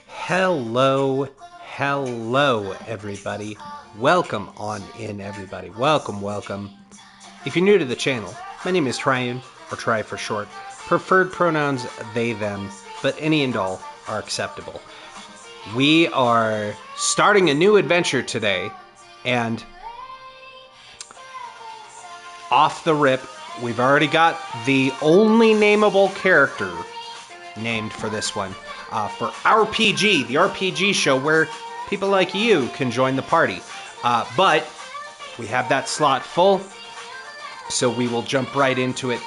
Hello, hello, everybody. Welcome on in, everybody. Welcome, welcome. If you're new to the channel, my name is Tryon, or Try for short. Preferred pronouns they, them, but any and all are acceptable. We are starting a new adventure today, and off the rip, we've already got the only nameable character named for this one. For OurPG, the RPG show where people like you can join the party. But we have that slot full, so we will jump right into it.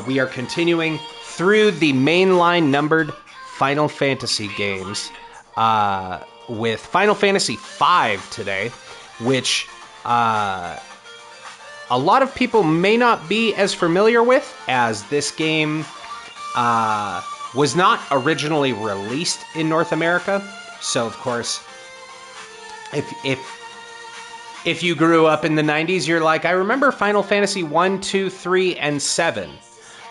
We are continuing through the mainline numbered Final Fantasy games with Final Fantasy V today, which a lot of people may not be as familiar with, as this game was not originally released in North America. So, of course, if you grew up in the 90s, you're like, I remember Final Fantasy 1, 2, 3, and 7.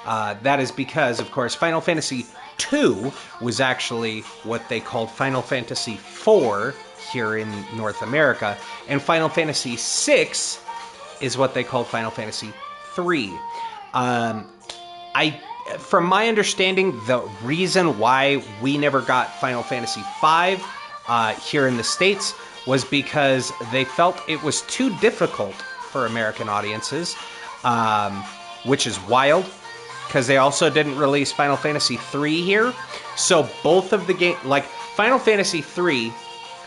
That is because, of course, Final Fantasy 2 was actually what they called Final Fantasy 4 here in North America, and Final Fantasy 6 is what they called Final Fantasy 3. From my understanding, the reason why we never got Final Fantasy V here in the States was because they felt it was too difficult for American audiences, which is wild, because they also didn't release Final Fantasy III here. So both of the games, like Final Fantasy III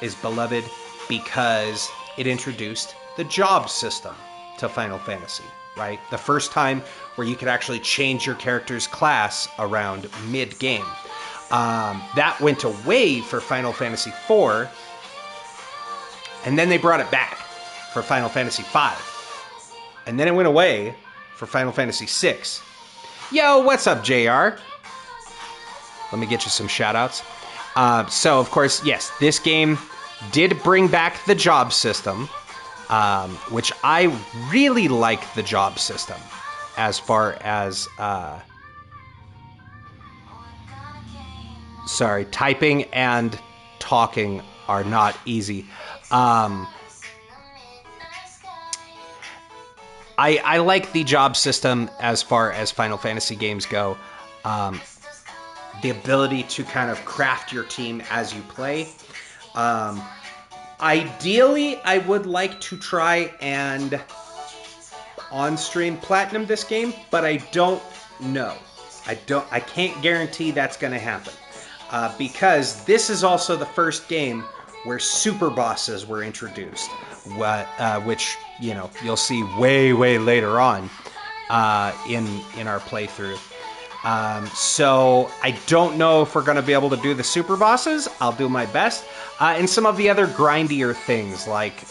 is beloved because it introduced the job system to Final Fantasy, right? The first time where you could actually change your character's class around mid-game. That went away for Final Fantasy IV, and then they brought it back for Final Fantasy V. And then it went away for Final Fantasy VI. Yo, what's up, JR? Let me get you some shout-outs. So, of course, yes, this game did bring back the job system, which I really like the job system, as far as, sorry, typing and talking are not easy. I like the job system as far as Final Fantasy games go. The ability to kind of craft your team as you play. Ideally, I would like to try and on-stream platinum this game, but I don't know. I can't guarantee that's going to happen. Because this is also the first game where super bosses were introduced, which, you know, you'll see way, way later on in our playthrough. So I don't know if we're going to be able to do the super bosses. I'll do my best. And some of the other grindier things, like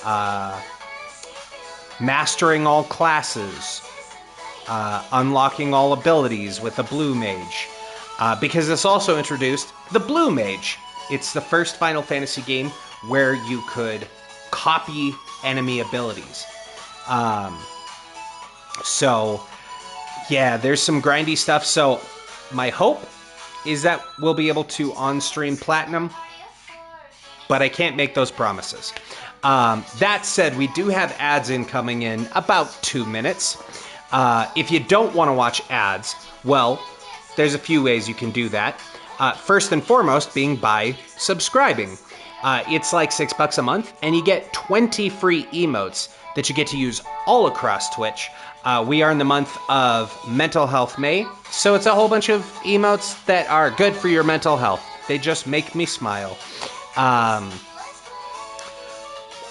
mastering all classes, unlocking all abilities with a blue mage. Because this also introduced the blue mage. It's the first Final Fantasy game where you could copy enemy abilities. So, yeah, there's some grindy stuff. So, my hope is that we'll be able to on-stream platinum, but I can't make those promises. That said, we do have ads incoming in about 2 minutes. If you don't want to watch ads, well, there's a few ways you can do that. First and foremost being by subscribing. It's like $6 a month, and you get 20 free emotes that you get to use all across Twitch. We are in the month of Mental Health May, so it's a whole bunch of emotes that are good for your mental health. They just make me smile.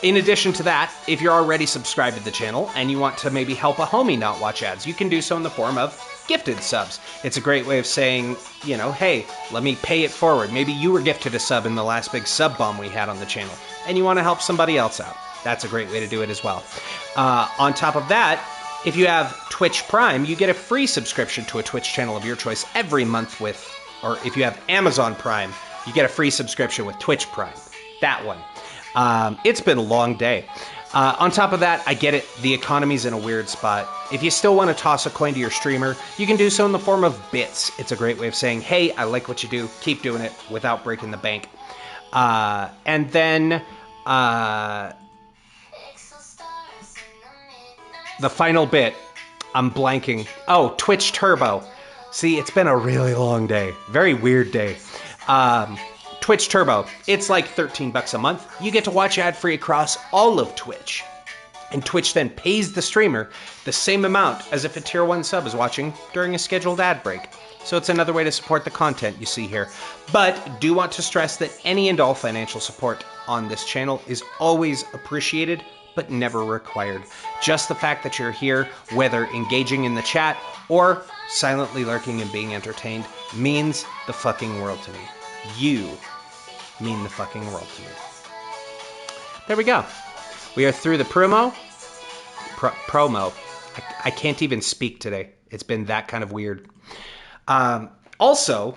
In addition to that, if you're already subscribed to the channel and you want to maybe help a homie not watch ads, you can do so in the form of gifted subs. It's a great way of saying, you know, hey, let me pay it forward. Maybe you were gifted a sub in the last big sub bomb we had on the channel, and you want to help somebody else out. That's a great way to do it as well. On top of that, if you have Twitch Prime, you get a free subscription to a Twitch channel of your choice every month with, or if you have Amazon Prime, you get a free subscription with Twitch Prime. That one. It's been a long day. On top of that, I get it. The economy's in a weird spot. If you still want to toss a coin to your streamer, you can do so in the form of bits. It's a great way of saying, hey, I like what you do. Keep doing it without breaking the bank. And then the final bit, I'm blanking. Oh, Twitch Turbo. See, it's been a really long day. Very weird day. Twitch Turbo. It's like $13 a month. You get to watch ad-free across all of Twitch. And Twitch then pays the streamer the same amount as if a tier 1 sub is watching during a scheduled ad break. So it's another way to support the content you see here. But do want to stress that any and all financial support on this channel is always appreciated, but never required. Just the fact that you're here, whether engaging in the chat or silently lurking and being entertained, means the fucking world to me. You mean the fucking world to me. There we go. We are through the promo. I can't even speak today. It's been that kind of weird. Also,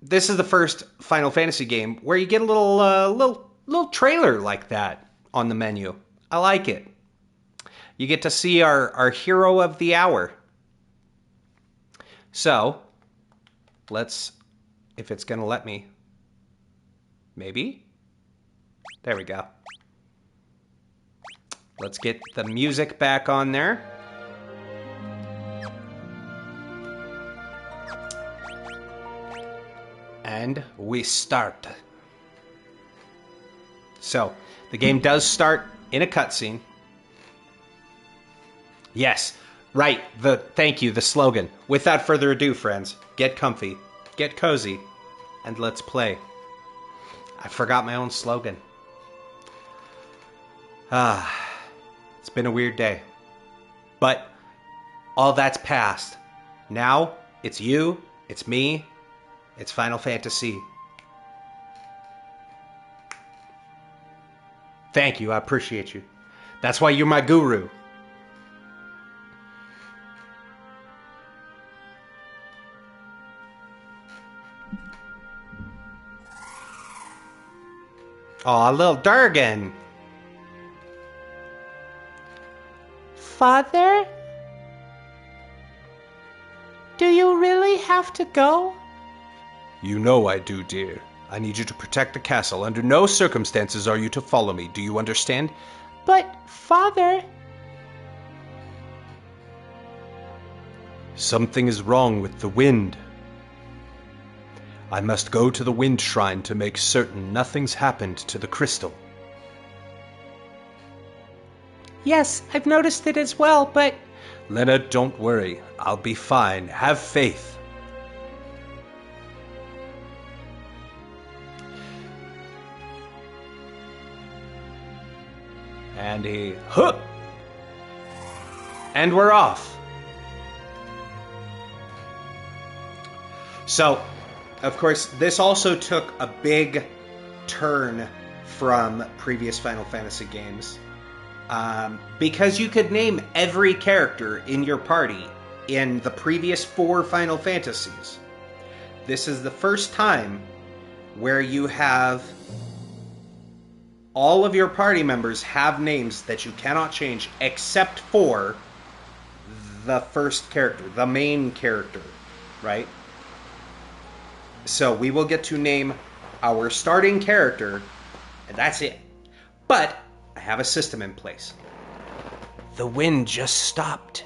this is the first Final Fantasy game where you get a little trailer like that on the menu. I like it. You get to see our hero of the hour. So, let's, if it's going to let me, maybe? There we go. Let's get the music back on there. And we start. So, the game does start in a cutscene. Yes, right, thank you, the slogan. Without further ado, friends, get comfy, get cozy, and let's play. I forgot my own slogan. It's been a weird day. But all that's past. Now, it's you, it's me, it's Final Fantasy. Thank you, I appreciate you. That's why you're my guru. Aw, little Durgan. Father? Do you really have to go? You know I do, dear. I need you to protect the castle. Under no circumstances are you to follow me. Do you understand? But, Father... Something is wrong with the wind. I must go to the wind shrine to make certain nothing's happened to the crystal. Yes, I've noticed it as well, but... Leonard, don't worry. I'll be fine. Have faith. And he... Huh! And we're off. So, of course, this also took a big turn from previous Final Fantasy games. Because you could name every character in your party in the previous 4 Final Fantasies. This is the first time where you have all of your party members have names that you cannot change except for the first character, the main character, right? So we will get to name our starting character, and that's it. But I have a system in place. The wind just stopped.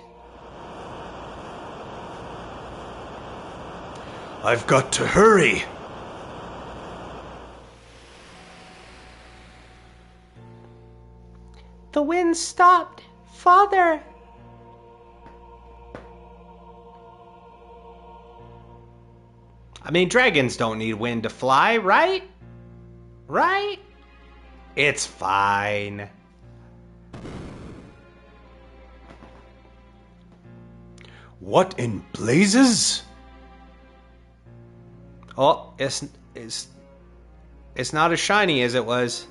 I've got to hurry. The wind stopped. Father! I mean, dragons don't need wind to fly, right? Right? It's fine. What in blazes? Oh, it's not as shiny as it was.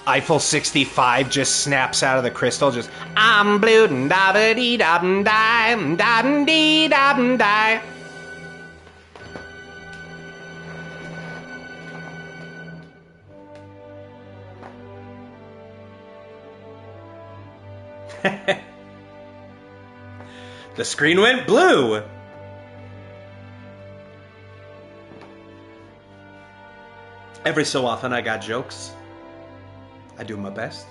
Eiffel 65 just snaps out of the crystal, just I'm blue da ba dee da dee da die. The screen went blue. Every so often I got jokes. I do my best.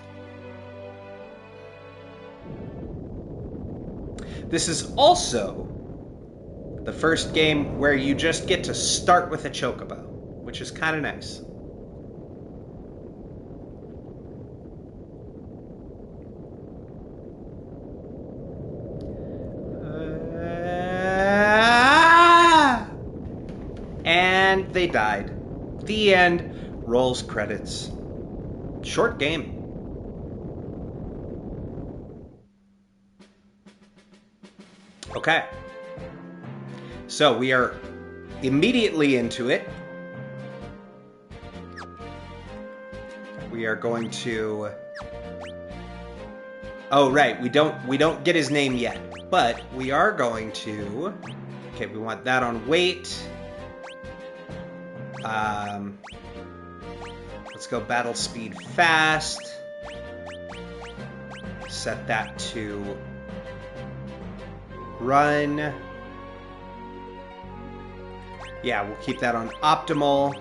This is also the first game where you just get to start with a chocobo, which is kind of nice. And they died. The end. Rolls credits. Short game. Okay. So we are immediately into it. We are going to... Oh, right. We don't get his name yet, but we are going to... Okay, we want that on wait. Let's go battle speed fast. Set that to run. Yeah, we'll keep that on optimal.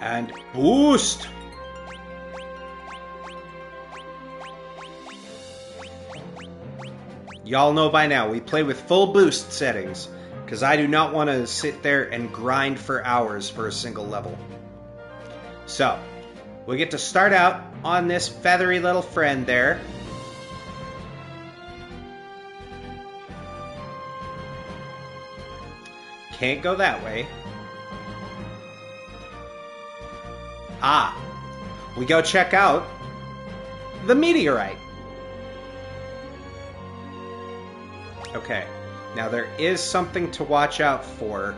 And boost. Y'all know by now, we play with full boost settings, because I do not want to sit there and grind for hours for a single level. So, we get to start out on this feathery little friend there. Can't go that way. Ah, we go check out the meteorite. Okay, now there is something to watch out for,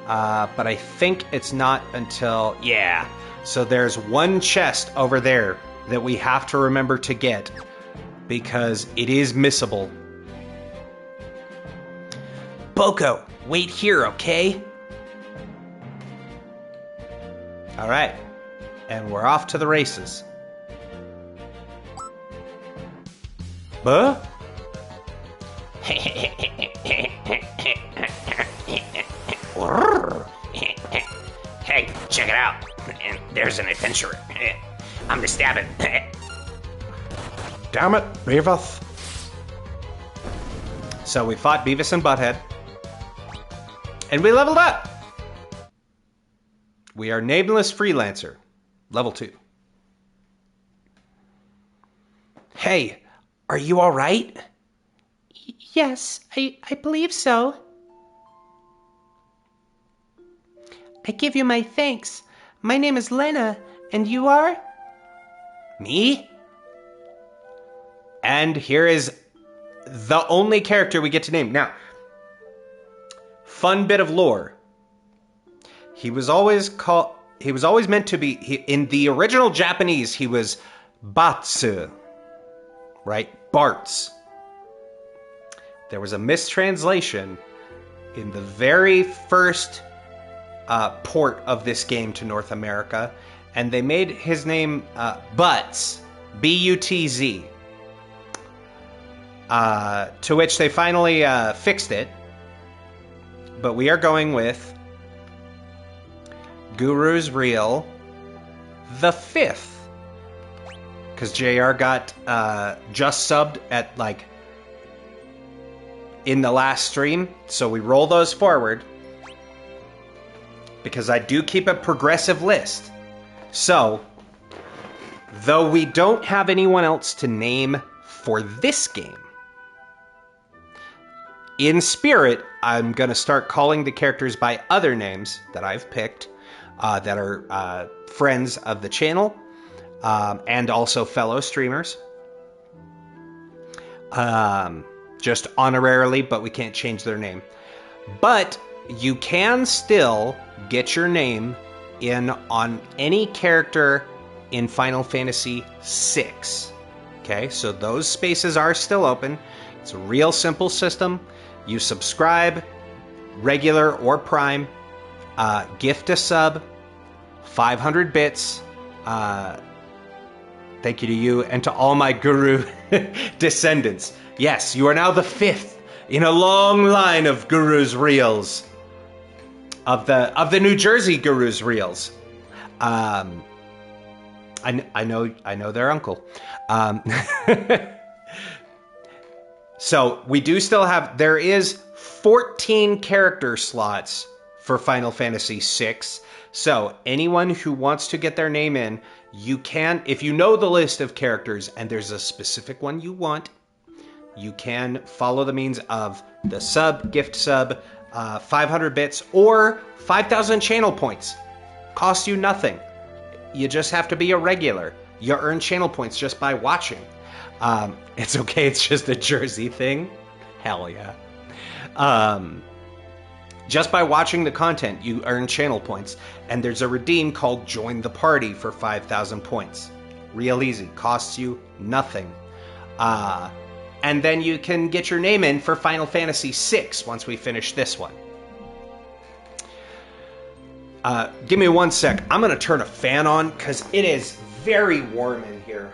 but I think it's not until... Yeah, so there's one chest over there that we have to remember to get, because it is missable. Boko, wait here, okay? All right, and we're off to the races. Buh? Hey, check it out. There's an adventurer. I'm the stabbing. Damn it, Beavis. So we fought Beavis and Butthead. And we leveled up! We are Nameless Freelancer. Level 2. Hey, are you alright? Yes, I believe so. I give you my thanks. My name is Lena, and you are? Me? And here is the only character we get to name. Now, fun bit of lore. He was always meant to be, in the original Japanese, he was Batsu, right? Bartz. There was a mistranslation in the very first port of this game to North America, and they made his name Butz, B-U-T-Z. To which they finally fixed it. But we are going with Guru's Real the 5th. Because JR got just subbed at, like, in the last stream. So we roll those forward. Because I do keep a progressive list. So, though we don't have anyone else to name for this game, in spirit, I'm going to start calling the characters by other names that I've picked that are friends of the channel and also fellow streamers. Just honorarily, but we can't change their name. But you can still get your name in on any character in Final Fantasy VI. Okay, so those spaces are still open. It's a real simple system. You subscribe, regular or prime, gift a sub, 500 bits, Thank you to you and to all my guru descendants. Yes, you are now the 5th in a long line of gurus reels. Of the New Jersey gurus reels. I know their uncle. So we do still have, there is 14 character slots for Final Fantasy VI. So anyone who wants to get their name in, you can, if you know the list of characters and there's a specific one you want, you can follow the means of the sub, gift sub, 500 bits, or 5,000 channel points. Costs you nothing. You just have to be a regular. You earn channel points just by watching. It's okay, it's just a Jersey thing. Hell yeah. Just by watching the content, you earn channel points. And there's a redeem called Join the Party for 5,000 points. Real easy. Costs you nothing. And then you can get your name in for Final Fantasy VI once we finish this one. Give me 1 sec. I'm going to turn a fan on because it is very warm in here.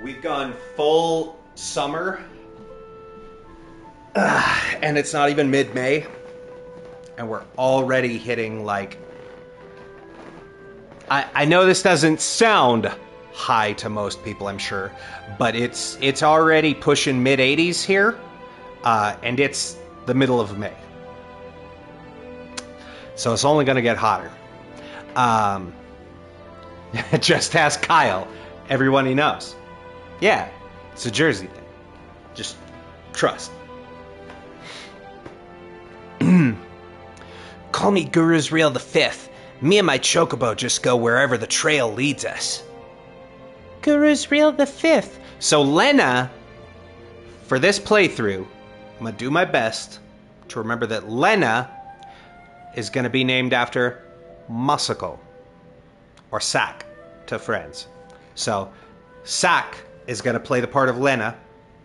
We've gone full summer, and it's not even mid-May, and we're already hitting, like... I know this doesn't sound high to most people, I'm sure, but it's already pushing mid-80s here, and it's the middle of May. So it's only going to get hotter. Just ask Kyle, everyone he knows. Yeah, it's a Jersey thing. Just trust. Call me Guru's Reel the 5th. Me and my chocobo just go wherever the trail leads us. Guru's Reel the 5th. So Lena, for this playthrough, I'm going to do my best to remember that Lena is going to be named after Masako, or Sak to friends. So Sak is going to play the part of Lena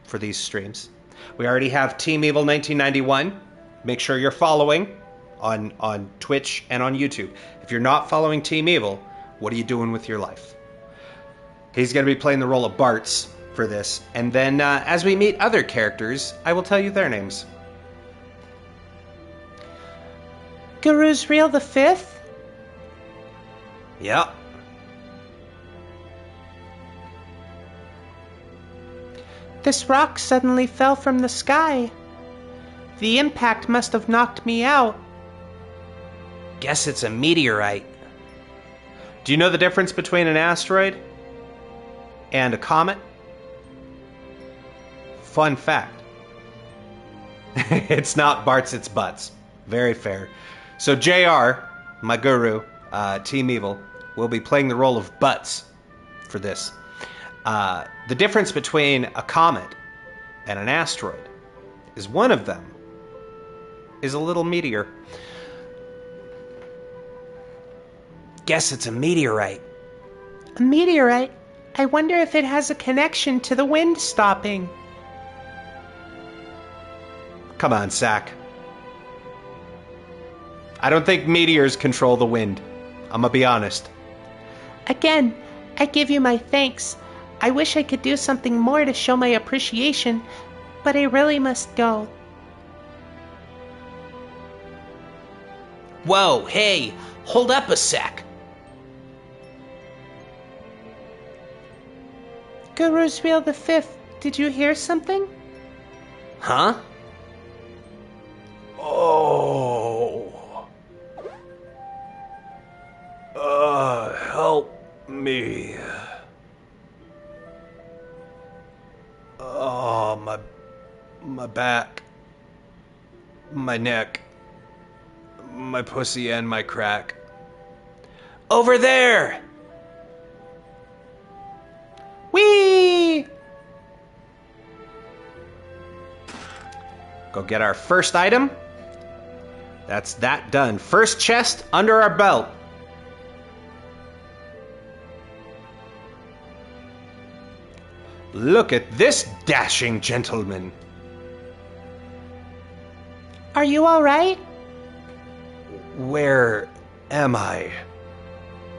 for these streams. We already have Team Evil 1991. Make sure you're following on Twitch and on YouTube. If you're not following Team Evil, what are you doing with your life? He's going to be playing the role of Bartz for this. And then as we meet other characters, I will tell you their names. Guru's Reel the 5th? Yep. This rock suddenly fell from the sky. The impact must have knocked me out. Guess it's a meteorite. Do you know the difference between an asteroid and a comet? Fun fact. It's not Bart's, it's Butts. Very fair. So JR, my guru, Team Evil, will be playing the role of Butts for this. The difference between a comet and an asteroid is one of them is a little meteor. Guess it's a meteorite. A meteorite? I wonder if it has a connection to the wind stopping. Come on, Sak. I don't think meteors control the wind. I'm gonna be honest. Again, I give you my thanks. I wish I could do something more to show my appreciation, but I really must go. Whoa, hey, hold up a sec. Guru's Reel the 5th, did you hear something? Huh? Oh. Help me. Oh, my back. My neck. My pussy and my crack. Over there! Whee! Go get our first item. That's that done. First chest under our belt. Look at this dashing gentleman. Are you alright? Where am I?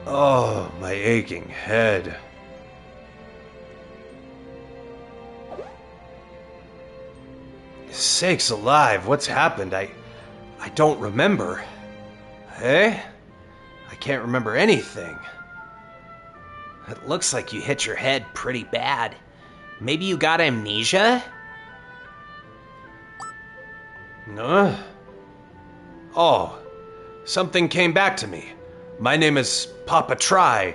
Oh, my aching head. Sakes alive, what's happened? I don't remember. Eh? I can't remember anything. It looks like you hit your head pretty bad. Maybe you got amnesia? Oh, something came back to me. My name is Papa Try.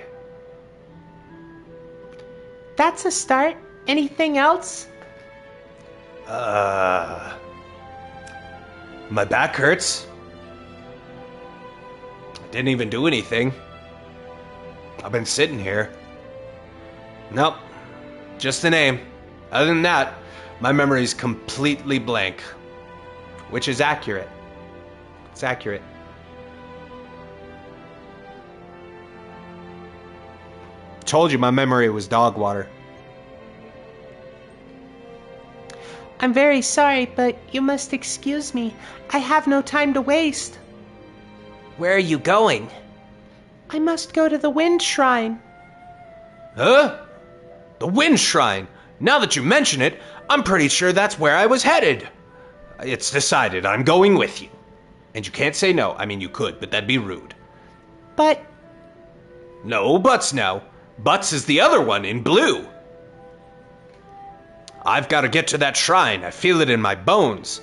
That's a start. Anything else? My back hurts. I didn't even do anything. I've been sitting here. Nope, just the name. Other than that, my memory's completely blank. Which is accurate. It's accurate. Told you my memory was dog water. I'm very sorry, but you must excuse me. I have no time to waste. Where are you going? I must go to the Wind Shrine. Huh? The Wind Shrine? Now that you mention it, I'm pretty sure that's where I was headed. It's decided. I'm going with you. And you can't say no. I mean, you could, but that'd be rude. But No buts now. Butts is the other one in blue. I've got to get to that shrine. I feel it in my bones.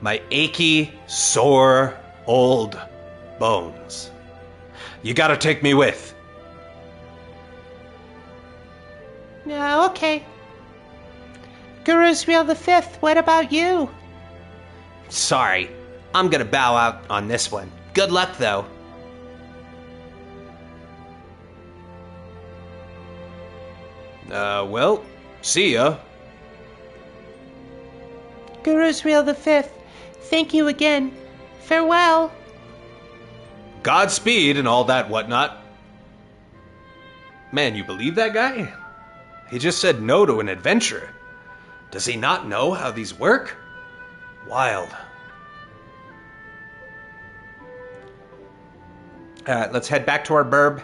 My achy, sore, old bones. You gotta take me with. yeah, okay. Guru's Real the Fifth, what about you? Sorry, I'm gonna bow out on this one. Good luck, though. Well, see ya. Guru's Real the Fifth, thank you again. Farewell. Godspeed and all that whatnot. Man, you believe that guy? He just said no to an adventure. Does he not know how these work? Wild. Let's head back to our burb,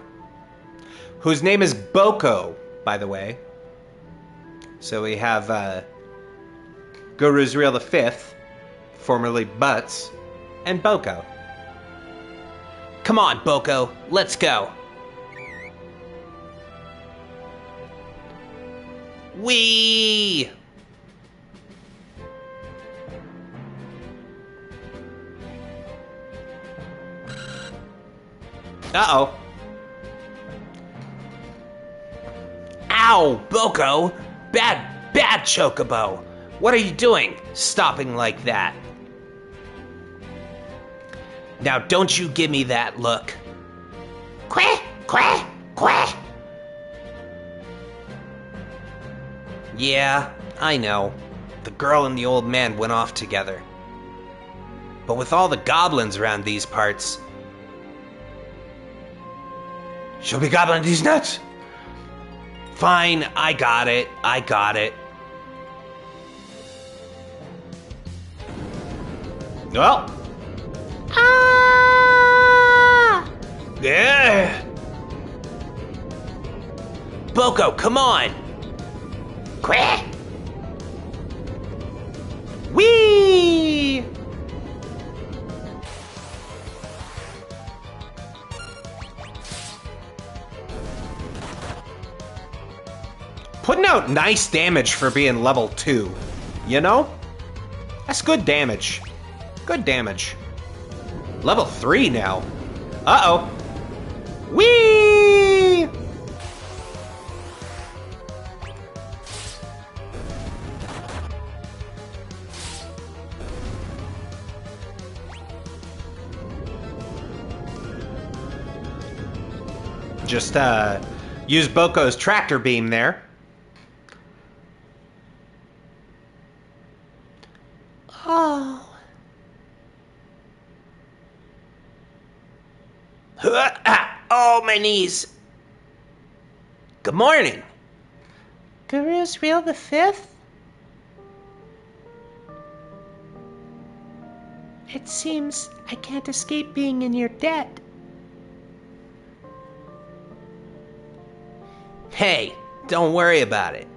whose name is Boko, by the way. So we have Guru's Real the Fifth, formerly Butts, and Boko. Come on, Boko, let's go. Whee! Uh-oh. Ow, Boko! Bad Chocobo! What are you doing, stopping like that? Now don't you give me that look. Quack, quack, quack. Yeah, I know. The girl and the old man went off together. But with all the goblins around these parts... She'll be gobbling these nuts. Fine, I got it. Well, Ah! yeah. Boko, come on! Quack. Whee! Putting out nice damage for being level 2. You know? That's good damage. Good damage. Level 3 now. Uh-oh. Whee! Just, use Boko's tractor beam there. Oh. Oh, my knees. Good morning. Guru's Real the Fifth? It seems I can't escape being in your debt. Hey, don't worry about it.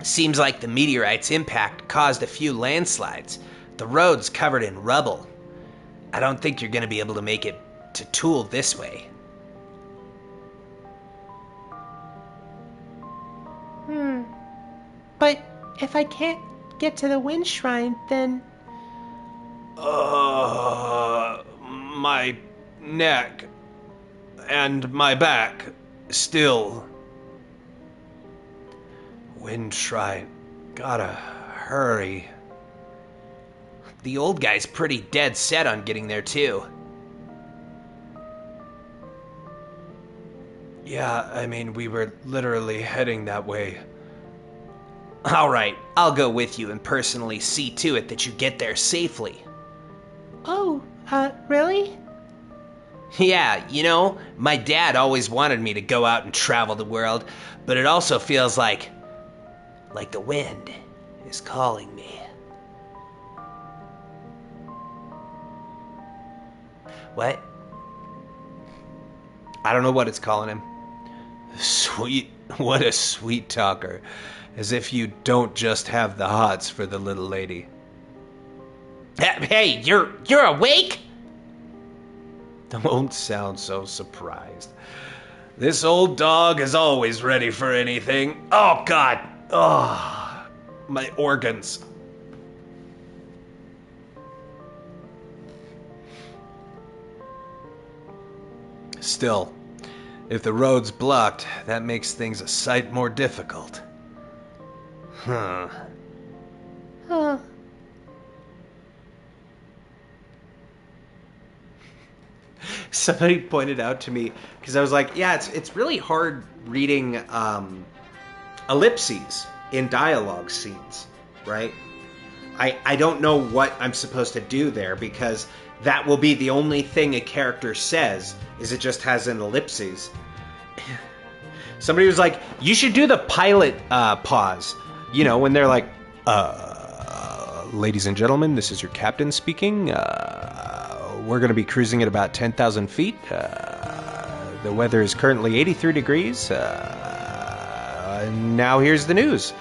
Seems like the meteorite's impact caused a few landslides. The road's covered in rubble. I don't think you're gonna be able to make it to Tool this way. But if I can't get to the wind shrine, then... My neck and my back still. Wind Shrine. Gotta hurry. The old guy's pretty dead set on getting there, too. Yeah, I mean, we were literally heading that way. Alright, I'll go with you and personally see to it that you get there safely. Oh, really? Yeah, you know, my dad always wanted me to go out and travel the world, but it also feels like the wind is calling me. What? I don't know what it's calling him. Sweet, what a sweet talker. As if you don't just have the hots for the little lady. Hey, you're awake? Don't sound so surprised. This old dog is always ready for anything. Oh, God. Oh, my organs. Still, if the road's blocked, that makes things a sight more difficult. Huh. Huh. Somebody pointed out to me, because I was like, yeah, it's really hard reading ellipses in dialogue scenes, right? I don't know what I'm supposed to do there, because that will be the only thing a character says, is it just has an ellipses. Somebody was like, you should do the pilot pause. You know, when they're like, ladies and gentlemen, this is your captain speaking. We're going to be cruising at about 10,000 feet. The weather is currently 83 degrees. Now here's the news.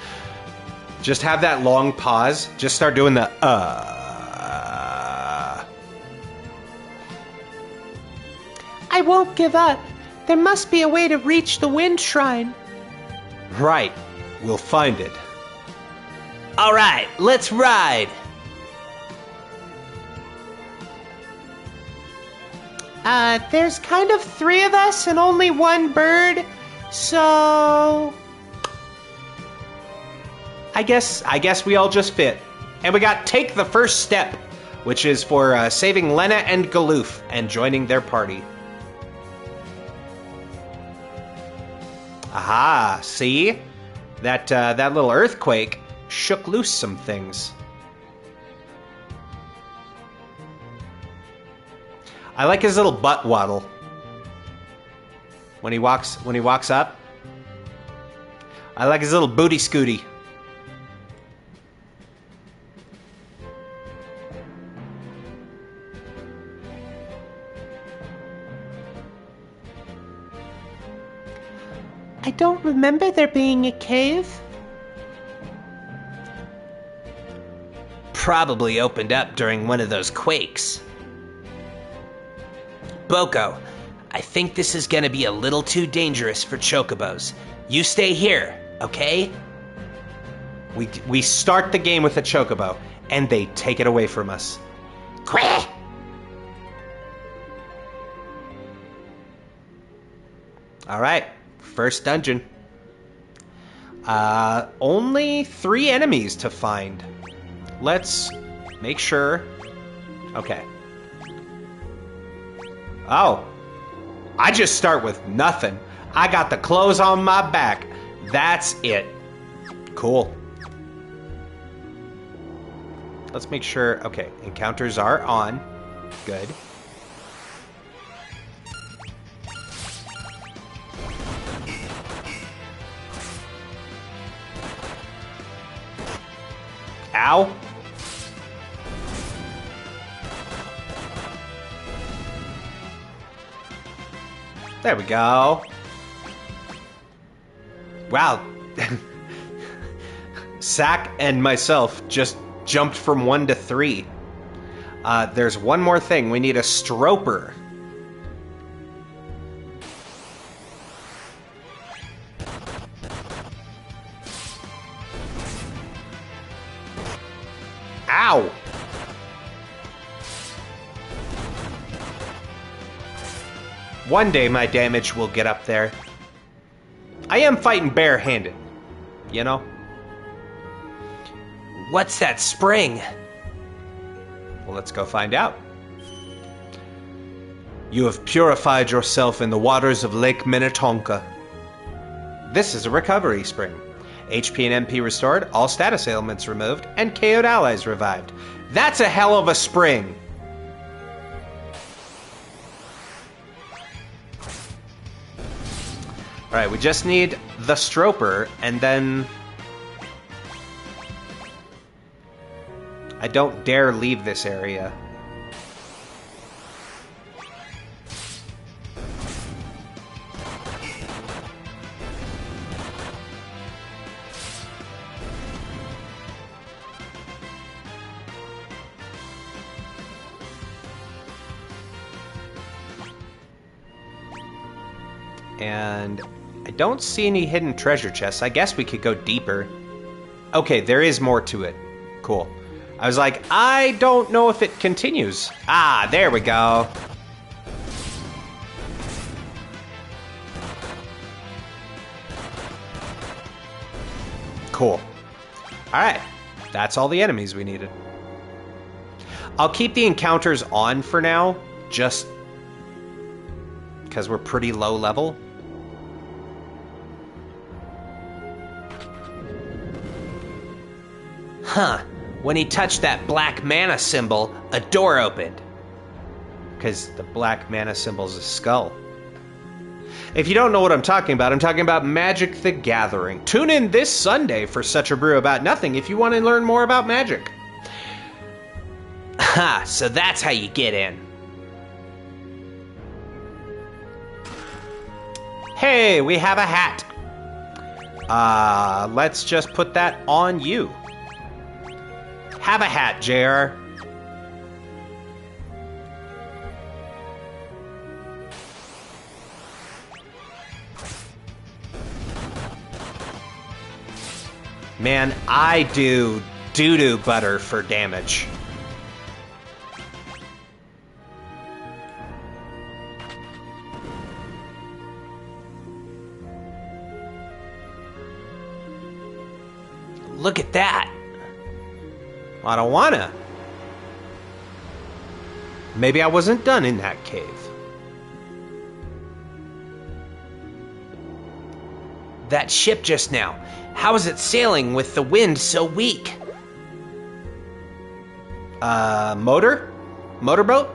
Just have that long pause. Just start doing the I won't give up. There must be a way to reach the wind shrine. Right. We'll find it. All right, let's ride. There's kind of 3 of us and only 1 bird, so... I guess we all just fit. And we got take the first step, which is for saving Lena and Galoof and joining their party. Aha, see? That little earthquake shook loose some things. I like his little butt waddle. When he walks up. I like his little booty scooty. I don't remember there being a cave. Probably opened up during one of those quakes. Boko, I think this is gonna be a little too dangerous for chocobos. You stay here, okay? We start the game with a chocobo, and they take it away from us. Quack! All right, first dungeon. Only 3 enemies to find. Let's make sure. Okay. Oh, I just start with nothing. I got the clothes on my back. That's it. Cool. Let's make sure. Okay, encounters are on. Good. Ow. There we go. Wow. Sack and myself just jumped from 1 to 3. There's one more thing. We need a stroper. Ow! One day my damage will get up there. I am fighting barehanded, you know? What's that spring? Well, let's go find out. You have purified yourself in the waters of Lake Minnetonka. This is a recovery spring. HP and MP restored, all status ailments removed, and KO'd allies revived. That's a hell of a spring! Alright, we just need the stroper, and then... I don't dare leave this area. And I don't see any hidden treasure chests. I guess we could go deeper. Okay, there is more to it. Cool. I was like, I don't know if it continues. Ah, there we go. Cool. Alright, that's all the enemies we needed. I'll keep the encounters on for now, just because we're pretty low level. Huh. When he touched that black mana symbol, a door opened. Because the black mana symbol's a skull. If you don't know what I'm talking about Magic the Gathering. Tune in this Sunday for Such a Brew About Nothing if you want to learn more about Magic. Ha, so that's how you get in. Hey, we have a hat. Let's just put that on you. Have a hat, JR. Man, I do doo-doo butter for damage. Look at that. I don't wanna. Maybe I wasn't done in that cave. That ship just now. How is it sailing with the wind so weak? Motor? Motorboat?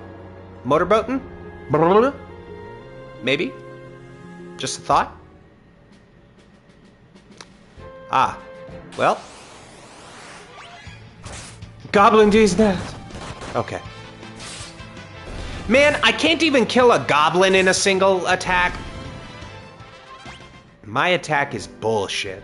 Motorboating? Brrr. Maybe? Just a thought? Ah, well. Goblin D's that. Okay. Man, I can't even kill a goblin in a single attack. My attack is bullshit.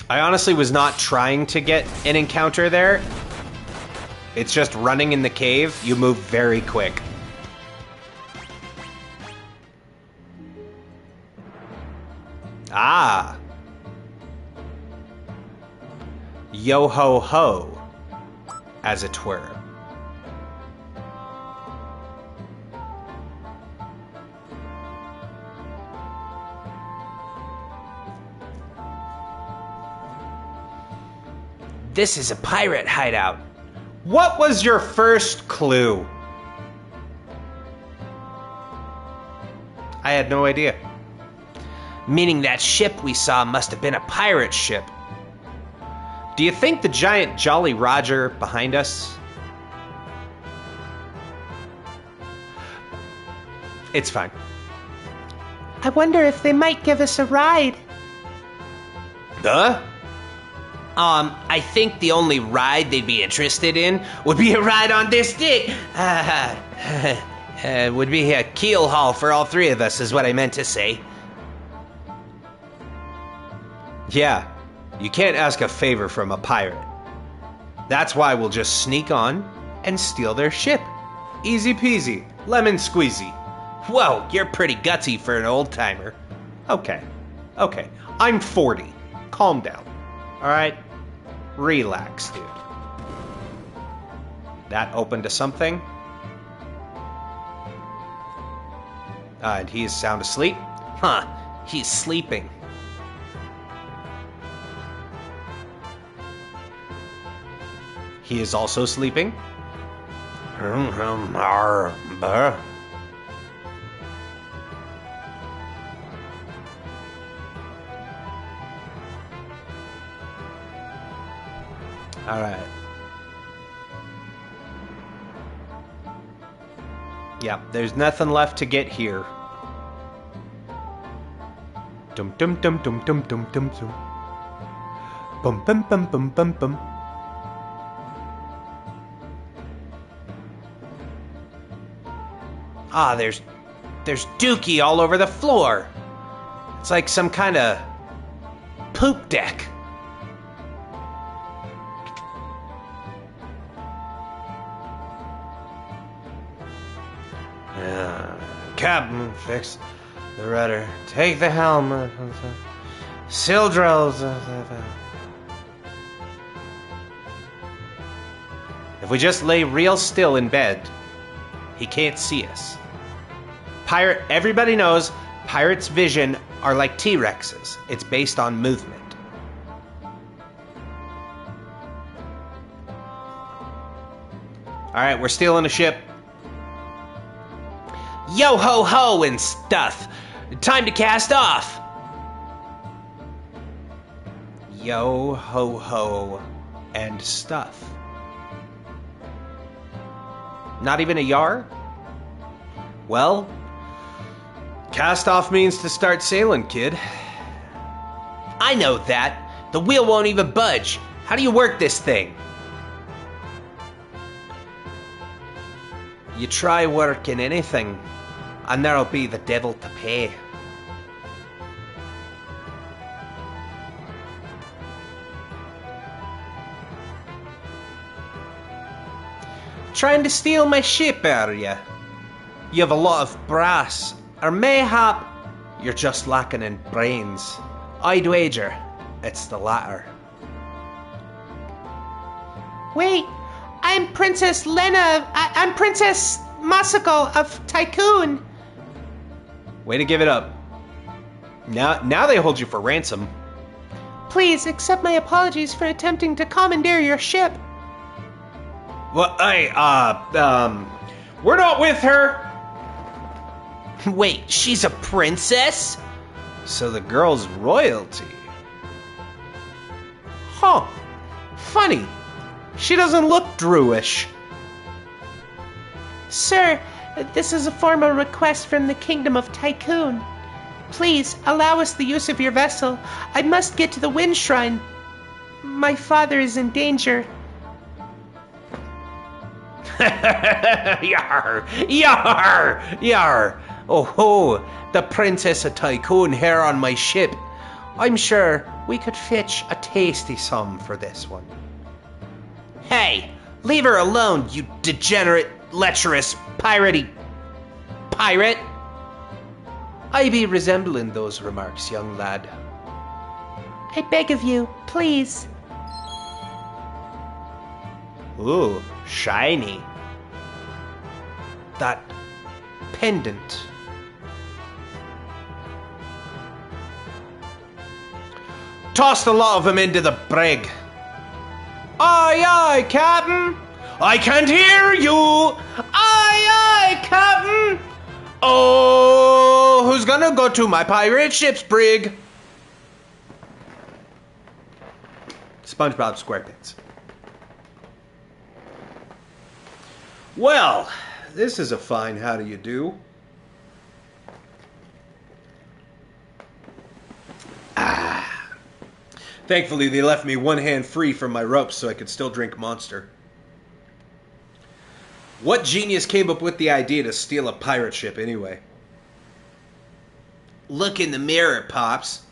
I honestly was not trying to get an encounter there. It's just running in the cave. You move very quick. Ah. Yo-ho-ho, as it were. This is a pirate hideout. What was your first clue? I had no idea. Meaning that ship we saw must have been a pirate ship. Do you think the giant Jolly Roger behind us? It's fine. I wonder if they might give us a ride. Huh? I think the only ride they'd be interested in would be a ride on this dick. Would be a keel haul for all three of us, is what I meant to say. Yeah, you can't ask a favor from a pirate. That's why we'll just sneak on and steal their ship. Easy peasy, lemon squeezy. Whoa, you're pretty gutsy for an old-timer. Okay. I'm 40. Calm down. All right? Relax, dude. That opened to something. And he is sound asleep. Huh, he's sleeping. He is also sleeping. All right. Yeah, there's nothing left to get here. Dum dum dum dum dum dum dum dum. Bum bum bum bum bum bum. Ah, there's dookie all over the floor. It's like some kind of poop deck. Captain, fix the rudder. Take the helm. Sail drills. If we just lay real still in bed, he can't see us. Everybody knows pirates' vision are like T-Rexes. It's based on movement. All right, we're stealing a ship. Yo ho ho and stuff. Time to cast off. Yo ho ho and stuff. Not even a yar? Well, cast off means to start sailing, kid. I know that. The wheel won't even budge. How do you work this thing? You try working anything, and there'll be the devil to pay. Trying to steal my ship, are you? You have a lot of brass, or mayhap you're just lacking in brains. I'd wager it's the latter. Wait, I'm Princess Lena. I'm Princess Masako of Tycoon. Way to give it up. Now they hold you for ransom. Please accept my apologies for attempting to commandeer your ship. Well, we're not with her. Wait, she's a princess? So the girl's royalty. Huh. Funny. She doesn't look Druish. Sir, this is a formal request from the Kingdom of Tycoon. Please, allow us the use of your vessel. I must get to the Wind Shrine. My father is in danger. Yar! Yar! Yar! Oh ho! The Princess of Tycoon here on my ship. I'm sure we could fetch a tasty sum for this one. Hey, leave her alone, you degenerate, lecherous, piratey pirate. I be resembling those remarks, young lad. I beg of you, please. Ooh, shiny. That pendant. Toss the lot of them into the brig. Aye, aye, Captain. I can't hear you. Aye, aye, Captain. Oh, who's gonna go to my pirate ship's brig? SpongeBob SquarePants. Well, this is a fine how do you do. Thankfully, they left me one hand free from my ropes so I could still drink Monster. What genius came up with the idea to steal a pirate ship anyway? Look in the mirror, Pops.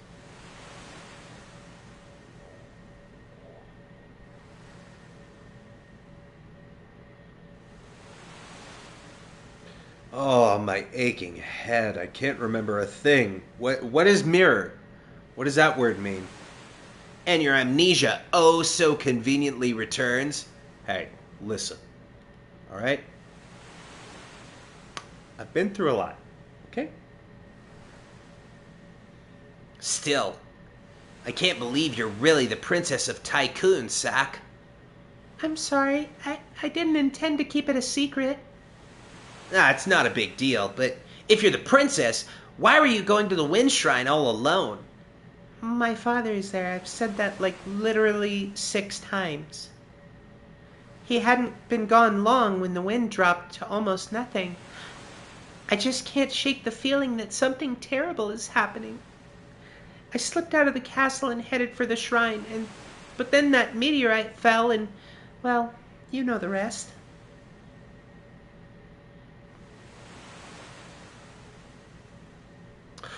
Oh, my aching head. I can't remember a thing. What is mirror? What does that word mean? And your amnesia oh so conveniently returns. Hey, listen. Alright? I've been through a lot. Okay? Still, I can't believe you're really the Princess of Tycoon, Sack. I'm sorry. I didn't intend to keep it a secret. It's not a big deal, but if you're the princess, why were you going to the Wind Shrine all alone? My father is there. I've said that like literally 6 times. He hadn't been gone long when the wind dropped to almost nothing. I just can't shake the feeling that something terrible is happening. I slipped out of the castle and headed for the shrine, but then that meteorite fell and, well, you know the rest.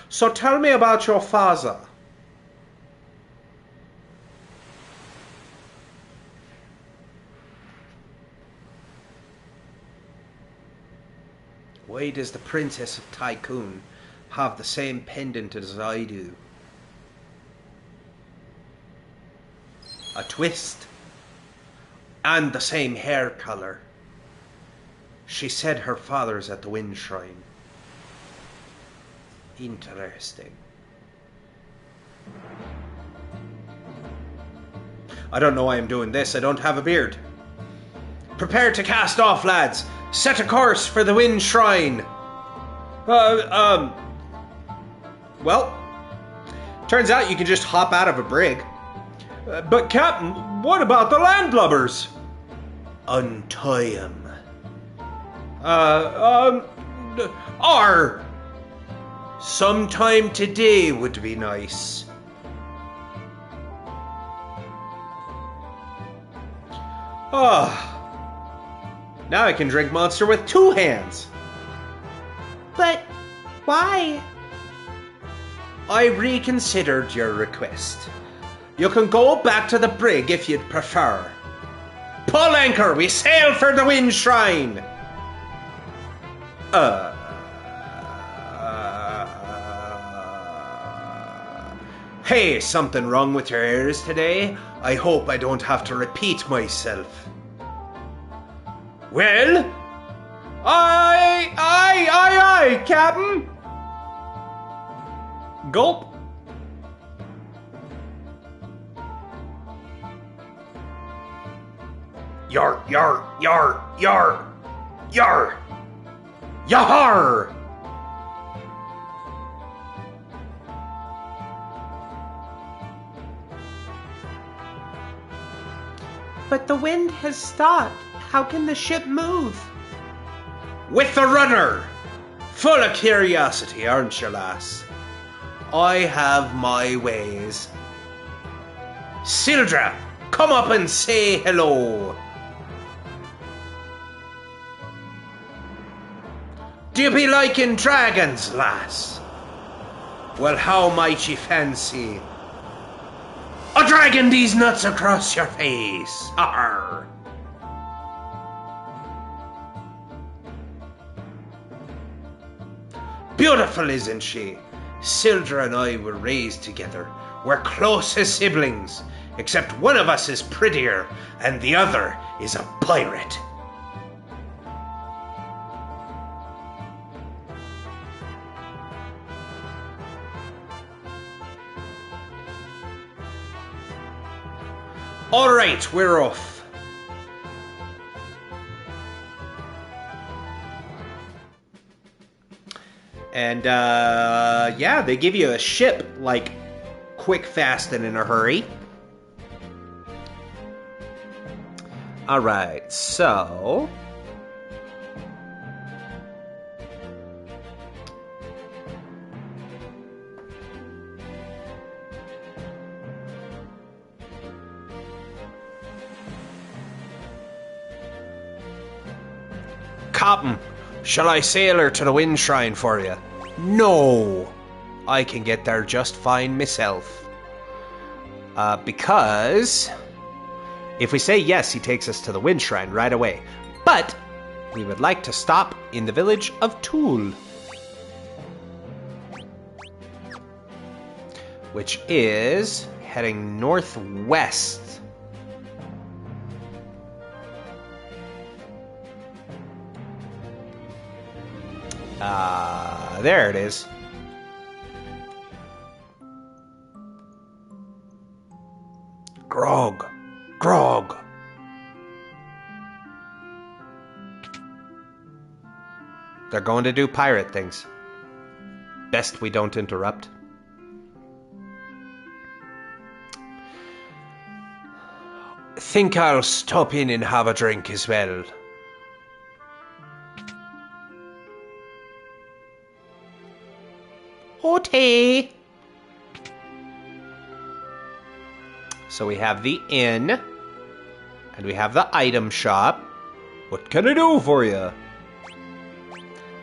So tell me about your father. Why does the Princess of Tycoon have the same pendant as I do? A twist. And the same hair color. She said her father's at the Wind Shrine. Interesting. I don't know why I'm doing this. I don't have a beard. Prepare to cast off, lads. Set a course for the Wind Shrine. Well, turns out you can just hop out of a brig. But Captain, what about the landlubbers? Untie him. Sometime today would be nice. Now I can drink Monster with 2 hands. But why? I reconsidered your request. You can go back to the brig if you'd prefer. Pull anchor, we sail for the Wind Shrine! Hey, something wrong with your ears today? I hope I don't have to repeat myself. Well? Aye, Captain. Gulp. Yar, yar, yar, yar, yar, yahar! But the wind has stopped. How can the ship move? With the rudder! Full of curiosity, aren't you, lass? I have my ways. Sildra, come up and say hello. Do you be liking dragons, lass? Well, how might ye fancy a dragon these nuts across your face? Arr! Beautiful, isn't she? Sildra and I were raised together. We're close as siblings, except one of us is prettier and the other is a pirate. All right, we're off. And, yeah, they give you a ship, like, quick, fast, and in a hurry. Alright, so... Captain, shall I sail her to the wind shrine for you? No, I can get there just fine myself. Because if we say yes, he takes us to the wind shrine right away. But we would like to stop in the village of Toul, which is heading northwest. There it is. Grog. Grog. They're going to do pirate things. Best we don't interrupt. Think I'll stop in and have a drink as well. Okay. So we have the inn, and we have the item shop. What can I do for you?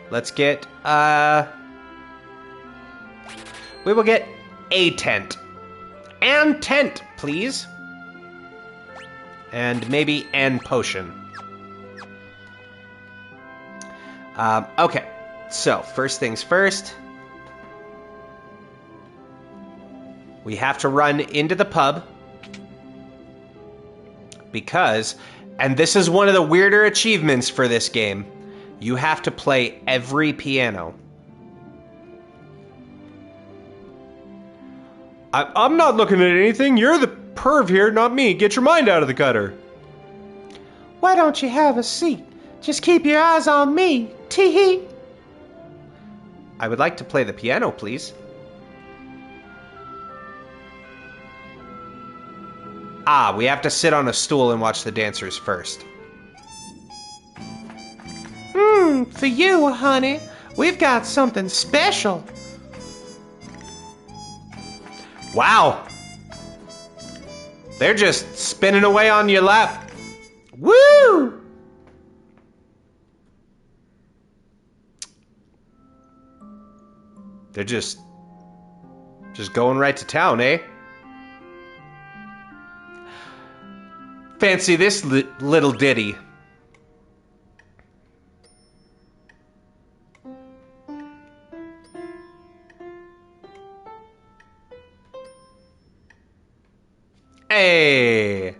Let's get, we will get a tent. And tent, please. And maybe an potion. Okay, so first things first. We have to run into the pub. Because, and this is one of the weirder achievements for this game, you have to play every piano. I'm not looking at anything. You're the perv here, not me. Get your mind out of the gutter. Why don't you have a seat? Just keep your eyes on me. Tee-hee. I would like to play the piano, please. Ah, we have to sit on a stool and watch the dancers first. For you, honey, we've got something special. Wow. They're just spinning away on your lap. Woo! They're just going right to town, eh? Fancy this little ditty. Hey!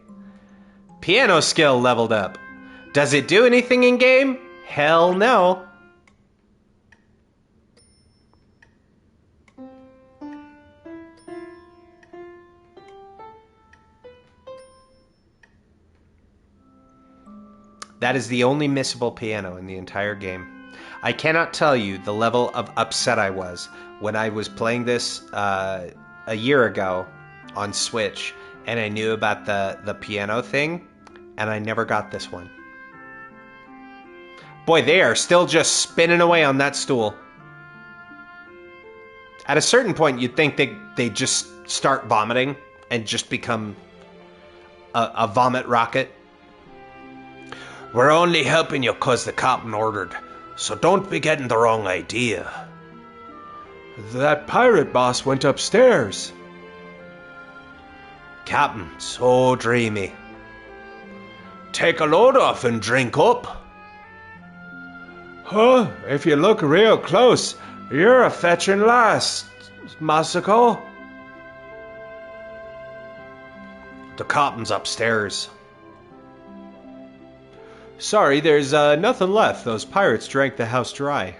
Piano skill leveled up. Does it do anything in game? Hell no. That is the only missable piano in the entire game. I cannot tell you the level of upset I was when I was playing this a year ago on Switch, and I knew about the piano thing, and I never got this one. Boy, they are still just spinning away on that stool. At a certain point, you'd think they just start vomiting and just become a vomit rocket. We're only helping you 'cause the captain ordered, so don't be getting the wrong idea. That pirate boss went upstairs. Captain, so dreamy. Take a load off and drink up. Huh? If you look real close, you're a fetching lass, Masako. The captain's upstairs. Sorry, there's nothing left. Those pirates drank the house dry.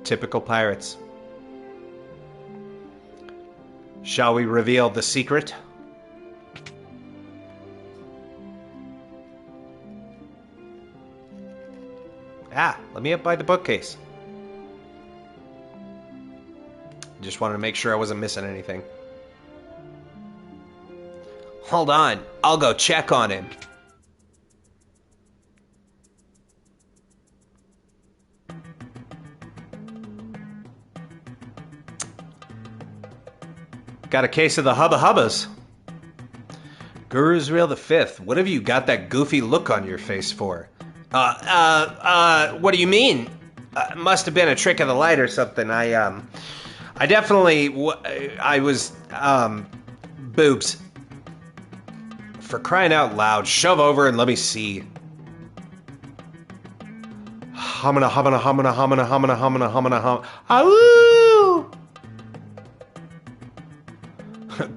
Typical pirates. Shall we reveal the secret? Let me up by the bookcase. Just wanted to make sure I wasn't missing anything. Hold on, I'll go check on him. Got a case of the Hubba Hubbas. Guru's Real the Fifth, what have you got that goofy look on your face for? What do you mean? Must have been a trick of the light or something. I definitely, I was, boobs. For crying out loud, shove over and let me see. Humana, humana, humana, humana, humana, humana, humana, hum. Awoo!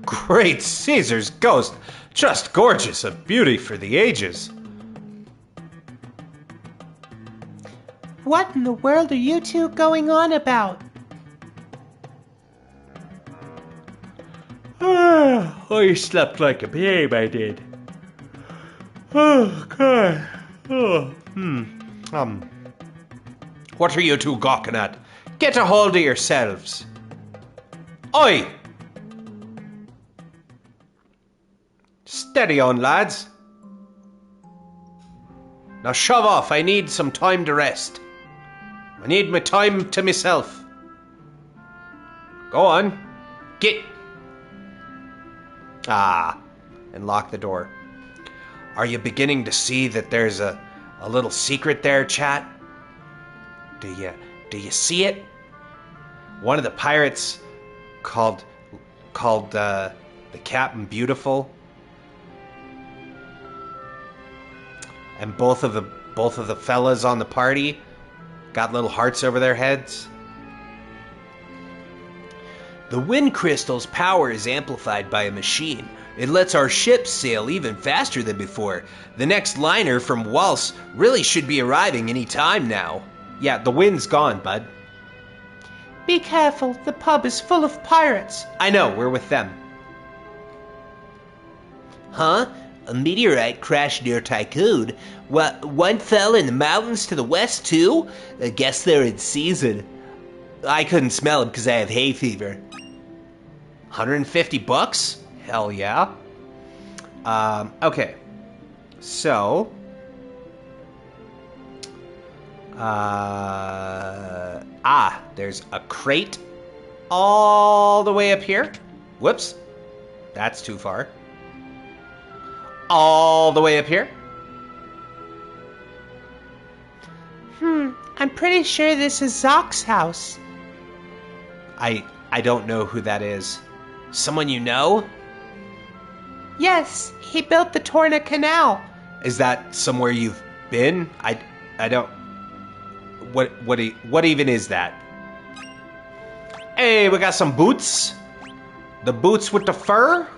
Great Caesar's ghost. Just gorgeous, a beauty for the ages. What in the world are you two going on about? I slept like a babe, I did. Oh, God. What are you two gawking at? Get a hold of yourselves. Oi! Steady on, lads. Now shove off, I need some time to rest. I need my time to myself. Go on. Get. And lock the door. Are you beginning to see that there's a little secret there, chat? Do you see it? One of the pirates called the Captain Beautiful, and both of the fellas on the party got little hearts over their heads. The wind crystal's power is amplified by a machine. It lets our ships sail even faster than before. The next liner from Waltz really should be arriving any time now. Yeah, the wind's gone, bud. Be careful, the pub is full of pirates. I know, we're with them. Huh? A meteorite crashed near Tycoon. What, one fell in the mountains to the west too? I guess they're in season. I couldn't smell them because I have hay fever. $150? Hell yeah. Okay. So, there's a crate all the way up here. Whoops. That's too far. All the way up here. I'm pretty sure this is Zock's house. I don't know who that is. Someone you know? Yes, he built the Torna Canal. Is that somewhere you've been? I don't. What even is that? Hey, we got some boots. The boots with the fur.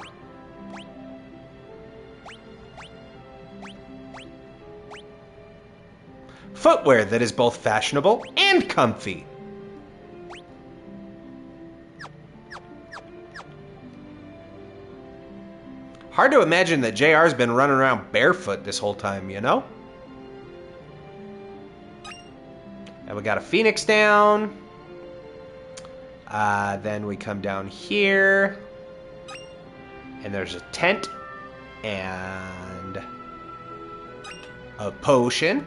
Footwear that is both fashionable and comfy. Hard to imagine that JR's been running around barefoot this whole time, you know? And we got a phoenix down. Then we come down here. And there's a tent. And a potion.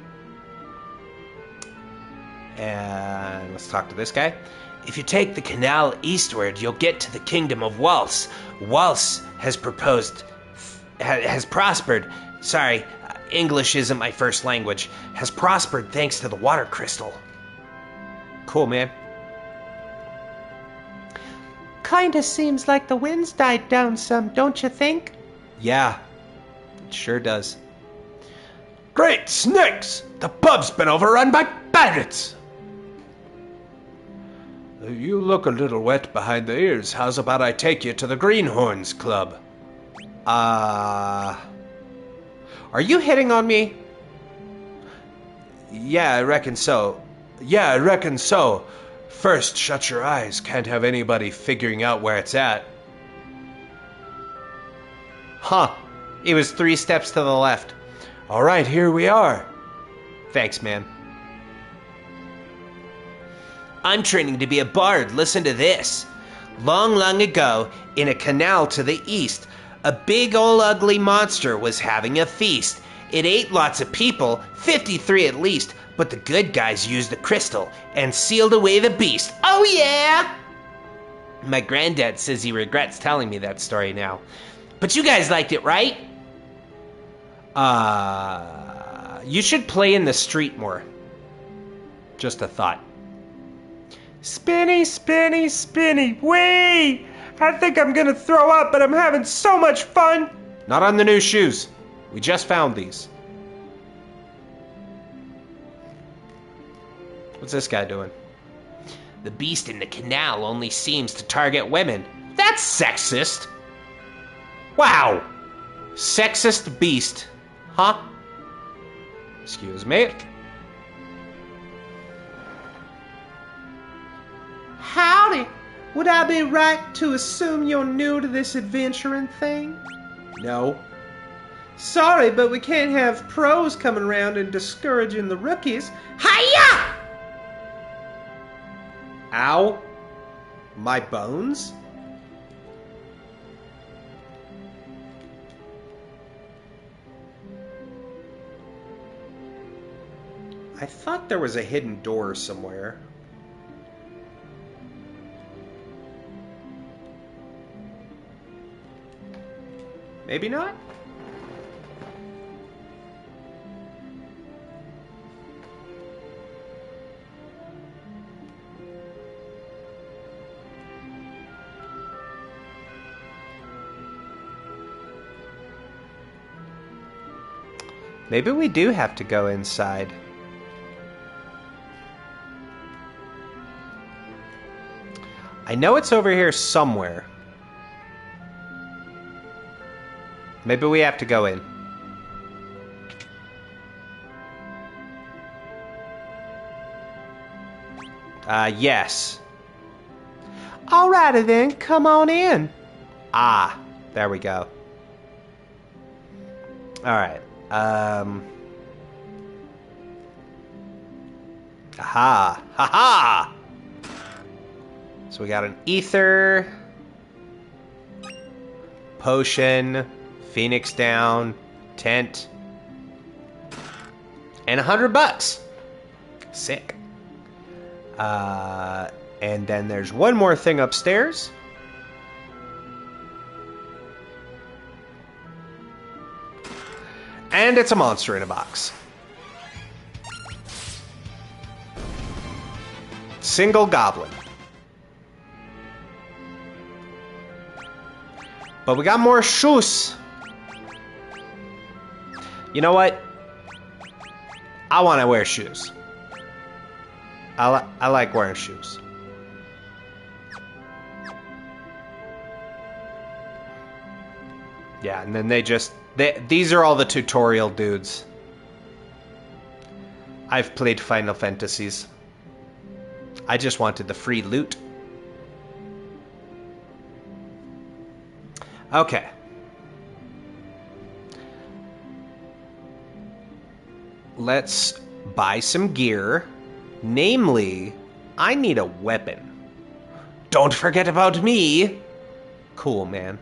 And let's talk to this guy. If you take the canal eastward, you'll get to the kingdom of Waltz. Waltz has prospered. Sorry, English isn't my first language. Has prospered thanks to the water crystal. Cool, man. Kinda seems like the wind's died down some, don't you think? Yeah, it sure does. Great snakes! The pub's been overrun by pirates! You look a little wet behind the ears. How's about I take you to the Greenhorns Club? Are you hitting on me? Yeah, I reckon so. First, shut your eyes. Can't have anybody figuring out where it's at. Huh. It was 3 steps to the left. All right, here we are. Thanks, man. I'm training to be a bard. Listen to this. Long, long ago, in a canal to the east, a big ol' ugly monster was having a feast. It ate lots of people, 53 at least, but the good guys used the crystal and sealed away the beast. Oh yeah! My granddad says he regrets telling me that story now. But you guys liked it, right? You should play in the street more. Just a thought. Spinny, spinny, spinny. Wait! I think I'm gonna throw up, but I'm having so much fun. Not on the new shoes. We just found these. What's this guy doing? The beast in the canal only seems to target women. That's sexist. Wow. Sexist beast. Huh? Excuse me. Howdy. Would I be right to assume you're new to this adventuring thing? No. Sorry, but we can't have pros coming around and discouraging the rookies. Hiya! Ow. My bones? I thought there was a hidden door somewhere. Maybe not? Maybe we do have to go inside. I know it's over here somewhere. Maybe we have to go in. Yes. Alrighty then, come on in. Ah, there we go. Alright. Aha! Ha-ha! So we got an ether, potion, phoenix down, tent, and $100. Sick. And then there's one more thing upstairs. And it's a monster in a box. Single goblin. But we got more shoes. You know what? I want to wear shoes. I like wearing shoes. Yeah, and then these are all the tutorial dudes. I've played Final Fantasies. I just wanted the free loot. Okay. Let's buy some gear. Namely, I need a weapon. Don't forget about me. Cool, man.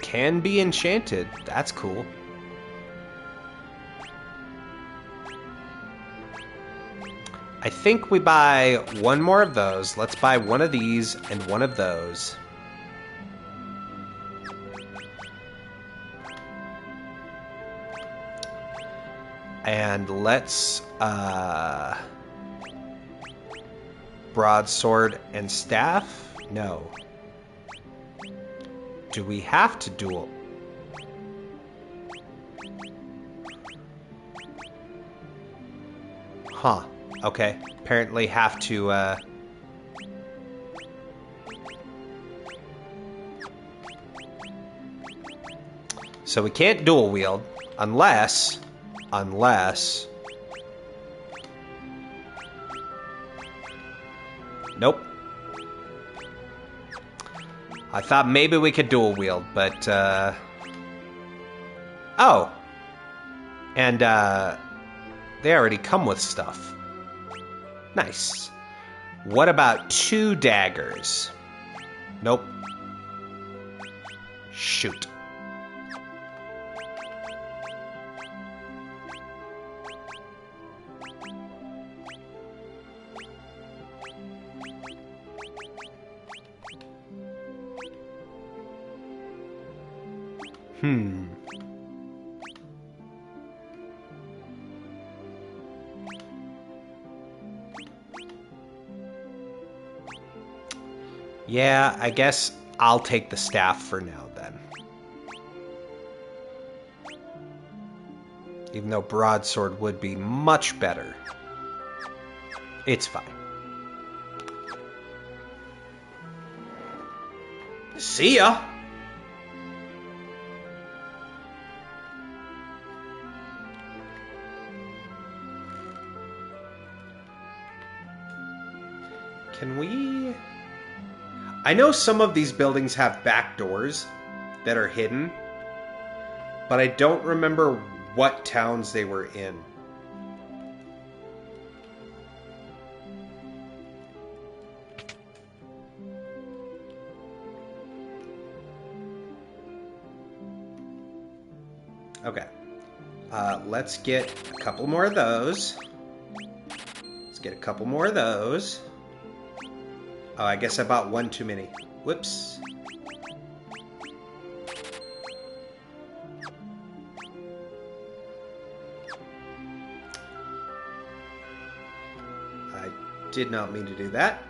Can be enchanted. That's cool. I think we buy one more of those. Let's buy one of these and one of those. And let's broadsword and staff? No. Do we have to duel? Huh. Okay. Apparently have to, So we can't dual wield unless... Nope. I thought maybe we could dual wield, but, Oh! And, they already come with stuff. Nice. What about 2 daggers? Nope. Shoot. Yeah, I guess I'll take the staff for now then. Even though broadsword would be much better. It's fine. See ya! Can we... I know some of these buildings have back doors that are hidden, but I don't remember what towns they were in. Okay. Let's get a couple more of those. Let's get a couple more of those. Oh, I guess I bought one too many. Whoops. I did not mean to do that.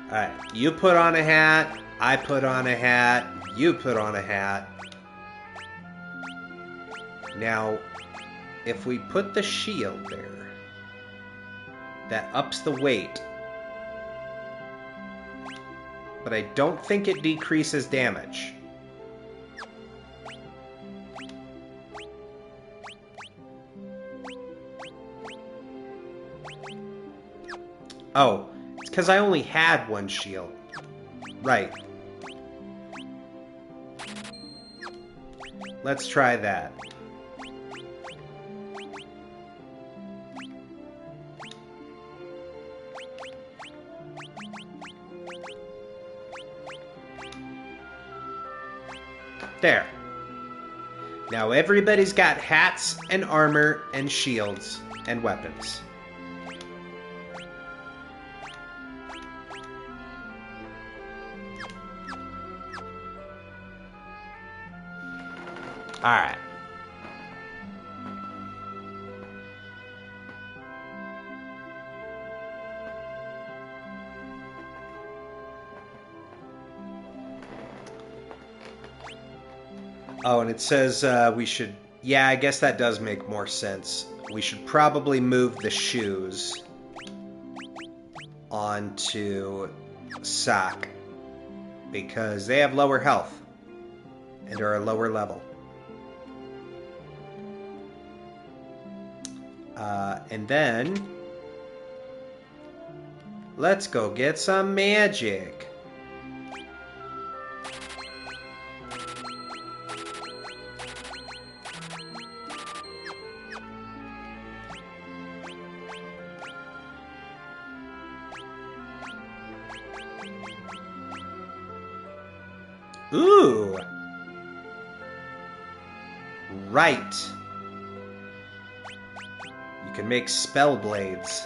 Alright, you put on a hat, I put on a hat, you put on a hat. Now, if we put the shield there, that ups the weight. But I don't think it decreases damage. Oh, it's because I only had one shield. Right. Let's try that. There. Now everybody's got hats and armor and shields and weapons. Alright. Oh, and it says we should... Yeah, I guess that does make more sense. We should probably move the shoes onto Sock, because they have lower health and are a lower level. And then... let's go get some magic. Ooh! Right. You can make spell blades.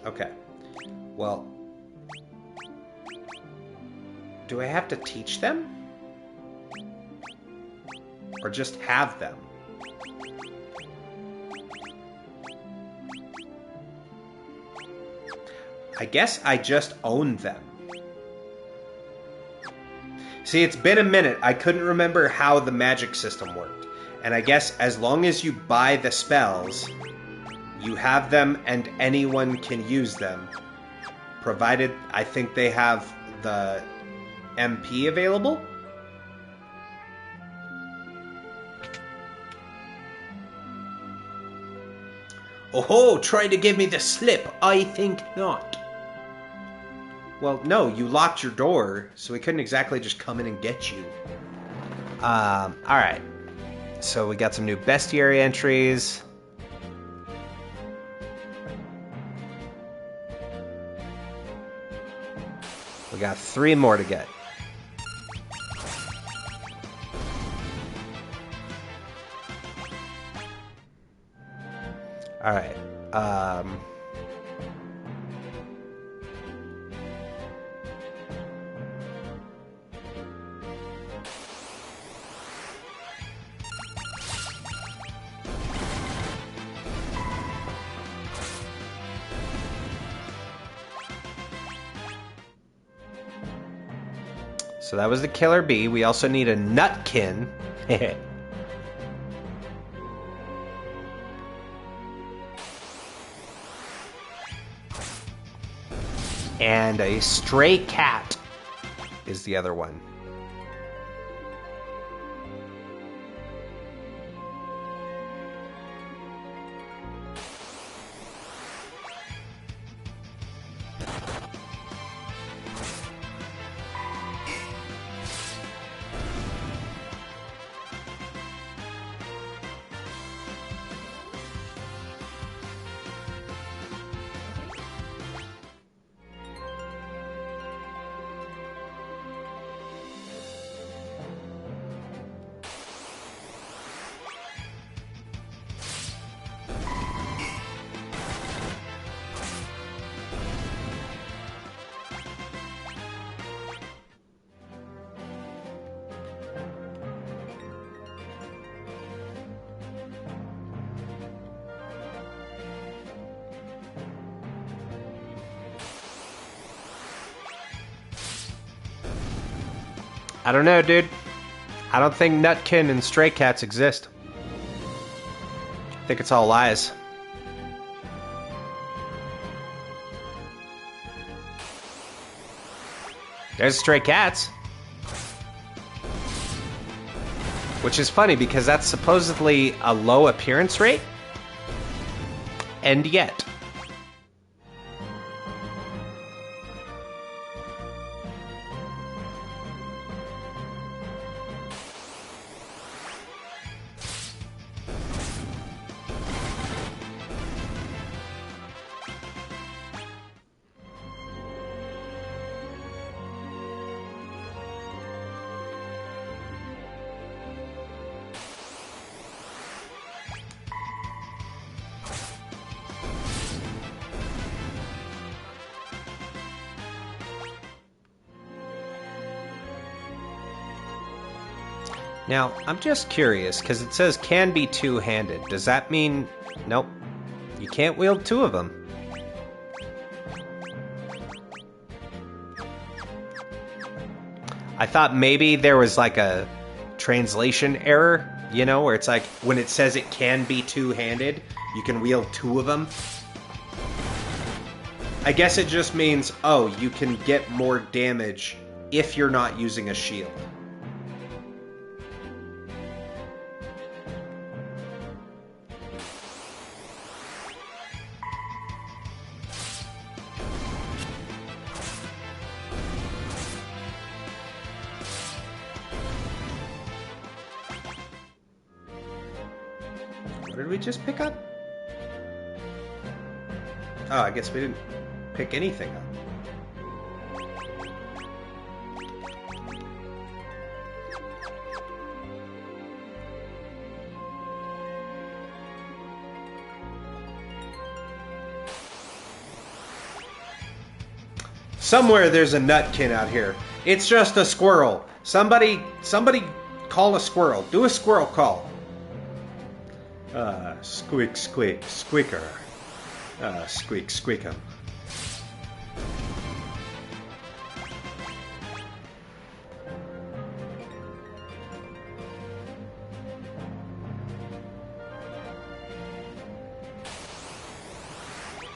Okay. Well, do I have to teach them? Or just have them? I guess I just own them. See, it's been a minute. I couldn't remember how the magic system worked. And I guess as long as you buy the spells, you have them and anyone can use them. Provided, I think they have the MP available? Oh, trying to give me the slip? I think not. Well, no, you locked your door, so we couldn't exactly just come in and get you. Alright. So we got some new bestiary entries. We got 3 more to get. Alright. So that was the killer bee. We also need a nutkin. And a stray cat is the other one. I don't know, dude. I don't think nutkin and stray cats exist. I think it's all lies. There's stray cats. Which is funny because that's supposedly a low appearance rate. And yet. Now, I'm just curious, because it says can be two-handed. Does that mean... Nope. You can't wield two of them. I thought maybe there was like a translation error, you know, where it's like, when it says it can be two-handed, you can wield two of them. I guess it just means, oh, you can get more damage if you're not using a shield. What did we just pick up? Oh, I guess we didn't pick anything up. Somewhere there's a nutkin out here. It's just a squirrel. Somebody call a squirrel. Do a squirrel call. Squeak, squeak, squeaker. Squeak, squeakum.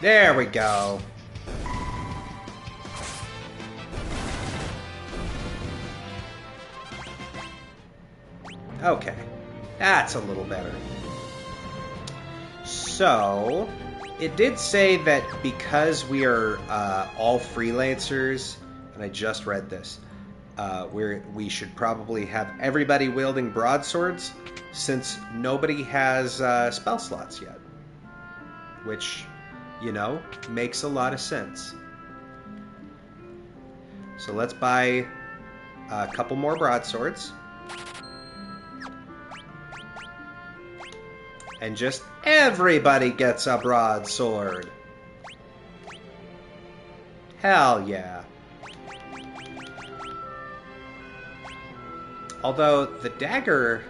There we go. Okay, that's a little better. So, it did say that because we are all freelancers, and I just read this, we should probably have everybody wielding broadswords, since nobody has spell slots yet. Which, you know, makes a lot of sense. So let's buy a couple more broadswords. And just everybody gets a broadsword. Hell yeah. Although the dagger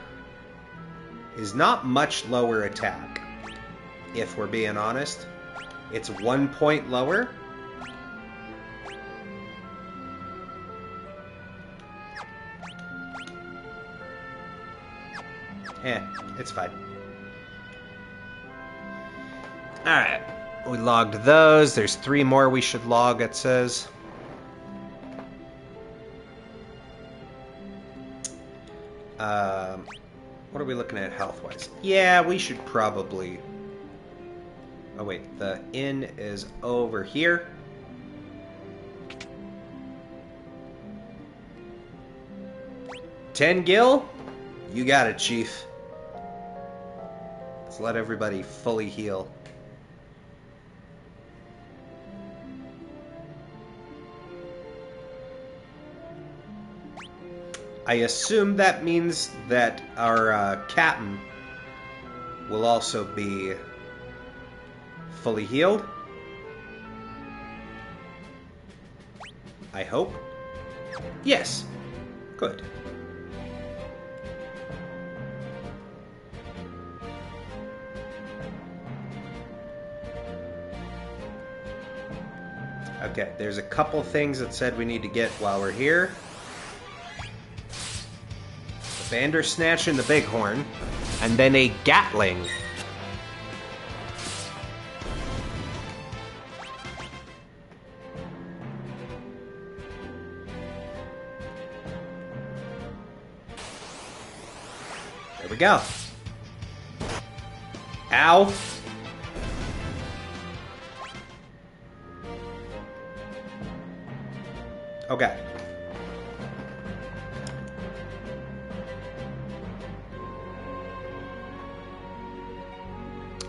is not much lower attack, if we're being honest. It's 1 point lower. It's fine. Alright, we logged those. There's 3 more we should log, it says. What are we looking at health-wise? Yeah, we should probably... Oh wait, the inn is over here. $10 gil? You got it, Chief. Let's let everybody fully heal. I assume that means that our captain will also be fully healed. I hope. Yes. Good. Okay, there's a couple things that said we need to get while we're here. The Bandersnatch and the Bighorn, and then a Gatling. There we go. Ow. Okay.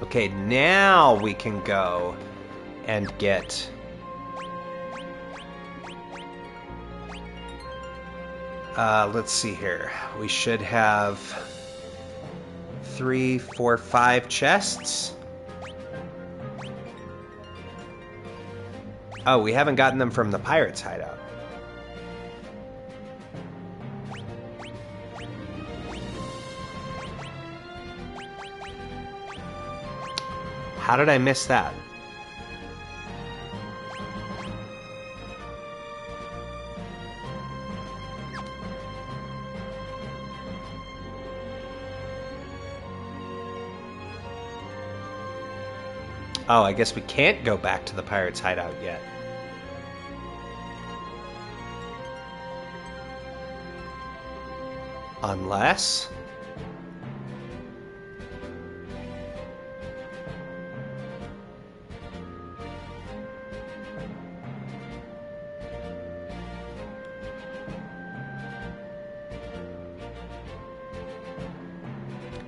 Okay, now we can go and get... let's see here. We should have 3, 4, 5 chests. Oh, we haven't gotten them from the pirates' hideout. How did I miss that? Oh, I guess we can't go back to the pirates' hideout yet. Unless...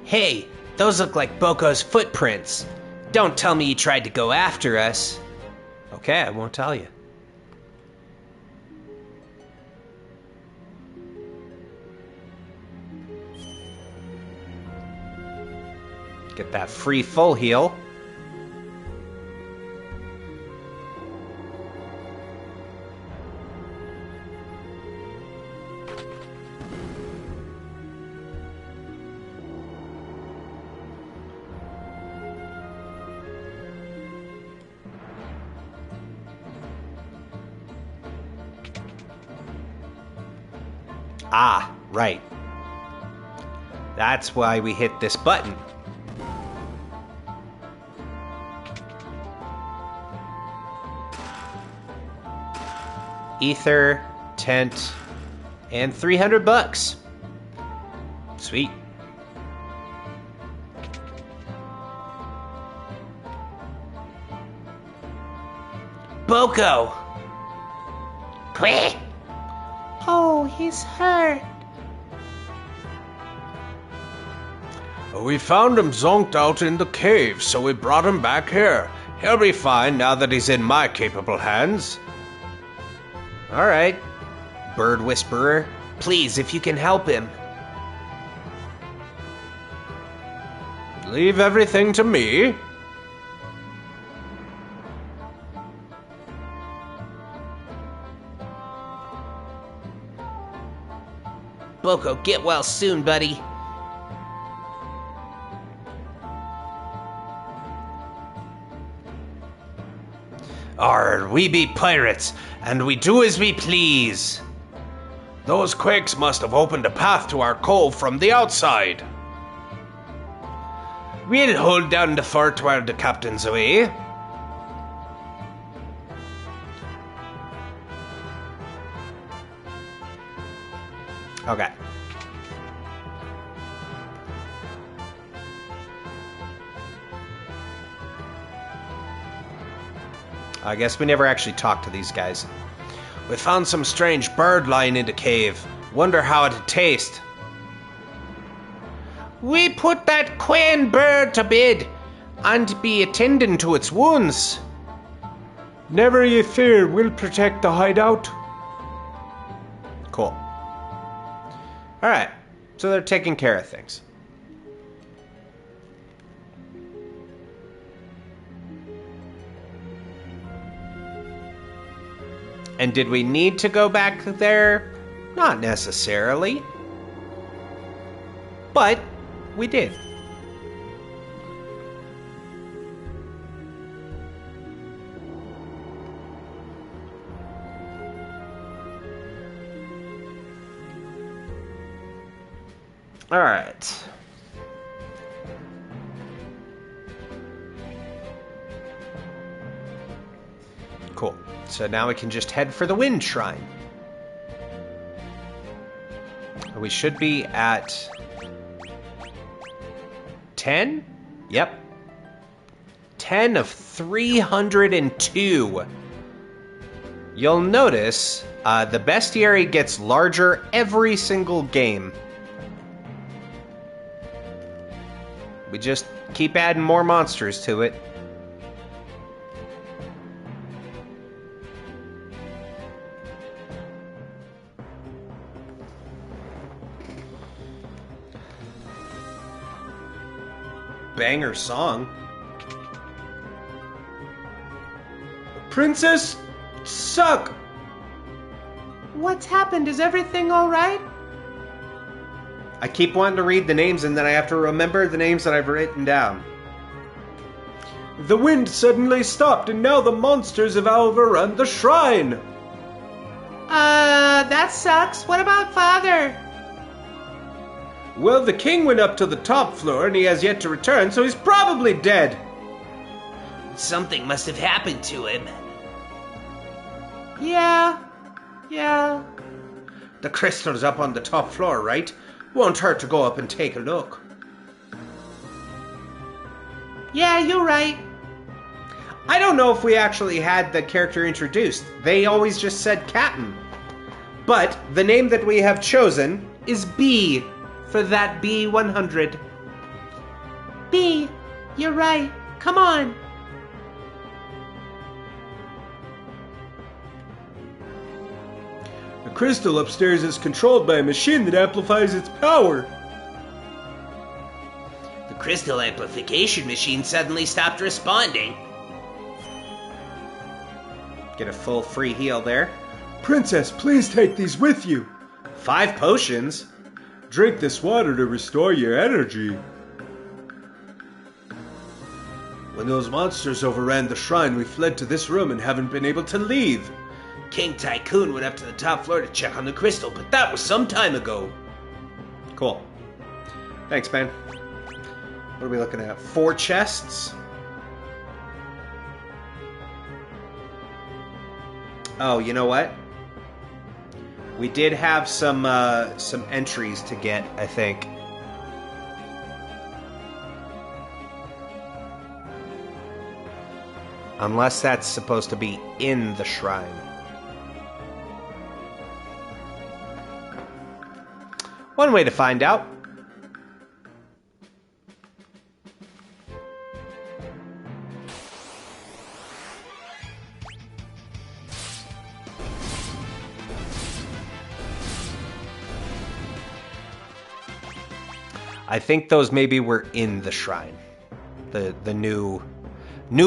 Hey, those look like Boko's footprints. Don't tell me you tried to go after us. Okay, I won't tell you. Get that free full heal. Ah, right. That's why we hit this button. Ether, tent, and $300. Sweet. Boko! Queh! Oh, he's hurt. We found him zonked out in the cave, so we brought him back here. He'll be fine now that he's in my capable hands. Alright, Bird Whisperer. Please, if you can help him. Leave everything to me. Boko, get well soon, buddy. We be pirates, and we do as we please. Those quakes must have opened a path to our cove from the outside. We'll hold down the fort while the captain's away. Okay. I guess we never actually talked to these guys. We found some strange bird lying in the cave. Wonder how it'd taste. We put that quain bird to bed and be attending to its wounds. Never ye fear, we'll protect the hideout. Cool. Alright, so they're taking care of things. And did we need to go back there? Not necessarily. But we did. All right. Cool. So now we can just head for the Wind Shrine. We should be at 10? Yep. 10 of 302. You'll notice the bestiary gets larger every single game. We just keep adding more monsters to it. Banger song. Princess, suck! What's happened? Is everything all right? I keep wanting to read the names and then I have to remember the names that I've written down. The wind suddenly stopped and now the monsters have overrun the shrine. That sucks. What about Father? Well, the king went up to the top floor and he has yet to return, so he's probably dead. Something must have happened to him. Yeah. The crystal's up on the top floor, right? Won't hurt to go up and take a look. Yeah, you're right. I don't know if we actually had the character introduced. They always just said Captain. But the name that we have chosen is B for that B100. B, you're right. Come on. The crystal upstairs is controlled by a machine that amplifies its power. The crystal amplification machine suddenly stopped responding. Get a full free heal there. Princess, please take these with you. 5 potions. Drink this water to restore your energy. When those monsters overran the shrine, we fled to this room and haven't been able to leave. King Tycoon went up to the top floor to check on the crystal, but that was some time ago. Cool. Thanks, man. What are we looking at? 4 chests? Oh, you know what? We did have some entries to get, I think. Unless that's supposed to be in the shrine. One way to find out. I think those maybe were in the shrine. The new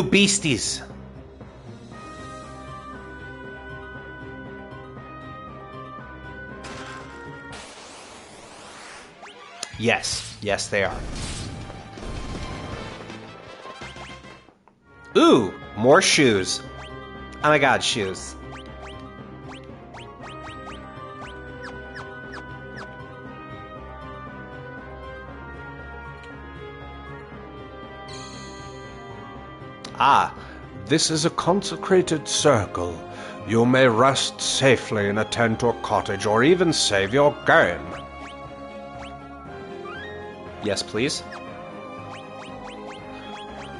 beasties. Yes, they are. Ooh, more shoes. Oh my god, shoes. Ah, this is a consecrated circle. You may rest safely in a tent or cottage, or even save your game. Yes, please.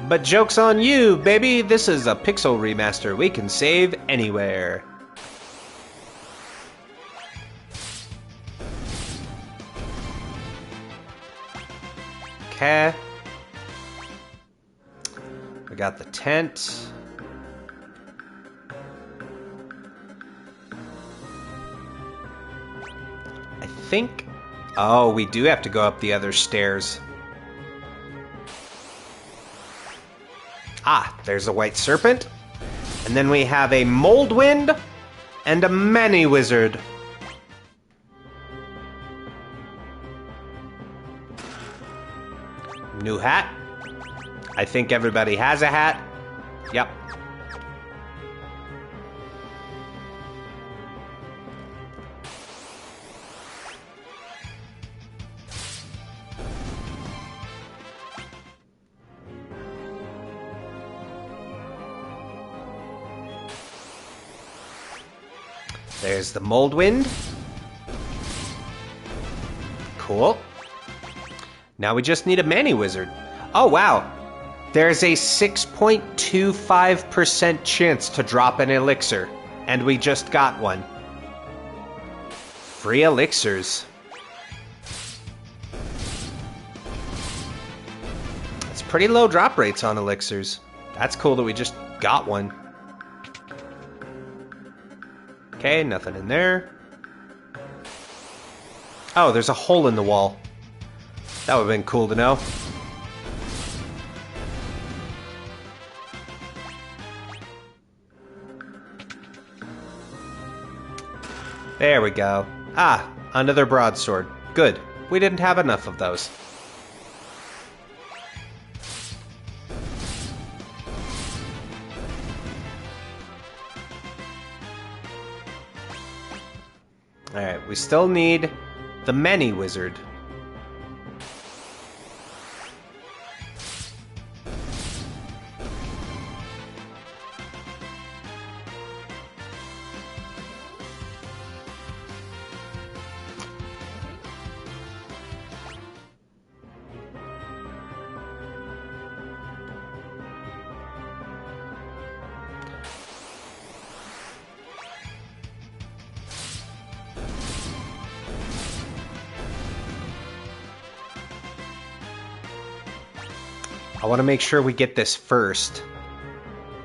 But joke's on you, baby. This is a pixel remaster. We can save anywhere. Okay. We got the tent. I think... Oh, we do have to go up the other stairs. Ah, there's a white serpent. And then we have a mold wind and a many wizard. New hat. I think everybody has a hat. Yep. There's the mold wind. Cool. Now we just need a mani wizard. Oh, wow. There's a 6.25% chance to drop an elixir, and we just got one. Free elixirs. It's pretty low drop rates on elixirs. That's cool that we just got one. Okay, nothing in there. Oh, there's a hole in the wall. That would have been cool to know. There we go. Ah, another broadsword. Good. We didn't have enough of those. Alright, we still need the many wizard. I want to make sure we get this first,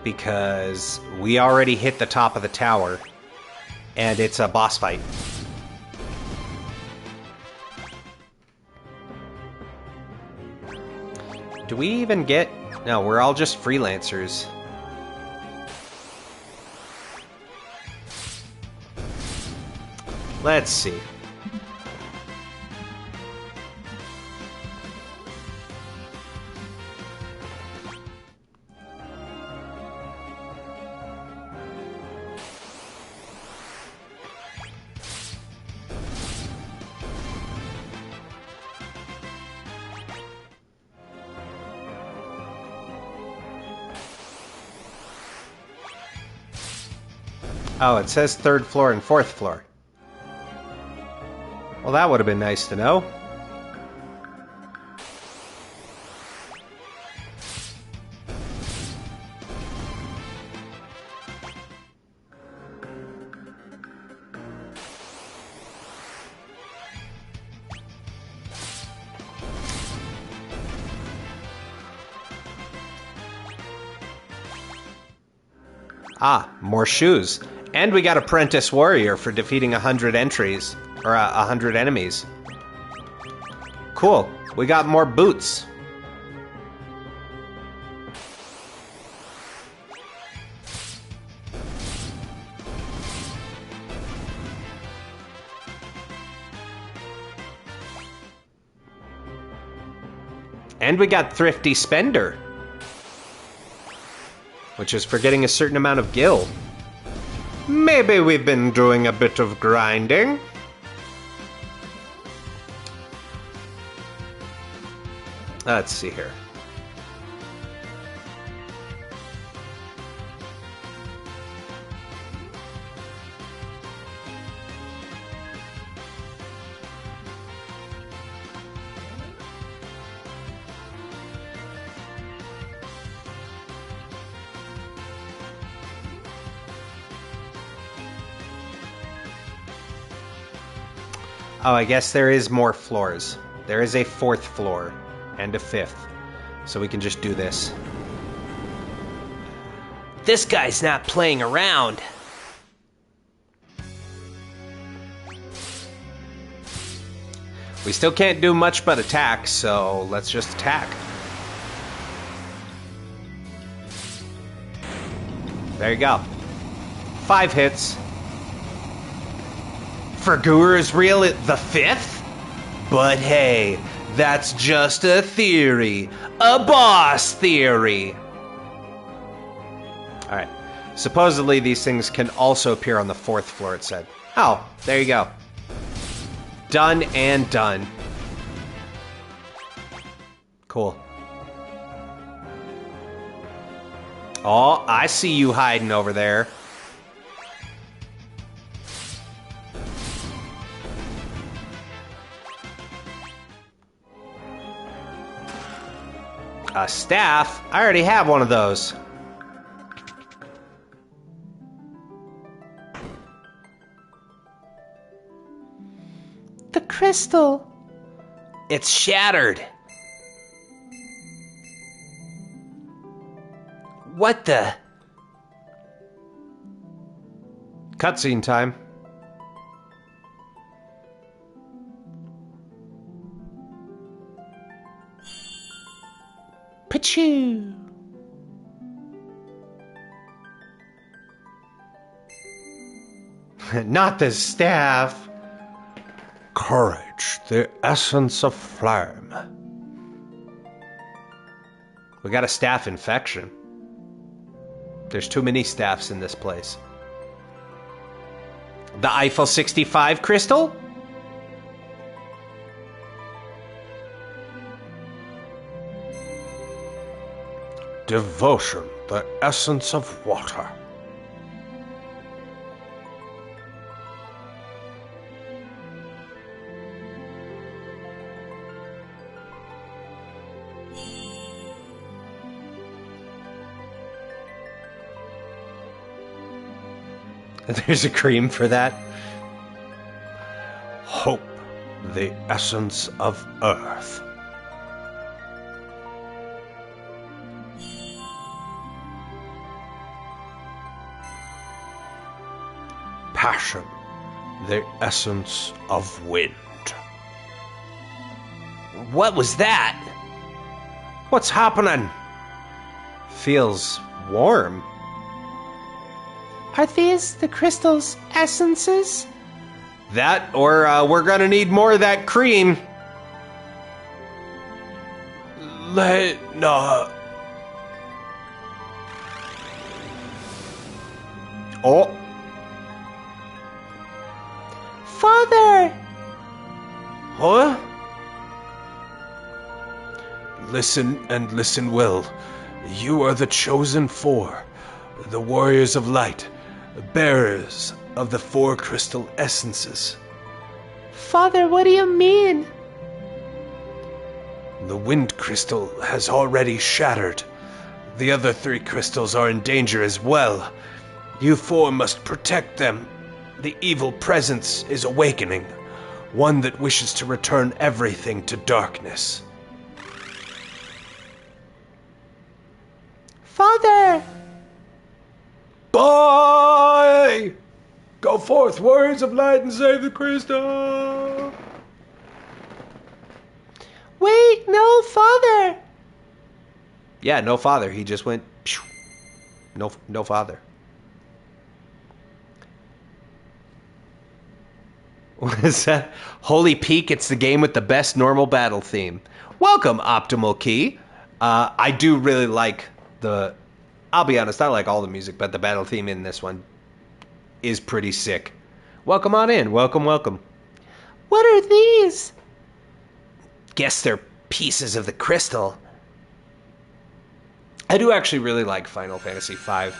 because we already hit the top of the tower, and it's a boss fight. Do we even get... No, we're all just freelancers. Let's see. Oh, it says 3rd floor and 4th floor. Well, that would have been nice to know. Ah, more shoes. And we got Apprentice Warrior for defeating 100 entries, or 100 enemies. Cool. We got more boots. And we got Thrifty Spender, which is for getting a certain amount of gil. Maybe we've been doing a bit of grinding. Let's see here. Oh, I guess there is more floors. There is a 4th floor and a 5th. So we can just do this. This guy's not playing around. We still can't do much but attack, so let's just attack. There you go. 5 hits. Fergur is real at the 5th? But hey, that's just a theory. A boss theory. Alright. Supposedly these things can also appear on the 4th floor, it said. Oh, there you go. Done and done. Cool. Oh, I see you hiding over there. A staff? I already have one of those. The crystal. It's shattered. What the? Cutscene time. Pachoo. Not the staff. Courage, the essence of flame. We got a staff infection. There's too many staffs in this place. The Eiffel 65 crystal? Devotion, the essence of water. There's a cream for that. Hope, the essence of earth. Passion, the essence of wind. What was that? What's happening? Feels warm. Are these the crystal's essences? That, or we're gonna need more of that cream. No. Oh. Father! Huh? Listen and listen well. You are the chosen 4, the warriors of light, bearers of the 4 crystal essences. Father, what do you mean? The wind crystal has already shattered. The other 3 crystals are in danger as well. You 4 must protect them. The evil presence is awakening, one that wishes to return everything to darkness. Father! Bye! Go forth, warriors of light, and save the crystal! Wait, no, Father! Yeah, no father. He just went. Phew. No father. What is that? Holy Peak, it's the game with the best normal battle theme. Welcome, Optimal Key. I do really like the... I'll be honest, I like all the music, but the battle theme in this one is pretty sick. Welcome on in. Welcome, welcome. What are these? Guess they're pieces of the crystal. I do actually really like Final Fantasy V.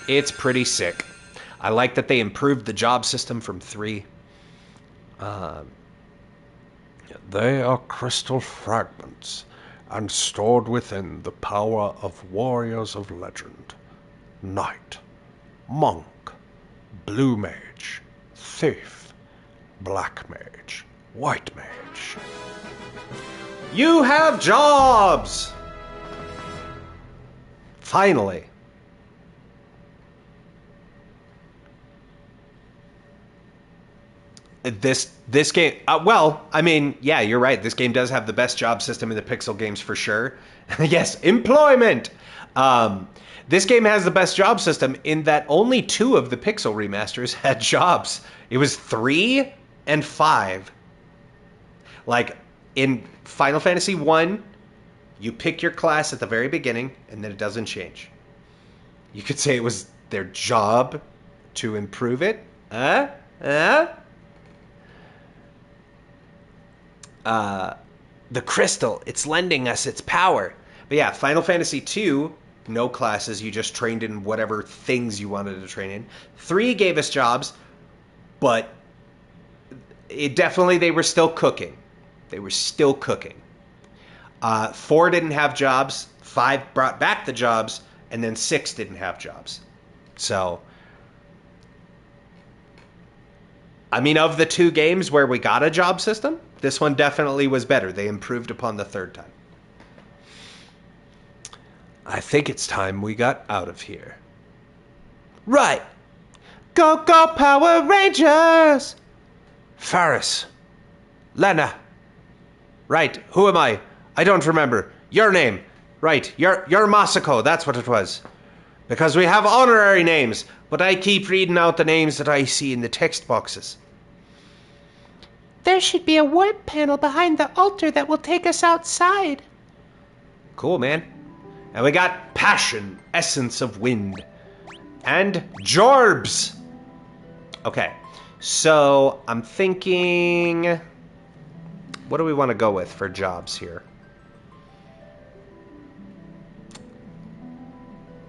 It's pretty sick. I like that they improved the job system from 3. They are crystal fragments, and stored within the power of warriors of legend. Knight, monk, blue mage, thief, black mage, white mage. You have jobs! Finally. This game, well, I mean, yeah, you're right. This game does have the best job system in the Pixel games for sure. Yes, employment! This game has the best job system in that only 2 of the Pixel remasters had jobs. It was 3 and 5. Like, in Final Fantasy 1, you pick your class at the very beginning, and then it doesn't change. You could say it was their job to improve it. The crystal, it's lending us its power. But yeah, Final Fantasy 2, no classes, you just trained in whatever things you wanted to train in. 3 gave us jobs, but they were still cooking. They were still cooking. 4 didn't have jobs, 5 brought back the jobs, and then 6 didn't have jobs. So, I mean, of the 2 games where we got a job system, this one definitely was better. They improved upon the 3rd time. I think it's time we got out of here. Right. Go, go, Power Rangers! Faris. Lena. Right, who am I? I don't remember. Your name. Right, you're Masako, that's what it was. Because we have honorary names, but I keep reading out the names that I see in the text boxes. There should be a warp panel behind the altar that will take us outside. Cool, man. And we got Passion, Essence of Wind. And Jorbs. Okay, so I'm thinking... What do we want to go with for jobs here?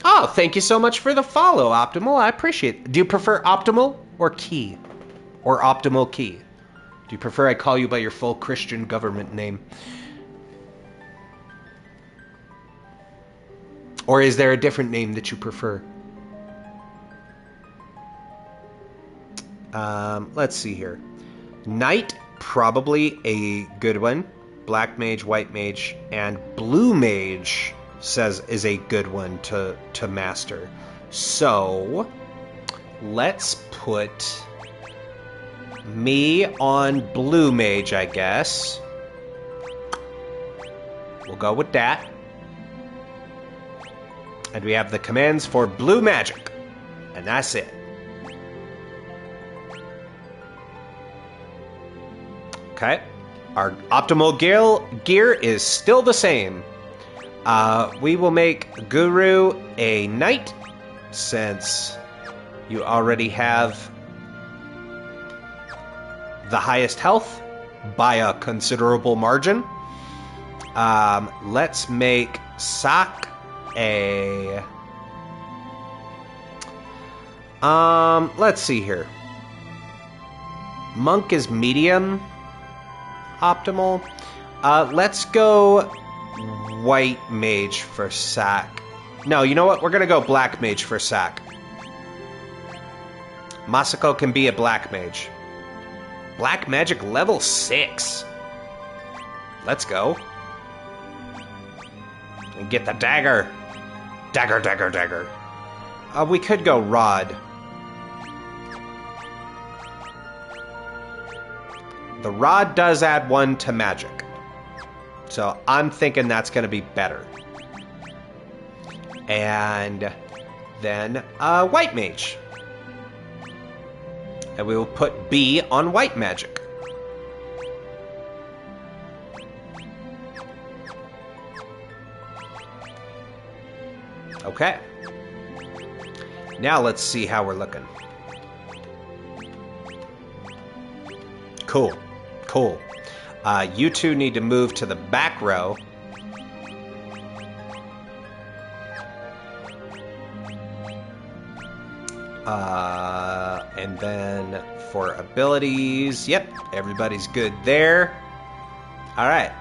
Oh, thank you so much for the follow, Optimal. I appreciate it. Do you prefer Optimal or Key? Or Optimal Key? Do you prefer I call you by your full Christian government name? Or is there a different name that you prefer? Let's see here. Knight, probably a good one. Black Mage, White Mage, and Blue Mage says is a good one to master. So, let's put me on Blue Mage, I guess. We'll go with that. And we have the commands for Blue Magic. And that's it. Okay. Our optimal gear is still the same. We will make Guru a knight, since you already have the highest health by a considerable margin. Let's make Sak a... let's see here. Monk is medium optimal. Let's go White Mage for Sak. No, you know what? We're gonna go Black Mage for Sak. Masako can be a Black Mage. Black Magic level 6. Let's go. And get the dagger. Dagger, dagger, dagger. We could go Rod. The Rod does add 1 to magic. So I'm thinking that's going to be better. And then White Mage. And we will put B on White Magic. Okay. Now let's see how we're looking. Cool. Cool. You two need to move to the back row. And then for abilities, yep, everybody's good there. All right.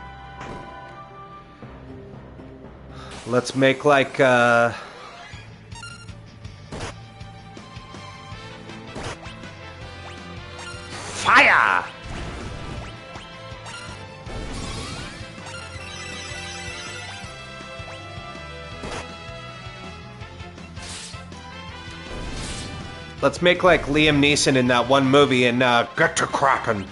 Let's make like fire. Let's make like Liam Neeson in that one movie and get to cracking.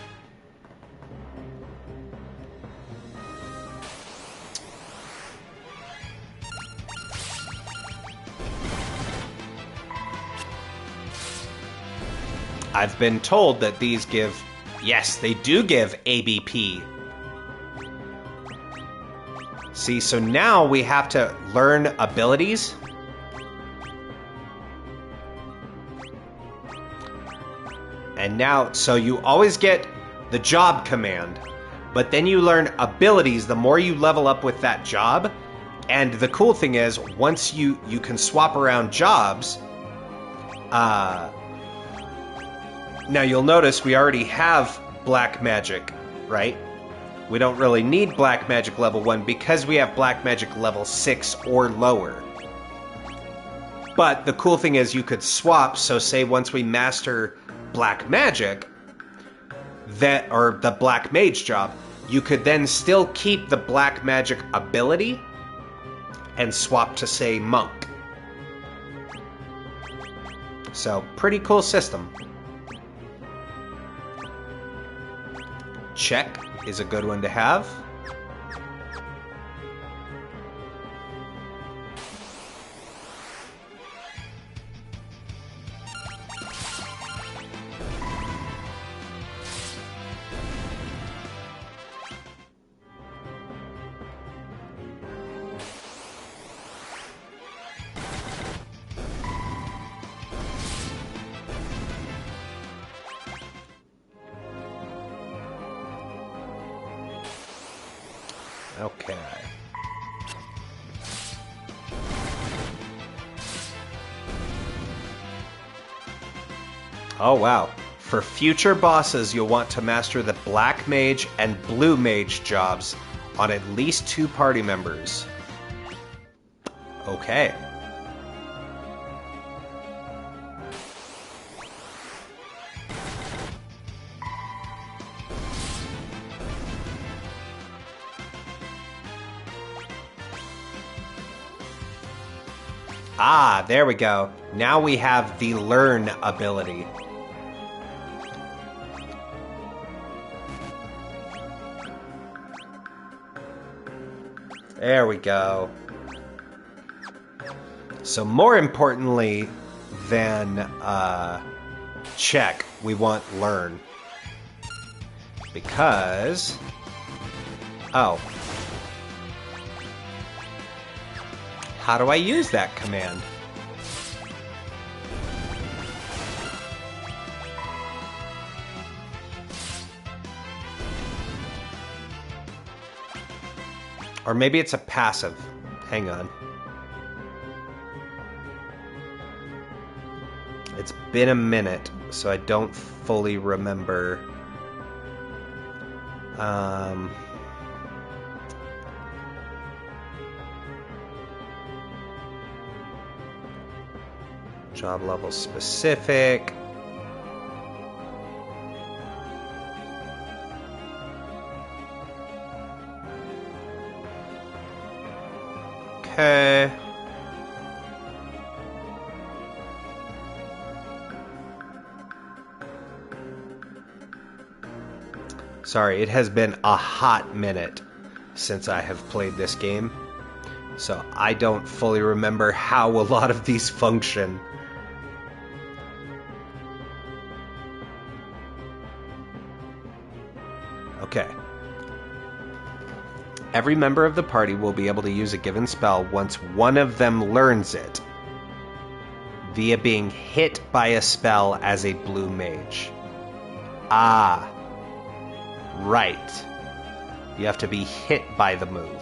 I've been told that these give... Yes, they do give ABP. See, so now we have to learn abilities. And now, so you always get the job command, but then you learn abilities the more you level up with that job. And the cool thing is, once you can swap around jobs, now you'll notice we already have black magic, right? We don't really need black magic level 1 because we have black magic level 6 or lower. But the cool thing is you could swap, so say once we master black magic, that or the black mage job, you could then still keep the black magic ability and swap to say monk. So pretty cool system. Check is a good one to have. Okay. Oh wow. For future bosses, you'll want to master the black mage and blue mage jobs on at least 2 party members. Okay. Ah, there we go. Now we have the learn ability. There we go. So more importantly than check, we want learn. Because... Oh. How do I use that command? Or maybe it's a passive. Hang on. It's been a minute, so I don't fully remember. Job level specific. Okay. Sorry, it has been a hot minute since I have played this game, so I don't fully remember how a lot of these function. Okay. Every member of the party will be able to use a given spell once one of them learns it, via being hit by a spell as a blue mage. Ah, right. You have to be hit by the move.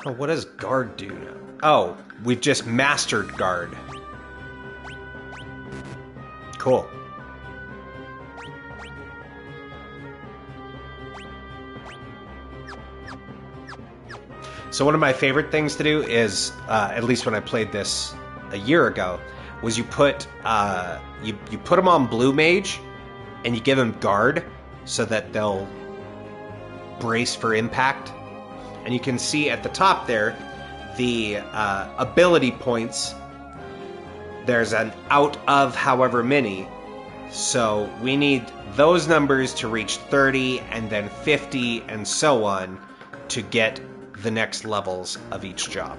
Oh, what does guard do now? Oh, we've just mastered guard. Cool. So one of my favorite things to do is, at least when I played this a year ago, was you put them on blue mage, and you give them guard so that they'll brace for impact. And you can see at the top there, the ability points. There's an out of however many. So we need those numbers to reach 30 and then 50 and so on to get the next levels of each job.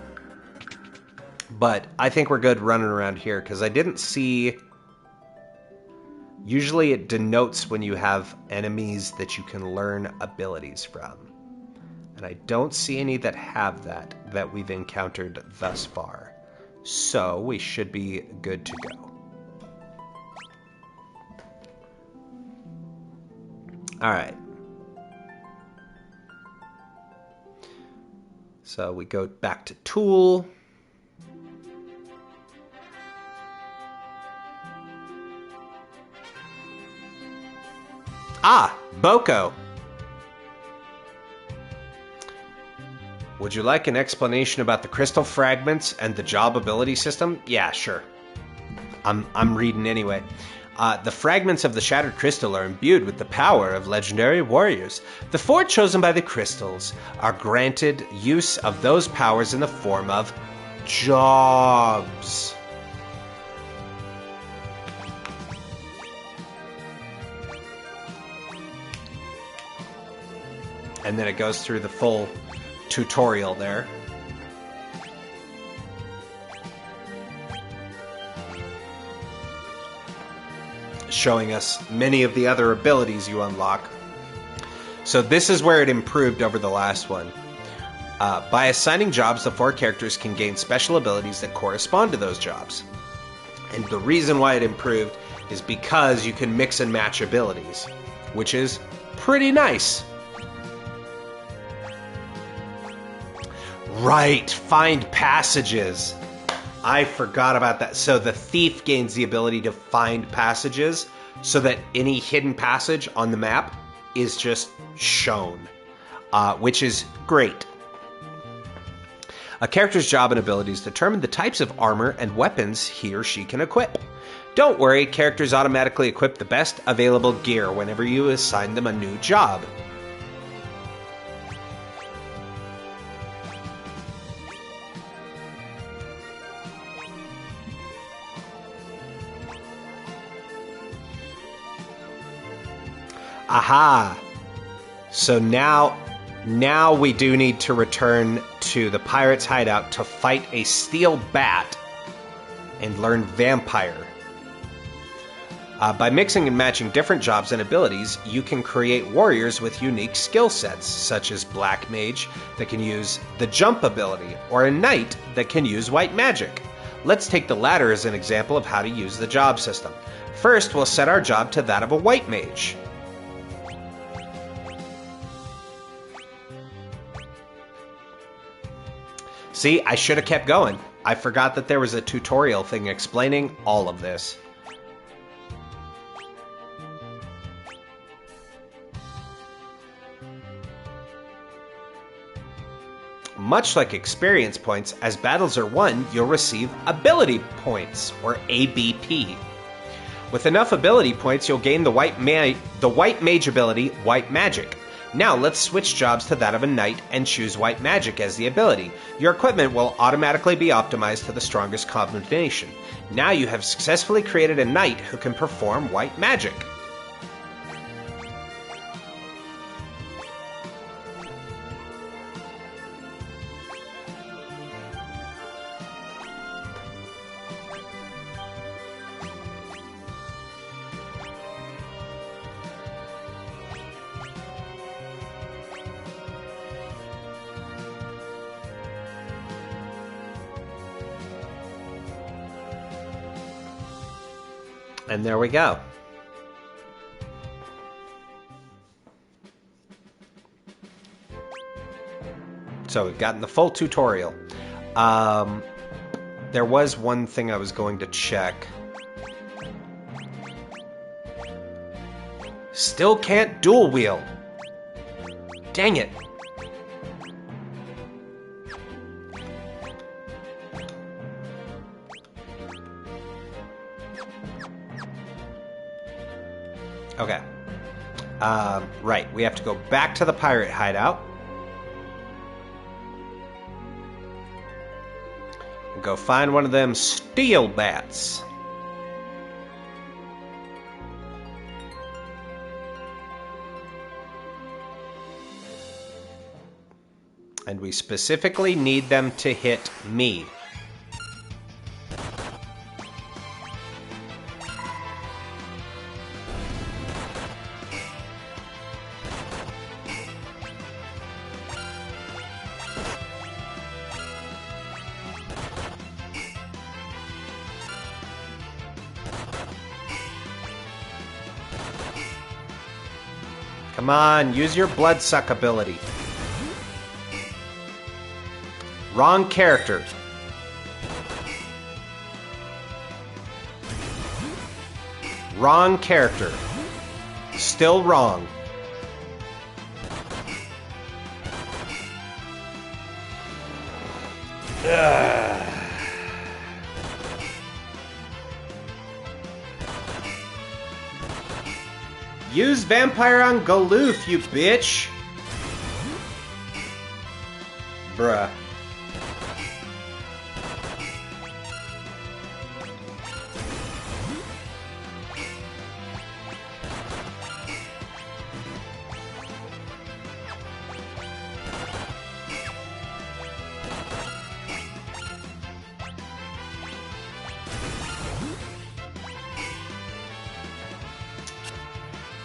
But I think we're good running around here because I didn't see... Usually it denotes when you have enemies that you can learn abilities from. And I don't see any that have that we've encountered thus far. So we should be good to go. Alright. So we go back to tool. Ah, Boko. Would you like an explanation about the crystal fragments and the job ability system? Yeah, sure. I'm reading anyway. The fragments of the shattered crystal are imbued with the power of legendary warriors. The four chosen by the crystals are granted use of those powers in the form of jobs. And then it goes through the full tutorial there. Showing us many of the other abilities you unlock. So this is where it improved over the last one. By assigning jobs, the four characters can gain special abilities that correspond to those jobs. And the reason why it improved is because you can mix and match abilities, which is pretty nice. Right, find passages. I forgot about that. So the thief gains the ability to find passages so that any hidden passage on the map is just shown, which is great. A character's job and abilities determine the types of armor and weapons he or she can equip. Don't worry, characters automatically equip the best available gear whenever you assign them a new job. Aha! So now we do need to return to the pirate's hideout to fight a steel bat and learn vampire. By mixing and matching different jobs and abilities, you can create warriors with unique skill sets, such as Black Mage that can use the jump ability, or a knight that can use white magic. Let's take the latter as an example of how to use the job system. First, we'll set our job to that of a white mage. See, I should have kept going. I forgot that there was a tutorial thing explaining all of this. Much like experience points, as battles are won, you'll receive ability points, or ABP. With enough ability points, you'll gain the white mage ability, White Magic. Now let's switch jobs to that of a knight and choose white magic as the ability. Your equipment will automatically be optimized to the strongest combination. Now you have successfully created a knight who can perform white magic. And there we go. So we've gotten the full tutorial. There was one thing I was going to check. Still can't dual wield. Dang it. Okay. Right, we have to go back to the pirate hideout. And go find one of them steel bats. And we specifically need them to hit me. Come on, use your blood suck ability. Wrong character. Wrong character. Still wrong. Ugh. Use Vampire on Galoof, you bitch! Bruh.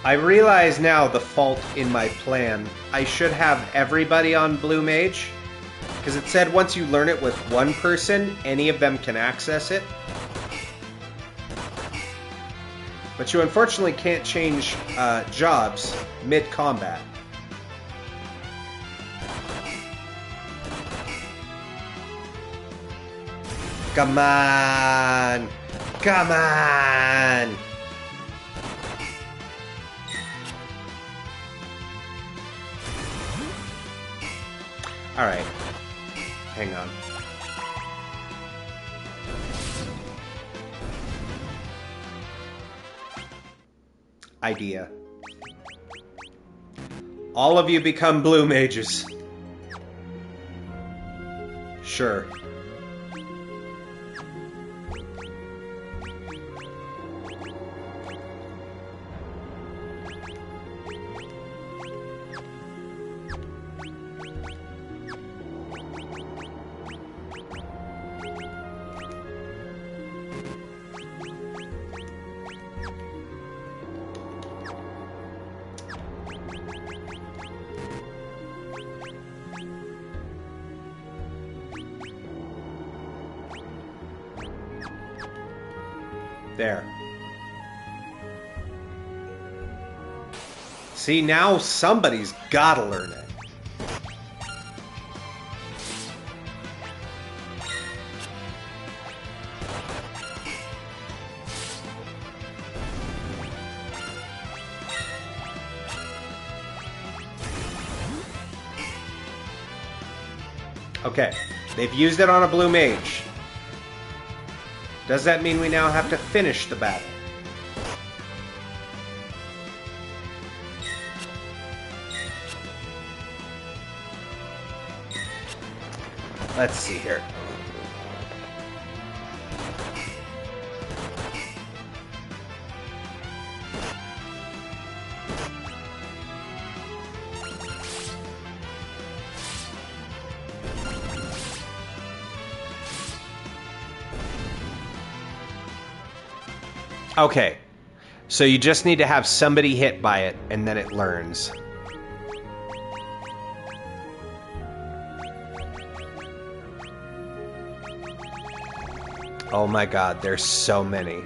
I realize now the fault in my plan. I should have everybody on Blue Mage, because it said once you learn it with one person, any of them can access it. But you unfortunately can't change jobs mid-combat. Come on! Come on! Alright. Hang on. Idea. All of you become blue mages. Sure. There. See, now somebody's gotta learn it. Okay, they've used it on a blue mage. Does that mean we now have to finish the battle? Let's see here. Okay, so you just need to have somebody hit by it, and then it learns. Oh my god, there's so many.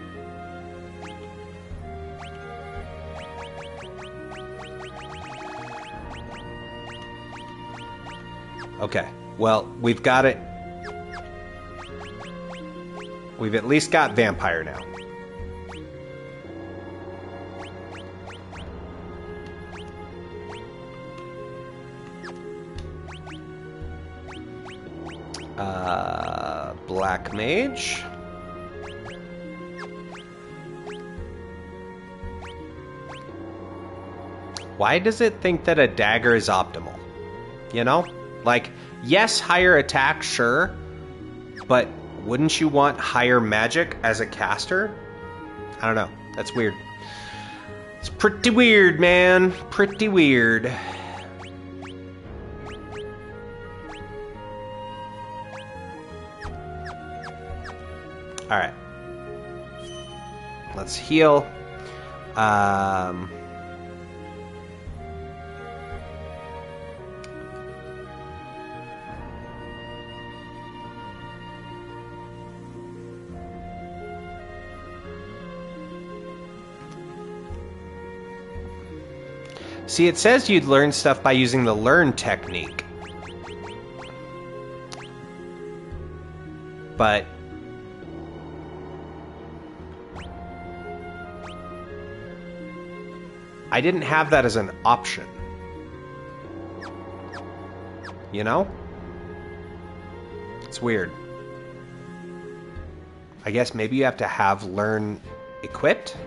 Okay, well, we've got it. We've at least got Vampire now. Black Mage. Why does it think that a dagger is optimal? You know? Like, yes, higher attack, sure, but wouldn't you want higher magic as a caster? I don't know. That's weird. It's pretty weird, man. Pretty weird. Alright. Let's heal. See, it says you'd learn stuff by using the learn technique. But I didn't have that as an option. You know? It's weird. I guess maybe you have to have learn equipped?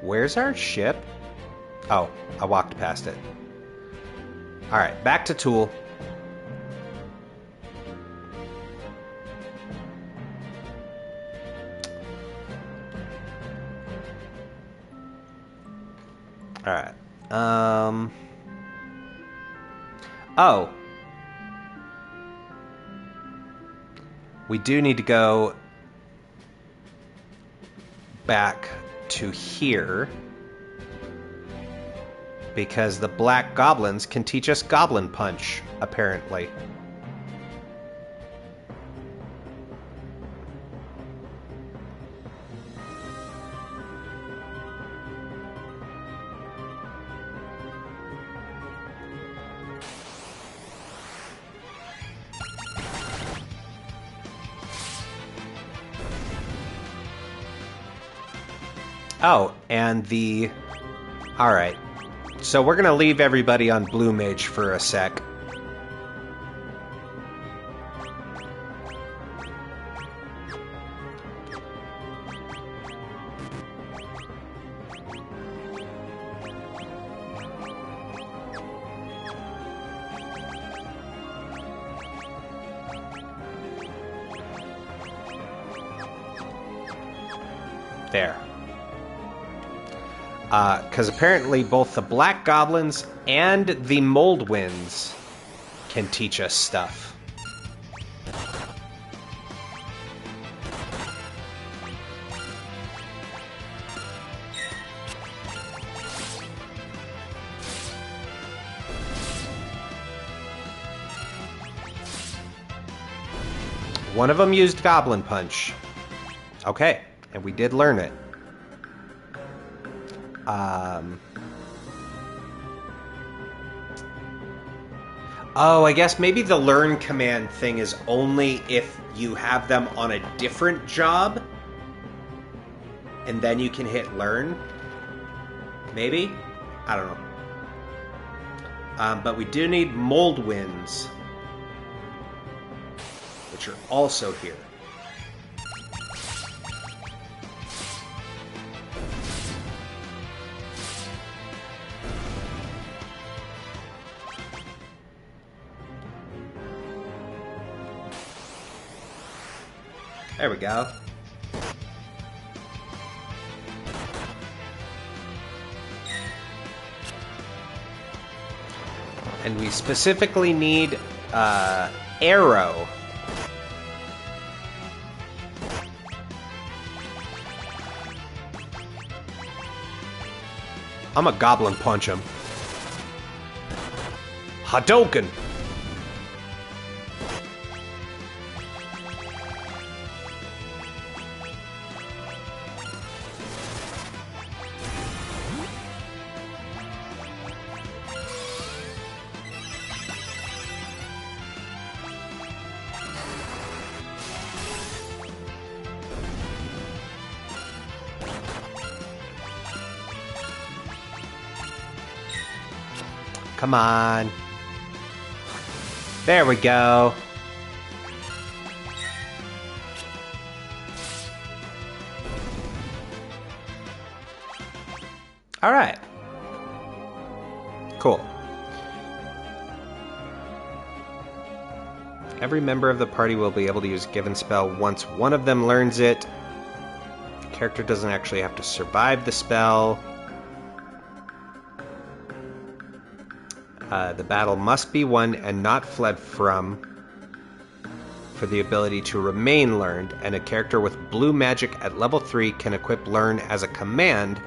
Where's our ship? Oh, I walked past it. Alright, back to Tool. Alright. Oh. We do need to go back to here because the black goblins can teach us Goblin Punch, apparently. Oh, and the... Alright. So we're gonna leave everybody on Blue Mage for a sec. There. Because apparently both the Black Goblins and the Mold Winds can teach us stuff. One of them used Goblin Punch. Okay, and we did learn it. Oh, I guess maybe the learn command thing is only if you have them on a different job, and then you can hit learn. Maybe? I don't know. But we do need Mold Winds, which are also here. There we go. And we specifically need arrow. I'm a goblin punch him. Hadouken! Come on. There we go. All right. Cool. Every member of the party will be able to use a given spell once one of them learns it. The character doesn't actually have to survive the spell. The battle must be won and not fled from for the ability to remain learned, and a character with blue magic at level 3 can equip learn as a command,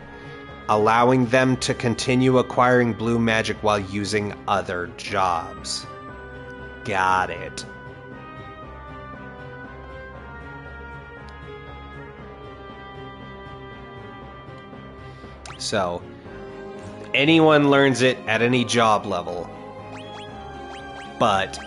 allowing them to continue acquiring blue magic while using other jobs. Got it. So, anyone learns it at any job level, but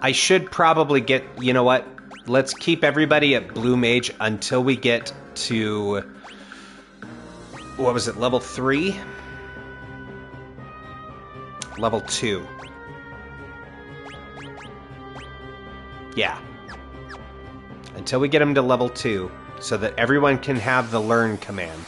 I should probably get, you know what, let's keep everybody at Blue Mage until we get to, what was it, level 3? Level 2. Yeah. Until we get him to level 2, so that everyone can have the learn command.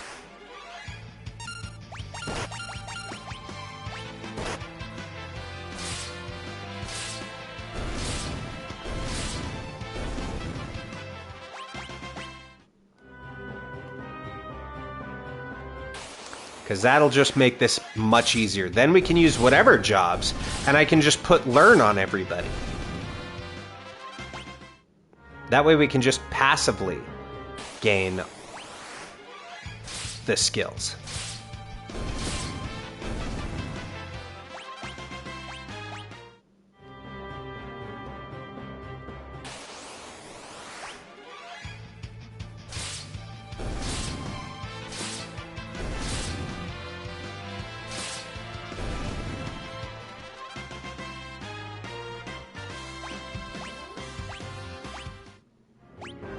Because that'll just make this much easier. Then we can use whatever jobs, and I can just put learn on everybody. That way we can just passively gain the skills.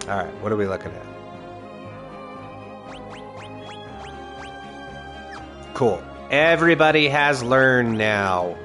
All right, what are we looking at? Cool. Everybody has learn now.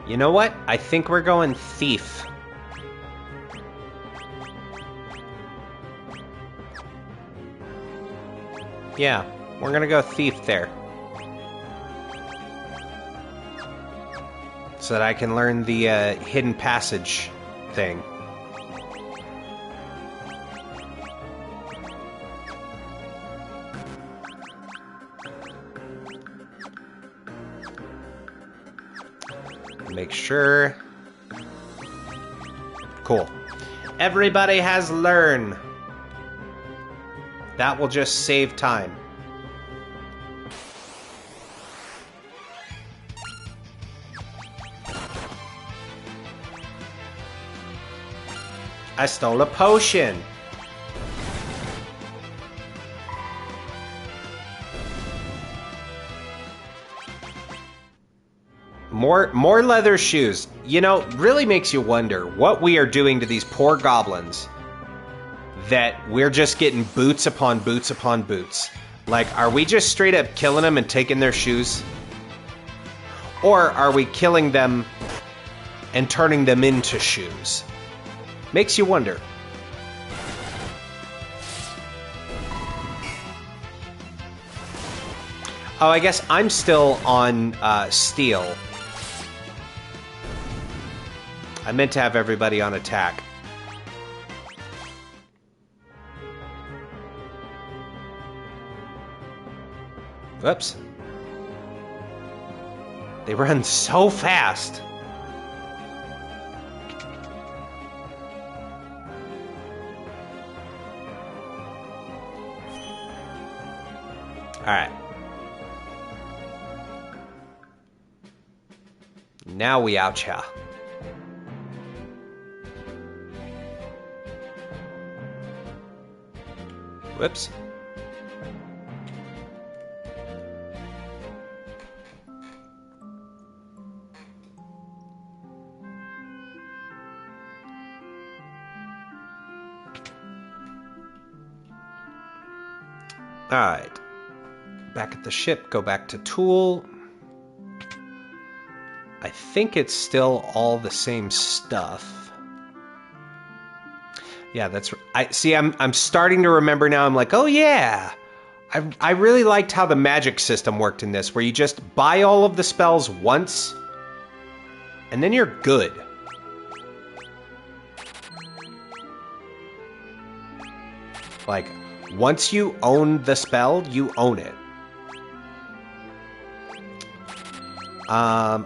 You know what? I think we're going thief. Yeah, we're gonna go thief there. So that I can learn the hidden passage thing. Make sure. Cool. Everybody has learn. That will just save time. I stole a potion. More leather shoes. You know, really makes you wonder what we are doing to these poor goblins that we're just getting boots upon boots upon boots. Like, are we just straight up killing them and taking their shoes? Or are we killing them and turning them into shoes? Makes you wonder. Oh, I guess I'm still on steel. I meant to have everybody on attack. Whoops. They run so fast. All right. Now we ouch ya. Whoops. All right. Back at the ship, go back to tool. I think it's still all the same stuff. Yeah, that's. I'm starting to remember now. I'm like, oh yeah, I really liked how the magic system worked in this, where you just buy all of the spells once, and then you're good. Like, once you own the spell, you own it.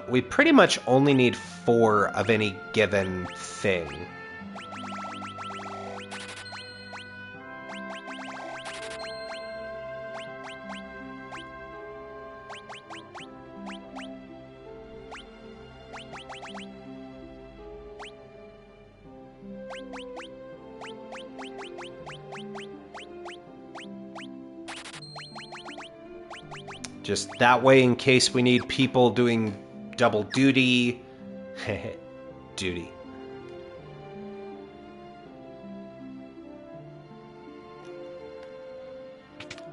We pretty much only need 4 of any given thing. Just that way, in case we need people doing double duty. Duty.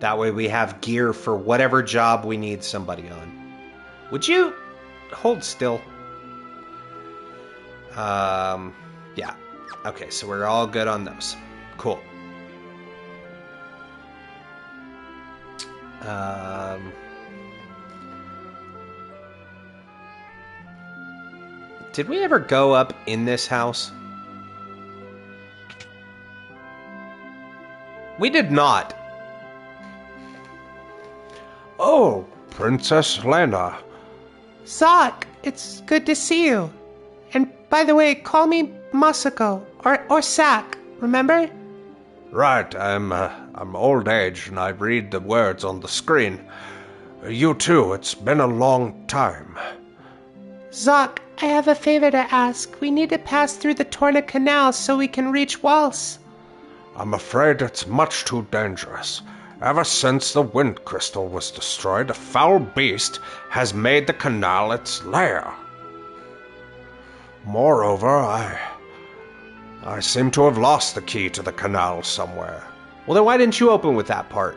That way we have gear for whatever job we need somebody on. Would you hold still? Yeah. Okay, so we're all good on those. Cool. Did we ever go up in this house? We did not. Oh, Princess Lena. Zoc, it's good to see you. And by the way, call me Masako or Sack, remember? Right, I'm old age and I read the words on the screen. You too, it's been a long time. Zoc, I have a favor to ask. We need to pass through the Torna Canal so we can reach Waltz. I'm afraid it's much too dangerous. Ever since the wind crystal was destroyed, a foul beast has made the canal its lair. Moreover, I seem to have lost the key to the canal somewhere. Well, then why didn't you open with that part?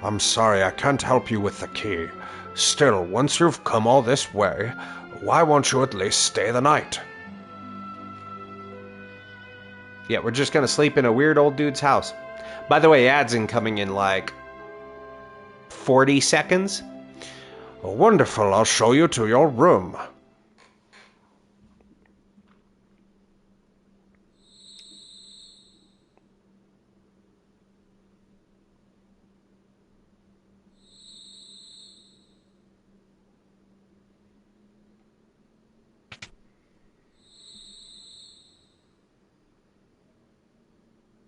I'm sorry, I can't help you with the key. Still, once you've come all this way, why won't you at least stay the night? Yeah, we're just gonna sleep in a weird old dude's house. By the way, ads incoming in like 40 seconds. Wonderful, I'll show you to your room.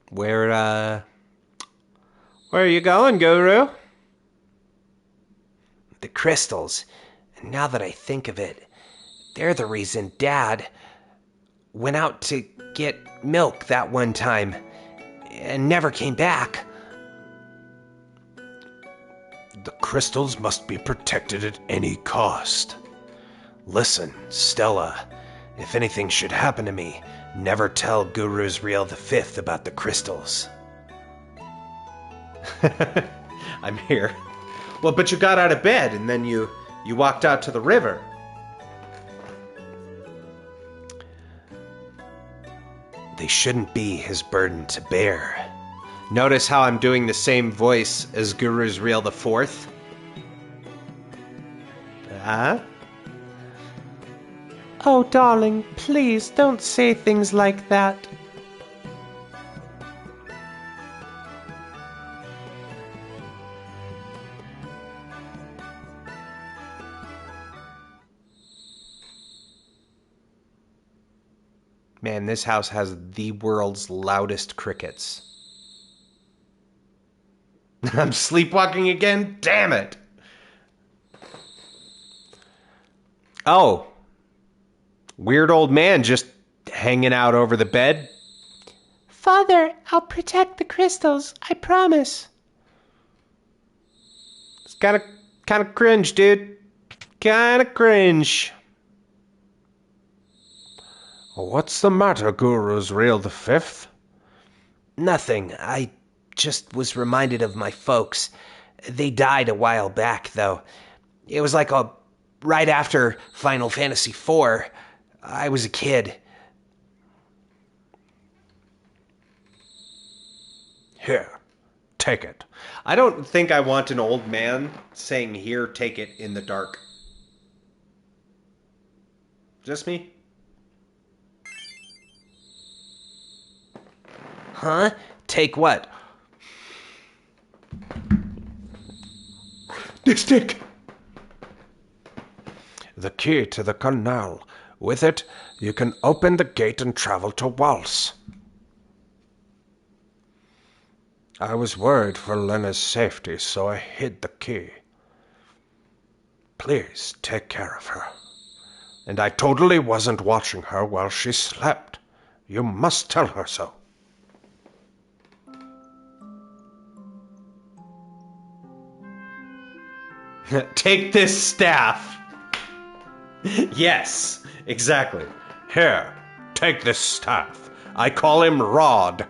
Where are you going, Guru? The crystals. Now that I think of it, they're the reason Dad went out to get milk that one time and never came back. The crystals must be protected at any cost. Listen, Stella, if anything should happen to me, never tell Guru's Real the Fifth about the crystals. I'm here. Well, but you got out of bed and then you walked out to the river. They shouldn't be his burden to bear. Notice how I'm doing the same voice as Guru's Real the Fourth? Huh? Oh, darling, please don't say things like that. Man, this house has the world's loudest crickets. I'm sleepwalking again? Damn it! Oh. Weird old man just hanging out over the bed. Father, I'll protect the crystals, I promise. It's kind of cringe, dude. Kind of cringe. What's the matter, Guru's Real the Fifth? Nothing. I just was reminded of my folks. They died a while back, though. It was like right after Final Fantasy IV. I was a kid. Here, take it. I don't think I want an old man saying, "Here, take it," in the dark. Just me? Huh? Take what? This stick. The key to the canal. With it, you can open the gate and travel to Waltz. I was worried for Lena's safety, so I hid the key. Please take care of her. And I totally wasn't watching her while she slept. You must tell her so. Take this staff. Yes, exactly. Here, take this staff. I call him Rod.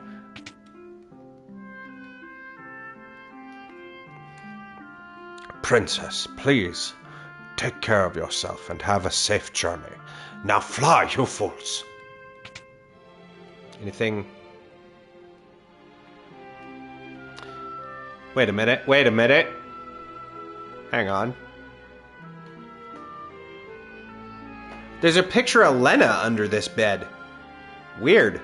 Princess, please, take care of yourself and have a safe journey. Now fly, you fools. Anything? Wait a minute. Hang on. There's a picture of Lena under this bed. Weird.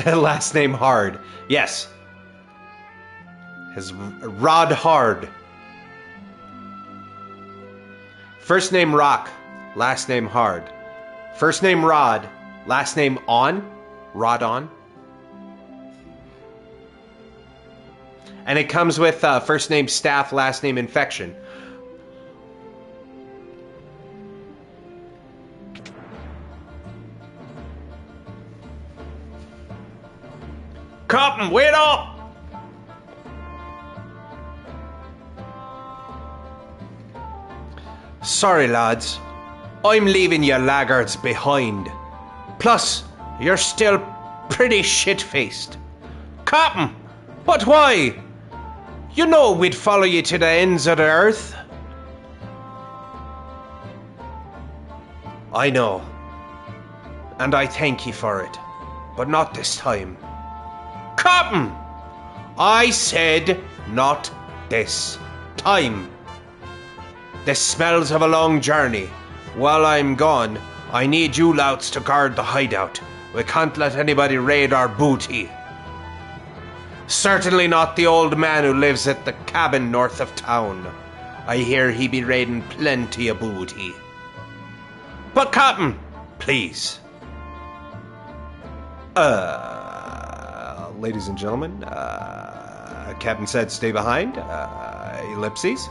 Last name Hard. Yes. His Rod Hard. First name Rock. Last name Hard. First name Rod. Last name On. Rod On. And it comes with first name Staff, last name Infection. Captain, wait up! Sorry, lads. I'm leaving you laggards behind. Plus, you're still pretty shit-faced. Captain! But why? You know we'd follow you to the ends of the earth. I know. And I thank you for it. But not this time. Captain! I said not this time. This smells of a long journey. While I'm gone, I need you louts to guard the hideout. We can't let anybody raid our booty. Certainly not the old man who lives at the cabin north of town. I hear he be raiding plenty of booty. But Captain, please. Ladies and gentlemen, Captain said stay behind. Ellipses.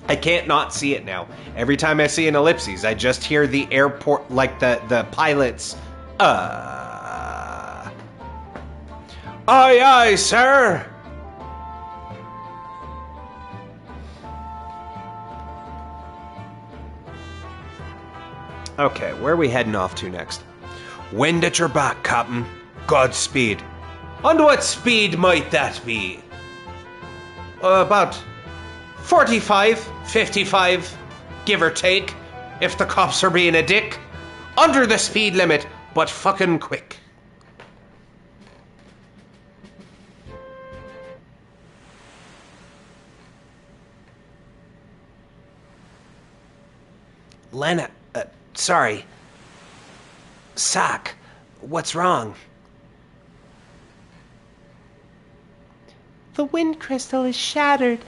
I can't not see it now. Every time I see an ellipses, I just hear the airport, like the pilots. Aye, aye, sir. Okay, where are we heading off to next? Wind at your back, Captain. Godspeed. And what speed might that be? About 45, 55, give or take, if the cops are being a dick. Under the speed limit, but fucking quick. Lena, sorry. Sock, what's wrong? The wind crystal is shattered.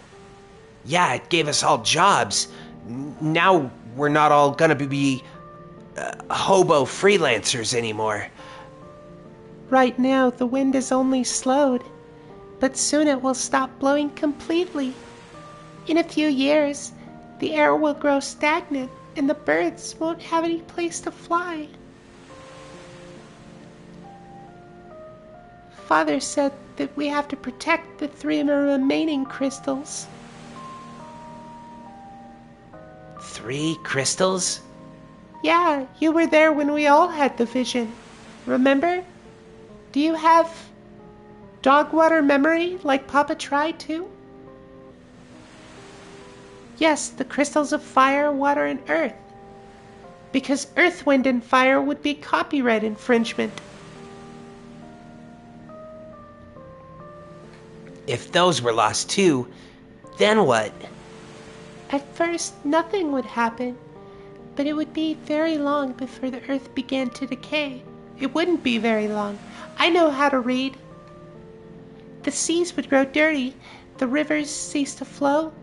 Yeah, it gave us all jobs. Now we're not all gonna be hobo freelancers anymore. Right now, the wind is only slowed, but soon it will stop blowing completely. In a few years, the air will grow stagnant and the birds won't have any place to fly. Father said that we have to protect the 3 remaining crystals. 3 crystals? Yeah, you were there when we all had the vision. Remember? Do you have dog water memory like Papa tried to? Yes, the crystals of fire, water, and earth. Because earth, wind, and fire would be copyright infringement. If those were lost too, then what? At first, nothing would happen, but it would be very long before the earth began to decay. It wouldn't be very long. I know how to read. The seas would grow dirty, the rivers cease to flow,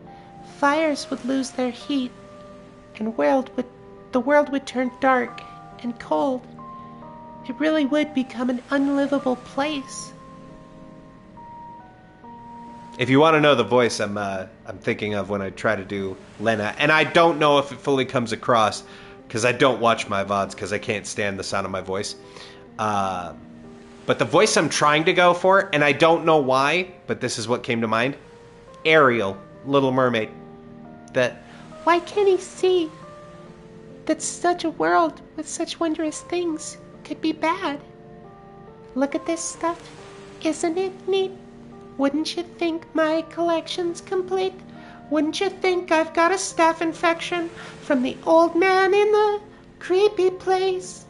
fires would lose their heat, and the world would turn dark and cold. It really would become an unlivable place. If you want to know the voice I'm thinking of when I try to do Lena, and I don't know if it fully comes across because I don't watch my VODs because I can't stand the sound of my voice. But the voice I'm trying to go for, and I don't know why, but this is what came to mind: Ariel, Little Mermaid. Why can't he see that such a world with such wondrous things could be bad? Look at this stuff. Isn't it neat? Wouldn't you think my collection's complete? Wouldn't you think I've got a staph infection from the old man in the creepy place?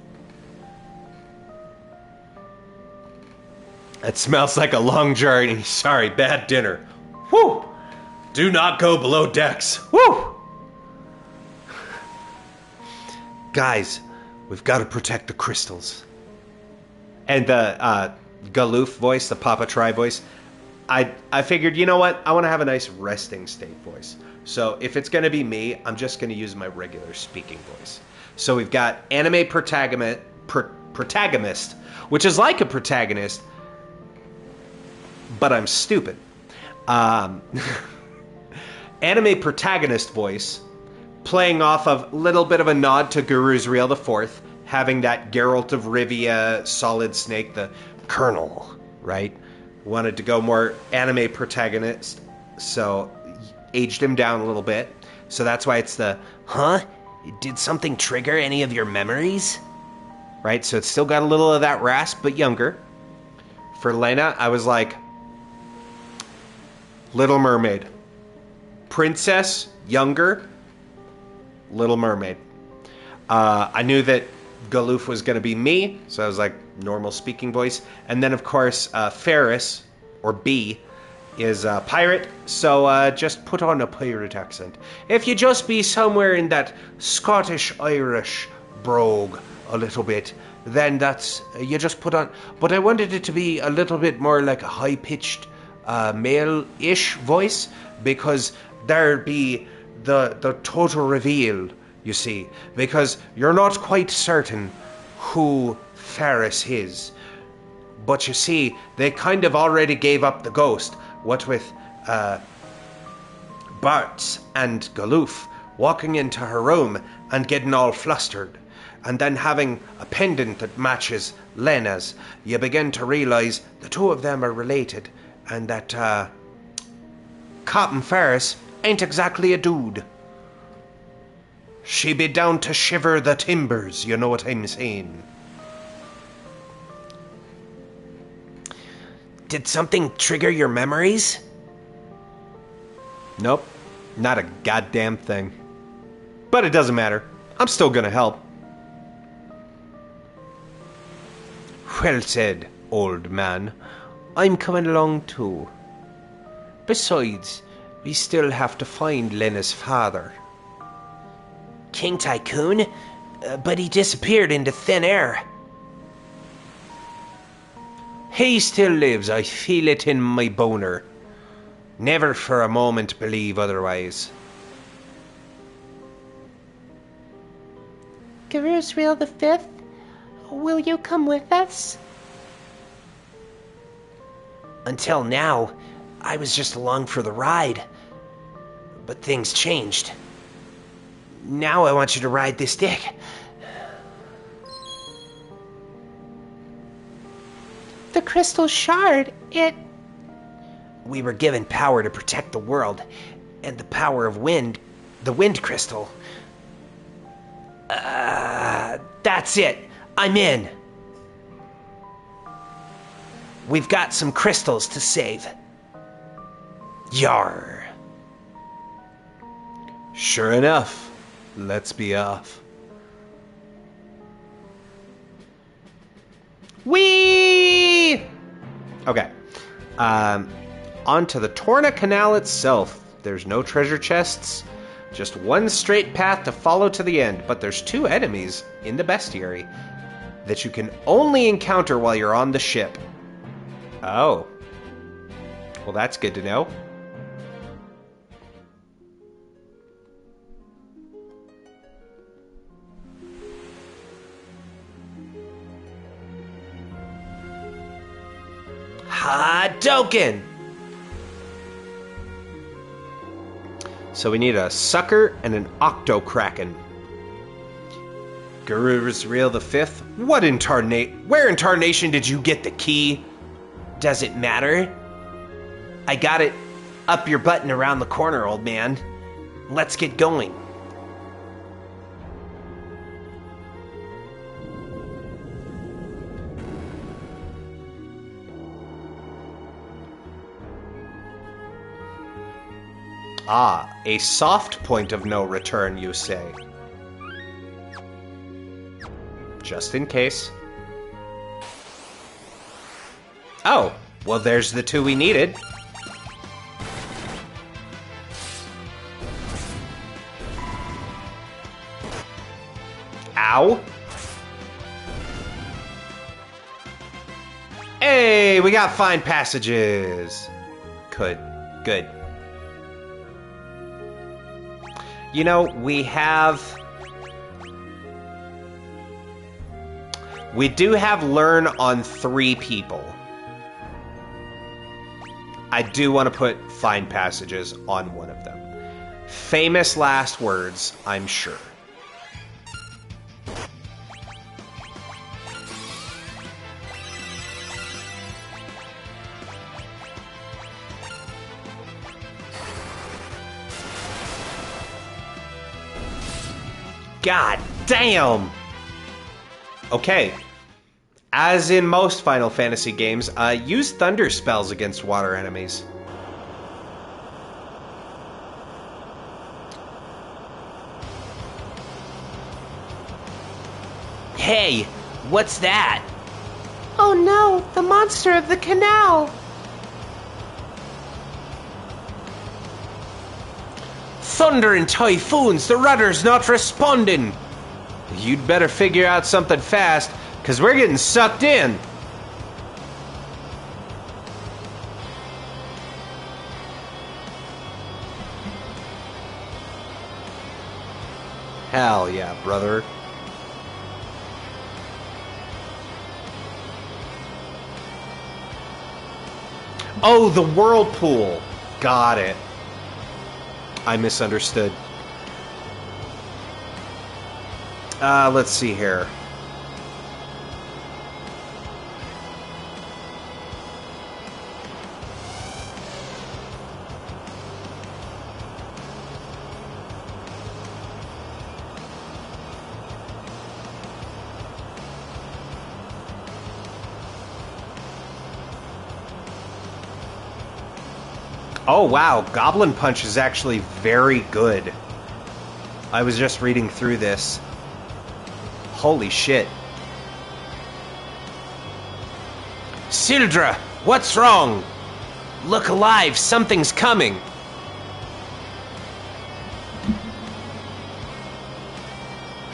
It smells like a long journey. Sorry, bad dinner. Whew! Do not go below decks. Whew! Guys, we've got to protect the crystals. And the Galoof voice, the Papa Try voice, I figured, you know what? I want to have a nice resting state voice. So if it's going to be me, I'm just going to use my regular speaking voice. So we've got anime protagonist, which is like a protagonist, but I'm stupid. Anime protagonist voice, playing off of a little bit of a nod to Guru's Real the Fourth, having that Geralt of Rivia, Solid Snake, the Colonel, right? Wanted to go more anime protagonist, so aged him down a little bit. So that's why it's the, Huh? Did something trigger any of your memories? right? So it's still got a little of that rasp, but younger. For Lena, I was like, Little Mermaid. Princess, younger, Little Mermaid. I knew that Galoof was going to be me, so I was like, normal speaking voice. And then, of course, Ferris, or B, is a pirate, so just put on a pirate accent. If you just be somewhere in that Scottish-Irish brogue a little bit, then that's, you just put on... But I wanted it to be a little bit more like a high-pitched, male-ish voice, because there'd be the total reveal, you see, because you're not quite certain who Ferris is. But you see, they kind of already gave up the ghost, what with Bart's and Galoof walking into her room and getting all flustered, and then having a pendant that matches Lena's. You begin to realise the two of them are related, and that Captain Ferris ain't exactly a dude. She be down to shiver the timbers, you know what I'm saying? Did something trigger your memories? Nope, not a goddamn thing. But it doesn't matter. I'm still gonna help. Well said, old man. I'm coming along too. Besides, we still have to find Lena's father. King Tycoon? But he disappeared into thin air. He still lives, I feel it in my boner. Never for a moment believe otherwise. Garusriel V, will you come with us? Until now, I was just along for the ride. But things changed. Now I want you to ride this dick. The crystal shard, We were given power to protect the world, and the power of wind, the wind crystal. That's it. I'm in. We've got some crystals to save. Yar. Sure enough, let's be off. Whee! Okay. Onto the Torna Canal itself. There's no treasure chests. Just one straight path to follow to the end, but there's two enemies in the bestiary that you can only encounter while you're on the ship. Oh. Well, that's good to know. Hadouken! So we need a sucker and an octokraken. Garusriel V, where in tarnation did you get the key? Does it matter? I got it up your butt and around the corner, old man. Let's get going. Ah, a soft point of no return, you say. Just in case. Oh, well, there's the two we needed. Ow. Hey, we got fine passages. Good. You know, we do have learn on 3 people. I do want to put fine passages on one of them. Famous last words, I'm sure. God damn! Okay. As in most Final Fantasy games, use thunder spells against water enemies. Hey, what's that? Oh no, the monster of the canal! Thunder and typhoons, the rudder's not responding. You'd better figure out something fast, because we're getting sucked in. Hell yeah, brother. Oh, the whirlpool. Got it. I misunderstood. Let's see here. Oh, wow. Goblin Punch is actually very good. I was just reading through this. Holy shit. Sildra, what's wrong? Look alive, something's coming.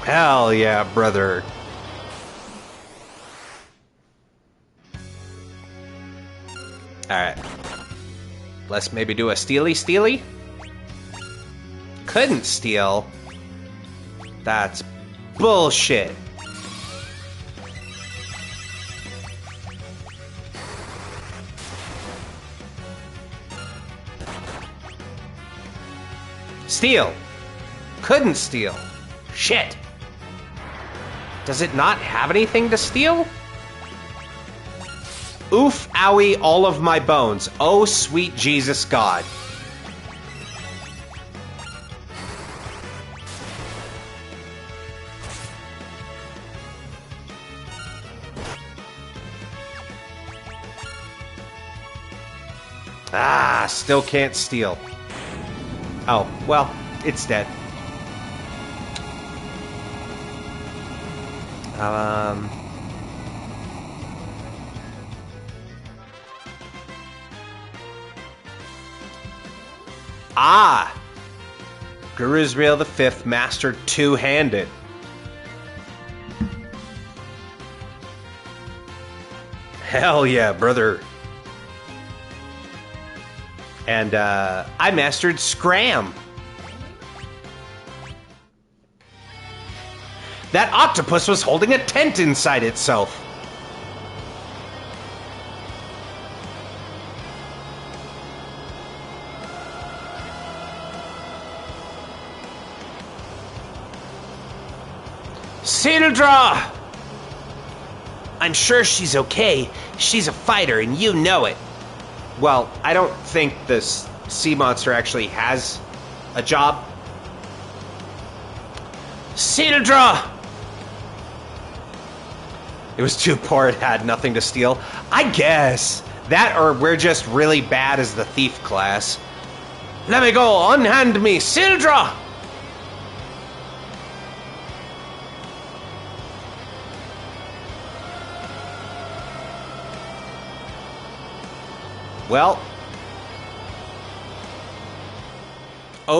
Hell yeah, brother. Alright. Let's maybe do a steely? Couldn't steal. That's bullshit. Steal. Couldn't steal. Shit. Does it not have anything to steal? Oof, owie, all of my bones. Oh, sweet Jesus God. Ah, still can't steal. Oh, well, it's dead. Ah! Guruzrael V mastered two-handed. Hell yeah, brother. And I mastered Scram. That octopus was holding a tent inside itself. Sildra! I'm sure she's okay. She's a fighter and you know it. Well, I don't think this sea monster actually has a job. Sildra! It was too poor, it had nothing to steal. I guess. That or we're just really bad as the thief class. Let me go, unhand me, Sildra! Well.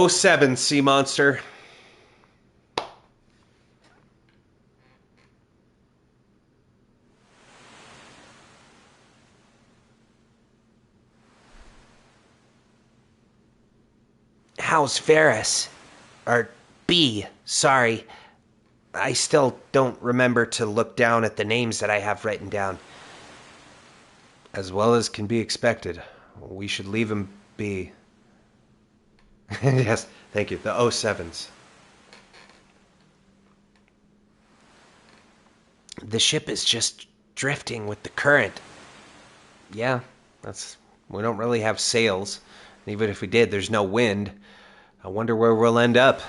07, sea monster. How's Ferris? Or B, sorry. I still don't remember to look down at the names that I have written down. As well as can be expected. We should leave him be. Yes, thank you. The 07s. The ship is just drifting with the current. Yeah, we don't really have sails. And even if we did, there's no wind. I wonder where we'll end up.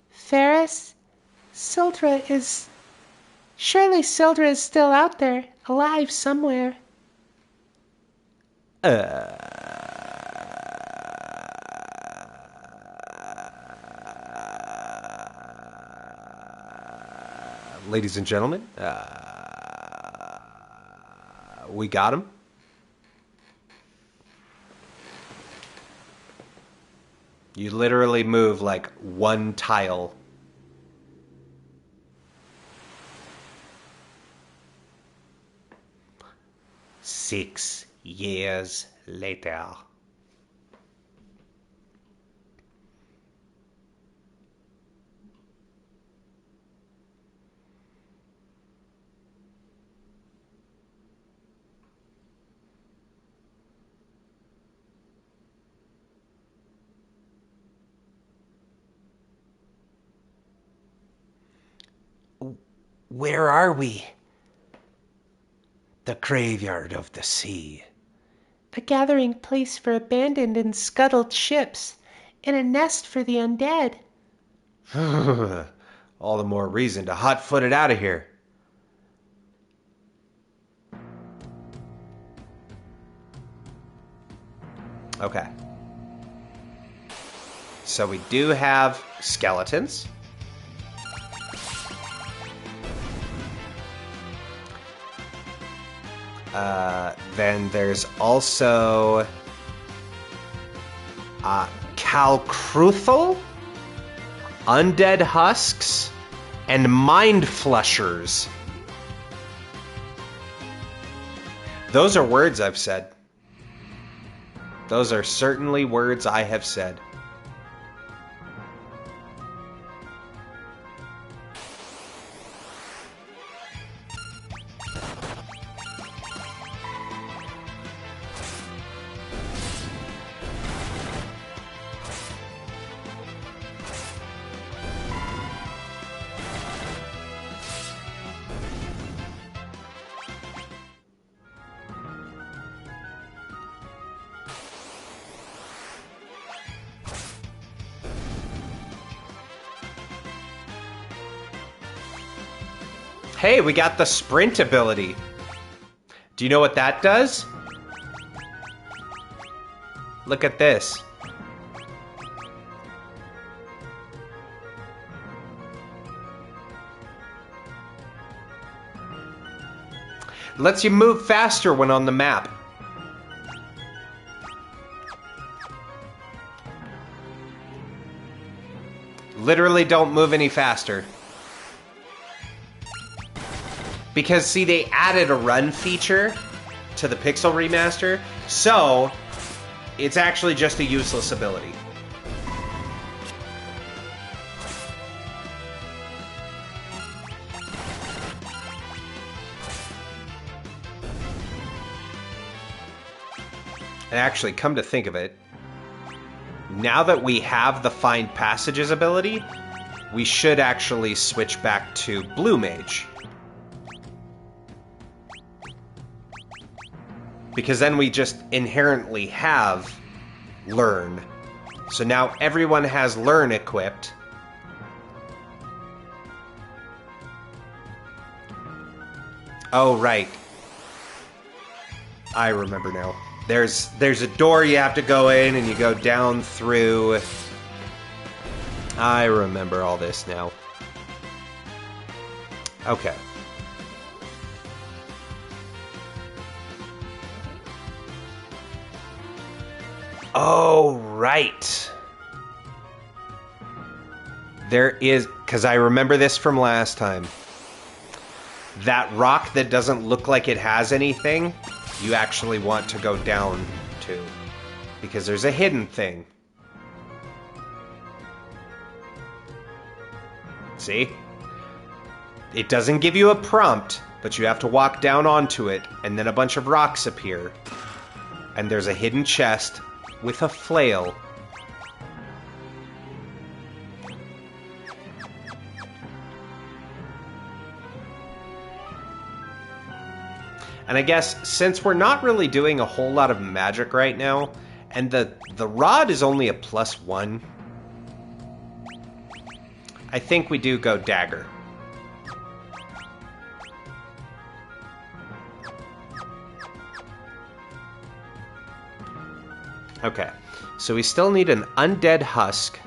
Ferris, surely Sildra is still out there, alive somewhere. Ladies and gentlemen, we got him. You literally move like one tile. Six years later. Where are we? The graveyard of the sea. A gathering place for abandoned and scuttled ships, and a nest for the undead. All the more reason to hot-foot it out of here. Okay. So we do have skeletons. Then there's also Calcruthal, Undead Husks, and Mind Flushers. Those are words I've said. Those are certainly words I have said. Hey, we got the sprint ability. Do you know what that does? Look at this. Lets you move faster when on the map. Literally don't move any faster. Because, see, they added a run feature to the Pixel Remaster, so it's actually just a useless ability. And actually, come to think of it, now that we have the Find Passages ability, we should actually switch back to Blue Mage. Because then we just inherently have Learn. So now everyone has Learn equipped. Oh, right. I remember now. There's a door you have to go in, and you go down through. I remember all this now. Okay. Oh, right. There is, because I remember this from last time. That rock that doesn't look like it has anything, you actually want to go down to. Because there's a hidden thing. See? It doesn't give you a prompt, but you have to walk down onto it, and then a bunch of rocks appear. And there's a hidden chest with a flail. And I guess since we're not really doing a whole lot of magic right now, and the rod is only a +1, I think we do go dagger. Okay, so we still need an undead husk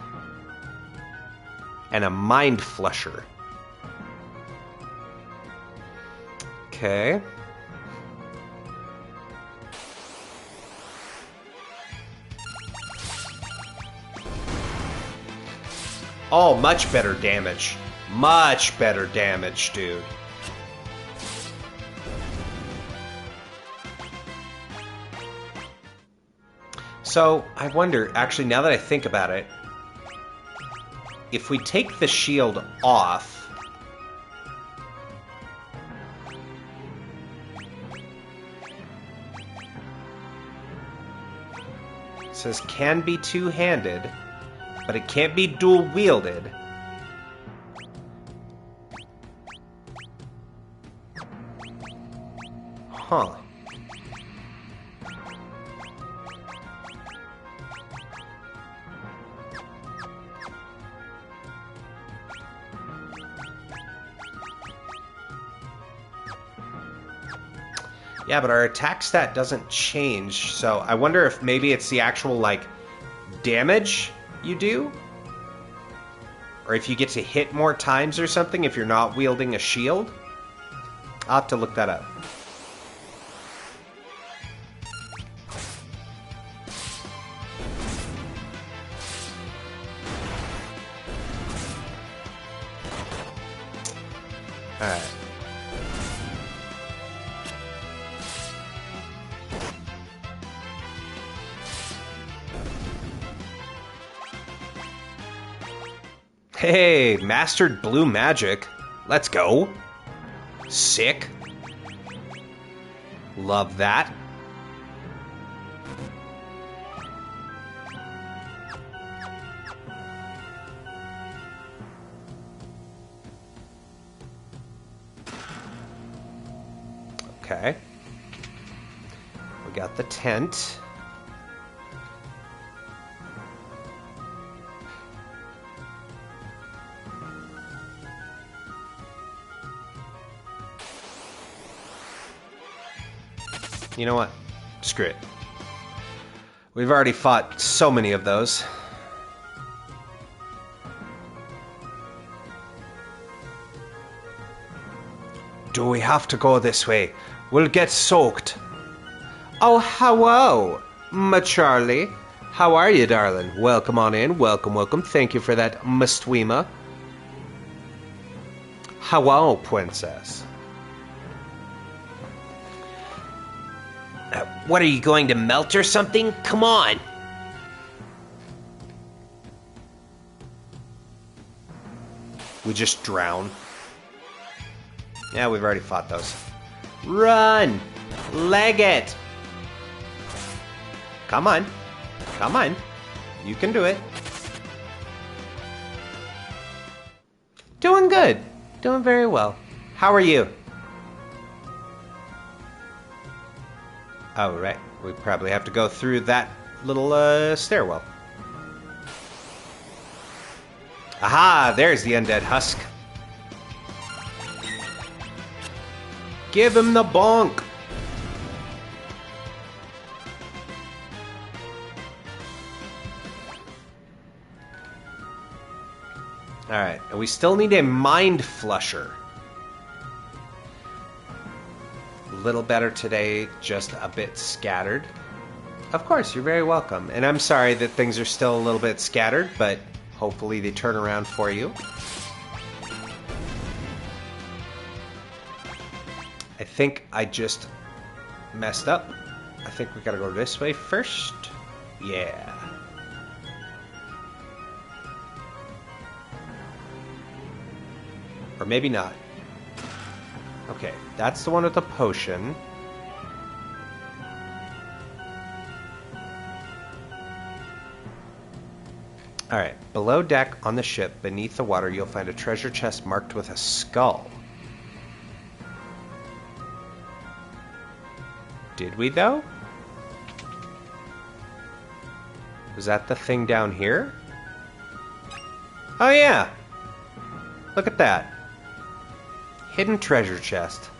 and a mind flusher. Okay. Oh, much better damage. Much better damage, dude. So, I wonder, actually, now that I think about it, if we take the shield off, it says can be two-handed, but it can't be dual-wielded. Huh. Yeah, but our attack stat doesn't change, so I wonder if maybe it's the actual, like, damage you do? Or if you get to hit more times or something if you're not wielding a shield? I'll have to look that up. Alright. Hey, mastered blue magic. Let's go. Sick. Love that. Okay. We got the tent. You know what? Screw it. We've already fought so many of those. Do we have to go this way? We'll get soaked. Oh, hello, my Charlie. How are you, darling? Welcome on in. Welcome, welcome. Thank you for that, Mastwima. Hello, princess. What, are you going to melt or something? Come on. We just drown. Yeah, we've already fought those. Run! Leg it! Come on. Come on. You can do it. Doing good. Doing very well. How are you? Oh, right. We probably have to go through that little stairwell. Aha! There's the undead husk. Give him the bonk! Alright, and we still need a mind flusher. A little better today, just a bit scattered. Of course, you're very welcome. And I'm sorry that things are still a little bit scattered, but hopefully they turn around for you. I think I just messed up. I think we gotta go this way first. Yeah. Or maybe not. Okay, that's the one with the potion. Alright, below deck on the ship, beneath the water, you'll find a treasure chest marked with a skull. Did we, though? Was that the thing down here? Oh, yeah! Look at that. Hidden treasure chest.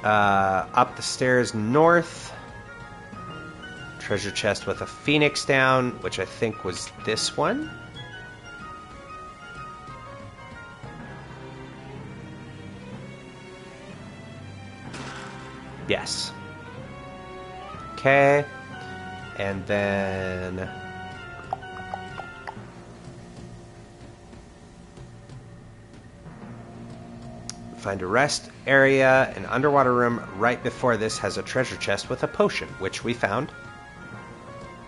Up the stairs north. Treasure chest with a phoenix down, which I think was this one. Yes. Okay. And then... find a rest area. An underwater room right before this has a treasure chest with a potion, which we found.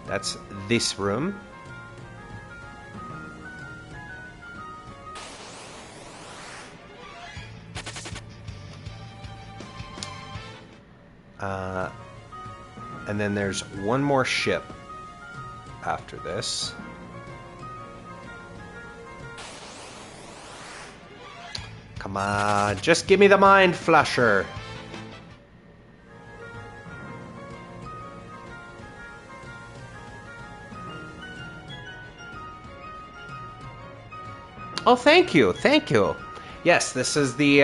That's this room. And then there's one more ship after this. Come on, just give me the mind flusher. Oh, thank you, thank you. Yes, this is the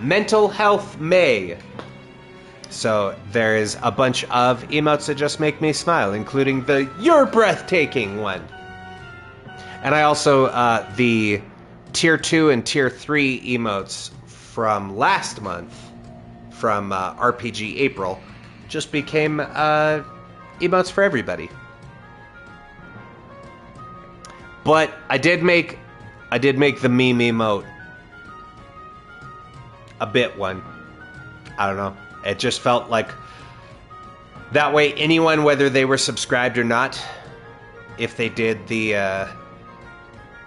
Mental Health May. So there is a bunch of emotes that just make me smile, including the "You're breathtaking" one. And I also, the Tier 2 and Tier 3 emotes from last month, from RPG April, just became emotes for everybody. But I did make the meme emote a bit one. I don't know. It just felt like that way anyone, whether they were subscribed or not, if they did the,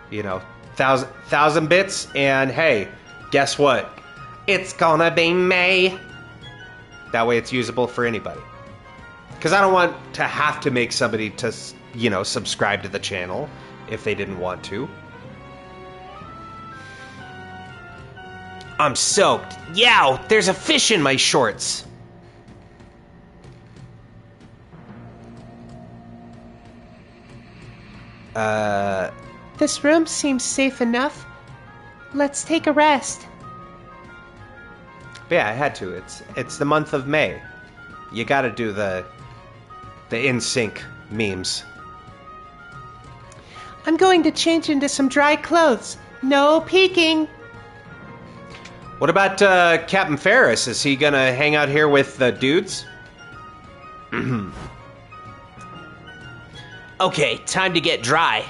1,000 bits, and hey, guess what? It's gonna be May. That way it's usable for anybody. Because I don't want to have to make somebody to, subscribe to the channel if they didn't want to. I'm soaked. Yow, there's a fish in my shorts. This room seems safe enough. Let's take a rest. But yeah, I had to. It's the month of May. You gotta do the in-sync memes. I'm going to change into some dry clothes. No peeking. What about Captain Ferris? Is he gonna hang out here with the dudes? Okay, time to get dry.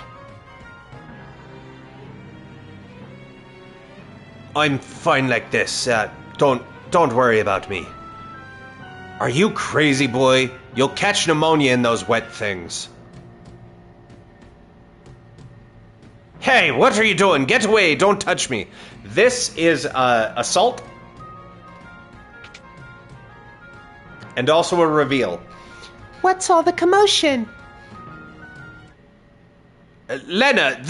I'm fine like this. Don't worry about me. Are you crazy, boy? You'll catch pneumonia in those wet things. Hey, what are you doing? Get away! Don't touch me. This is assault. And also a reveal. What's all the commotion? Lena,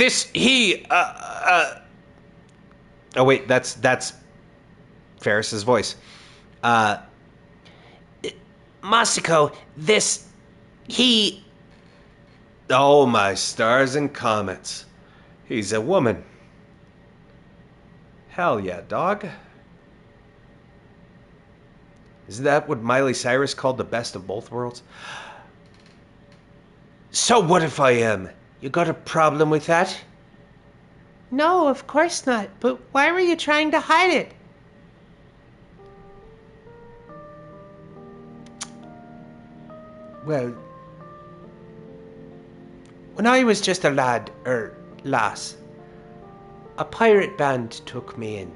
Oh wait, that's Ferris's voice. Masako, Oh, my stars and comets. He's a woman. Hell yeah, dog. Isn't that what Miley Cyrus called the best of both worlds? So what if I am? You got a problem with that? No, of course not. But why were you trying to hide it? Well, when I was just a lad, lass, a pirate band took me in.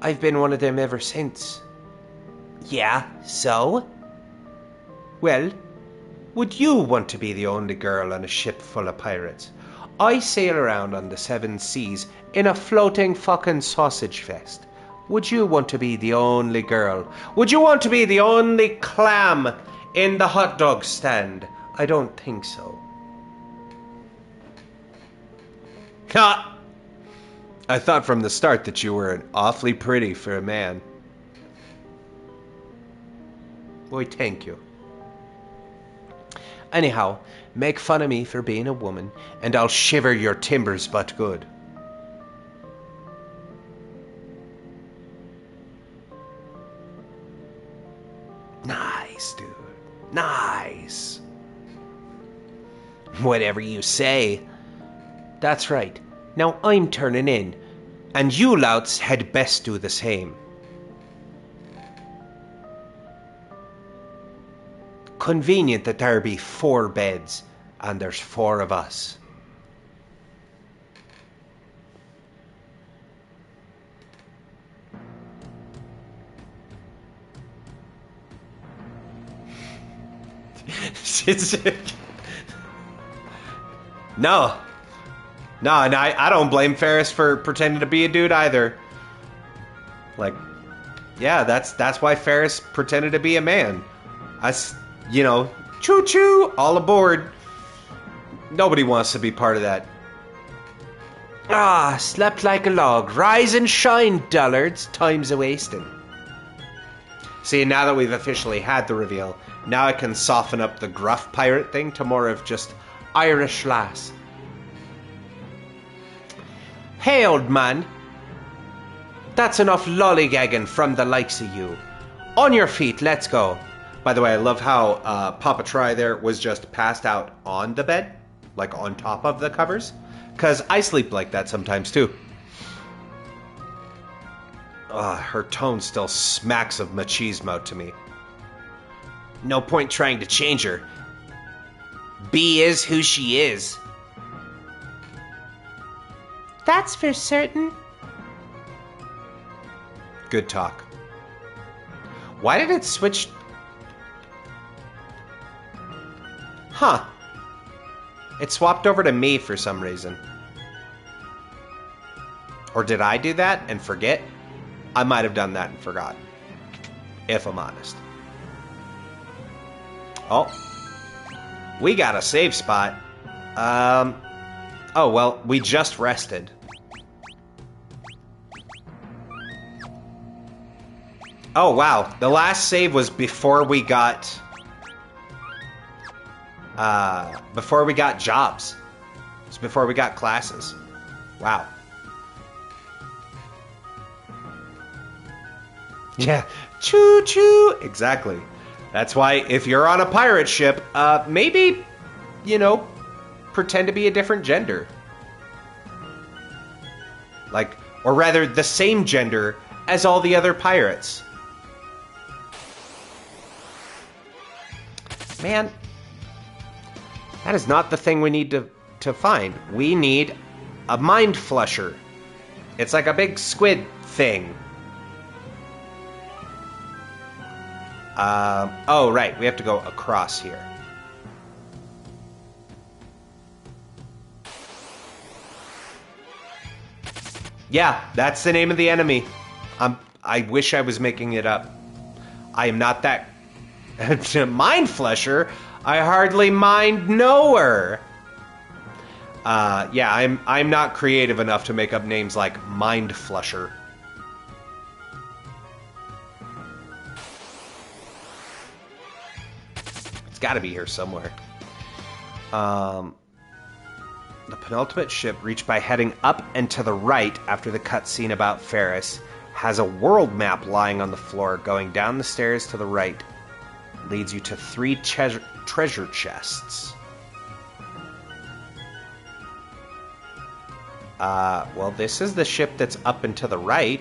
I've been one of them ever since. Yeah, so? Well, would you want to be the only girl on a ship full of pirates? I sail around on the seven seas in a floating fucking sausage fest. Would you want to be the only girl? Would you want to be the only clam in the hot dog stand? I don't think so. Ha! I thought from the start that you were awfully pretty for a man. Boy, thank you. Anyhow, make fun of me for being a woman, and I'll shiver your timbers but good. Nice, dude. Nice. Whatever you say. That's right. Now I'm turning in, and you louts had best do the same. Convenient that there be 4 beds, and there's 4 of us. No, I don't blame Ferris for pretending to be a dude either. Like, yeah, that's why Ferris pretended to be a man. Choo-choo, all aboard. Nobody wants to be part of that. Ah, slept like a log. Rise and shine, dullards. Time's a-wasting. See, now that we've officially had the reveal, now I can soften up the gruff pirate thing to more of just Irish lass. Hey, old man. That's enough lollygagging from the likes of you. On your feet, let's go. By the way, I love how Papa Try there was just passed out on the bed, like on top of the covers, because I sleep like that sometimes too. Her tone still smacks of machismo to me. No point trying to change her. B is who she is. That's for certain. Good talk. Why did it switch? Huh. It swapped over to me for some reason. Or did I do that and forget? I might have done that and forgot. If I'm honest. Oh. We got a save spot. Oh, well, we just rested. Oh, wow. The last save was before we got jobs. It's before we got classes. Wow. Yeah. Choo choo. Exactly. That's why if you're on a pirate ship, maybe, pretend to be a different gender. Like, or rather, the same gender as all the other pirates. Man, that is not the thing we need to find. We need a mind flusher. It's like a big squid thing. Oh, right. We have to go across here. Yeah, that's the name of the enemy. I wish I was making it up. I am not that... Mind flesher? I hardly mind knower. Yeah, I'm not creative enough to make up names like Mind Flusher. It's got to be here somewhere. The penultimate ship, reached by heading up and to the right after the cutscene about Ferris, has a world map lying on the floor. Going down the stairs to the right leads you to 3 treasure chests. Well, this is the ship that's up and to the right.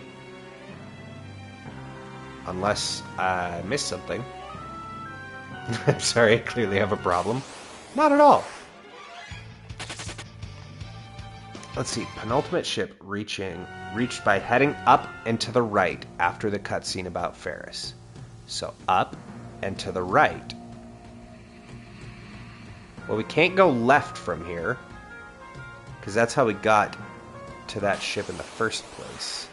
Unless I missed something. I'm sorry, I clearly have a problem. Not at all. Let's see, penultimate ship reached by heading up and to the right after the cutscene about Ferris. So up and to the right. Well, we can't go left from here, because that's how we got to that ship in the first place.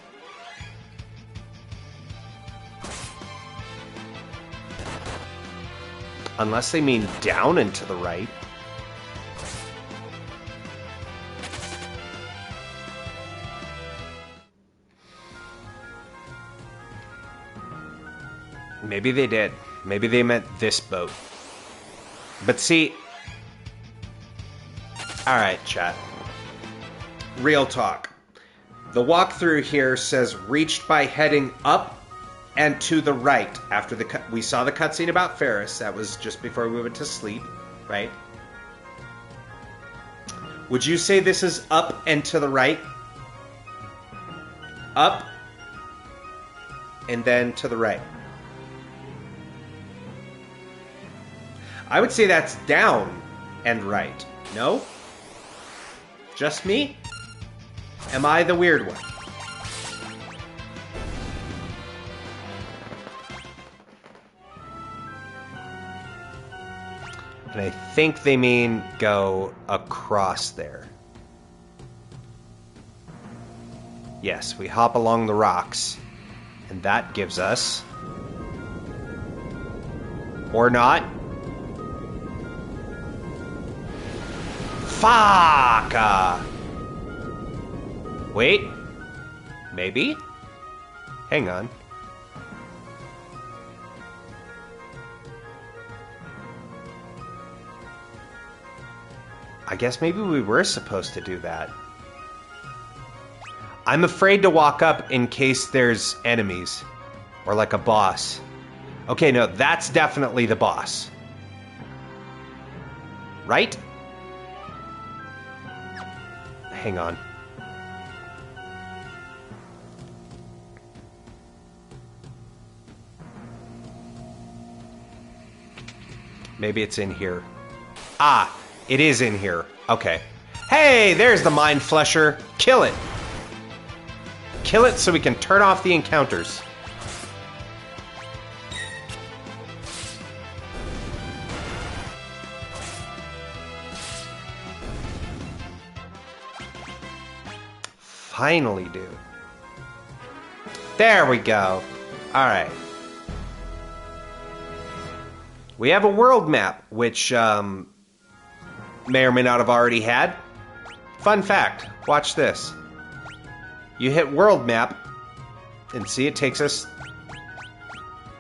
Unless they mean down and to the right. Maybe they did. Maybe they meant this boat. But see... Alright, chat. Real talk. The walkthrough here says reached by heading up and to the right. After we saw the cutscene about Ferris. That was just before we went to sleep, right? Would you say this is up and to the right? Up and then to the right. I would say that's down and right. No? Just me? Am I the weird one? And I think they mean go across there. Yes, we hop along the rocks. And that gives us... Or not... Fuck! Wait. Maybe? Hang on. I guess maybe we were supposed to do that. I'm afraid to walk up in case there's enemies. Or like a boss. Okay, no, that's definitely the boss. Right? Hang on. Maybe it's in here. Ah, it is in here. Okay. Hey, there's the Mind Flesher. Kill it. Kill it so we can turn off the encounters. Finally, dude. There we go. Alright. We have a world map, which may or may not have already had. Fun fact, watch this. You hit world map, and see it takes us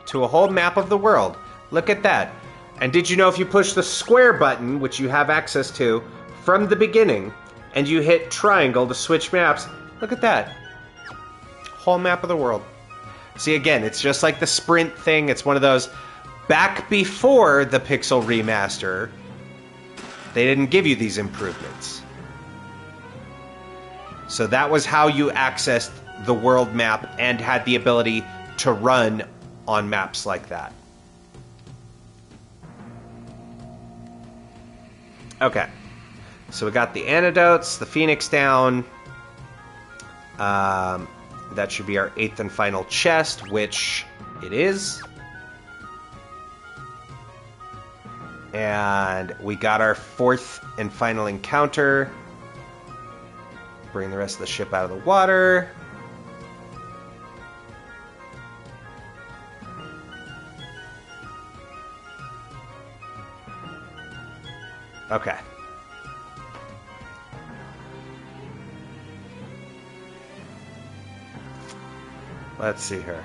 to a whole map of the world. Look at that. And did you know if you push the square button, which you have access to from the beginning, and you hit triangle to switch maps, look at that. Whole map of the world. See, again, it's just like the sprint thing. It's one of those, back before the Pixel Remaster, they didn't give you these improvements. So that was how you accessed the world map and had the ability to run on maps like that. Okay. So we got the antidotes, the Phoenix down. That should be our 8th and final chest, which it is. And we got our 4th and final encounter. Bring the rest of the ship out of the water. Okay. Let's see here.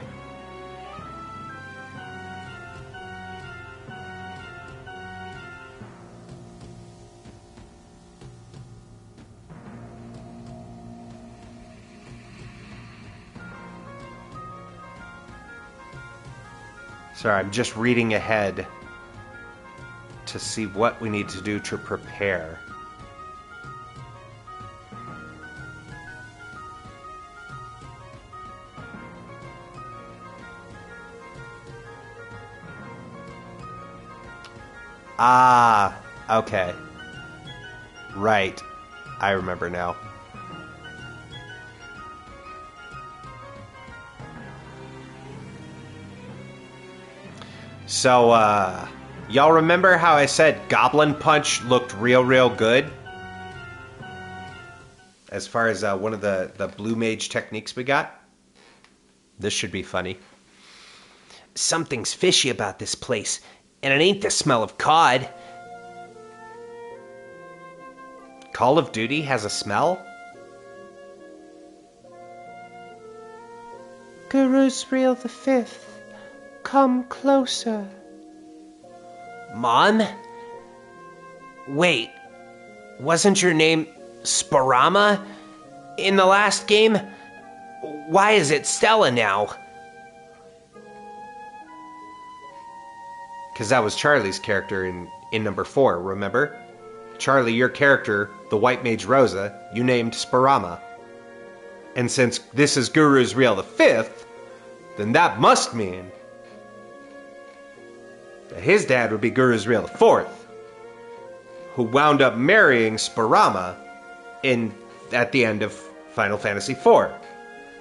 Sorry, I'm just reading ahead to see what we need to do to prepare. Ah, okay. Right. I remember now. So, y'all remember how I said Goblin Punch looked real good? As far as one of the Blue Mage techniques we got? This should be funny. Something's fishy about this place, and it ain't the smell of cod. Call of Duty has a smell? Guru's real the 5th. Come closer. Mom? Wait, wasn't your name Sparama in the last game? Why is it Stella now? Because that was Charlie's character in number 4, remember? Charlie, your character, the White Mage Rosa, you named Sparama. And since this is Guru's Real the 5th, then that must mean that his dad would be Guru's Real the 4th, who wound up marrying Sparama at the end of Final Fantasy IV.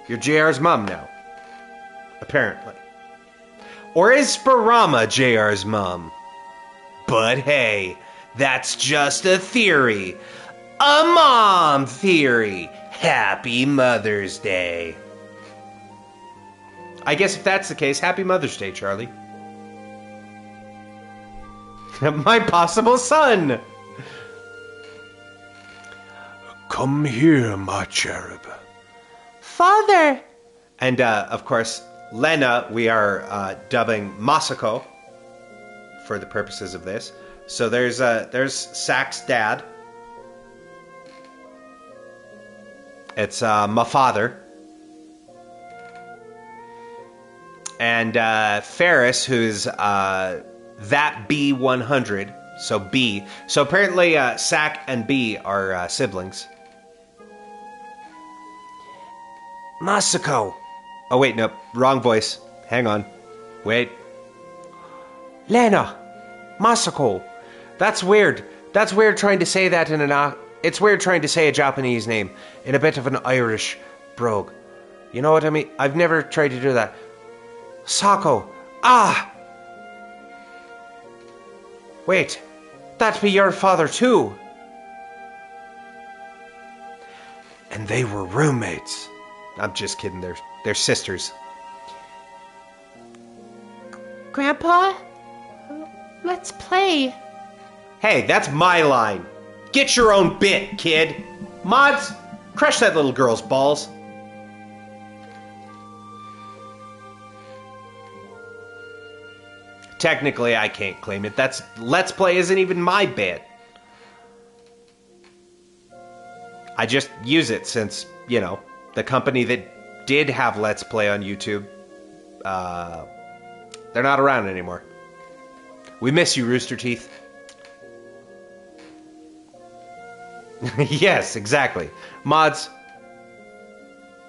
You're JR's mom now, apparently. Or is Sparama JR's mom? But hey, that's just a theory. A mom theory. Happy Mother's Day. I guess if that's the case, Happy Mother's Day, Charlie. My possible son! Come here, my cherub. Father! And, of course, Lena, we are dubbing Masako for the purposes of this. So there's Sack's dad. It's my father. And Ferris, who's that B100. So B. So apparently Sack and B are siblings. Masako. Oh, wait, nope. Wrong voice. Hang on. Wait. Lena. Masako. That's weird. That's weird trying to say that in an... It's weird trying to say a Japanese name in a bit of an Irish brogue. You know what I mean? I've never tried to do that. Sako. Ah! Wait. That'd be your father too. And they were roommates. I'm just kidding. They're sisters. Grandpa, let's play. Hey, that's my line. Get your own bit, kid. Mods, crush that little girl's balls. Technically, I can't claim it. That's Let's Play isn't even my bit. I just use it since, you know, the company that did have Let's Play on YouTube, they're not around anymore. We miss you, Rooster Teeth. Yes, exactly. Mods,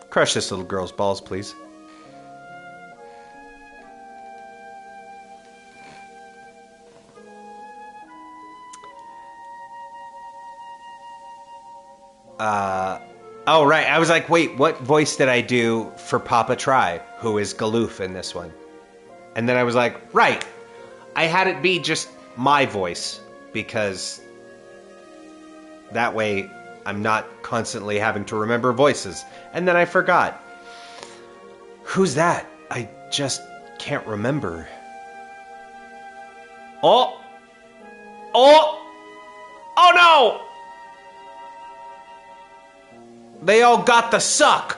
crush this little girl's balls, please. Oh, right. I was like, wait, what voice did I do for Papa Try, who is Galoof in this one? And then I was like, right. I had it be just my voice, because that way I'm not constantly having to remember voices. And then I forgot. Who's that? I just can't remember. Oh! Oh! Oh no! They all got the suck.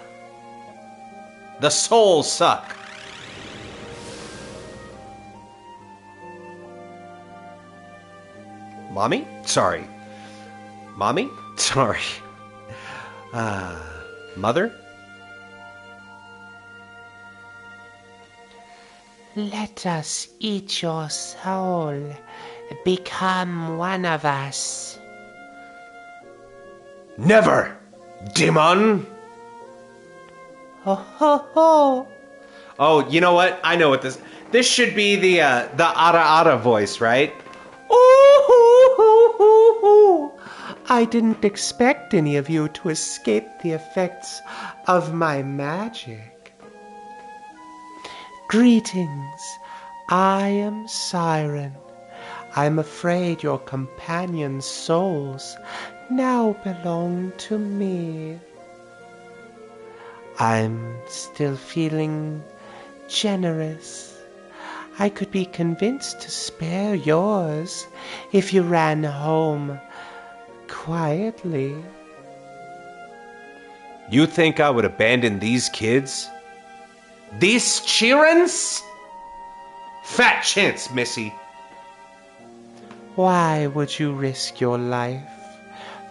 The soul suck. Mommy? Sorry. Mommy? Sorry. Mother? Let us eat your soul. Become one of us. Never! Demon! Ho ho ho! Oh, you know what? I know what this should be the Ara voice, right? Ooh, I didn't expect any of you to escape the effects of my magic. Greetings. I am Siren. I'm afraid your companions' souls now belong to me. I'm still feeling generous. I could be convinced to spare yours if you ran home quietly. You think I would abandon these kids? These childrens? Fat chance, Missy. Why would you risk your life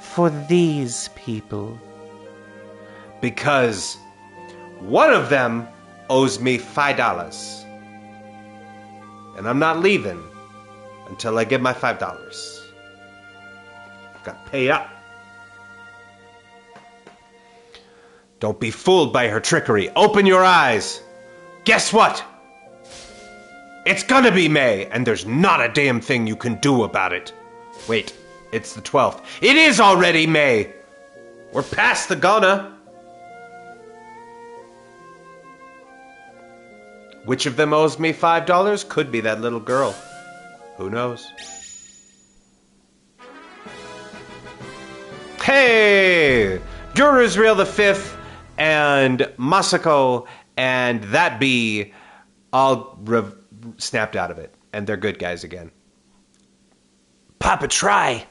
for these people? Because one of them owes me $5. And I'm not leaving until I get my $5. Got to pay up. Don't be fooled by her trickery. Open your eyes. Guess what? It's gonna be May, and there's not a damn thing you can do about it. Wait, it's the 12th. It is already May. We're past the gonna. Which of them owes me $5? Could be that little girl. Who knows? Hey! Guru's Real the 5th and Masako and that bee all snapped out of it. And they're good guys again. Papa Try.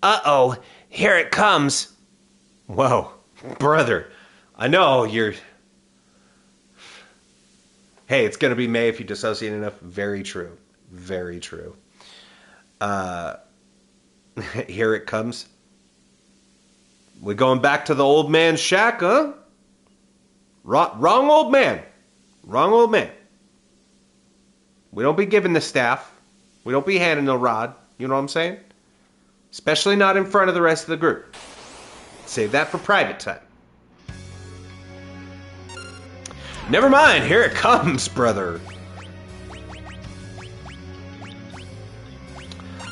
Uh-oh, here it comes. Whoa, brother. I know you're... Hey, it's gonna be May if you dissociate enough. Very true. Very true. Here it comes. We going back to the old man's shack, huh? Wrong old man. Wrong old man. We don't be giving the staff. We don't be handing the rod. You know what I'm saying? Especially not in front of the rest of the group. Save that for private time. Never mind, here it comes, brother.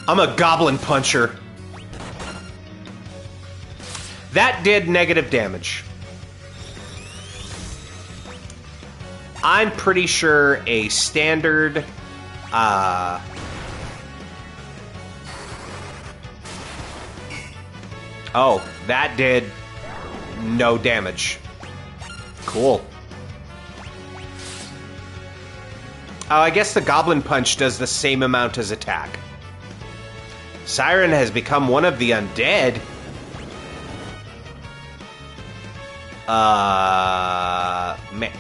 I'm a goblin puncher. That did negative damage. I'm pretty sure a standard oh, that did no damage. Cool. Oh, I guess the Goblin Punch does the same amount as attack. Siren has become one of the undead.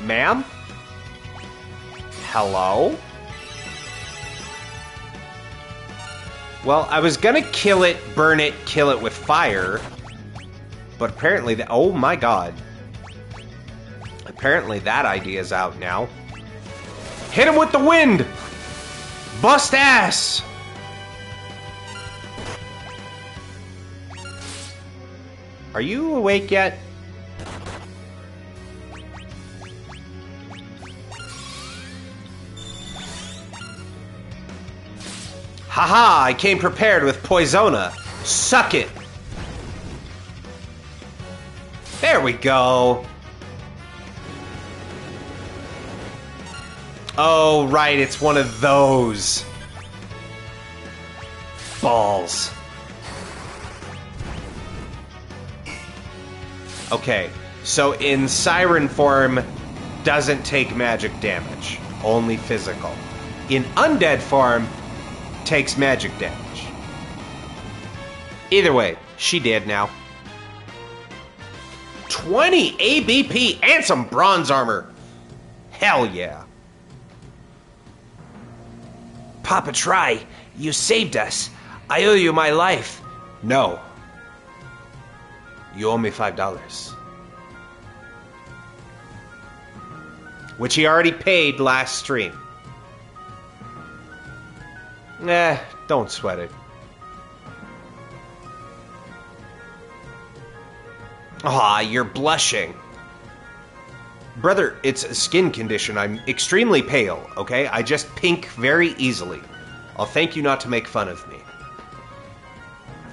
Ma'am? Hello? Well, I was gonna kill it, burn it, kill it with fire. But apparently, oh my god. Apparently that idea's out now. Hit him with the wind! Bust ass! Are you awake yet? Haha, I came prepared with Poisona. Suck it. There we go. Oh, right, it's one of those. Balls. Okay, so in Siren form, doesn't take magic damage, only physical. In undead form, takes magic damage. Either way, she did now. 20 ABP and some bronze armor. Hell yeah. Papa Try, you saved us. I owe you my life. No. You owe me $5. Which he already paid last stream. Don't sweat it. Ah, you're blushing. Brother, it's a skin condition. I'm extremely pale, okay? I just pink very easily. I'll thank you not to make fun of me.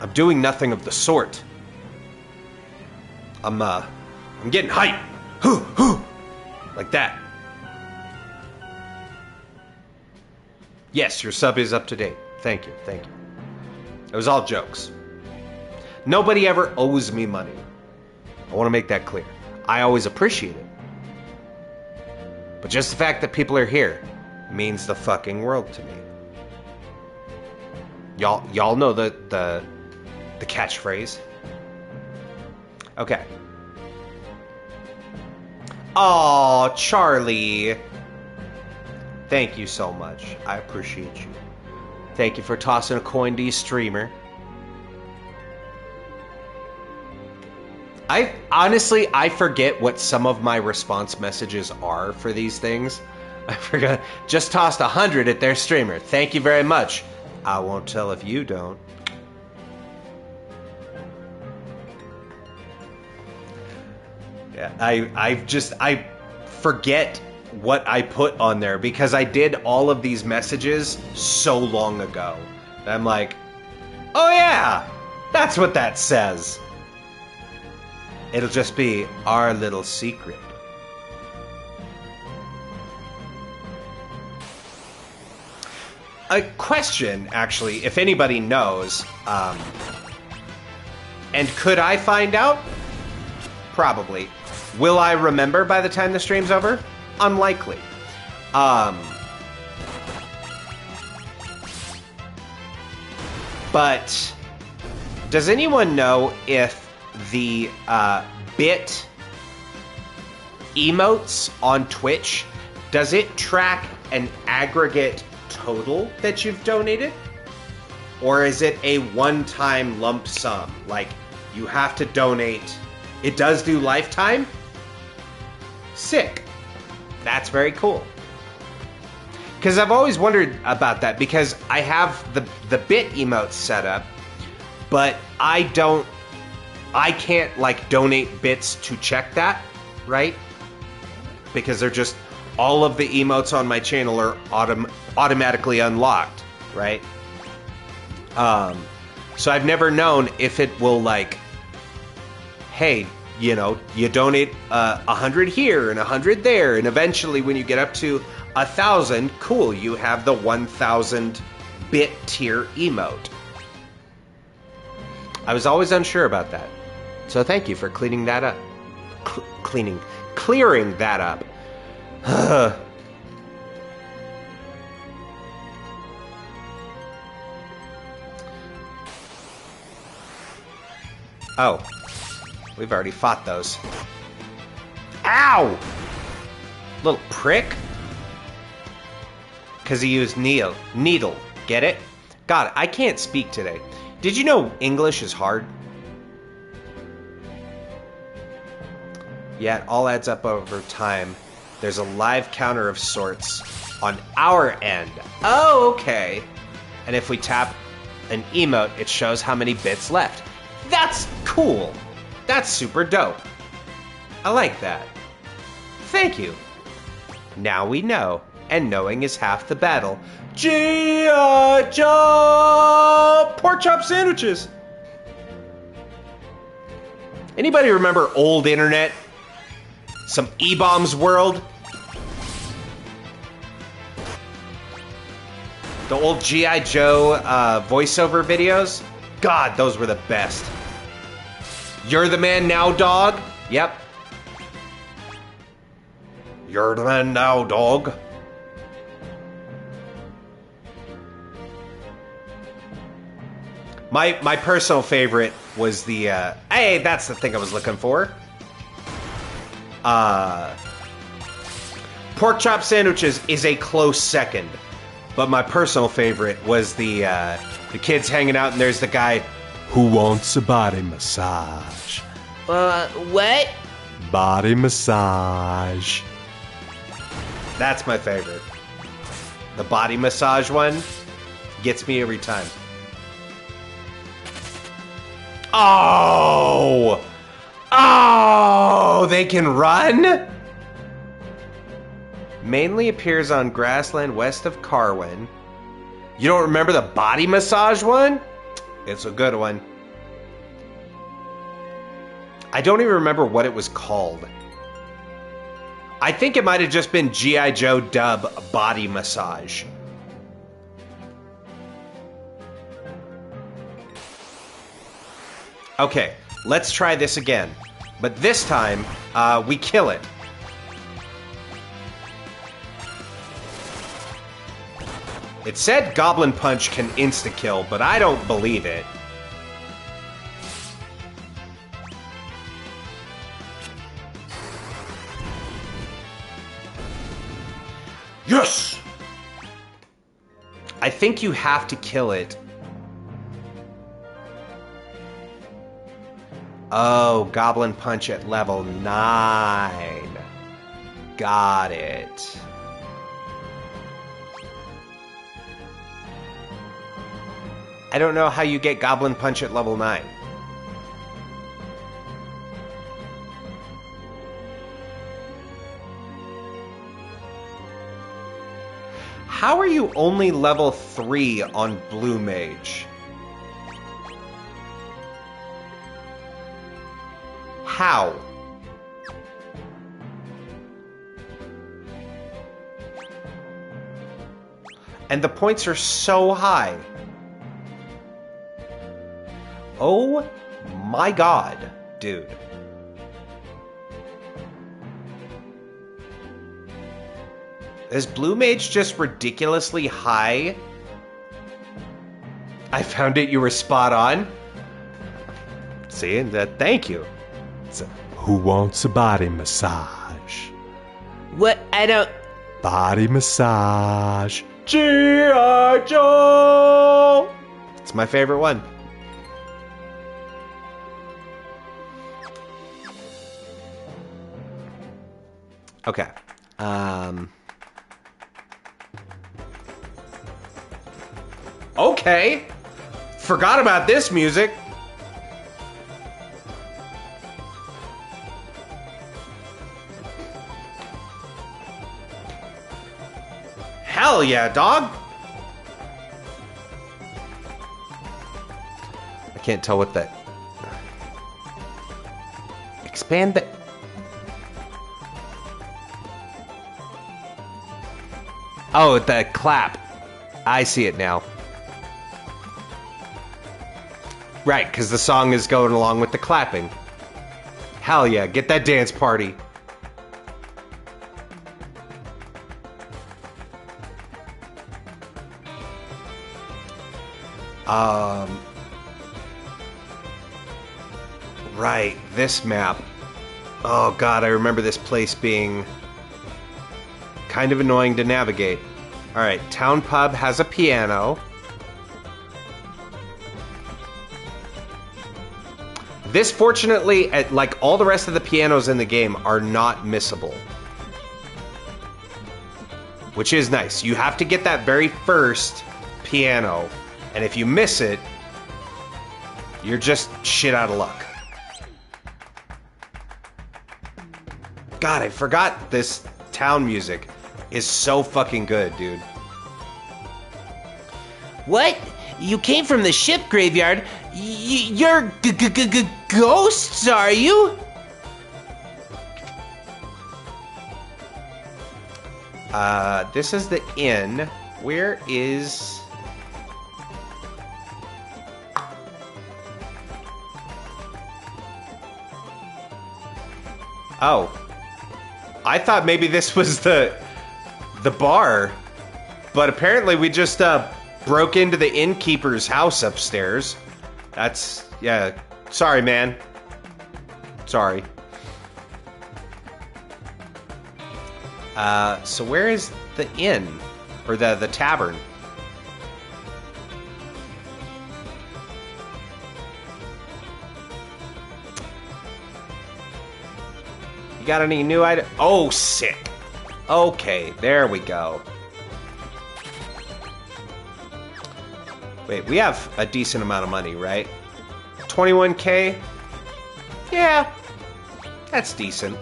I'm doing nothing of the sort. I'm getting hype. Like that. Yes, your sub is up to date. Thank you, thank you. It was all jokes. Nobody ever owes me money. I want to make that clear. I always appreciate it. But just the fact that people are here means the fucking world to me. Y'all know the catchphrase. Okay. Oh, Charlie. Thank you so much. I appreciate you. Thank you for tossing a coin to your streamer. I forget what some of my response messages are for these things. I forgot. Just tossed 100 at their streamer. Thank you very much. I won't tell if you don't. Yeah, I forget what I put on there because I did all of these messages so long ago. And I'm like, oh yeah, that's what that says. It'll just be our little secret. A question, actually, if anybody knows, and could I find out? Probably. Will I remember by the time the stream's over? Unlikely. But does anyone know if the bit emotes on Twitch, does it track an aggregate total that you've donated? Or is it a one-time lump sum? Like, You have to donate. It does do lifetime? Sick. That's very cool. Because I've always wondered about that, because I have the bit emotes set up, but I can't like donate bits to check that, right? Because they're just, all of the emotes on my channel are automatically unlocked, right? So I've never known if it will like, hey, you know, you donate 100 here and 100 there, and eventually when you get up to 1,000, cool, you have the 1,000 bit tier emote. I was always unsure about that, so thank you for cleaning that up. Clearing that up. Oh, we've already fought those. Ow! Little prick. Because he used needle. Get it? God, I can't speak today. Did you know English is hard? Yeah, it all adds up over time. There's a live counter of sorts on our end. Oh, okay. And if we tap an emote, it shows how many bits left. That's cool. That's super dope. I like that. Thank you. Now we know, and knowing is half the battle. G.I. Joe! Pork chop sandwiches! Anybody remember old internet? Some E-Bombs World? The old G.I. Joe voiceover videos? God, those were the best. You're the man now, dog? Yep. You're the man now, dog. My personal favorite was the, hey, that's the thing I was looking for. Pork chop sandwiches is a close second. But my personal favorite was the kids hanging out, and there's the guy who wants a body massage. What? Body massage. That's my favorite. The body massage one gets me every time. Oh! Oh! They can run? Mainly appears on grassland west of Carwin. You don't remember the body massage one? It's a good one. I don't even remember what it was called. I think it might have just been G.I. Joe dub body massage. Okay, let's try this again. But this time, we kill it. It said Goblin Punch can insta-kill, but I don't believe it. Yes! I think you have to kill it. Oh, Goblin Punch at level 9. Got it. I don't know how you get Goblin Punch at level 9. How are you only level 3 on Blue Mage? How? And the points are so high. Oh my god, dude. Is Blue Mage just ridiculously high? I found it, you were spot on. See, thank you. So, who wants a body massage? What? I don't... Body massage. G.I. Joe! It's my favorite one. Okay. Okay. Forgot about this music. Hell yeah, dog. I can't tell what that... Expand the... Oh, the clap. I see it now. Right, because the song is going along with the clapping. Hell yeah, get that dance party. Right, this map. Oh god, I remember this place being kind of annoying to navigate. Alright, Town Pub has a piano. This, fortunately, like all the rest of the pianos in the game, are not missable. Which is nice. You have to get that very first piano, and if you miss it, you're just shit out of luck. God, I forgot this town music is so fucking good, dude. What? You came from the ship graveyard? You're ghosts, are you? This is the inn. Where is... Oh. I thought maybe this was the bar. But apparently we just broke into the innkeeper's house upstairs. That's... yeah. Sorry, man. Sorry. So where is the inn? Or the tavern? You got any new items? Oh, sick. Okay, there we go. Wait, we have a decent amount of money, right? 21k? Yeah, that's decent.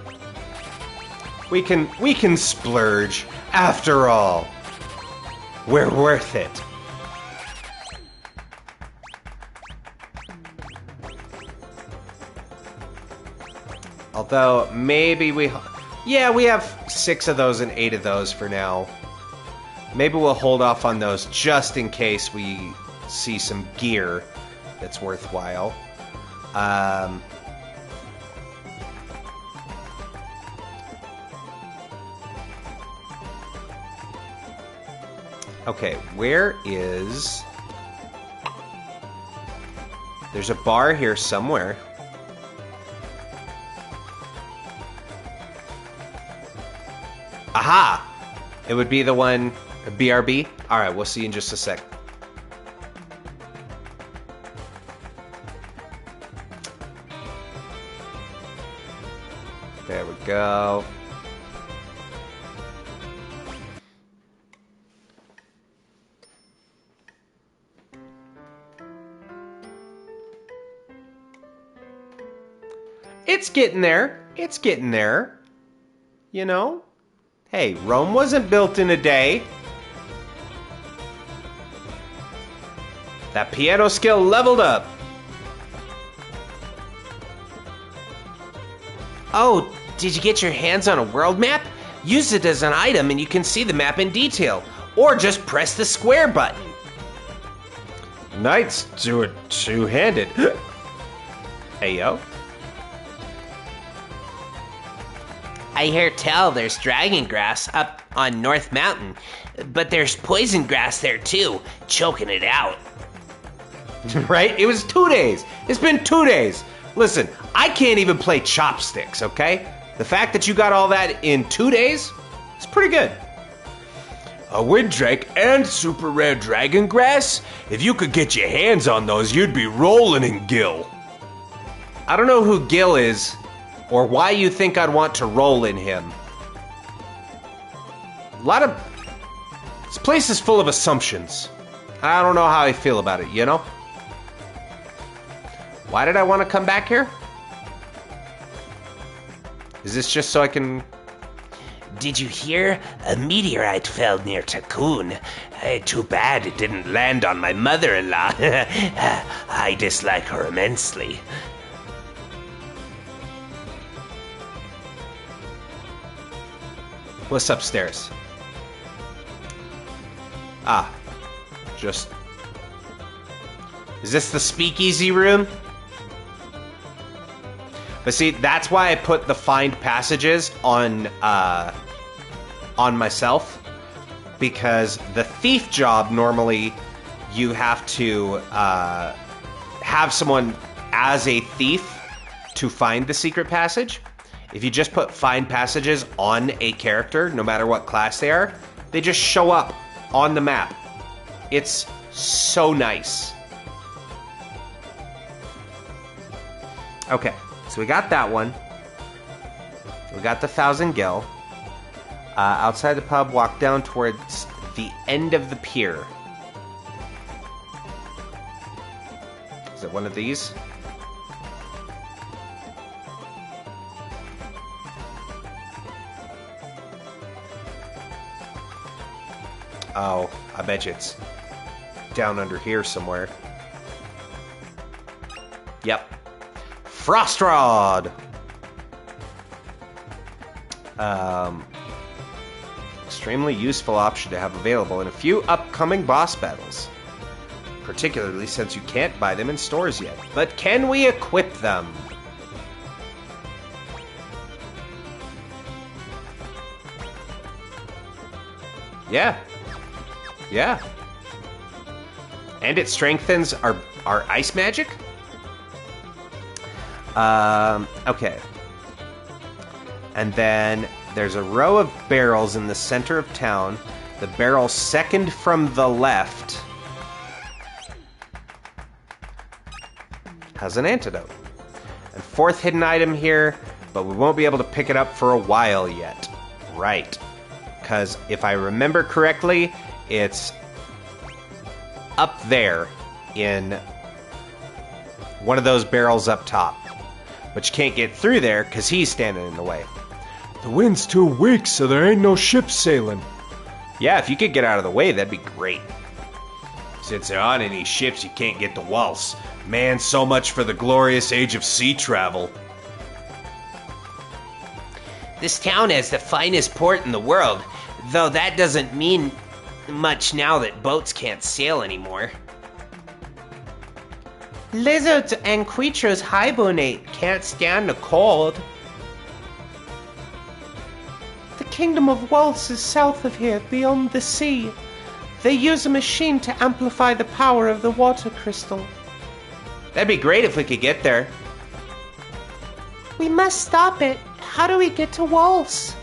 We can splurge. After all, we're worth it. Although, maybe we... Yeah, we have 6 of those and 8 of those for now. Maybe we'll hold off on those just in case we see some gear that's worthwhile. Okay, where is... There's a bar here somewhere. Aha! It would be the one... BRB? Alright, we'll see you in just a sec. There we go. It's getting there. It's getting there. You know? Hey, Rome wasn't built in a day. That piano skill leveled up. Oh, did you get your hands on a world map? Use it as an item and you can see the map in detail. Or just press the square button. Knights do it two-handed. Hey, yo. I hear tell there's dragon grass up on North Mountain, but there's poison grass there too, choking it out. Right? It was 2 days. It's been 2 days. Listen, I can't even play chopsticks, okay? The fact that you got all that in 2 days is pretty good. A wind drake and super rare dragon grass? If you could get your hands on those, you'd be rolling in Gil. I don't know who Gil is, or why you think I'd want to roll in him. This place is full of assumptions. I don't know how I feel about it, you know? Why did I want to come back here? Is this just so I can... Did you hear? A meteorite fell near Tycoon. Too bad it didn't land on my mother-in-law. I dislike her immensely. What's upstairs? Ah. Just... Is this the speakeasy room? But see, that's why I put the find passages on myself. Because the thief job, normally, you have to have someone as a thief to find the secret passage. If you just put find passages on a character, no matter what class they are, they just show up on the map. It's so nice. Okay, so we got that one. We got the 1,000 gil. Outside the pub, walk down towards the end of the pier. Is it one of these? Oh, I bet you it's down under here somewhere. Yep. Frost Rod! Extremely useful option to have available in a few upcoming boss battles. Particularly since you can't buy them in stores yet. But can we equip them? Yeah. Yeah. And it strengthens our ice magic? Okay. And then there's a row of barrels in the center of town. The barrel second from the left has an antidote. And fourth hidden item here, but we won't be able to pick it up for a while yet. Right. Because if I remember correctly, it's up there in one of those barrels up top. But you can't get through there because he's standing in the way. The wind's too weak, so there ain't no ship sailing. Yeah, if you could get out of the way, that'd be great. Since there aren't any ships, you can't get to Waltz. Man, so much for the glorious age of sea travel. This town has the finest port in the world, though that doesn't mean much now that boats can't sail anymore. Lizards and creatures hibernate, can't stand the cold. The kingdom of Waltz is south of here, beyond the sea. They use a machine to amplify the power of the water crystal. That'd be great if we could get there. We must stop it. How do we get to Waltz?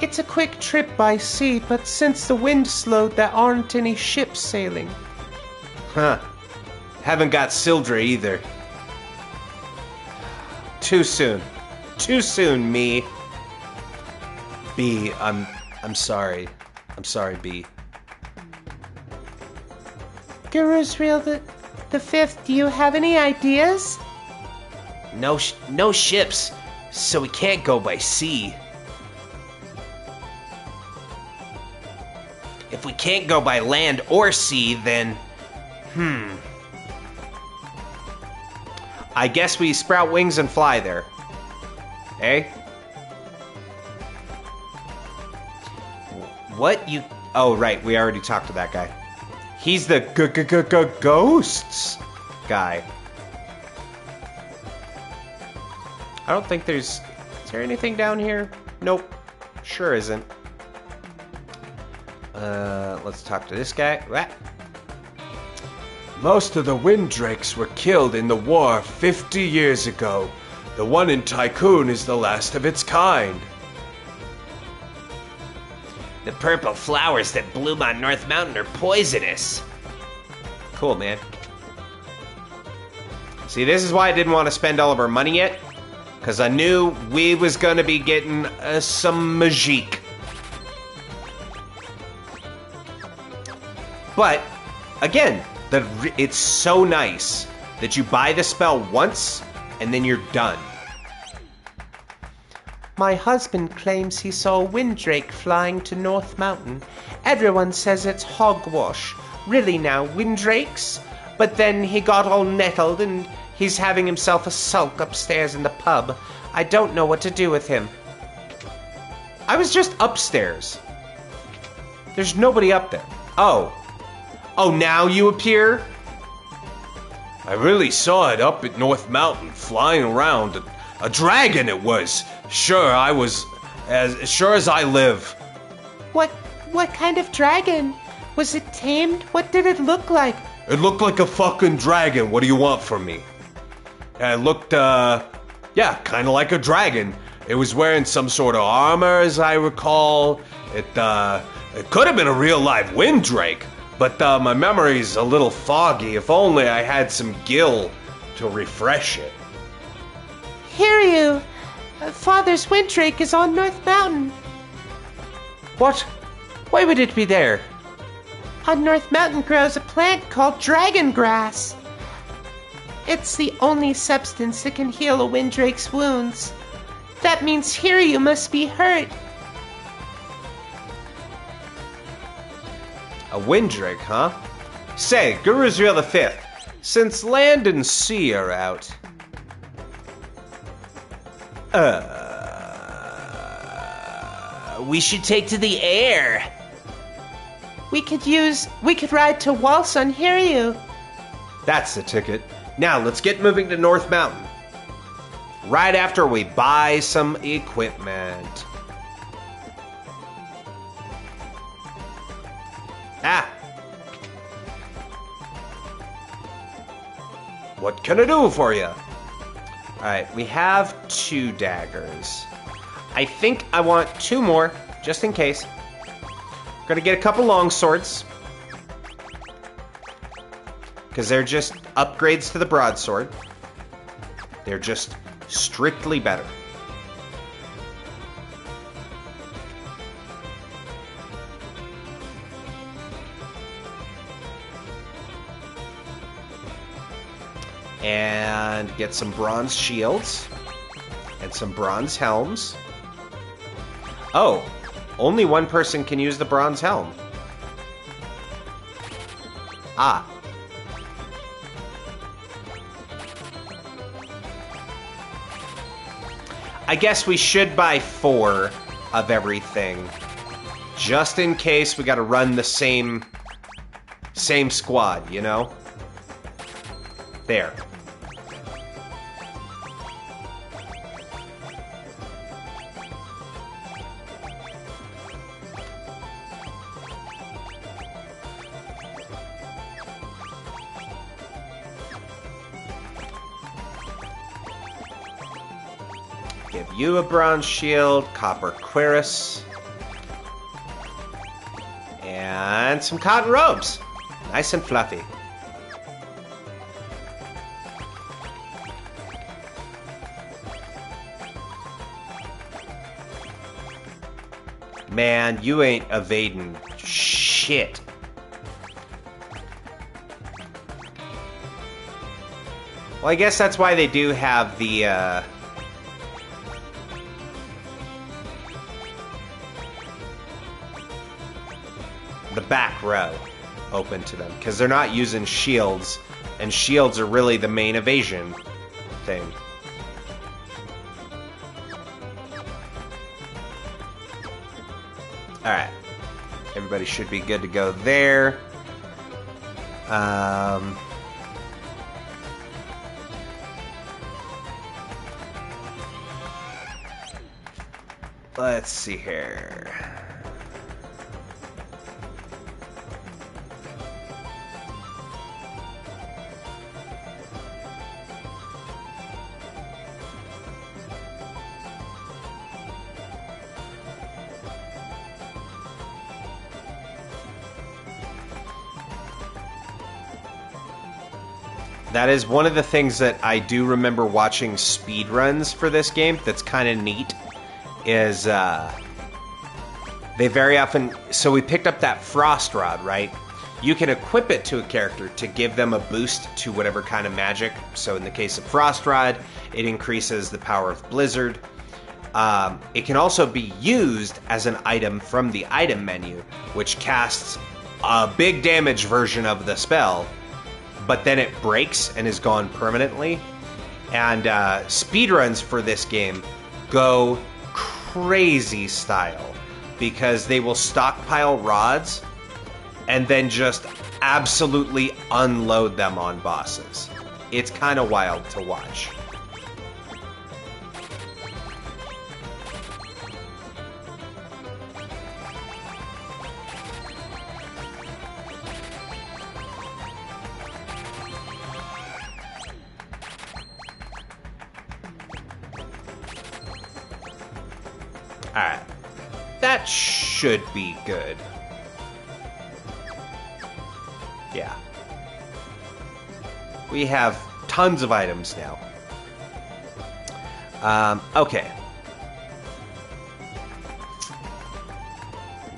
It's a quick trip by sea, but since the wind slowed, there aren't any ships sailing. Huh. Haven't got Sildra either. Too soon. Too soon, me. B, I'm sorry. I'm sorry, B. Guru's Real the Fifth, do you have any ideas? No ships, so we can't go by sea. If we can't go by land or sea, then... I guess we sprout wings and fly there. Eh? What you... Oh, right, we already talked to that guy. He's the ghosts guy. I don't think there's... Is there anything down here? Nope. Sure isn't. Let's talk to this guy. What? Most of the wind drakes were killed in the war 50 years ago. The one in Tycoon is the last of its kind. The purple flowers that bloom on North Mountain are poisonous. Cool, man. See, this is why I didn't want to spend all of our money yet. Because I knew we was going to be getting some magique. But, again, it's so nice that you buy the spell once, and then you're done. My husband claims he saw a Windrake flying to North Mountain. Everyone says it's hogwash. Really now, Windrakes? But then he got all nettled and he's having himself a sulk upstairs in the pub. I don't know what to do with him. I was just upstairs. There's nobody up there. Oh. Oh, now you appear? I really saw it up at North Mountain, flying around. A dragon it was. Sure, I was as sure as I live. What kind of dragon? Was it tamed? What did it look like? It looked like a fucking dragon. What do you want from me? It looked, yeah, kind of like a dragon. It was wearing some sort of armor, as I recall. It could have been a real live Windrake, but my memory's a little foggy. If only I had some gil to refresh it. Hiryu! Father's Windrake is on North Mountain. What? Why would it be there? On North Mountain grows a plant called dragon grass. It's the only substance that can heal a Windrake's wounds. That means Hiryu must be hurt. A Windrake, huh? Say, Guru Zriel V, since land and sea are out, we should take to the air. We could ride to Waltz on Hiryu. That's the ticket. Now, let's get moving to North Mountain. Right after we buy some equipment. Ah! What can I do for you? Alright, we have 2 daggers. I think I want 2 more, just in case. Gonna get a couple long swords. Because they're just upgrades to the broadsword. They're just strictly better. And get some bronze shields. And some bronze helms. Oh, only one person can use the bronze helm. Ah. I guess we should buy 4 of everything. Just in case we gotta run the same squad, you know? There. Give you a bronze shield, copper cuirass, and some cotton robes. Nice and fluffy. Man, you ain't evading shit. Well, I guess that's why they do have the back row open to them, because they're not using shields, and shields are really the main evasion thing. Alright. Everybody should be good to go there. Let's see here. That is one of the things that I do remember watching speedruns for this game that's kind of neat, is they very often... So we picked up that frost rod, right? You can equip it to a character to give them a boost to whatever kind of magic. So in the case of Frost Rod, it increases the power of Blizzard. It can also be used as an item from the item menu, which casts a big damage version of the spell, but then it breaks and is gone permanently. And speedruns for this game go crazy style because they will stockpile rods and then just absolutely unload them on bosses. It's kind of wild to watch. Alright. That should be good. Yeah. We have tons of items now. Okay.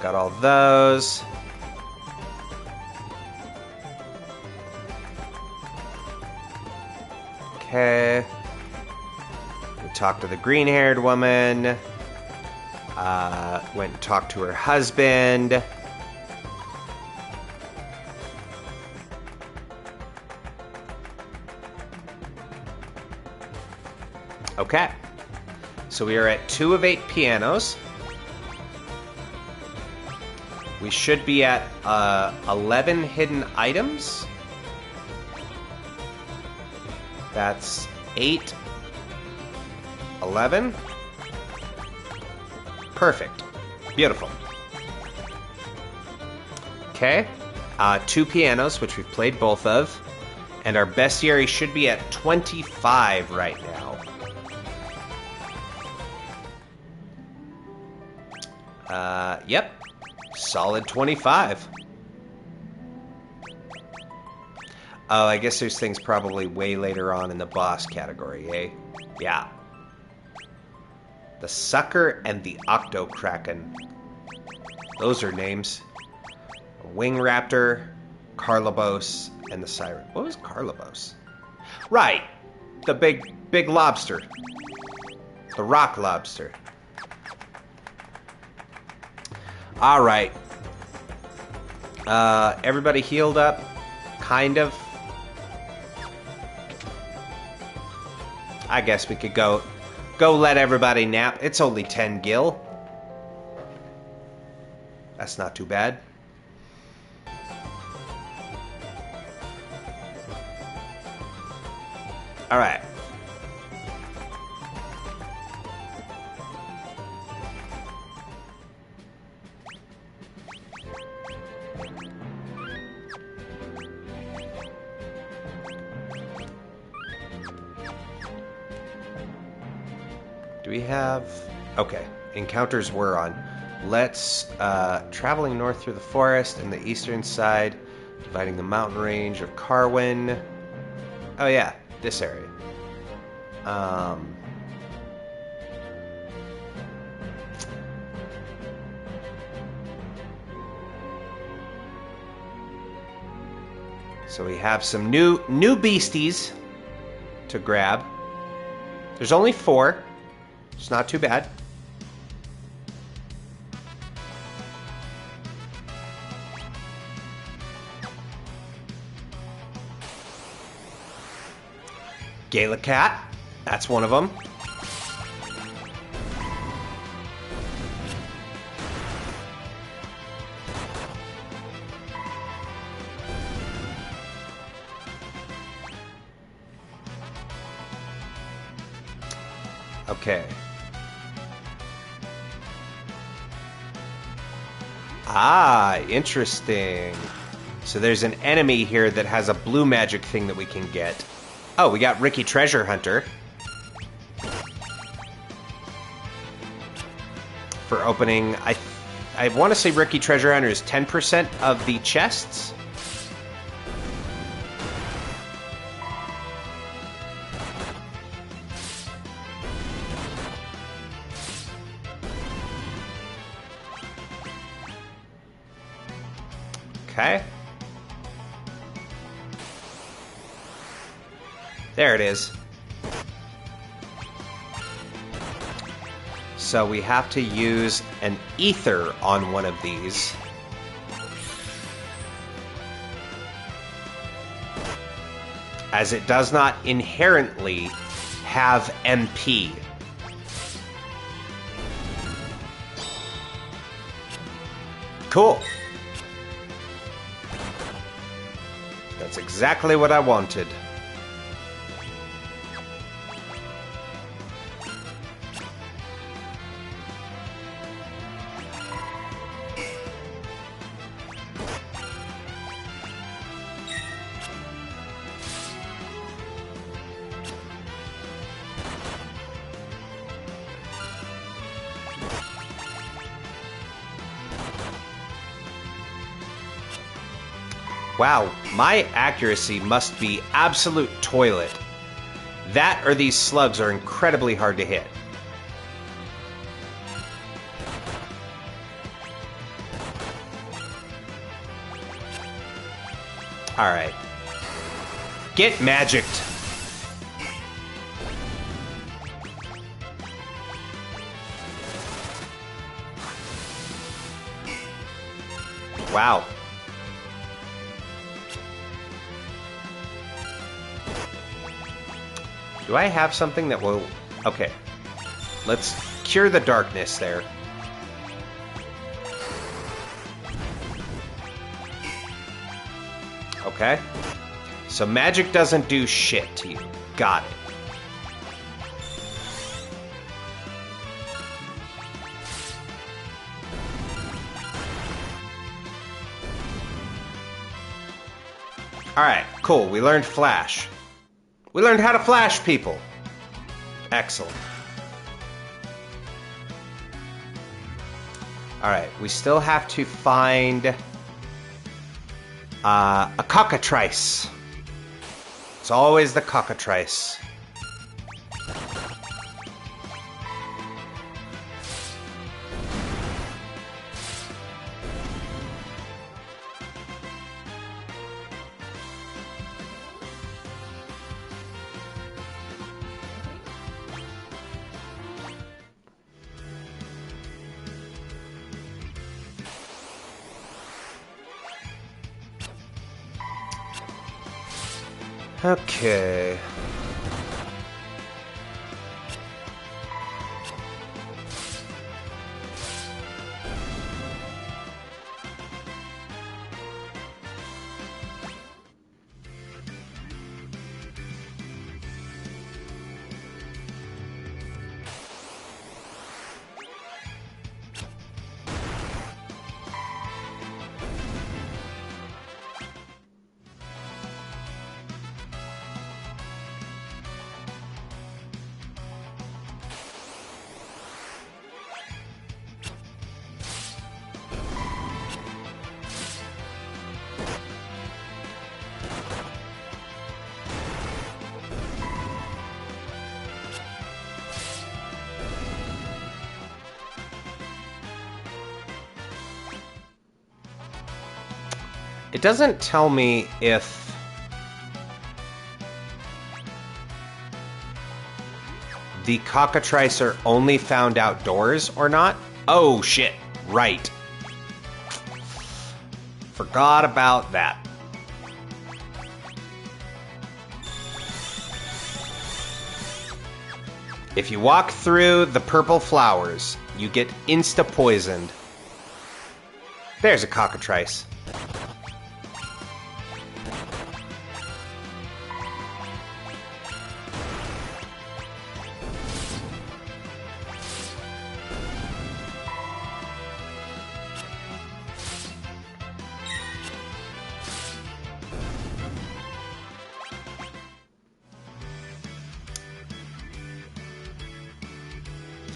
Got all those. Okay. We talked to the green-haired woman. Went and talked to her husband. Okay. So we are at 2 of 8 pianos. We should be at 11 hidden items. That's 8. 11. Perfect. Beautiful. Okay. 2 pianos, which we've played both of. And our bestiary should be at 25 right now. Yep. Solid 25. Oh, I guess there's things probably way later on in the boss category, eh? Yeah. The Sucker and the Octokraken. Those are names. Wing Raptor, Carlabos, and the Siren. What was Carlabos? Right. The big lobster. The rock lobster. All right. Everybody healed up? Kind of. I guess we could go let everybody nap. It's only 10 gil. That's not too bad. All right. Do we have... Okay, encounters we're on. Let's... traveling north through the forest and the eastern side, dividing the mountain range of Carwin. Oh yeah, this area. So we have some new beasties to grab. There's only 4. It's not too bad. Gala Cat. That's one of them. Okay. Ah, interesting. So there's an enemy here that has a blue magic thing that we can get. Oh, we got Ricky Treasure Hunter. For opening, I want to say Ricky Treasure Hunter is 10% of the chests. Okay. There it is. So we have to use an ether on one of these. As it does not inherently have MP. Cool. That's exactly what I wanted. Wow, my accuracy must be absolute toilet. That or these slugs are incredibly hard to hit. Alright. Get magicked. Wow. Do I have something that will... Okay. Let's cure the darkness there. Okay. So magic doesn't do shit to you. Got it. Alright, cool. We learned Flash. We learned how to flash people. Excellent. Alright, we still have to find a cockatrice. It's always the cockatrice. Okay. It doesn't tell me if the cockatrice are only found outdoors or not. Oh shit, right. Forgot about that. If you walk through the purple flowers, you get insta-poisoned. There's a cockatrice.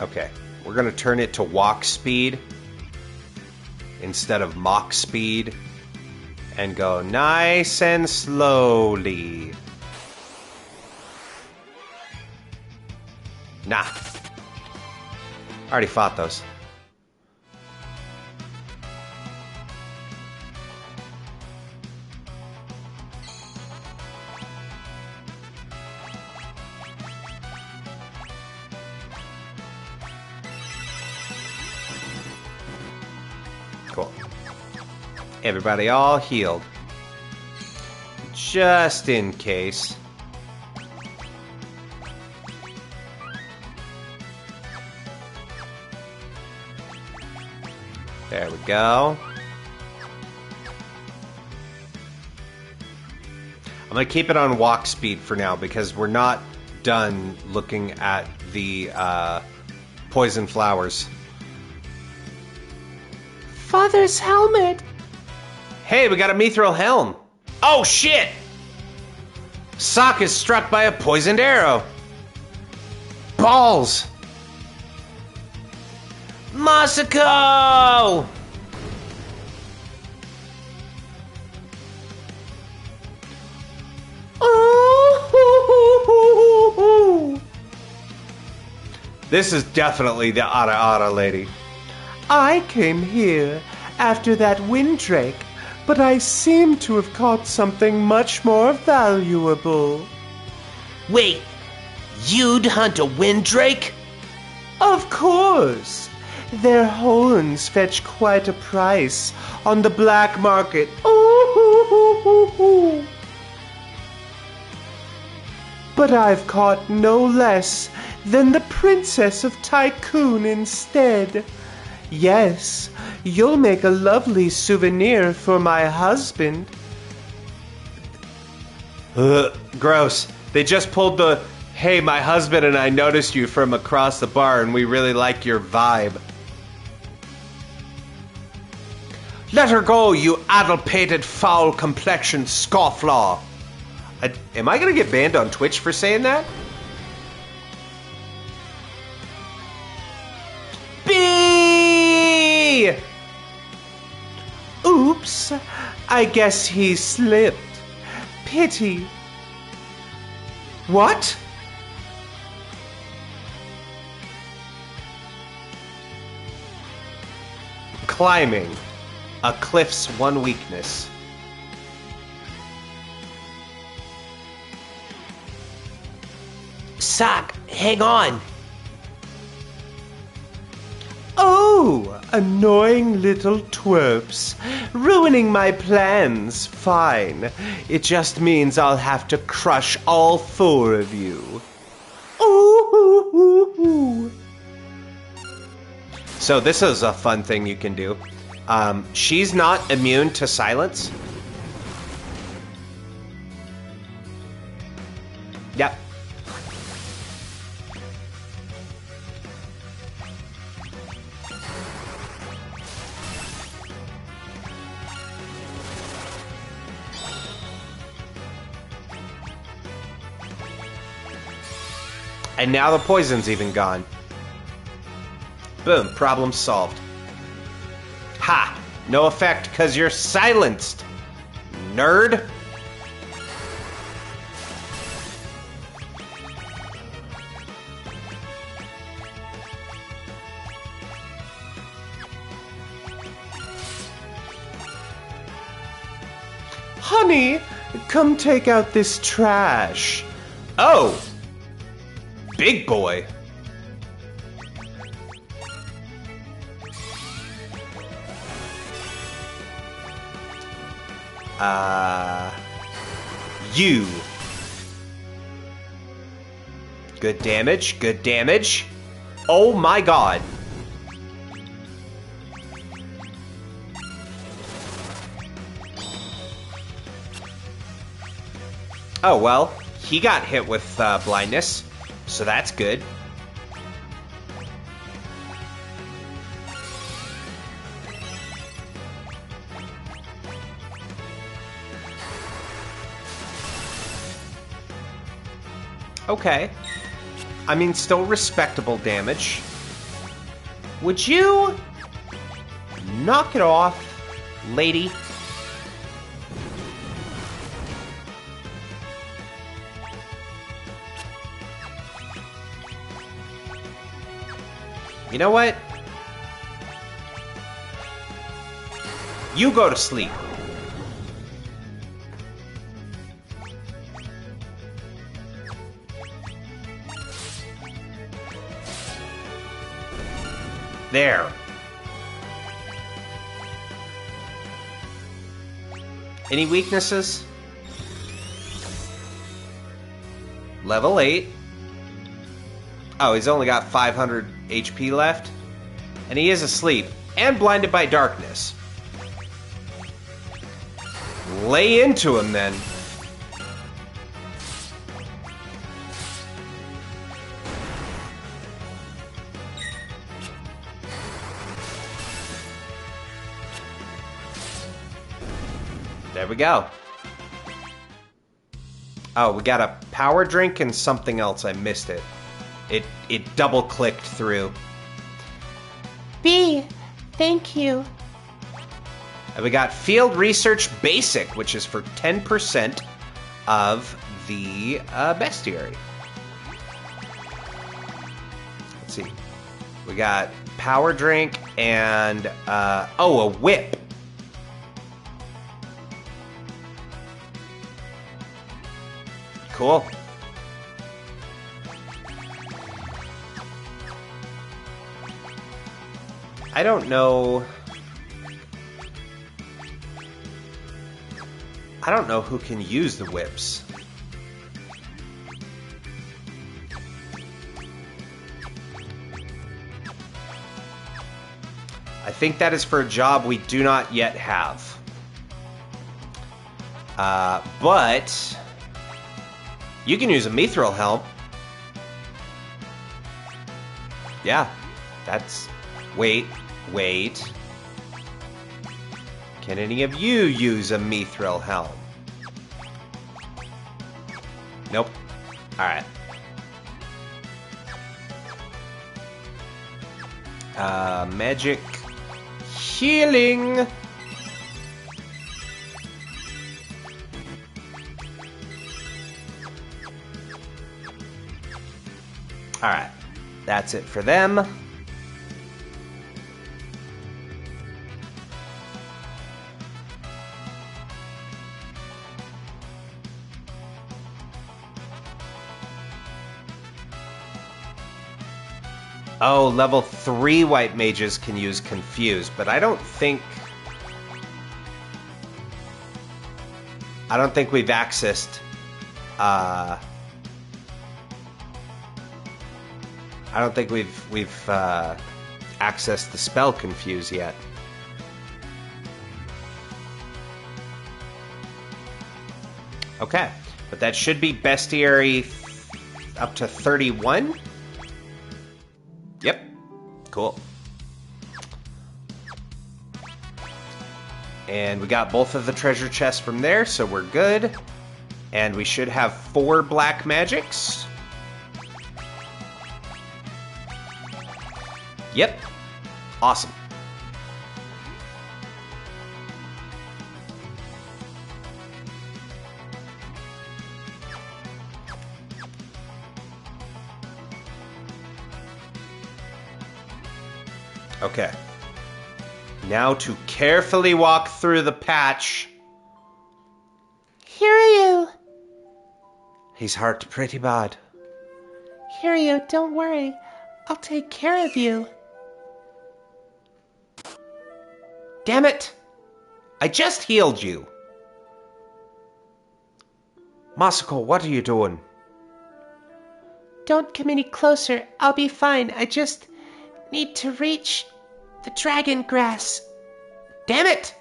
Okay, we're going to turn it to walk speed instead of mock speed and go nice and slowly. Nah. Already fought those. Everybody all healed. Just in case. There we go. I'm going to keep it on walk speed for now because we're not done looking at the poison flowers. Father's helmet. Hey, we got a mithril helm. Oh, shit! Sock is struck by a poisoned arrow. Balls! Masako! Oh! This is definitely the Ara Ara lady. I came here after that windrake, but I seem to have caught something much more valuable. Wait, you'd hunt a windrake? Of course. Their horns fetch quite a price on the black market. Ooh. But I've caught no less than the Princess of Tycoon instead. Yes, you'll make a lovely souvenir for my husband. Gross. They just pulled the, hey, my husband and I noticed you from across the bar and we really like your vibe. Let her go, you addle-pated, foul-complexioned scofflaw. Am I going to get banned on Twitch for saying that? B! Oops, I guess he slipped. Pity. What? Climbing. A cliff's one weakness. Sock, hang on. Oh, annoying little twerps. Ruining my plans. Fine. It just means I'll have to crush all four of you. Ooh. So this is a fun thing you can do. She's not immune to silence. Yep. And now the poison's even gone. Boom, problem solved. Ha! No effect because you're silenced, nerd. Honey, come take out this trash. Oh! Big boy. You. Good damage, good damage. Oh my god. Oh well, he got hit with blindness, so that's good. Okay. I mean, still respectable damage. Would you knock it off, lady? You know what? You go to sleep. There. Any weaknesses? Level 8. Oh, he's only got 500 HP left. And he is asleep and blinded by darkness. Lay into him then. There we go. Oh, we got a power drink and something else. I missed it. It double clicked through. B, thank you. And we got Field Research Basic, which is for 10% of the bestiary. Let's see. We got power drink and, a whip. Cool. I don't know who can use the whips. I think that is for a job we do not yet have. But you can use a mithril helm. Yeah, that's... Wait. Can any of you use a mithril helm? Nope. Alright. Magic healing. Alright. That's it for them. Oh, level 3 white mages can use Confuse, but I don't think we've accessed accessed the spell Confuse yet. Okay, but that should be bestiary up to 31. Yep. Cool. And we got both of the treasure chests from there, so we're good. And we should have 4 black magics. Yep. Awesome. Okay. Now to carefully walk through the patch. Hiryu! He's hurt pretty bad. Hiryu, don't worry. I'll take care of you. Damn it! I just healed you. Masako, what are you doing? Don't come any closer. I'll be fine. I just need to reach the dragon grass. Damn it!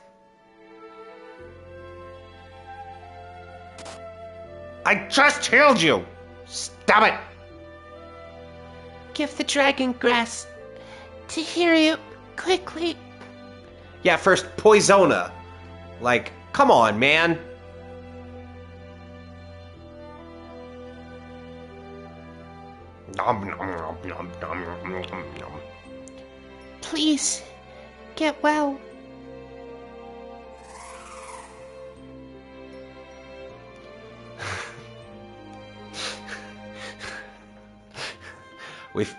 I just healed you! Stop it! Give the dragon grass to Hiryu quickly. Yeah, first Poisona. Like, come on, man. Please, get well.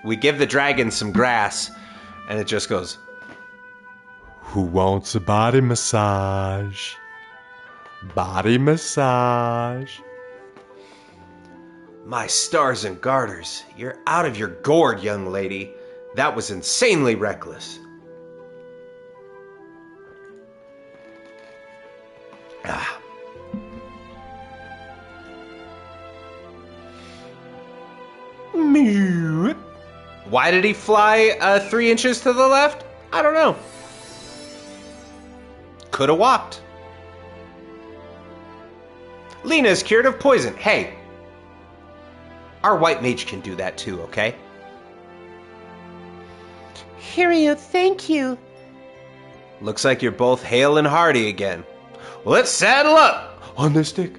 We give the dragon some grass, and it just goes... Who wants a body massage? Body massage. My stars and garters, you're out of your gourd, young lady. That was insanely reckless. Ah. Why did he fly 3 inches to the left? I don't know. Could have walked. Lena is cured of poison. Hey, our white mage can do that too, okay? Hiryu, thank you. Looks like you're both hale and hearty again. Well, let's saddle up. On the stick.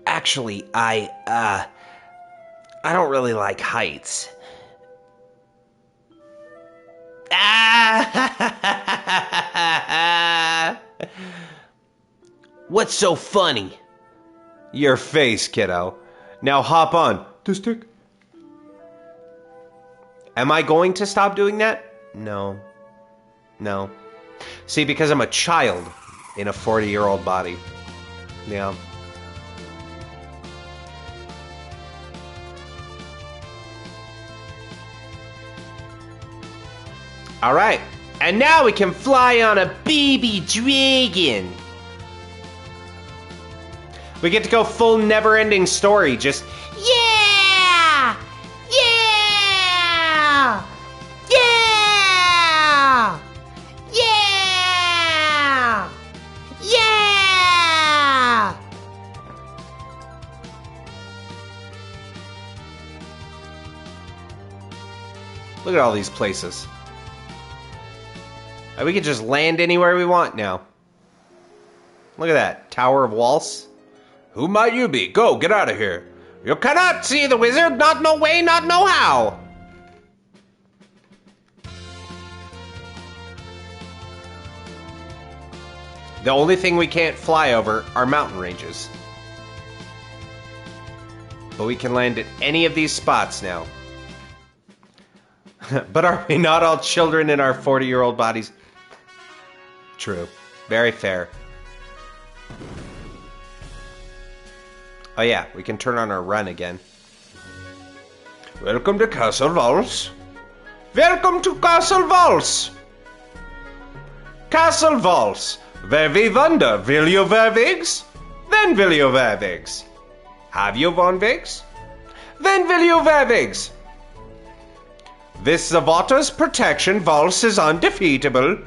Actually, I don't really like heights. What's so funny? Your face, kiddo. Now hop on. The stick. Am I going to stop doing that? No. No. See, because I'm a child in a 40-year-old body. Yeah. Alright, and now we can fly on a baby dragon. We get to go full never-ending story, just yeah! Yeah! Yeah! Yeah! Yeah! Look at all these places. We can just land anywhere we want now. Look at that. Tower of Waltz. Who might you be? Go, get out of here. You cannot see the wizard, not no way, not no how. The only thing we can't fly over are mountain ranges. But we can land at any of these spots now. But are we not all children in our 40-year-old bodies? True. Very fair. Oh yeah, we can turn on our run again. Welcome to Castle Valls. Welcome to Castle Valls! Castle Valls, where we wonder, will you wear wigs? Then will you wear wigs? Have you worn wigs? Then will you wear wigs? With the water's protection, Valls is undefeatable.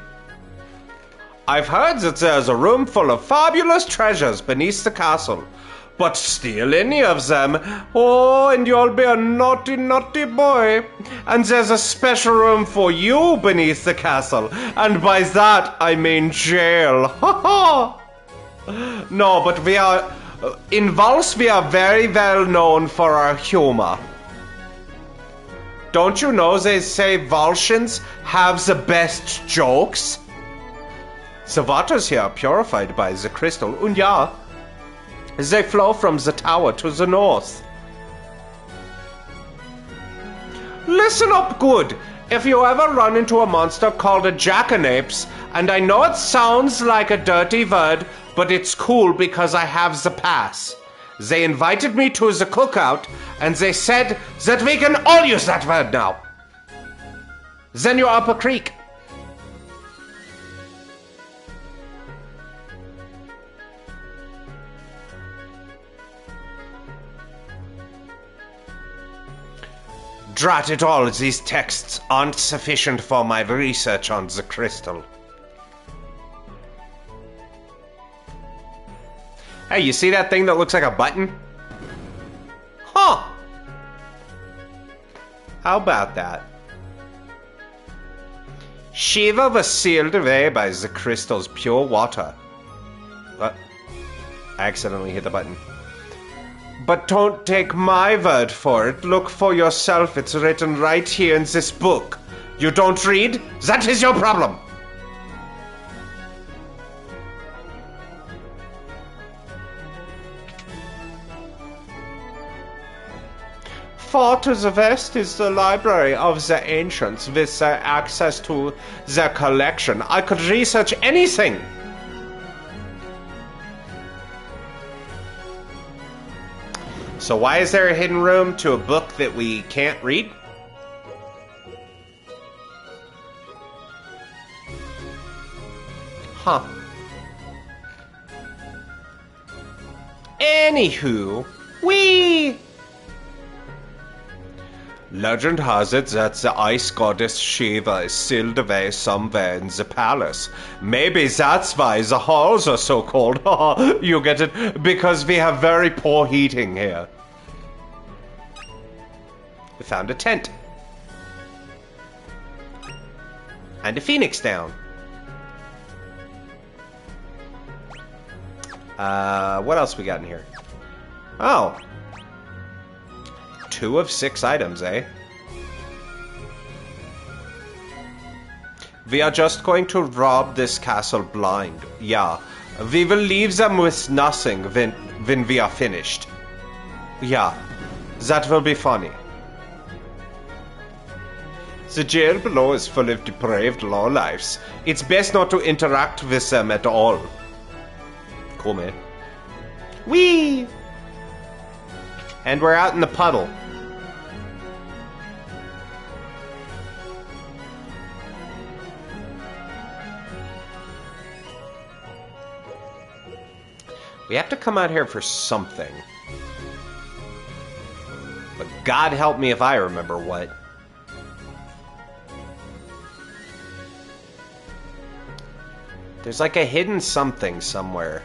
I've heard that there's a room full of fabulous treasures beneath the castle. But steal any of them, oh, and you'll be a naughty, naughty boy. And there's a special room for you beneath the castle. And by that, I mean jail. No, but we are... In Valls, we are very well known for our humor. Don't you know they say Valsians have the best jokes? The waters here are purified by the crystal, and yeah, they flow from the tower to the north. Listen up good. If you ever run into a monster called a jackanapes, and I know it sounds like a dirty word, but it's cool because I have the pass. They invited me to the cookout, and they said that we can all use that word now. Then you're up a creek. Drat it all, these texts aren't sufficient for my research on the crystal. Hey, you see that thing that looks like a button? Huh! How about that? Shiva was sealed away by the crystal's pure water. What? I accidentally hit the button. But don't take my word for it. Look for yourself. It's written right here in this book. You don't read? That is your problem. Far to the west is the library of the ancients with their access to their collection. I could research anything. So why is there a hidden room to a book that we can't read? Huh. Anywho, we... Legend has it that the ice goddess Shiva is sealed away somewhere in the palace. Maybe that's why the halls are so cold. You get it? Because we have very poor heating here. We found a tent. And a phoenix down. What else we got in here? Oh. 2 of 6 items, eh? We are just going to rob this castle blind. Yeah. We will leave them with nothing when we are finished. Yeah. That will be funny. The jail below is full of depraved lowlifes. It's best not to interact with them at all. Cool, man. Whee! And we're out in the puddle. We have to come out here for something. But God help me if I remember what. There's like a hidden something somewhere.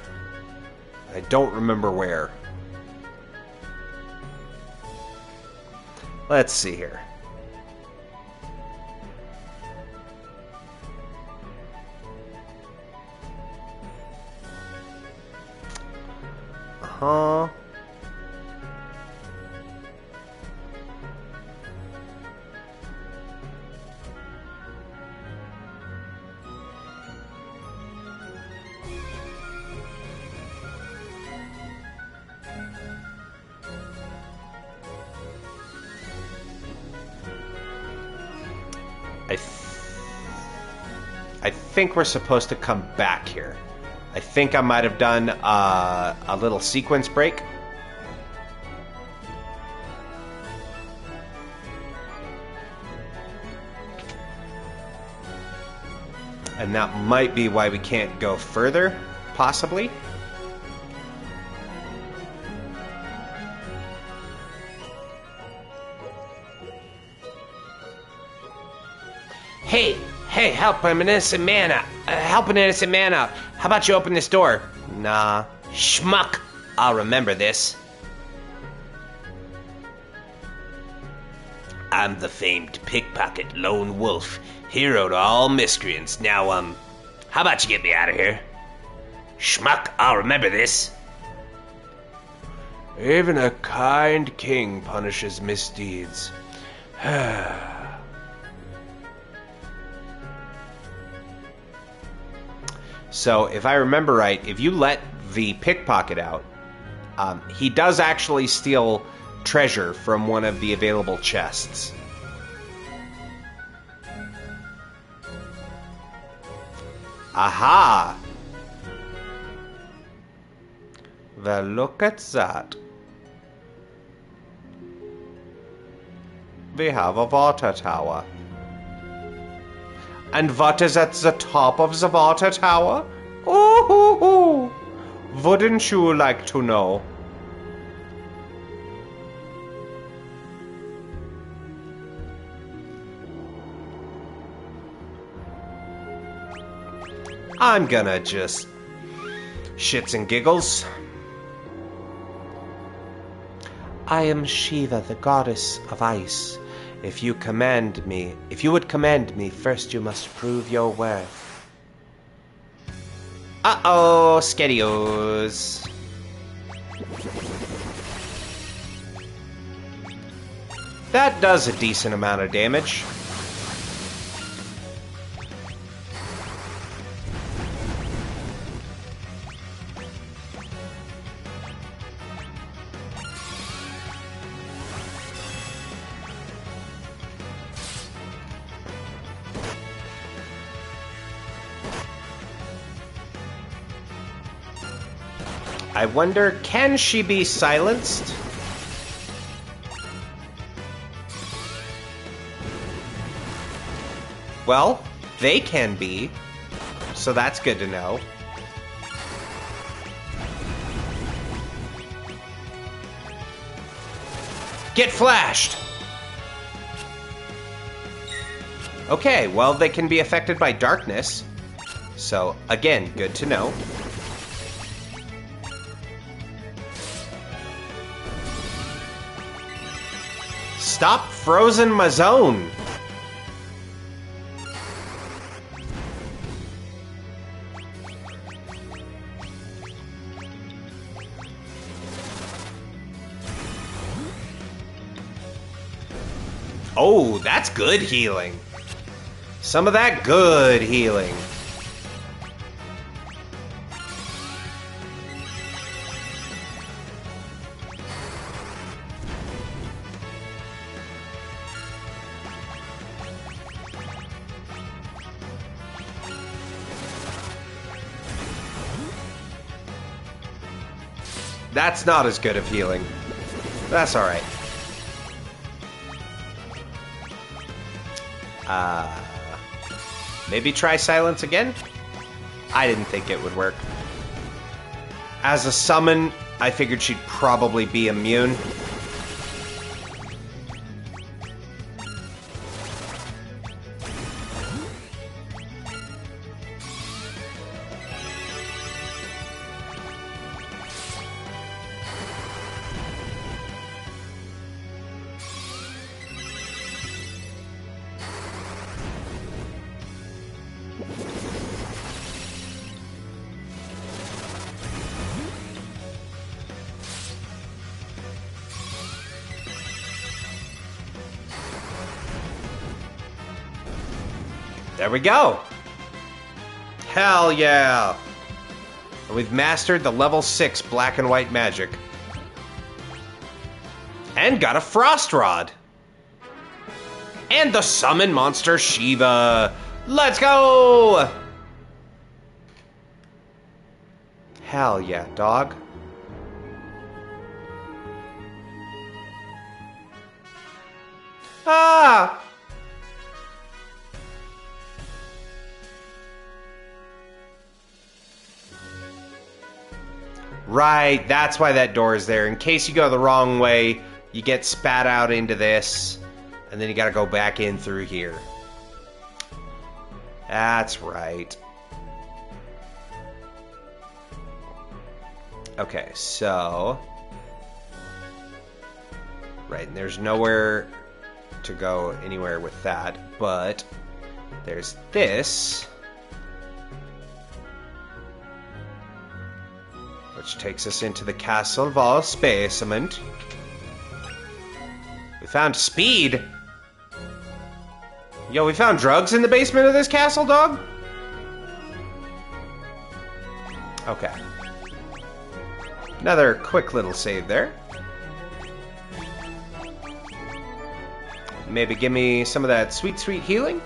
I don't remember where. Let's see here. Uh-huh. I think we're supposed to come back here. I think I might have done a little sequence break. And that might be why we can't go further, possibly. Hey, help! I'm an innocent man out. Help an innocent man out. How about you open this door? Nah. Schmuck. I'll remember this. I'm the famed pickpocket lone wolf, hero to all miscreants. Now, how about you get me out of here? Schmuck. I'll remember this. Even a kind king punishes misdeeds. So, if I remember right, if you let the pickpocket out, he does actually steal treasure from one of the available chests. Aha! Well, look at that. We have a water tower. And what is at the top of the water tower? Ooh, wouldn't you like to know? I'm gonna just shits and giggles. I am Shiva, the goddess of ice. If you would command me, first you must prove your worth. Uh-oh, Skedios. That does a decent amount of damage. I wonder, can she be silenced? Well, they can be, so that's good to know. Get flashed! Okay, well, they can be affected by darkness. So, again, good to know. Stop frozen my zone! Oh, that's good healing. Some of that good healing. That's not as good of healing. That's alright. Maybe try silence again? I didn't think it would work. As a summon, I figured she'd probably be immune. There we go. Hell yeah. And we've mastered the level 6 black and white magic. And got a frost rod. And the summon monster Shiva. Let's go. Hell yeah, dog. Ah! Right, that's why that door is there. In case you go the wrong way, you get spat out into this, and then you gotta go back in through here. That's right. Okay, so... Right, and there's nowhere to go anywhere with that, but there's this... which takes us into the Castle of All Spacement. We found speed. Yo, we found drugs in the basement of this castle, dog? Okay. Another quick little save there. Maybe give me some of that sweet, sweet healing.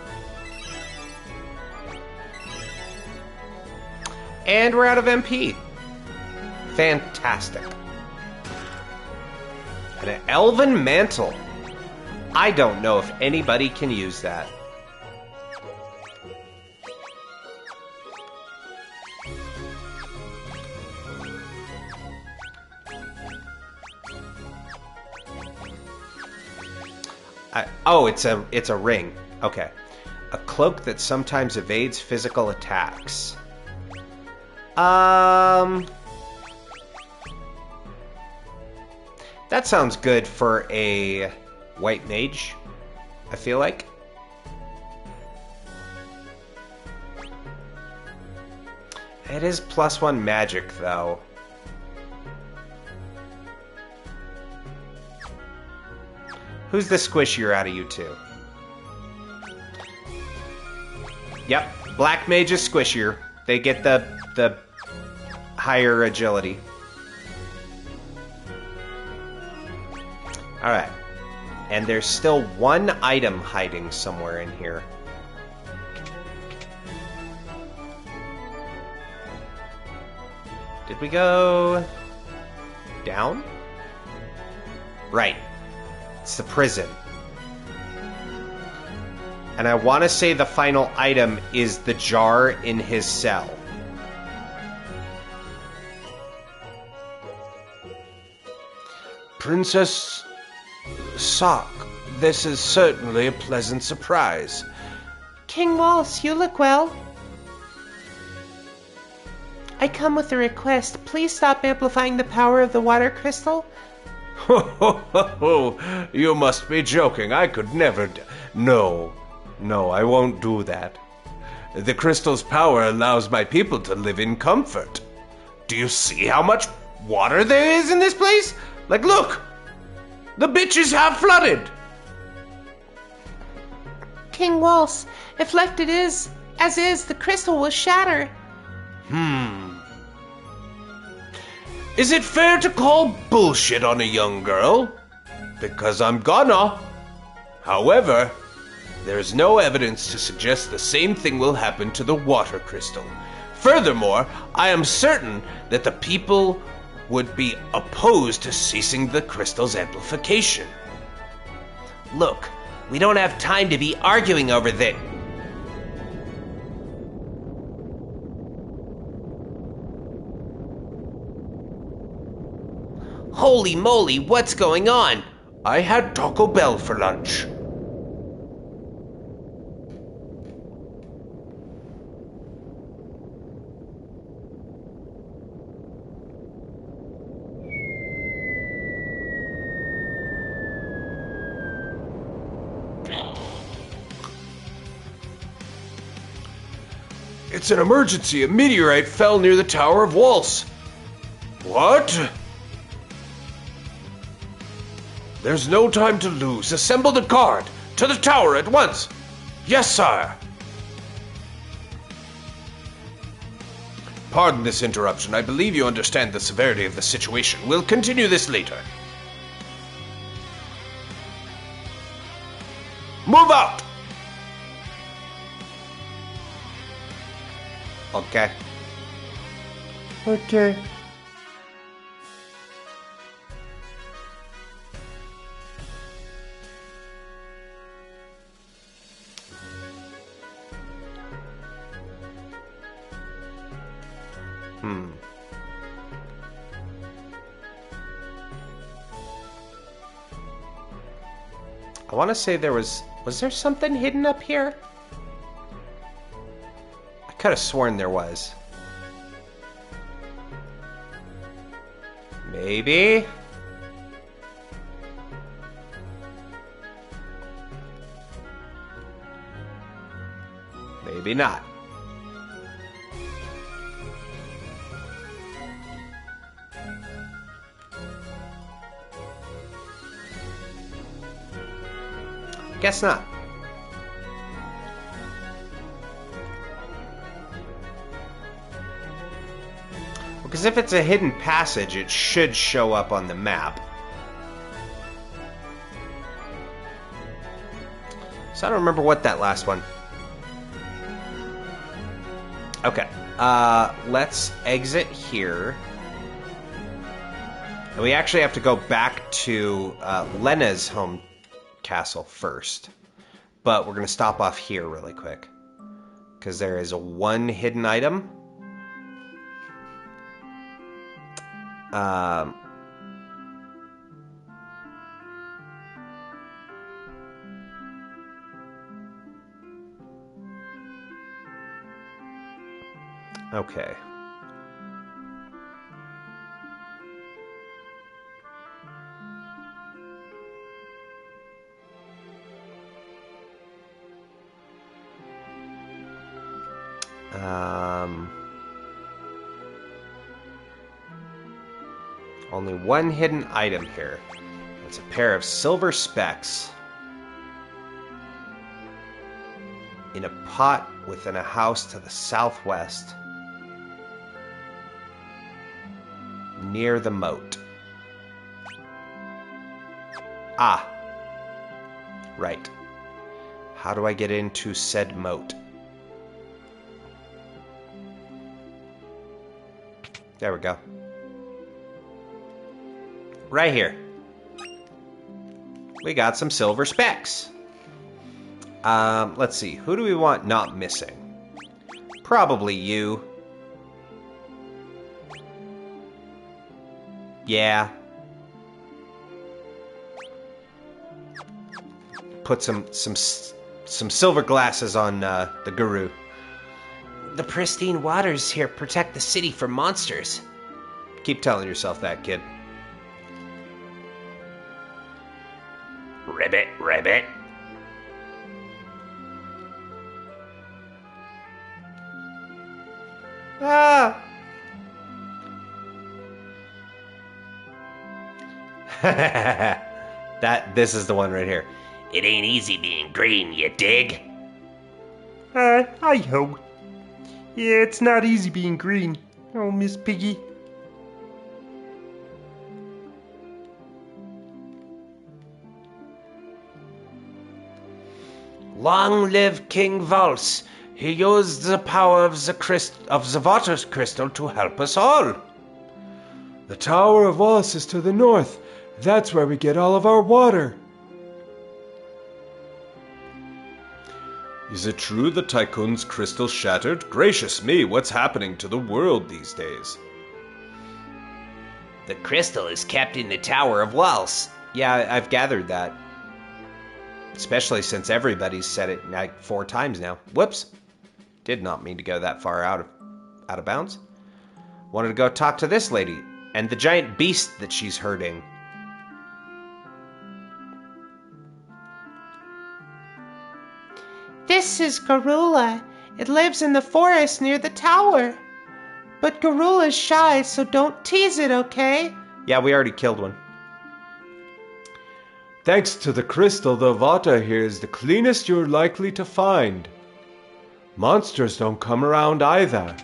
And we're out of MP. Fantastic. And an elven mantle. I don't know if anybody can use that. Oh, it's a ring. Okay. A cloak that sometimes evades physical attacks. That sounds good for a white mage, I feel like. It is +1 magic, though. Who's the squishier out of you two? Yep, black mage is squishier. They get the higher agility. Alright. And there's still one item hiding somewhere in here. Did we go down? Right. It's the prison. And I want to say the final item is the jar in his cell. Princess Sock, this is certainly a pleasant surprise. King Waltz, you look well. I come with a request. Please stop amplifying the power of the water crystal. Ho, ho, ho, ho. You must be joking. I could never. No, I won't do that. The crystal's power allows my people to live in comfort. Do you see how much water there is in this place? Like, look! The bitch is half flooded! King Waltz, if left as is, the crystal will shatter. Is it fair to call bullshit on a young girl? Because I'm gonna. However, there's no evidence to suggest the same thing will happen to the water crystal. Furthermore, I am certain that the people would be opposed to ceasing the crystal's amplification. Look, we don't have time to be arguing over this. Holy moly, what's going on? I had Taco Bell for lunch. It's an emergency. A meteorite fell near the Tower of Waltz. What? There's no time to lose. Assemble the guard. To the tower at once. Yes, sire. Pardon this interruption. I believe you understand the severity of the situation. We'll continue this later. Move out! Okay. Okay. I want to say there was there something hidden up here? I could have sworn there was. Maybe? Maybe not. Guess not. Because if it's a hidden passage, it should show up on the map. So I don't remember what that last one. Okay. Let's exit here. And we actually have to go back to Lena's home castle first. But we're going to stop off here really quick. Because there is one hidden item. Okay. Only one hidden item here. It's a pair of silver specks in a pot within a house to the southwest near the moat. Ah. Right. How do I get into said moat? There we go. Right here. We got some silver specks. Let's see. Who do we want not missing? Probably you. Yeah. put some silver glasses on the guru. The pristine waters here protect the city from monsters. Keep telling yourself that, kid. Ribbit, ribbit. Ah! This is the one right here. It ain't easy being green, you dig? I ho. Yeah, it's not easy being green. Oh, Miss Piggy. Long live King Valse. He used the power of the water crystal to help us all. The Tower of Us is to the north. That's where we get all of our water. Is it true the Tycoon's crystal shattered? Gracious me, what's happening to the world these days? The crystal is kept in the Tower of Walls. Yeah, I've gathered that. Especially since everybody's said it like 4 times now. Whoops. Did not mean to go that far out of bounds. Wanted to go talk to this lady and the giant beast that she's herding. This is Garula. It lives in the forest near the tower. But Garula's shy, so don't tease it, okay? Yeah, we already killed one. Thanks to the crystal, the water here is the cleanest you're likely to find. Monsters don't come around either.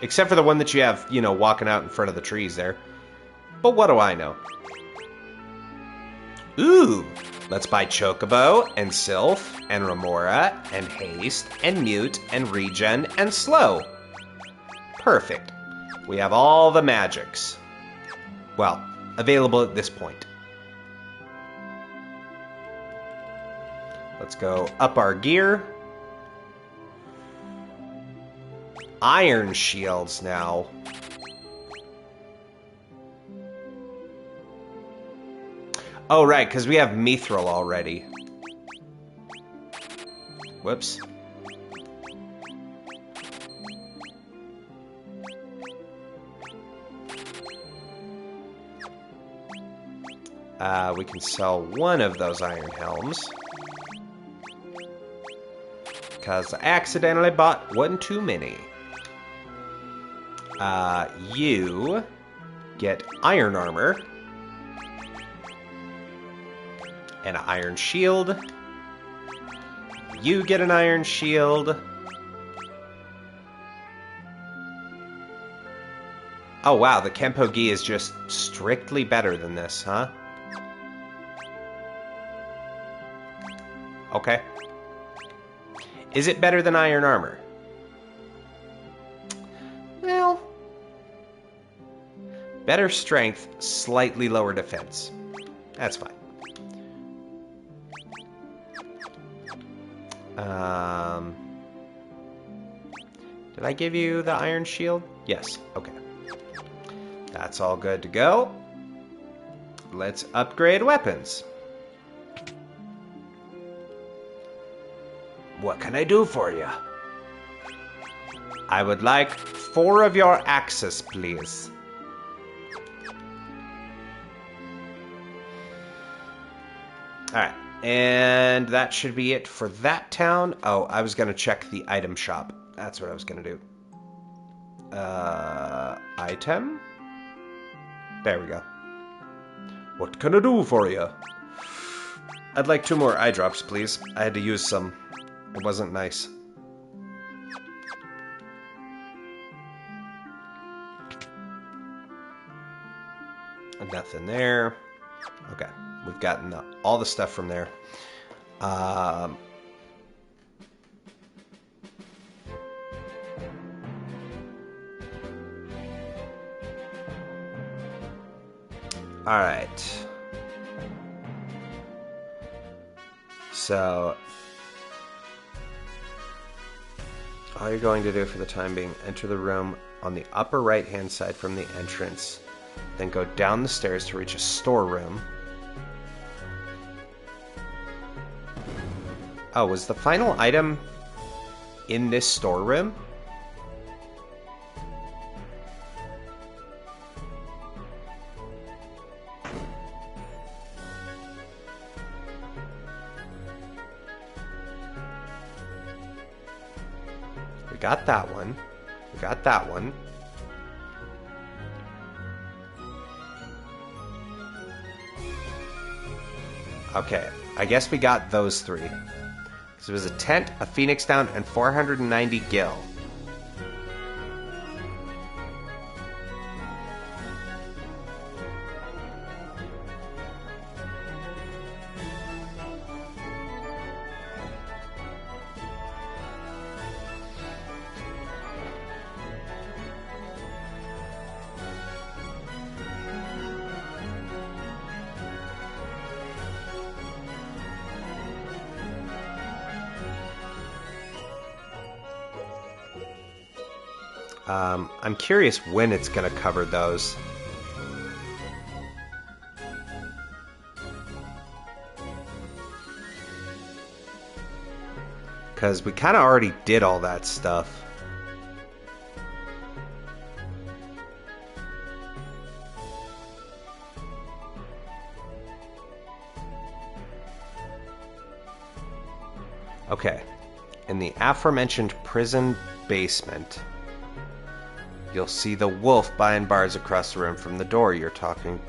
Except for the one that you have, walking out in front of the trees there. But what do I know? Ooh! Let's buy Chocobo, and Sylph, and Remora, and Haste, and Mute, and Regen, and Slow. Perfect. We have all the magics. Well, available at this point. Let's go up our gear. Iron shields now. Oh, right, because we have Mithril already. Whoops. We can sell one of those iron helms. Because I accidentally bought one too many. You get iron armor. And an iron shield. You get an iron shield. Oh wow, the Kempo Gi is just strictly better than this, huh? Okay. Is it better than iron armor? Well, better strength, slightly lower defense. That's fine. Did I give you the iron shield? Yes, okay. That's all good to go. Let's upgrade weapons. What can I do for you? I would like 4 of your axes, please. Alright, and that should be it for that town. Oh, I was going to check the item shop. That's what I was going to do. Item? There we go. What can I do for you? I'd like 2 more eye drops, please. I had to use some. It wasn't nice. Nothing there. Okay, we've gotten all the stuff from there. All right. So, all you're going to do for the time being, enter the room on the upper right-hand side from the entrance, then go down the stairs to reach a storeroom. Oh, was the final item in this storeroom? We got that one. We got that one. Okay, I guess we got those three. Because it was a tent, a phoenix down, and 490 gil. I'm curious when it's going to cover those. Because we kind of already did all that stuff. Okay. In the aforementioned prison basement, you'll see the wolf buying bars across the room from the door you're talking.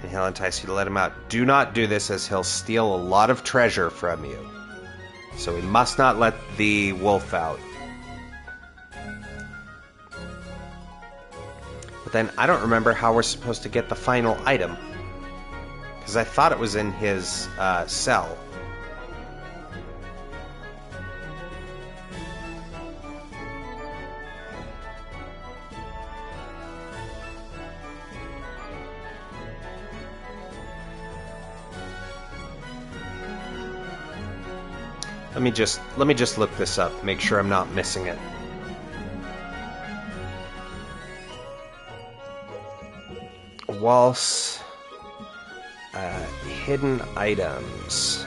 And he'll entice you to let him out. Do not do this, as he'll steal a lot of treasure from you. So we must not let the wolf out. But then I don't remember how we're supposed to get the final item. Because I thought it was in his cell. Let me just look this up, make sure I'm not missing it. Waltz hidden items.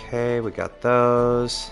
Okay, we got those.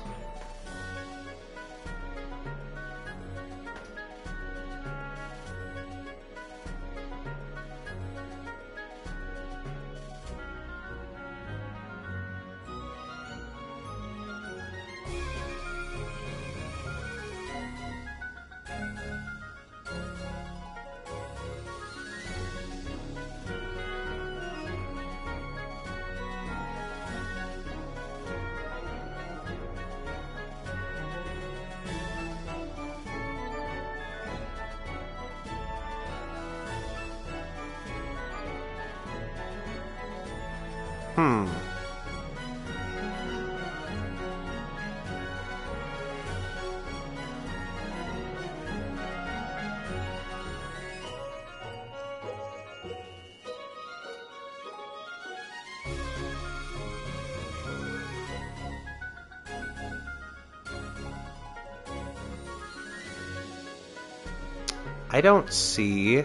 I don't see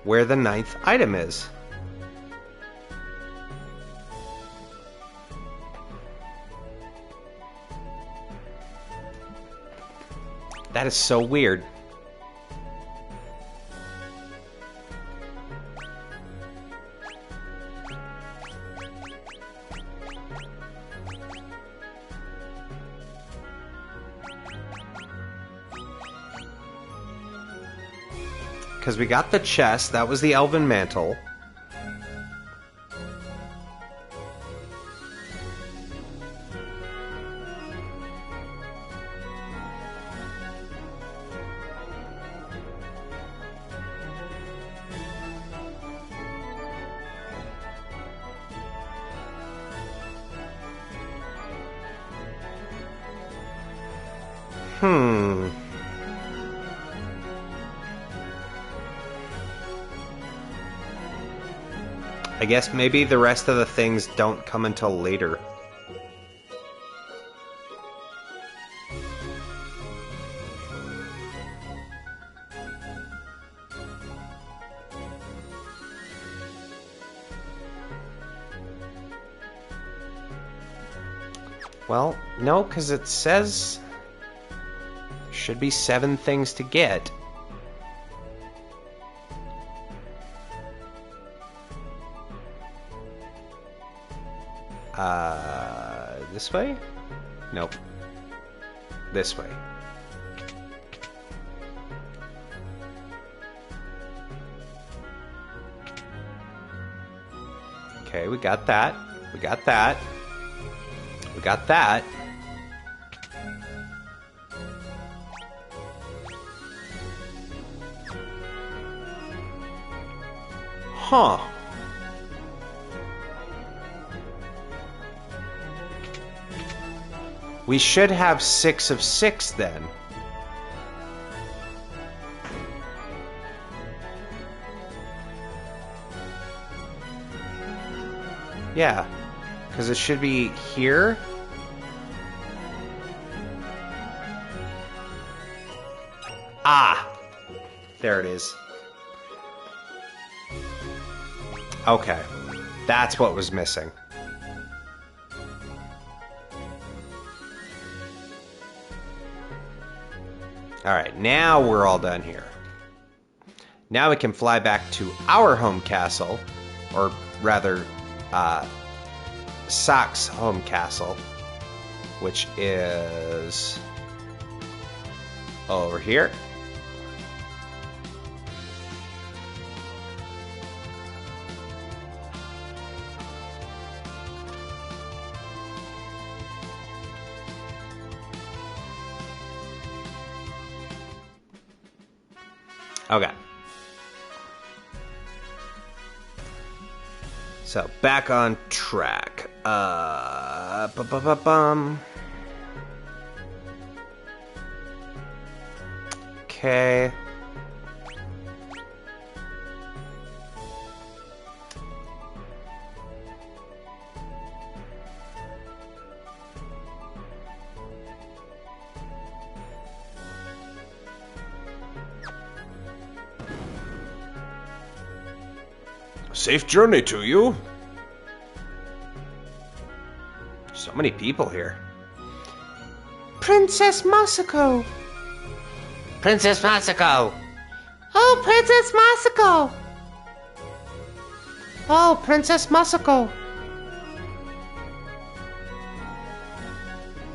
where the 9th item is. That is so weird. Because we got the chest, that was the elven mantle. I guess maybe the rest of the things don't come until later. Well, no, because it says should be 7 things to get. This way? Nope. This way. Okay, we got that. We got that. We got that. Huh. We should have 6 of 6 then. Yeah, because it should be here. Ah! There it is. Okay. That's what was missing. Alright, now we're all done here. Now we can fly back to our home castle, or rather, Sock's home castle, which is over here. Okay. So, back on track. Okay. Safe journey to you. So many people here. Princess Masako! Princess Masako! Oh, Princess Masako! Oh, Princess Masako!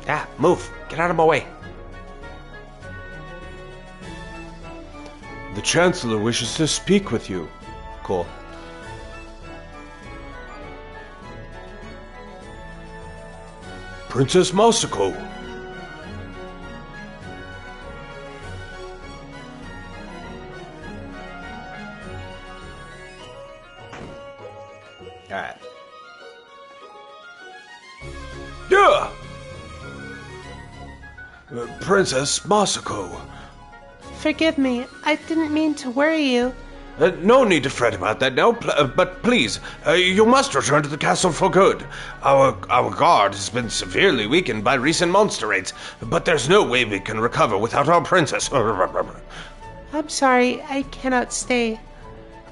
Ah, move. Get out of my way. The Chancellor wishes to speak with you. Cool. Princess Masako. Alright. Yeah! Princess Masako. Forgive me, I didn't mean to worry you. No need to fret about that now, but please, you must return to the castle for good. Our guard has been severely weakened by recent monster raids, but there's no way we can recover without our princess. I'm sorry, I cannot stay.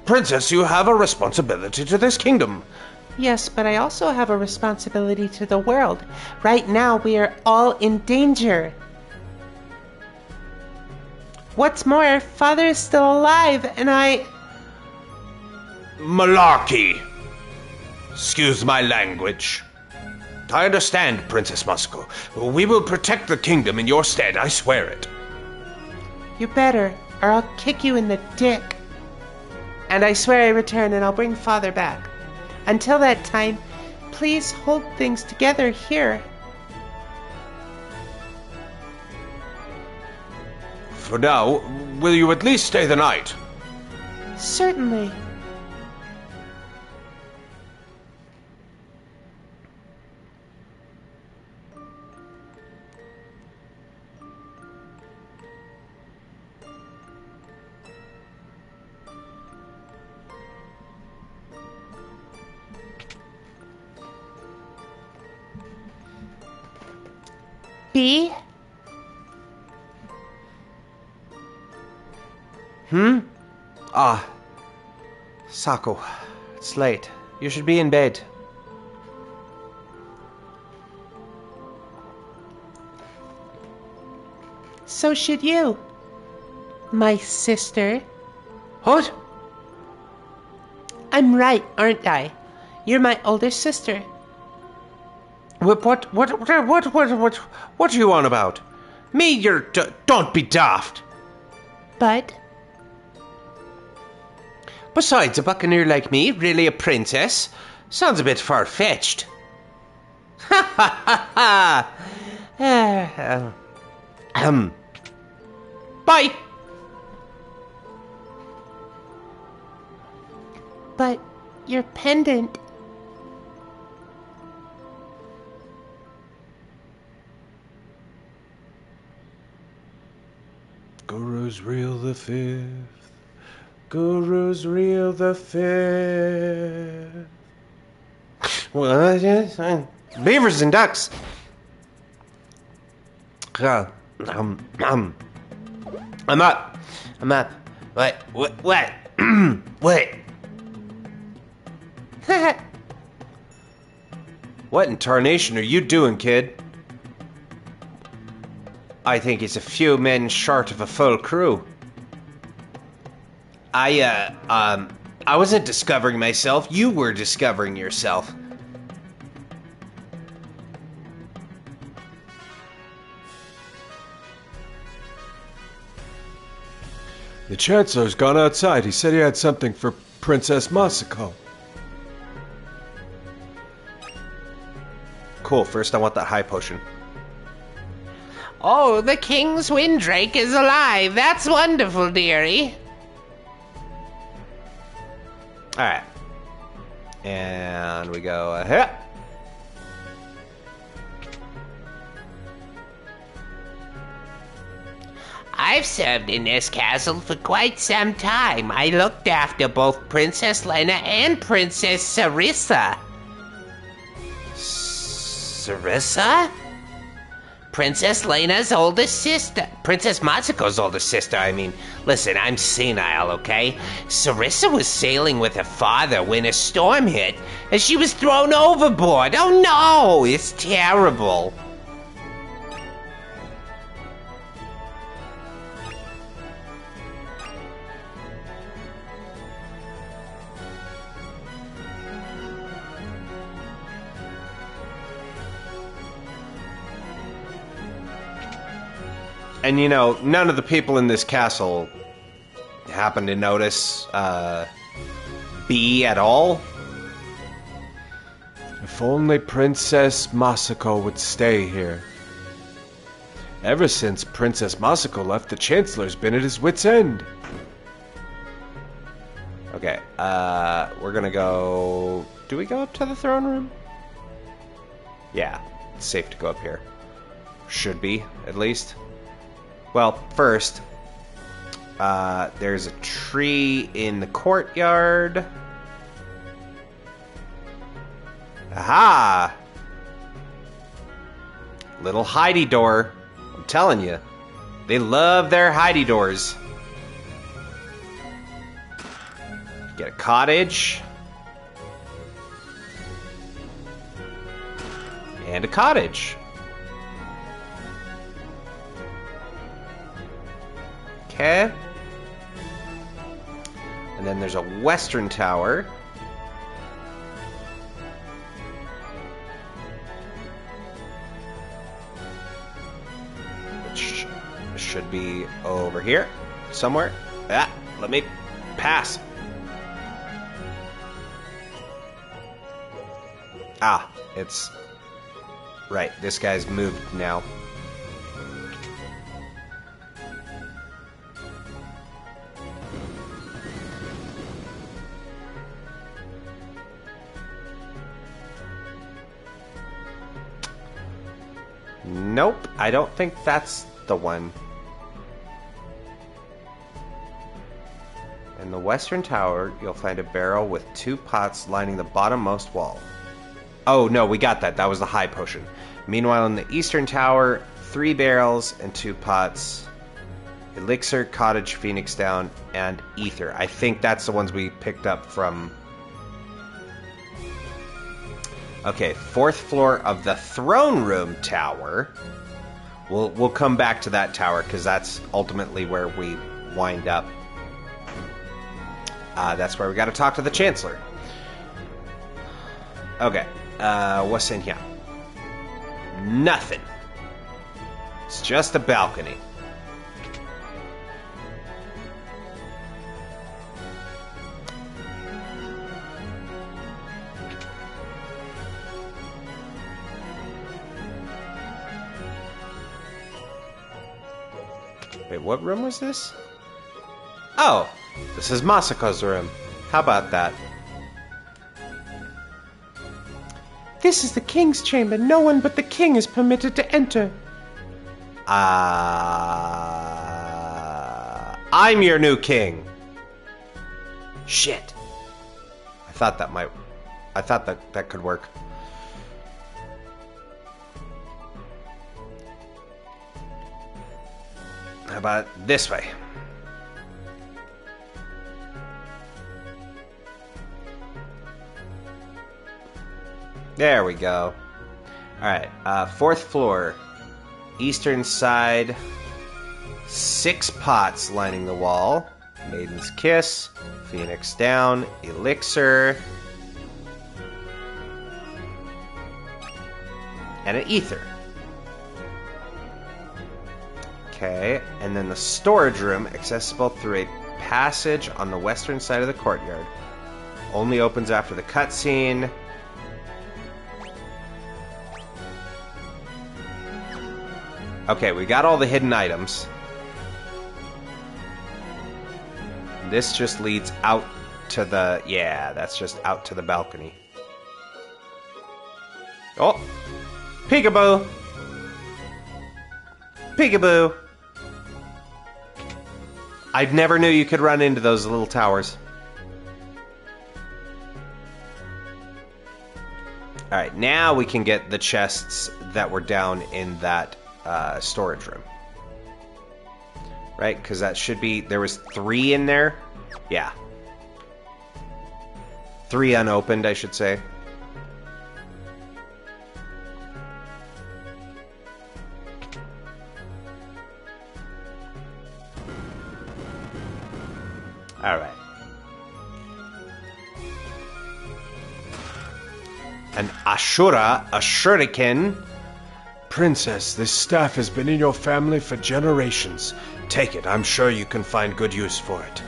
Princess, you have a responsibility to this kingdom. Yes, but I also have a responsibility to the world. Right now, we are all in danger. What's more, Father is still alive, and Malarkey! Excuse my language. I understand, Princess Masako. We will protect the kingdom in your stead, I swear it. You better, or I'll kick you in the dick. And I swear I return and I'll bring Father back. Until that time, please hold things together here. For now, will you at least stay the night? Certainly. B? Sako, it's late. You should be in bed. So should you, my sister. What? I'm right, aren't I? You're my older sister. What are you on about? Me, don't be daft. But Besides, a buccaneer like me, really a princess? Sounds a bit far-fetched. Ha ha ha ha! Bye! But your pendant. Guru's reel the fifth. Guru's reel the fifth. Well, yes, beavers and ducks. I'm up. What? Wait. What in tarnation are you doing, kid? I think it's a few men short of a full crew. I wasn't discovering myself. You were discovering yourself. The Chancellor's gone outside. He said he had something for Princess Masako. Cool, first I want that high potion. Oh, the King's Windrake is alive. That's wonderful, dearie. Alright. And we go ahead. I've served in this castle for quite some time. I looked after both Princess Lena and Princess Sarissa. Sarissa? Princess Lena's oldest sister. Princess Masako's oldest sister, I mean. Listen, I'm senile, okay? Sarissa was sailing with her father when a storm hit, and she was thrown overboard. Oh no, it's terrible. And you know, none of the people in this castle happen to notice B at all. If only Princess Masako would stay here. Ever since Princess Masako left, the Chancellor's been at his wit's end. Okay, we're gonna go... Do we go up to the throne room? Yeah, it's safe to go up here. Should be, at least. Well, first, there's a tree in the courtyard. Aha! Little hidey door. I'm telling you, they love their hidey doors. Get a cottage. And a cottage. Okay. And then there's a western tower. Which should be over here somewhere. Ah, let me pass. Ah, it's... Right, this guy's moved now. Nope, I don't think that's the one. In the western tower, you'll find a barrel with 2 pots lining the bottommost wall. Oh, no, we got that. That was the high potion. Meanwhile, in the eastern tower, 3 barrels and 2 pots. Elixir, Cottage, Phoenix Down, and Ether. I think that's the ones we picked up from... Okay, 4th floor of the throne room tower. We'll come back to that tower, because that's ultimately where we wind up. That's where we got to talk to the Chancellor. Okay, what's in here? Nothing. It's just a balcony. Wait, what room was this? Oh, this is Masako's room. How about that? This is the king's chamber. No one but the king is permitted to enter. I'm your new king. Shit. I thought that could work. How about this way? There we go. Alright, 4th floor. Eastern side. 6 pots lining the wall. Maiden's Kiss. Phoenix Down. Elixir. And an Ether. Okay, and then the storage room, accessible through a passage on the western side of the courtyard. Only opens after the cutscene. Okay, we got all the hidden items. This just leads out to the... Yeah, that's just out to the balcony. Oh! Peekaboo! Peekaboo! I never knew you could run into those little towers. Alright, now we can get the chests that were down in that storage room. Right? Because that should be... There was 3 in there? Yeah. 3 unopened, I should say. Alright. An Ashura, a shuriken. Princess, this staff has been in your family for generations. Take it. I'm sure you can find good use for it.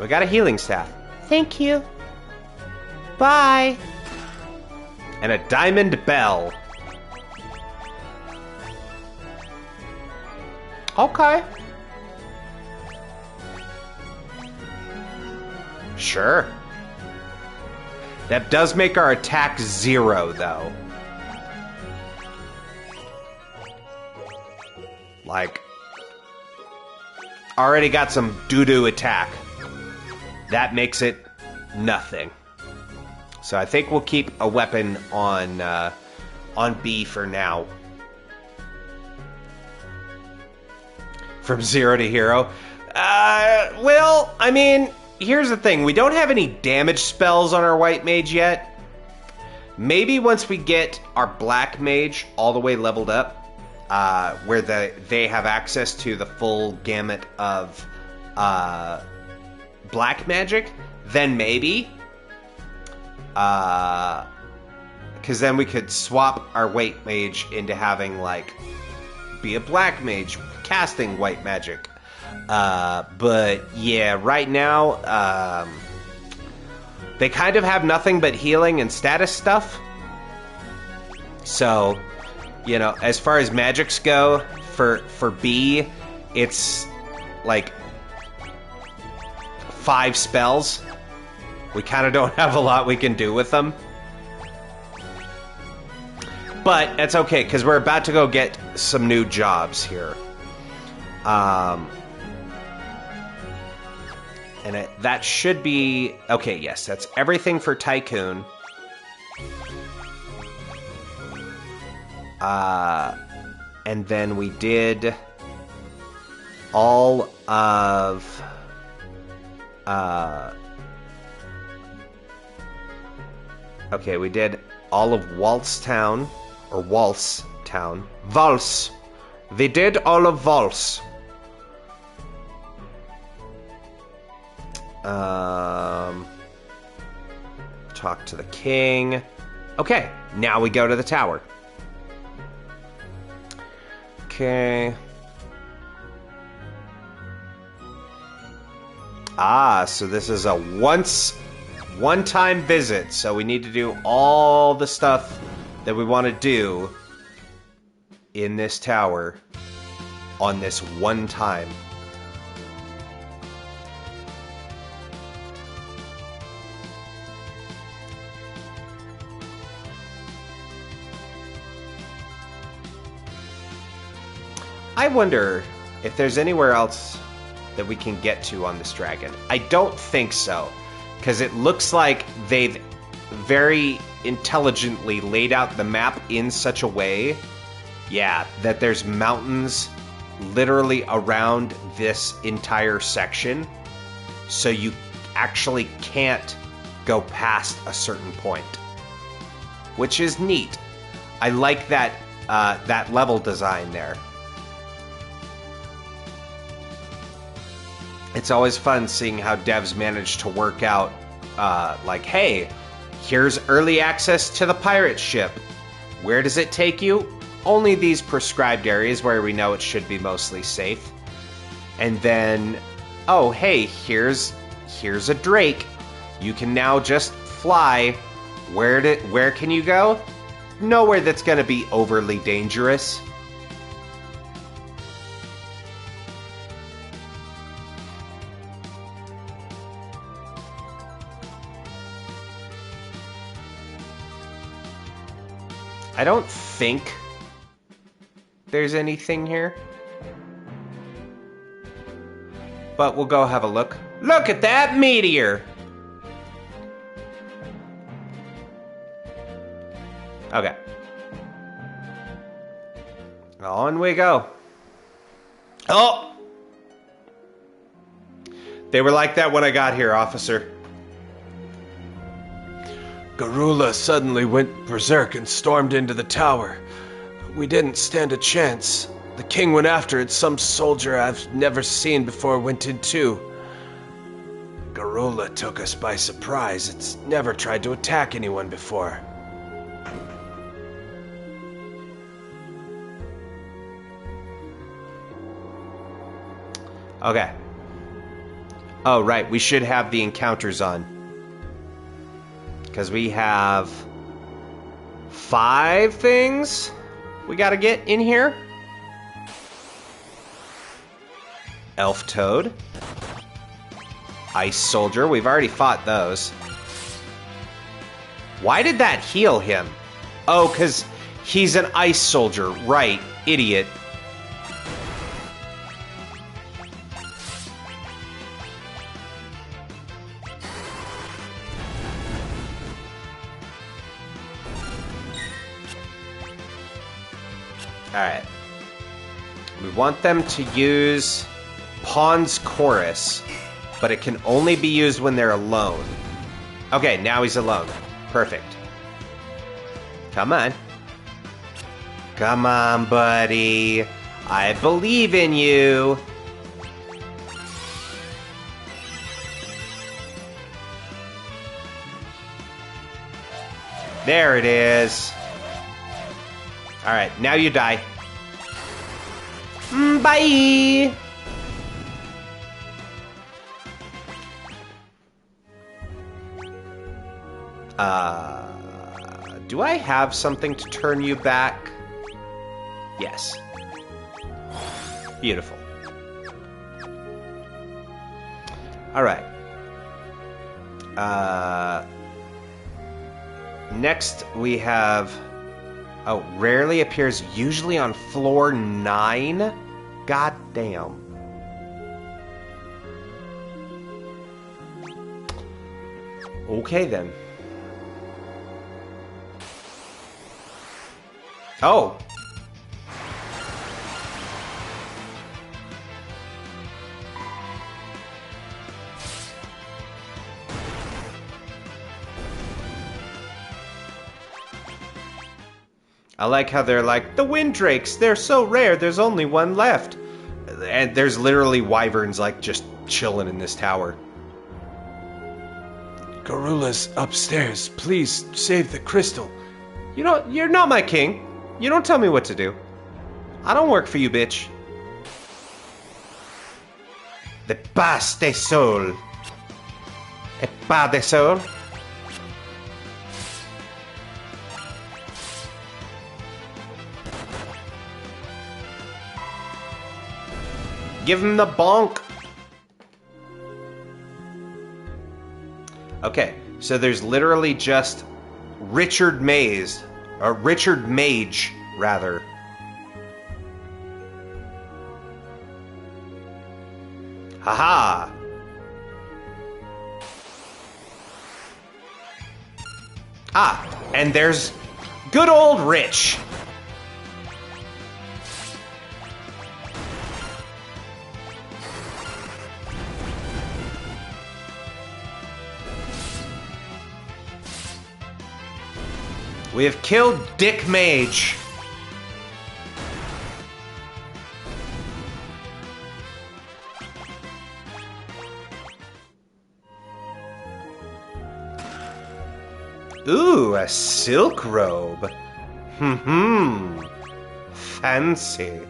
We got a healing staff. Thank you. Bye. And a diamond bell. Okay. Sure. That does make our attack 0, though. Like, already got some doo-doo attack. That makes it nothing. So I think we'll keep a weapon on B for now. From 0 to hero. Well, I mean... Here's the thing, we don't have any damage spells on our white mage yet. Maybe once we get our black mage all the way leveled up, where they have access to the full gamut of black magic, then maybe. Because then we could swap our white mage into having, like, be a black mage casting white magic. But yeah, right now, they kind of have nothing but healing and status stuff. So, you know, as far as magics go, for B, it's like 5 spells. We kind of don't have a lot we can do with them. But that's okay, because we're about to go get some new jobs here. And that should be... Okay, yes, that's everything for Tycoon. And And then we did all of... okay, we did all of Waltztown, or Waltztown. Valse. We did all of Valse. Talk to the king. Okay, now we go to the tower. Okay. Ah, so this is a one-time visit. So we need to do all the stuff that we want to do in this tower on this one time. I wonder if there's anywhere else that we can get to on this dragon. I don't think so, because it looks like they've very intelligently laid out the map in such a way, yeah, that there's mountains literally around this entire section, so you actually can't go past a certain point, which is neat. I like that that level design there. It's always fun seeing how devs manage to work out, like, hey, here's early access to the pirate ship. Where does it take you? Only these prescribed areas where we know it should be mostly safe. And then, oh, hey, here's a drake. You can now just fly. Where can you go? Nowhere that's going to be overly dangerous. I don't think there's anything here, but we'll go have a look. Look at that meteor! Okay. On we go. Oh! They were like that when I got here, officer. Garula suddenly went berserk and stormed into the tower. We didn't stand a chance. The king went after it. Some soldier I've never seen before went in too. Garula took us by surprise. It's never tried to attack anyone before. Okay. Oh, right. We should have the encounters on. Because we have 5 things we gotta get in here. Elf Toad. Ice Soldier. We've already fought those. Why did that heal him? Oh, because he's an Ice Soldier. Right. Idiot. Alright. We want them to use Pawn's Chorus, but it can only be used when they're alone. Okay, now he's alone. Perfect. Come on. Come on, buddy. I believe in you. There it is. Alright, now you die. Bye! Do I have something to turn you back? Yes. Beautiful. Alright. Next we have... Oh, rarely appears, usually on floor 9? God damn. Okay, then. Oh. I like how they're like, the wind drakes, they're so rare, there's only one left. And there's literally wyverns like just chilling in this tower. Garula's upstairs. Please save the crystal. You're not my king. You don't tell me what to do. I don't work for you, bitch. The pas de sol. Et pas de sol. Give him the bonk. Okay, so there's literally just Richard Mage, rather. Haha. Ah, and there's good old Rich. We have killed Dick Mage. Ooh, a silk robe. Fancy.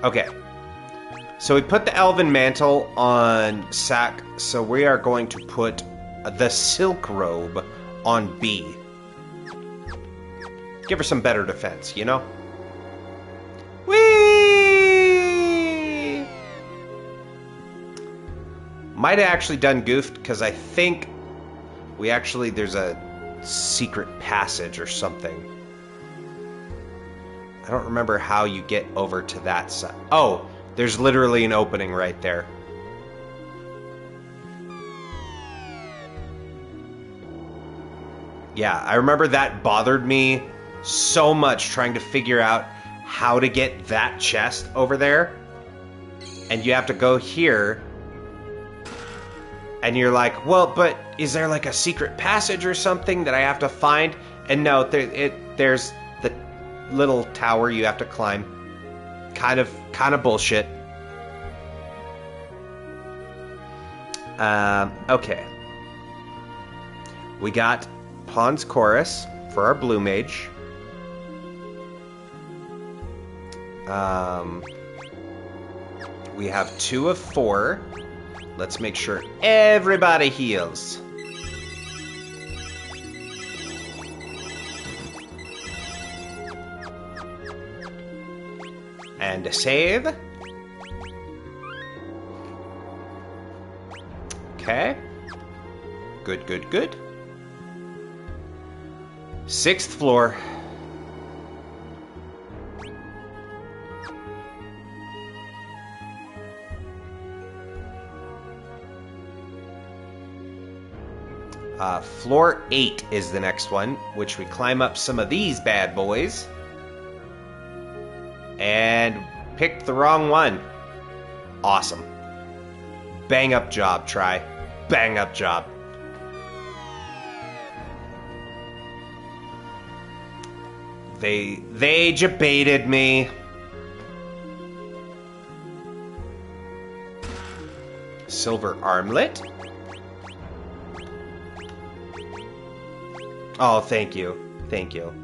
Okay. So we put the elven mantle on Sack, so we are going to put the silk robe on B. Give her some better defense, you know? Whee! Might have actually done goofed, because I think there's a secret passage or something. I don't remember how you get over to that side. Oh, there's literally an opening right there. Yeah, I remember that bothered me so much trying to figure out how to get that chest over there. And you have to go here. And you're like, well, but is there like a secret passage or something that I have to find? And no, there's the little tower you have to climb. Kind of bullshit. Okay. We got Pawn's Chorus for our Blue Mage. We have 2 of 4. Let's make sure everybody heals. And a save. Okay. Good, good, good. 6th floor. Floor 8 is the next one, which we climb up some of these bad boys. And picked the wrong one. Awesome. Bang up job, try. Bang up job. They debated me. Silver armlet. Oh, thank you. Thank you.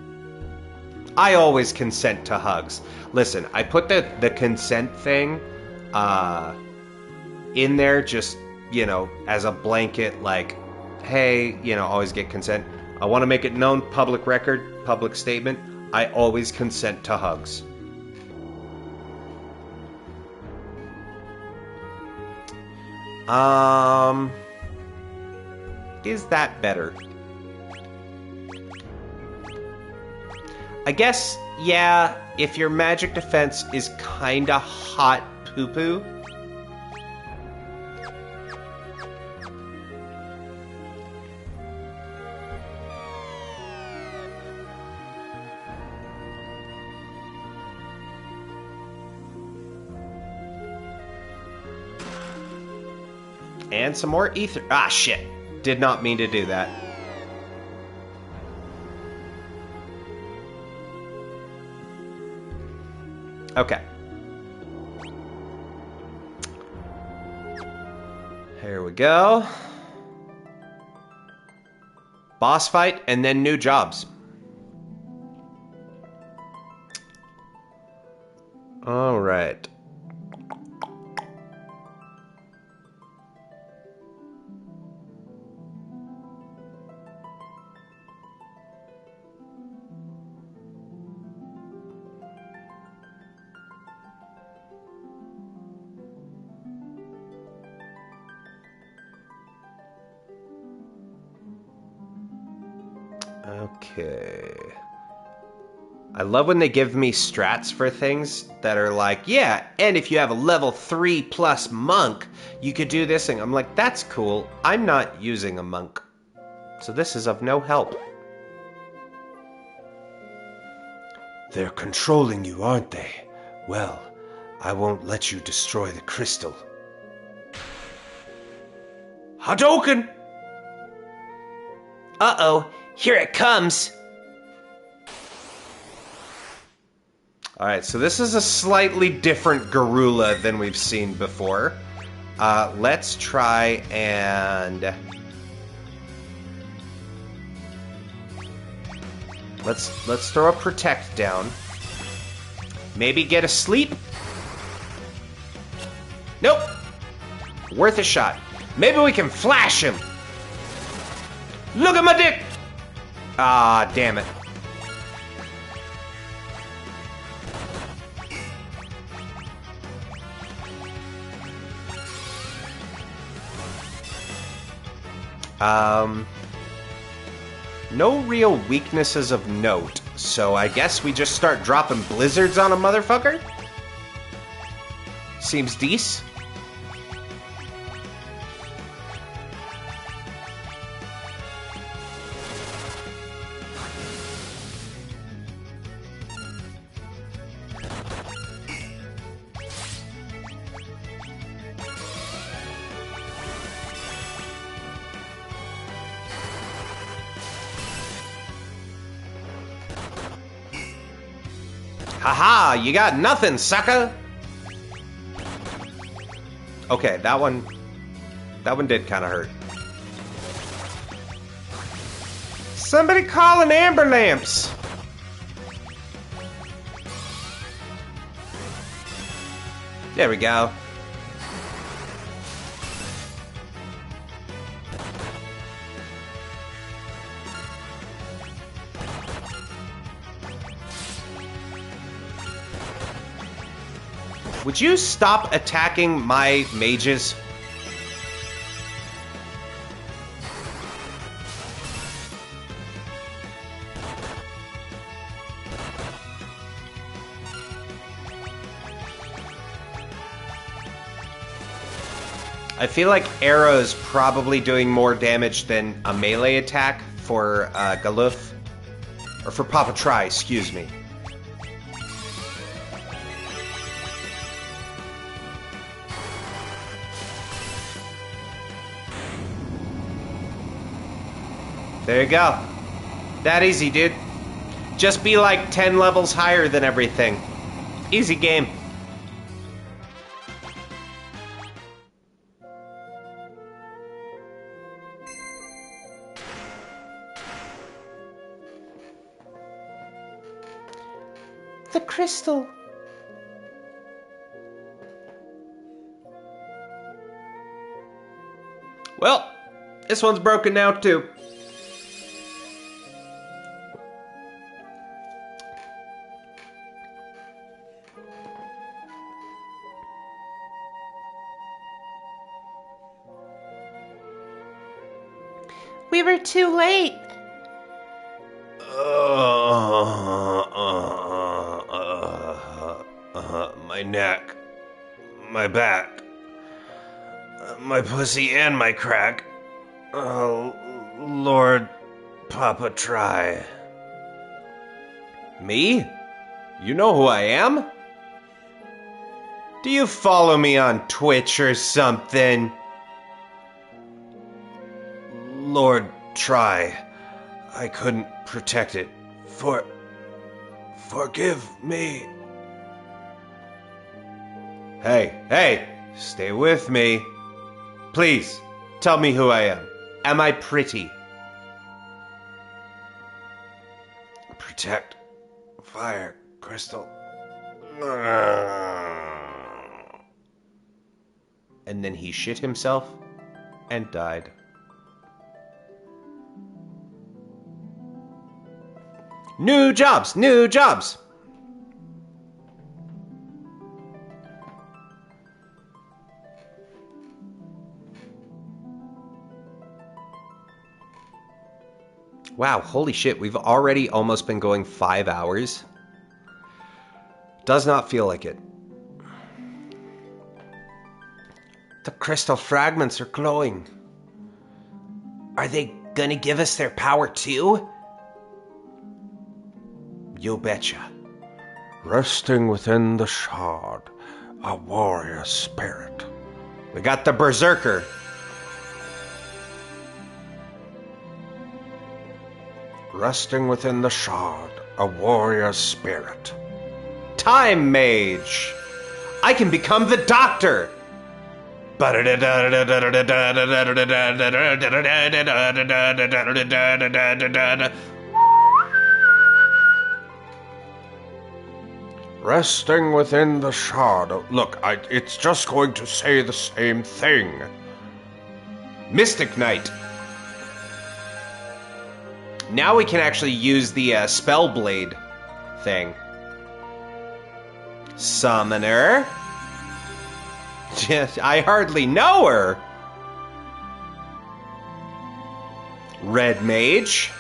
I always consent to hugs. Listen, I put the consent thing in there just, as a blanket, like, hey, always get consent. I want to make it known, public record, public statement. I always consent to hugs. Is that better? I guess, yeah, if your magic defense is kinda hot poo-poo. And some more ether. Ah, shit. Did not mean to do that. Okay. Here we go. Boss fight and then new jobs. All right. Okay. I love when they give me strats for things that are like, yeah, and if you have a level 3+ monk, you could do this thing. I'm like, that's cool. I'm not using a monk. So this is of no help. They're controlling you, aren't they? Well, I won't let you destroy the crystal. Hadouken! Uh-oh, here it comes. Alright, so this is a slightly different Garula than we've seen before. Let's try and... Let's throw a Protect down. Maybe get a Sleep? Nope! Worth a shot. Maybe we can flash him! Look at my dick! Ah, damn it. No real weaknesses of note, so I guess we just start dropping blizzards on a motherfucker? Seems decent. Haha, you got nothing, sucker! Okay, that one did kind of hurt. Somebody call an ambulance! There we go. Would you stop attacking my mages? I feel like arrows probably doing more damage than a melee attack for Galuf. Or for Papa Try, excuse me. There you go. That easy, dude. Just be like 10 levels higher than everything. Easy game. The crystal. Well, this one's broken now too. We were too late. My neck, my back, my pussy and my crack. Oh, Lord, Papa Try. Me? You know who I am? Do you follow me on Twitch or something? Lord Try, I couldn't protect it. Forgive me. Hey, stay with me. Please, tell me who I am. Am I pretty? Protect. Fire. Crystal. And then he shit himself and died. New jobs! Wow, holy shit, we've already almost been going 5 hours. Does not feel like it. The crystal fragments are glowing. Are they gonna give us their power too? You betcha. Resting within the shard, a warrior spirit. We got the berserker. Resting within the shard, a warrior spirit. Time mage. I can become the doctor. Resting within the shard. Look, it's just going to say the same thing. Mystic Knight. Now we can actually use the spell blade thing. Summoner. Yes, I hardly know her. Red Mage.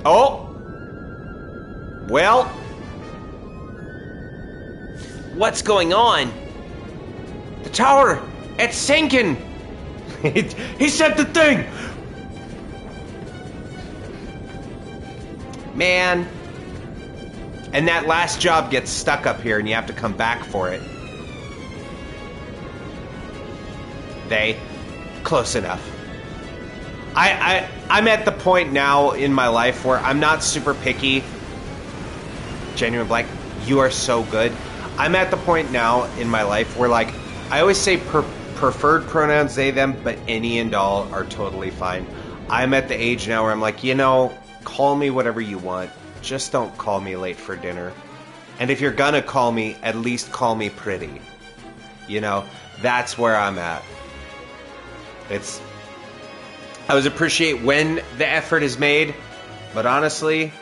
Oh. Well. What's going on? The tower, it's sinking. He said the thing! Man. And that last job gets stuck up here and you have to come back for it. Close enough. I'm at the point now in my life where I'm not super picky. Genuine Blank, you are so good. I'm at the point now in my life where, like, I always say preferred pronouns they, them, but any and all are totally fine. I'm at the age now where I'm like, call me whatever you want. Just don't call me late for dinner. And if you're gonna call me, at least call me pretty. That's where I'm at. I always appreciate when the effort is made, but honestly,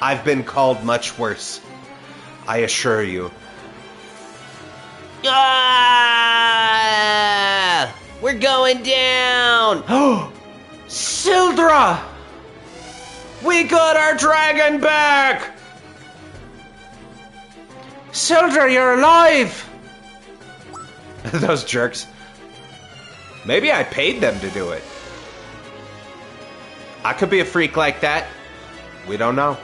I've been called much worse. I assure you. Ah! We're going down! Sildra! We got our dragon back! Sildra, you're alive! Those jerks. Maybe I paid them to do it. I could be a freak like that. We don't know.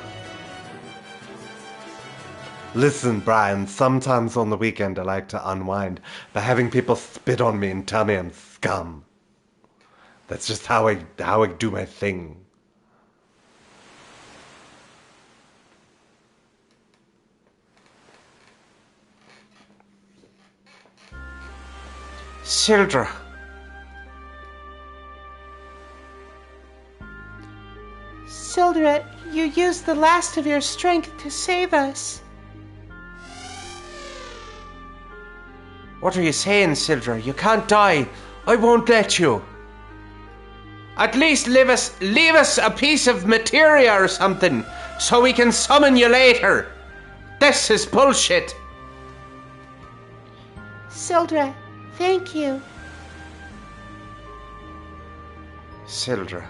Listen, Brian, sometimes on the weekend I like to unwind by having people spit on me and tell me I'm scum. That's just how I do my thing. Sildra. Sildra, you used the last of your strength to save us. What are you saying, Sildra? You can't die. I won't let you. At least leave us a piece of materia or something, so we can summon you later. This is bullshit. Sildra, thank you. Sildra.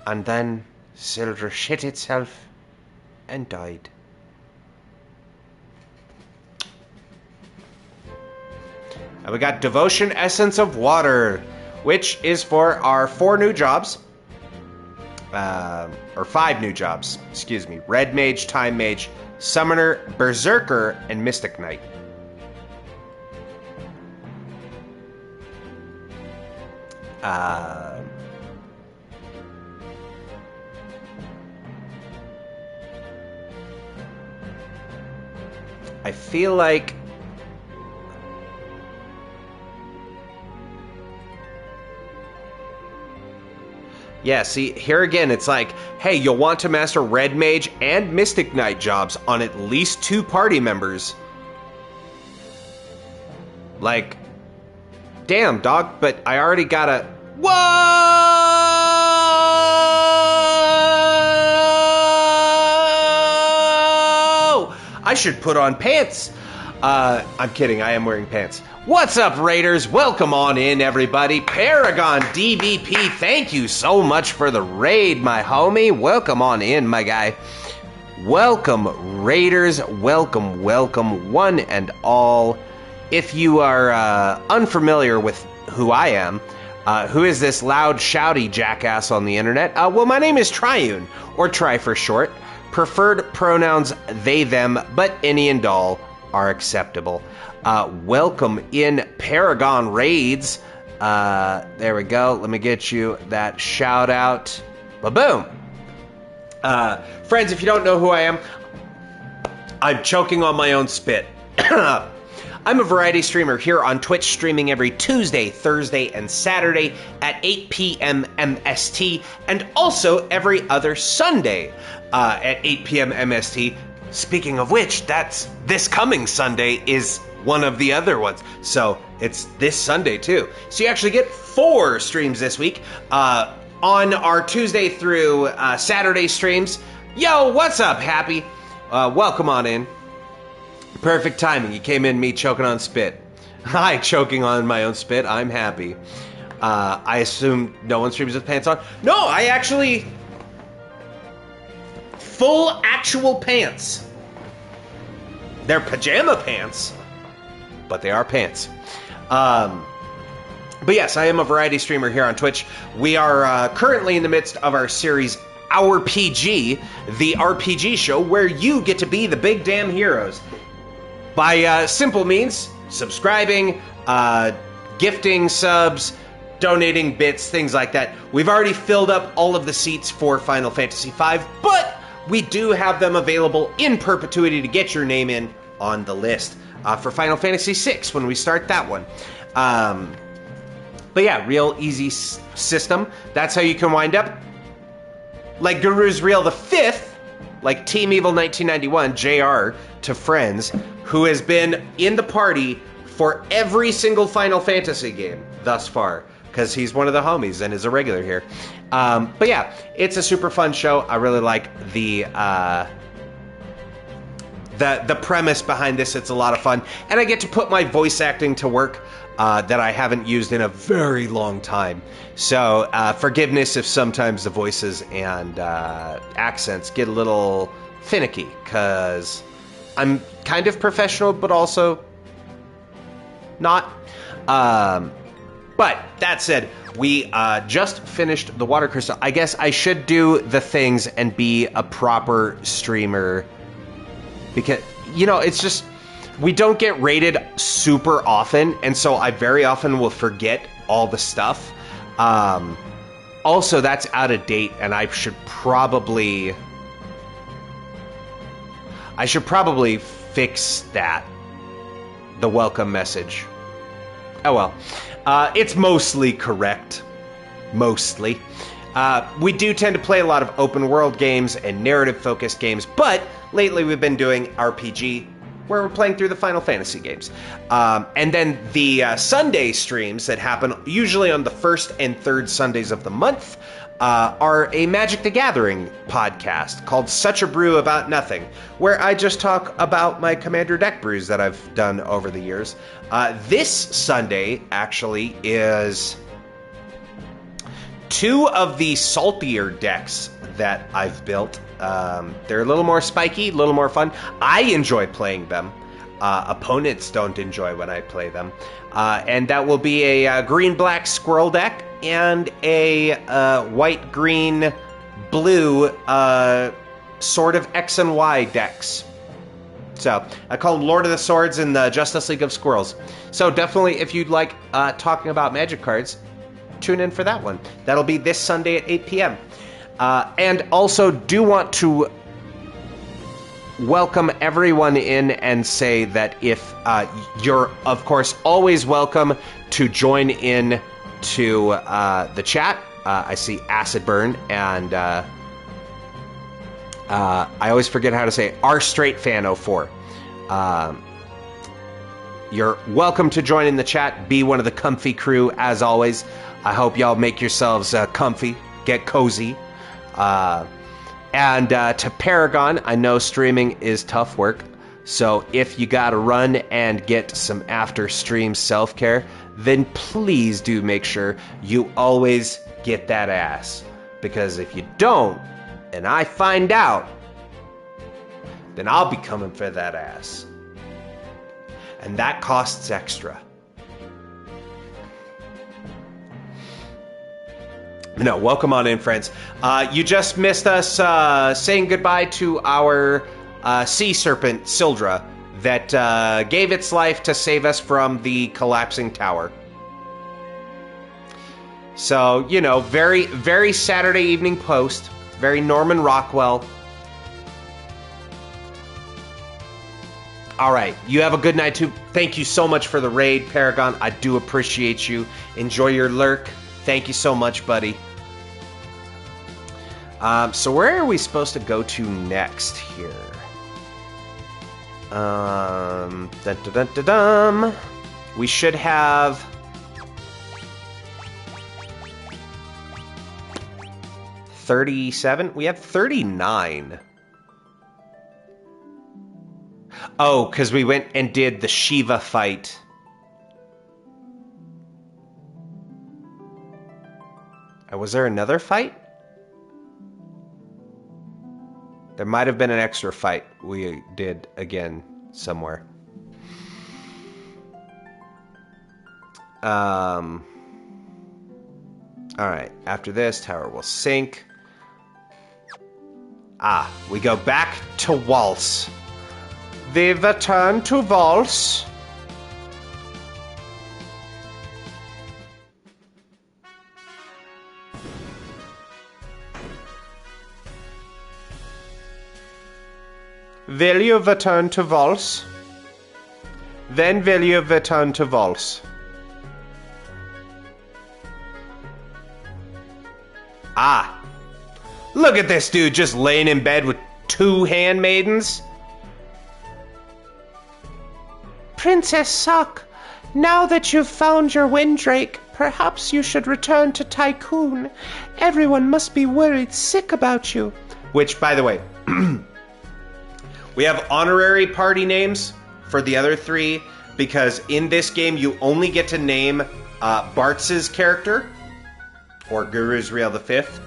And then Sildra shit itself and died. And we got Devotion Essence of Water, which is for our 4 new jobs. Or 5 new jobs, excuse me. Red Mage, Time Mage, Summoner, Berserker, and Mystic Knight. I feel like yeah, see, here again, it's like, hey, you'll want to master Red Mage and Mystic Knight jobs on at least 2 party members. Like, damn, dog, but I already got a... Whoa! I should put on pants. I'm kidding, I am wearing pants. What's up, Raiders? Welcome on in, everybody. Paragon DVP, thank you so much for the raid, my homie. Welcome on in, my guy. Welcome, Raiders. Welcome, welcome, one and all. If you are unfamiliar with who I am, who is this loud, shouty jackass on the internet? Well, my name is Triune, or Tri for short. Preferred pronouns they, them, but any and all are acceptable. Welcome in Paragon Raids. There we go. Let me get you that shout out. Ba-boom. Friends, if you don't know who I am, I'm choking on my own spit. I'm a variety streamer here on Twitch, streaming every Tuesday, Thursday, and Saturday at 8 p.m. MST, and also every other Sunday at 8 p.m. MST. Speaking of which, that's this coming Sunday is one of the other ones. So it's this Sunday too. So you actually get 4 streams this week on our Tuesday through Saturday streams. Yo, what's up, Happy? Welcome on in. Perfect timing. You came in me choking on spit. Hi, choking on my own spit. I'm happy. I assume no one streams with pants on. No, I actually... Full actual pants. They're pajama pants, but they are pants. But yes, I am a variety streamer here on Twitch. We are currently in the midst of our series OurPG, the RPG show where you get to be the big damn heroes. By simple means, subscribing, gifting subs, donating bits, things like that. We've already filled up all of the seats for Final Fantasy V, but we do have them available in perpetuity to get your name in on the list for Final Fantasy VI when we start that one. But yeah, real easy system. That's how you can wind up like Guru's Real the 5th, like Team Evil 1991, JR to friends, who has been in the party for every single Final Fantasy game thus far, because he's one of the homies and is a regular here. But yeah, it's a super fun show. I really like the premise behind this. It's a lot of fun, and I get to put my voice acting to work that I haven't used in a very long time. So forgiveness if sometimes the voices and accents get a little finicky, because I'm kind of professional, but also not. But that said, we just finished the Water Crystal. I guess I should do the things and be a proper streamer, because, you know, it's just, we don't get rated super often, and so I very often will forget all the stuff. Also, that's out of date, and I should probably fix that, the welcome message. Oh well. It's mostly correct. Mostly. We do tend to play a lot of open world games and narrative-focused games, but lately we've been doing RPG, where we're playing through the Final Fantasy games. And then the Sunday streams that happen usually on the first and third Sundays of the month are a Magic the Gathering podcast called Such a Brew About Nothing, where I just talk about my Commander deck brews that I've done over the years. This Sunday, actually, is 2 of the saltier decks that I've built. They're a little more spiky, a little more fun. I enjoy playing them. Opponents don't enjoy when I play them. And that will be a green-black squirrel deck and a white-green-blue sort of X and Y decks. So I call them Lord of the Swords and the Justice League of Squirrels. So definitely, if you'd like talking about Magic cards, tune in for that one. That'll be this Sunday at 8 p.m. And also do want to welcome everyone in and say that if you're, of course, always welcome to join in to the chat. I see Acid Burn and I always forget how to say R Straight Fan 04. You're welcome to join in the chat. Be one of the comfy crew as always. I hope y'all make yourselves comfy, get cozy. And to Paragon, I know streaming is tough work, so if you gotta run and get some after-stream self-care, then please do make sure you always get that ass. Because if you don't, and I find out, then I'll be coming for that ass. And that costs extra. No, welcome on in, friends. You just missed us saying goodbye to our sea serpent, Sildra, that gave its life to save us from the collapsing tower. So, you know, very, very Saturday Evening Post, very Norman Rockwell. All right, you have a good night, too. Thank you so much for the raid, Paragon. I do appreciate you. Enjoy your lurk. Thank you so much, buddy. So where are we supposed to go to next here? We should have 37. We have 39. Oh, because we went and did the Shiva fight. Was there another fight? There might have been an extra fight we did again somewhere. All right. After this, tower will sink. We go back to Waltz. We return to Waltz. Will you return to Waltz? Then will you return to Waltz? Look at this dude just laying in bed with 2 handmaidens. Princess Sock, now that you've found your Windrake, perhaps you should return to Tycoon. Everyone must be worried sick about you. Which, by the way, we have honorary party names for the other 3, because in this game you only get to name Bartz's character, or Guru's Real the Fifth.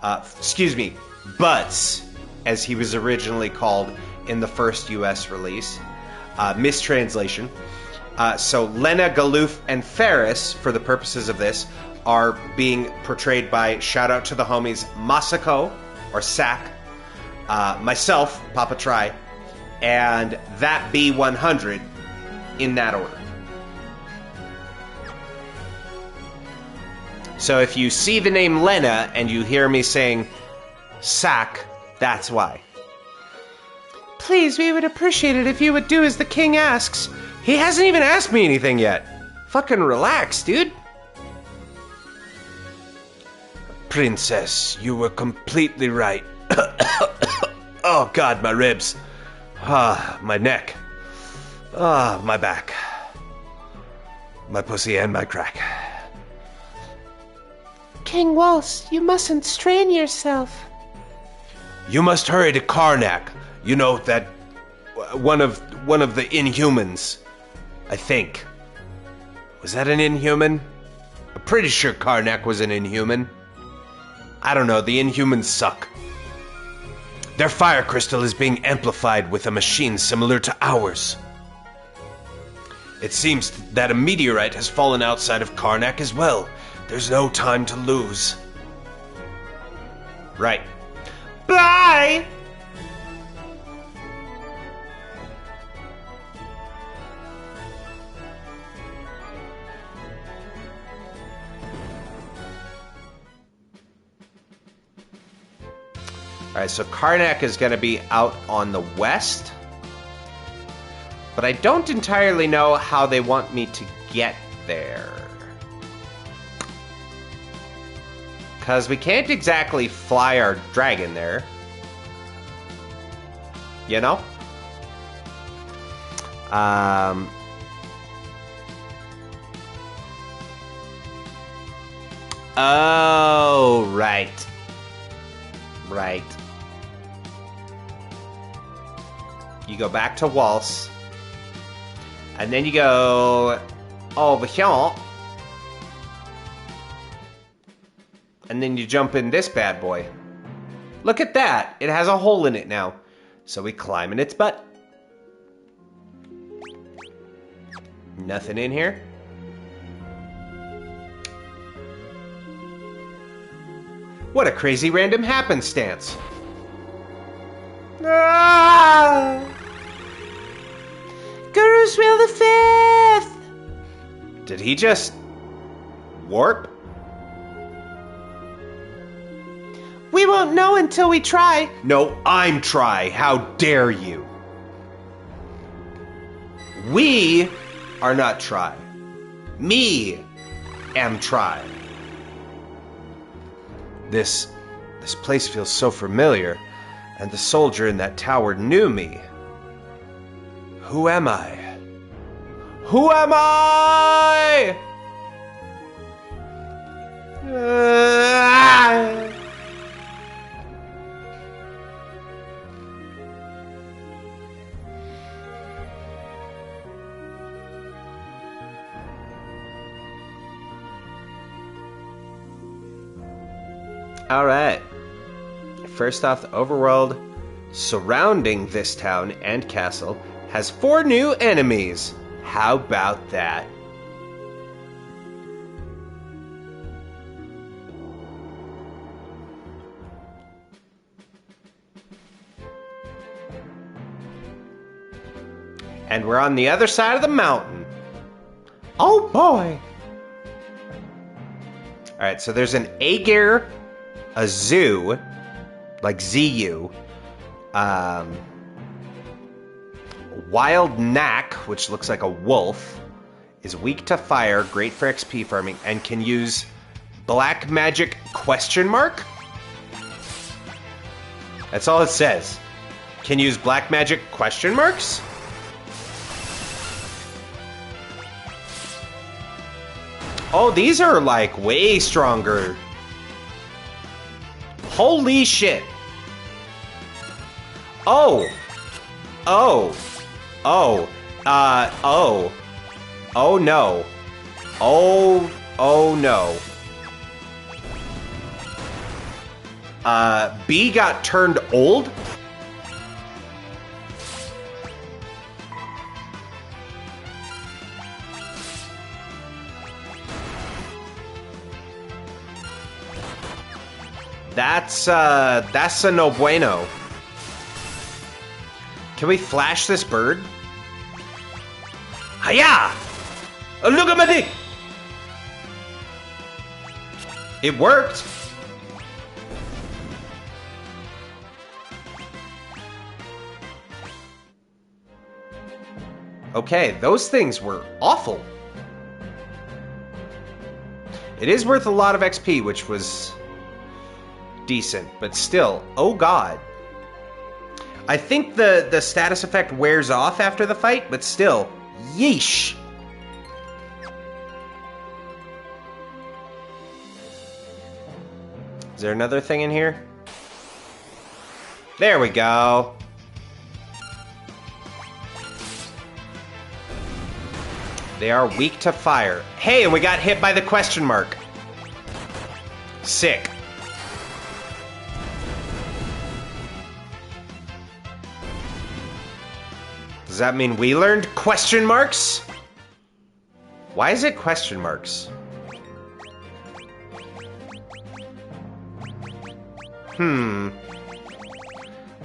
Excuse me, Butts, as he was originally called in the first US release. Mistranslation. So Lena, Galoof, and Ferris, for the purposes of this, are being portrayed by, shout out to the homies, Masako, or Sack, myself, Papa Try, and that B100, in that order. So if you see the name Lena and you hear me saying Sack, that's why. Please, we would appreciate it if you would do as the king asks. He hasn't even asked me anything yet. Fucking relax, dude. Princess, you were completely right. Oh God, my ribs. My neck. My back. My pussy and my crack. King Waltz, you mustn't strain yourself. You must hurry to Karnak. You know that one of the Inhumans, I think. Was that an Inhuman? I'm pretty sure Karnak was an Inhuman. I don't know, the Inhumans suck. Their fire crystal is being amplified with a machine similar to ours. It seems that a meteorite has fallen outside of Karnak as well. There's no time to lose. Right. Bye! Alright, so Karnak is going to be out on the west. But I don't entirely know how they want me to get there. Because we can't exactly fly our dragon there. You know? Oh, right. Right. You go back to Waltz. And then you go over here. And then you jump in this bad boy. Look at that. It has a hole in it now. So we climb in its butt. Nothing in here. What a crazy random happenstance. Ah! Guru's Wheel the 5th! Did he just warp? We won't know until we try. No, I'm Try. How dare you? We are not Try. Me am Try. This place feels so familiar, and the soldier in that tower knew me. Who am I? Who am I? Alright. First off, the overworld surrounding this town and castle has 4 new enemies. How about that? And we're on the other side of the mountain. Oh boy! Alright, so there's an Aegir, a zoo, like ZU, Wild Knack, which looks like a wolf, is weak to fire, great for XP farming, and can use black magic ? That's all it says. Can use black magic ? Oh, these are like way stronger. Holy shit. Oh. Oh. Oh. Oh. Oh no. Oh no. B got turned old? That's a no bueno. Can we flash this bird? Hiya! Look at my dick! It worked! Okay, those things were awful. It is worth a lot of XP, which was decent, but still, oh god. I think the status effect wears off after the fight, but still, yeesh. Is there another thing in here? There we go. They are weak to fire. Hey, and we got hit by the ? Sick. Does that mean we learned ? Why is it ?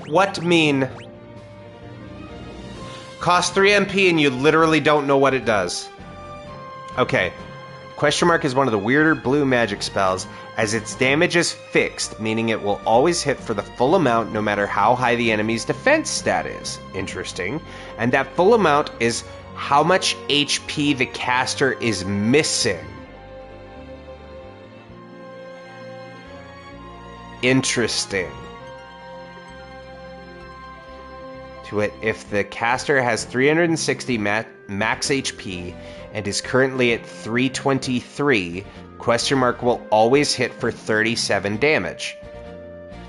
What mean? Cost 3 MP and you literally don't know what it does. Okay. Question Mark is one of the weirder blue magic spells, as its damage is fixed, meaning it will always hit for the full amount no matter how high the enemy's defense stat is. Interesting. And that full amount is how much HP the caster is missing. Interesting. To it, if the caster has 360 max HP and is currently at 323, Question Mark will always hit for 37 damage.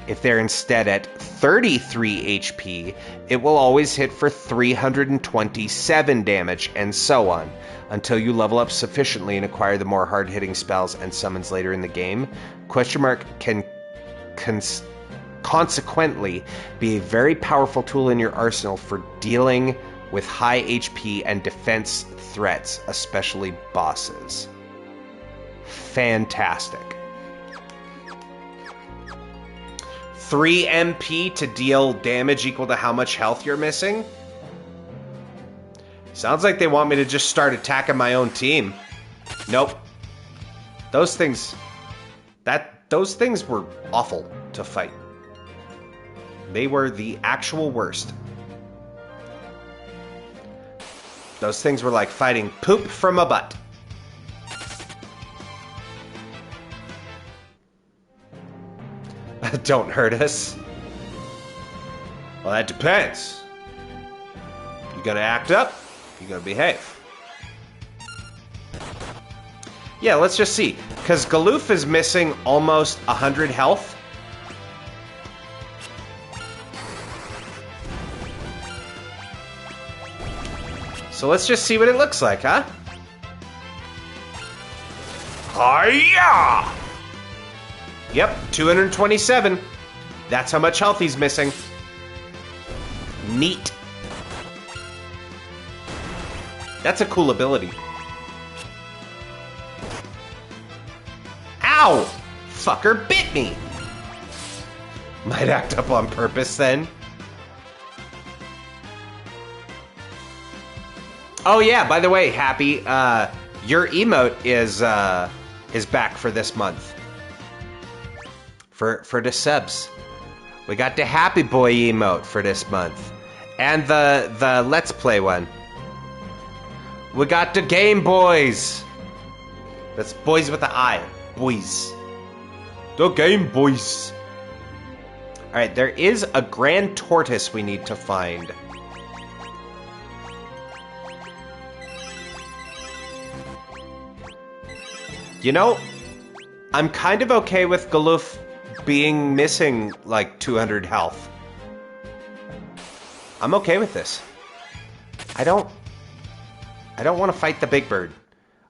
If they're instead at 33 HP, it will always hit for 327 damage, and so on, until you level up sufficiently and acquire the more hard-hitting spells and summons later in the game. Question Mark can consequently be a very powerful tool in your arsenal for dealing with high HP and defense threats, especially bosses. Fantastic. 3 MP to deal damage equal to how much health you're missing? Sounds like they want me to just start attacking my own team. Nope. Those things were awful to fight. They were the actual worst. Those things were like fighting poop from a butt. Don't hurt us. Well, that depends. You gonna act up? You gonna behave? Yeah, let's just see. Because Galoof is missing almost 100 health. So let's just see what it looks like, huh? Hiya! Yep, 227. That's how much health he's missing. Neat. That's a cool ability. Ow! Fucker bit me! Might act up on purpose then. Oh yeah, by the way, Happy, your emote is back for this month. For the subs. We got the Happy Boy emote for this month. And the Let's Play one. We got the Game Boys. That's boys with the I. Boys. The Game Boys. Alright, there is a Grand Tortoise we need to find. You know, I'm kind of okay with Galoof being missing like 200 health. I'm okay with this. I don't want to fight the big bird.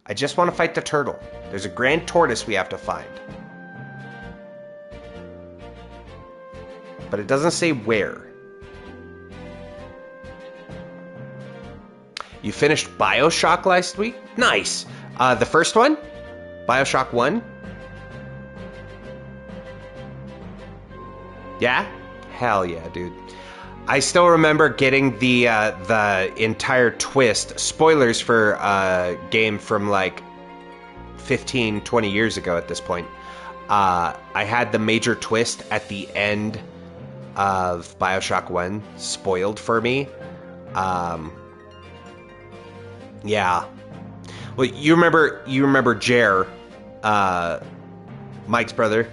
I just want to fight the turtle. There's a Grand Tortoise we have to find. But it doesn't say where. You finished BioShock last week? Nice. The first one? BioShock 1? Yeah? Hell yeah, dude. I still remember getting the entire twist. Spoilers for a game from like 15, 20 years ago at this point. I had the major twist at the end of BioShock 1 spoiled for me. Yeah. Well, you remember Jer, Mike's brother?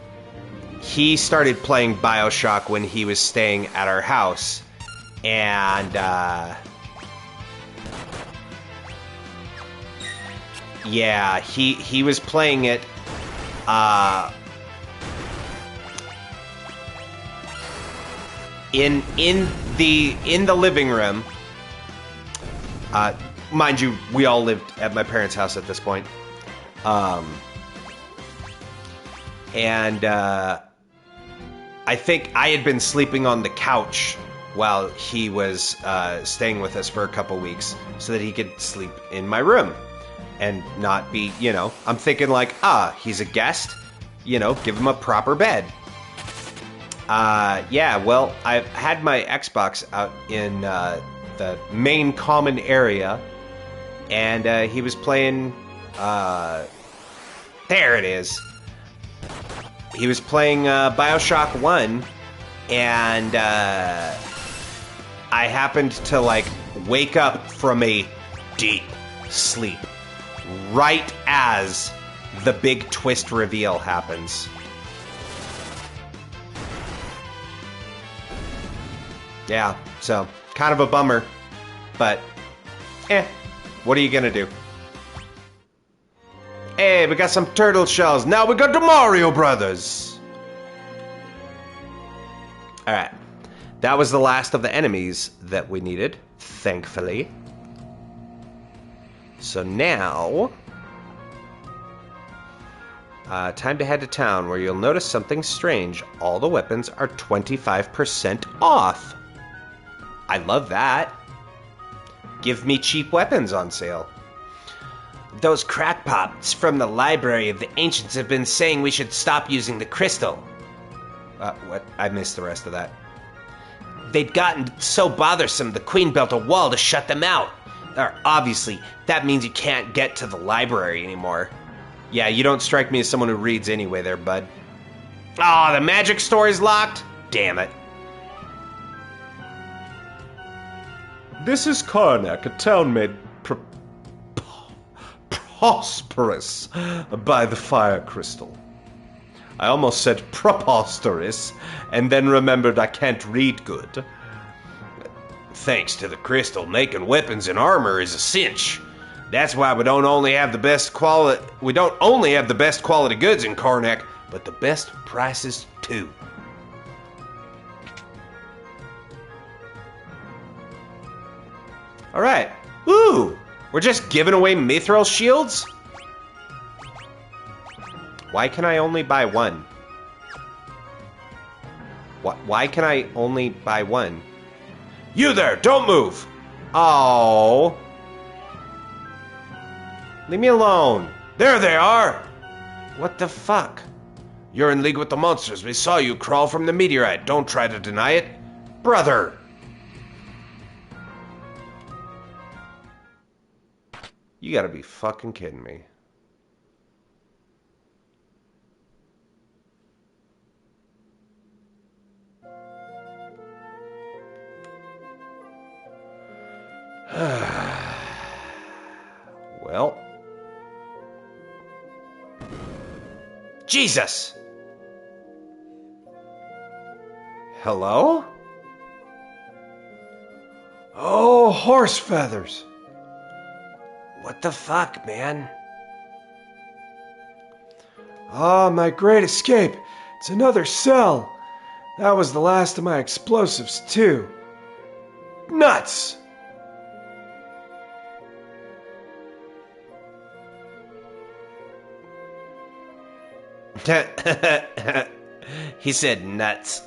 He started playing BioShock when he was staying at our house. And, yeah, he was playing it, in the living room. Mind you, we all lived at my parents' house at this point. And I think I had been sleeping on the couch while he was staying with us for a couple weeks so that he could sleep in my room and not be, I'm thinking like, he's a guest, give him a proper bed. Yeah, well, I've had my Xbox out in the main common area, and he was playing There it is. He was playing Bioshock 1, and I happened to, like, wake up from a deep sleep right as the big twist reveal happens. Yeah, so, kind of a bummer, but, what are you gonna do? Hey, we got some turtle shells. Now we got the Mario Brothers. Alright. That was the last of the enemies that we needed, thankfully. So now... time to head to town, where you'll notice something strange. All the weapons are 25% off. I love that. Give me cheap weapons on sale. Those crackpots from the Library of the Ancients have been saying we should stop using the crystal. What? I missed the rest of that. They'd gotten so bothersome, the Queen built a wall to shut them out. Obviously, that means you can't get to the library anymore. Yeah, you don't strike me as someone who reads anyway there, bud. Oh, the magic store's locked? Damn it. This is Karnak, a town made prosperous by the fire crystal. I almost said preposterous, and then remembered I can't read good. Thanks to the crystal, making weapons and armor is a cinch. That's why we don't only have the best quality goods in Karnak, but the best prices too. All right. Ooh, we're just giving away mithril shields? Why can I only buy one? Why can I only buy one? You there, don't move! Oh. Leave me alone. There they are! What the fuck? You're in league with the monsters. We saw you crawl from the meteorite. Don't try to deny it. Brother. You gotta be fucking kidding me. Well. Jesus! Hello? Oh, horse feathers. What the fuck, man? Ah, my great escape. It's another cell. That was the last of my explosives, too. Nuts! He said nuts.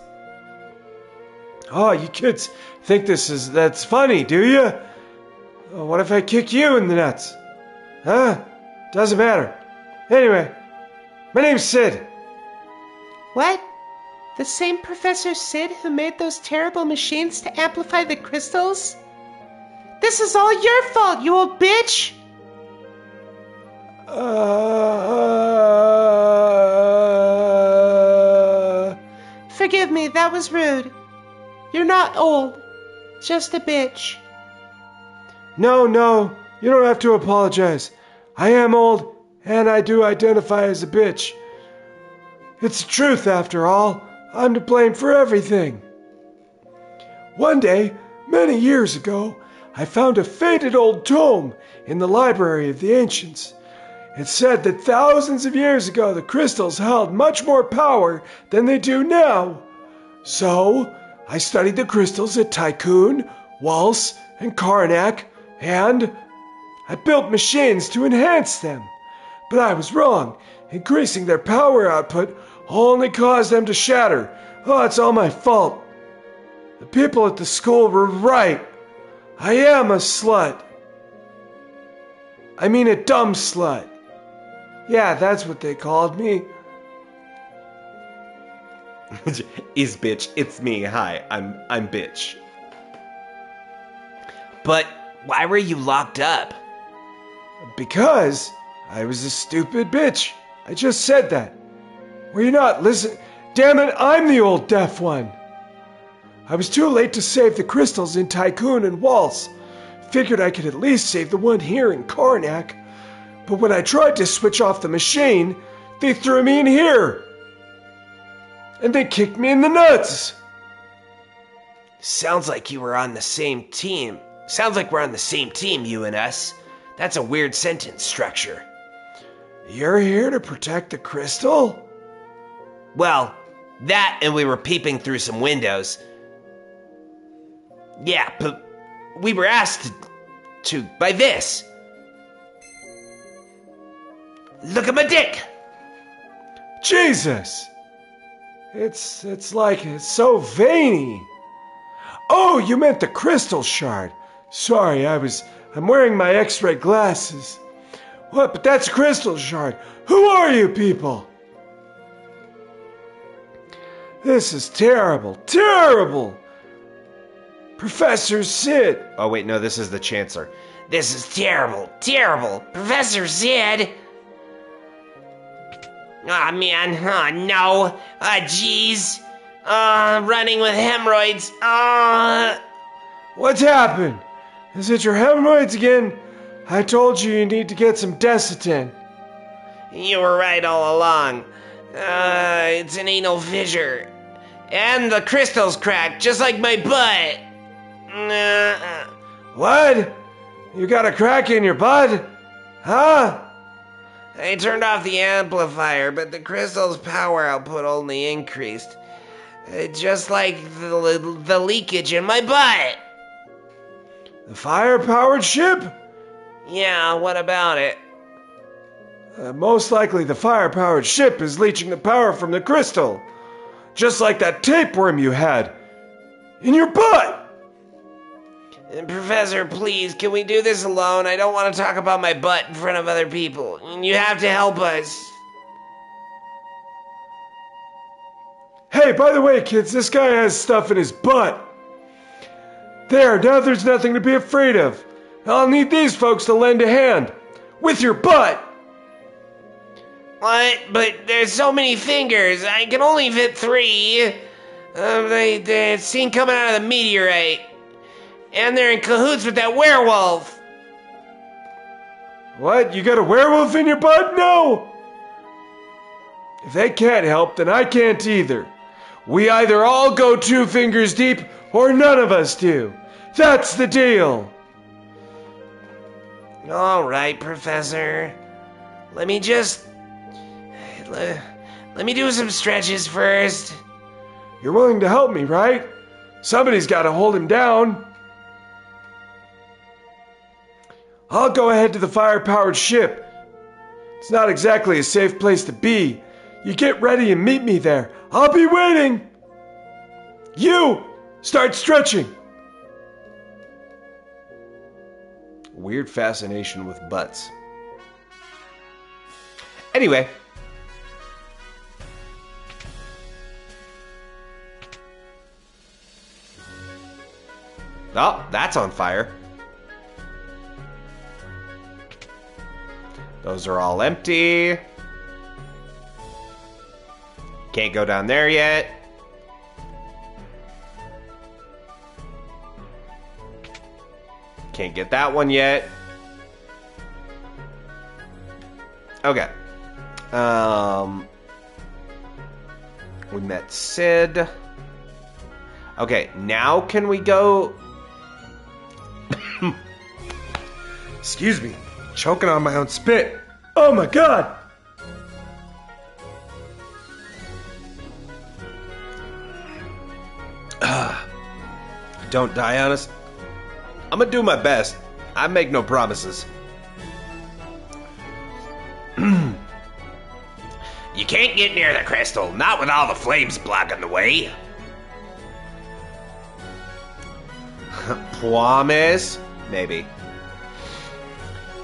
Oh, you kids think that's funny, do you? Oh, what if I kick you in the nuts? Huh? Doesn't matter. Anyway, my name's Sid. What? The same Professor Sid who made those terrible machines to amplify the crystals? This is all your fault, you old bitch! Forgive me, that was rude. You're not old, just a bitch. No, you don't have to apologize. I am old, and I do identify as a bitch. It's the truth, after all. I'm to blame for everything. One day, many years ago, I found a faded old tome in the Library of the Ancients. It said that thousands of years ago the crystals held much more power than they do now. So, I studied the crystals at Tycoon, Waltz, and Karnak, and I built machines to enhance them. But I was wrong. Increasing their power output only caused them to shatter. Oh, it's all my fault. The people at the school were right. I am a slut. I mean a dumb slut. Yeah, that's what they called me. Is bitch, it's me. Hi, I'm bitch. But why were you locked up? Because I was a stupid bitch. I just said that. Were you not listening? Damn it, I'm the old deaf one. I was too late to save the crystals in Tycoon and Waltz. Figured I could at least save the one here in Karnak. But when I tried to switch off the machine, they threw me in here. And they kicked me in the nuts. Sounds like you were on the same team. Sounds like we're on the same team, you and us. That's a weird sentence structure. You're here to protect the crystal? Well, that and we were peeping through some windows. Yeah, but we were asked to by this. Look at my dick! Jesus! It's like it's so veiny. Oh, you meant the crystal shard. Sorry, I'm wearing my X-ray glasses. What? But that's crystal shard. Who are you people? This is terrible, terrible. Professor Sid. Oh, wait, no, this is the Chancellor. This is terrible, terrible. Professor Sid. Aw, man. Oh, no. Jeez. Running with hemorrhoids. What's happened? Is it your hemorrhoids again? I told you need to get some Desitin. You were right all along. It's an anal fissure. And the crystal's cracked, just like my butt. What? You got a crack in your butt? Huh? I turned off the amplifier, but the crystal's power output only increased. Just like the leakage in my butt. The fire-powered ship? Yeah, what about it? Most likely the fire-powered ship is leaching the power from the crystal. Just like that tapeworm you had. In your butt! Professor, please, can we do this alone? I don't want to talk about my butt in front of other people. You have to help us. Hey, by the way, kids, this guy has stuff in his butt. There, now there's nothing to be afraid of. I'll need these folks to lend a hand. With your butt! What? But there's so many fingers. I can only fit 3. They're seen coming out of the meteorite. And they're in cahoots with that werewolf. What? You got a werewolf in your butt? No! If they can't help, then I can't either. We either all go 2 fingers deep, or none of us do. That's the deal. All right, Professor. Let me do some stretches first. You're willing to help me, right? Somebody's got to hold him down. I'll go ahead to the fire-powered ship. It's not exactly a safe place to be. You get ready and meet me there. I'll be waiting. You, start stretching. Weird fascination with butts. Anyway. Oh, that's on fire. Those are all empty. Can't go down there yet. Can't get that one yet. Okay. We met Sid. Okay, now can we go... Excuse me, choking on my own spit. Oh my god! Don't die on us. I'm gonna do my best. I make no promises. You can't get near the crystal, not with all the flames blocking the way. Promise? Maybe.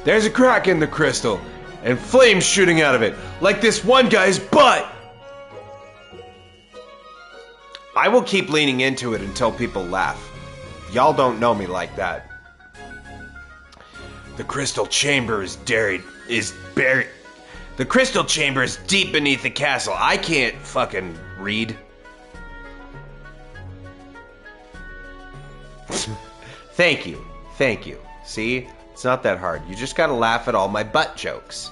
There's a crack in the crystal, and flames shooting out of it, like this one guy's butt! I will keep leaning into it until people laugh. Y'all don't know me like that. The crystal chamber is buried. The crystal chamber is deep beneath the castle. I can't fucking read. Thank you. Thank you. See? It's not that hard. You just gotta laugh at all my butt jokes.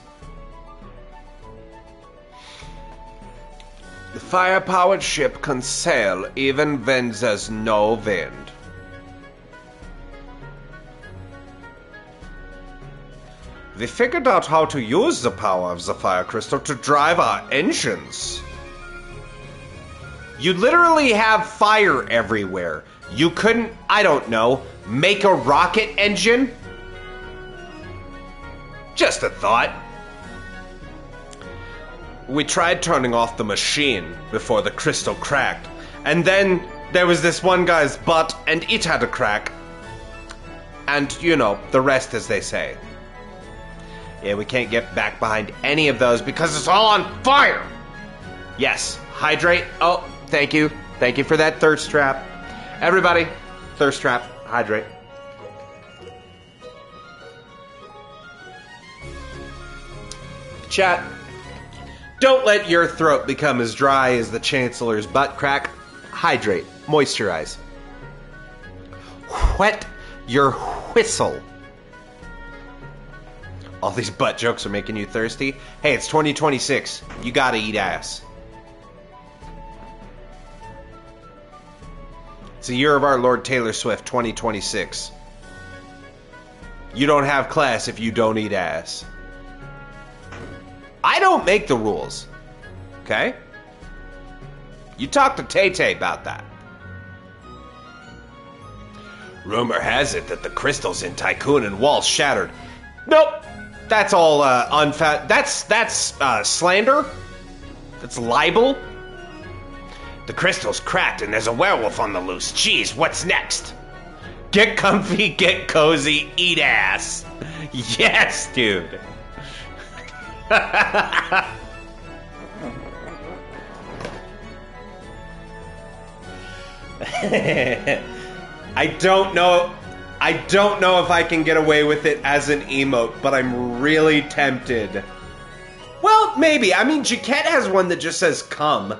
The fire-powered ship can sail even when there's no wind. We figured out how to use the power of the fire crystal to drive our engines. You literally have fire everywhere. You couldn't, I don't know, make a rocket engine? Just a thought. We tried turning off the machine before the crystal cracked. And then there was this one guy's butt, and it had a crack. And, you know, the rest as they say. Yeah, we can't get back behind any of those because it's all on fire! Yes, hydrate. Oh, thank you. Thank you for that thirst trap. Everybody, thirst trap, hydrate. Chat, don't let your throat become as dry as the Chancellor's butt crack. Hydrate, moisturize. Wet your whistle. All these butt jokes are making you thirsty. Hey, it's 2026. You gotta eat ass. It's the year of our Lord Taylor Swift, 2026. You don't have class if you don't eat ass. I don't make the rules. Okay? You talk to Tay-Tay about that. Rumor has it that the crystals in Tycoon and Walls shattered. Nope. That's all that's slander. That's libel. The crystal's cracked and there's a werewolf on the loose. Jeez, what's next? Get comfy, get cozy, eat ass. Yes, dude. I don't know if I can get away with it as an emote, but I'm really tempted. Well, maybe. I mean, Jaquette has one that just says come.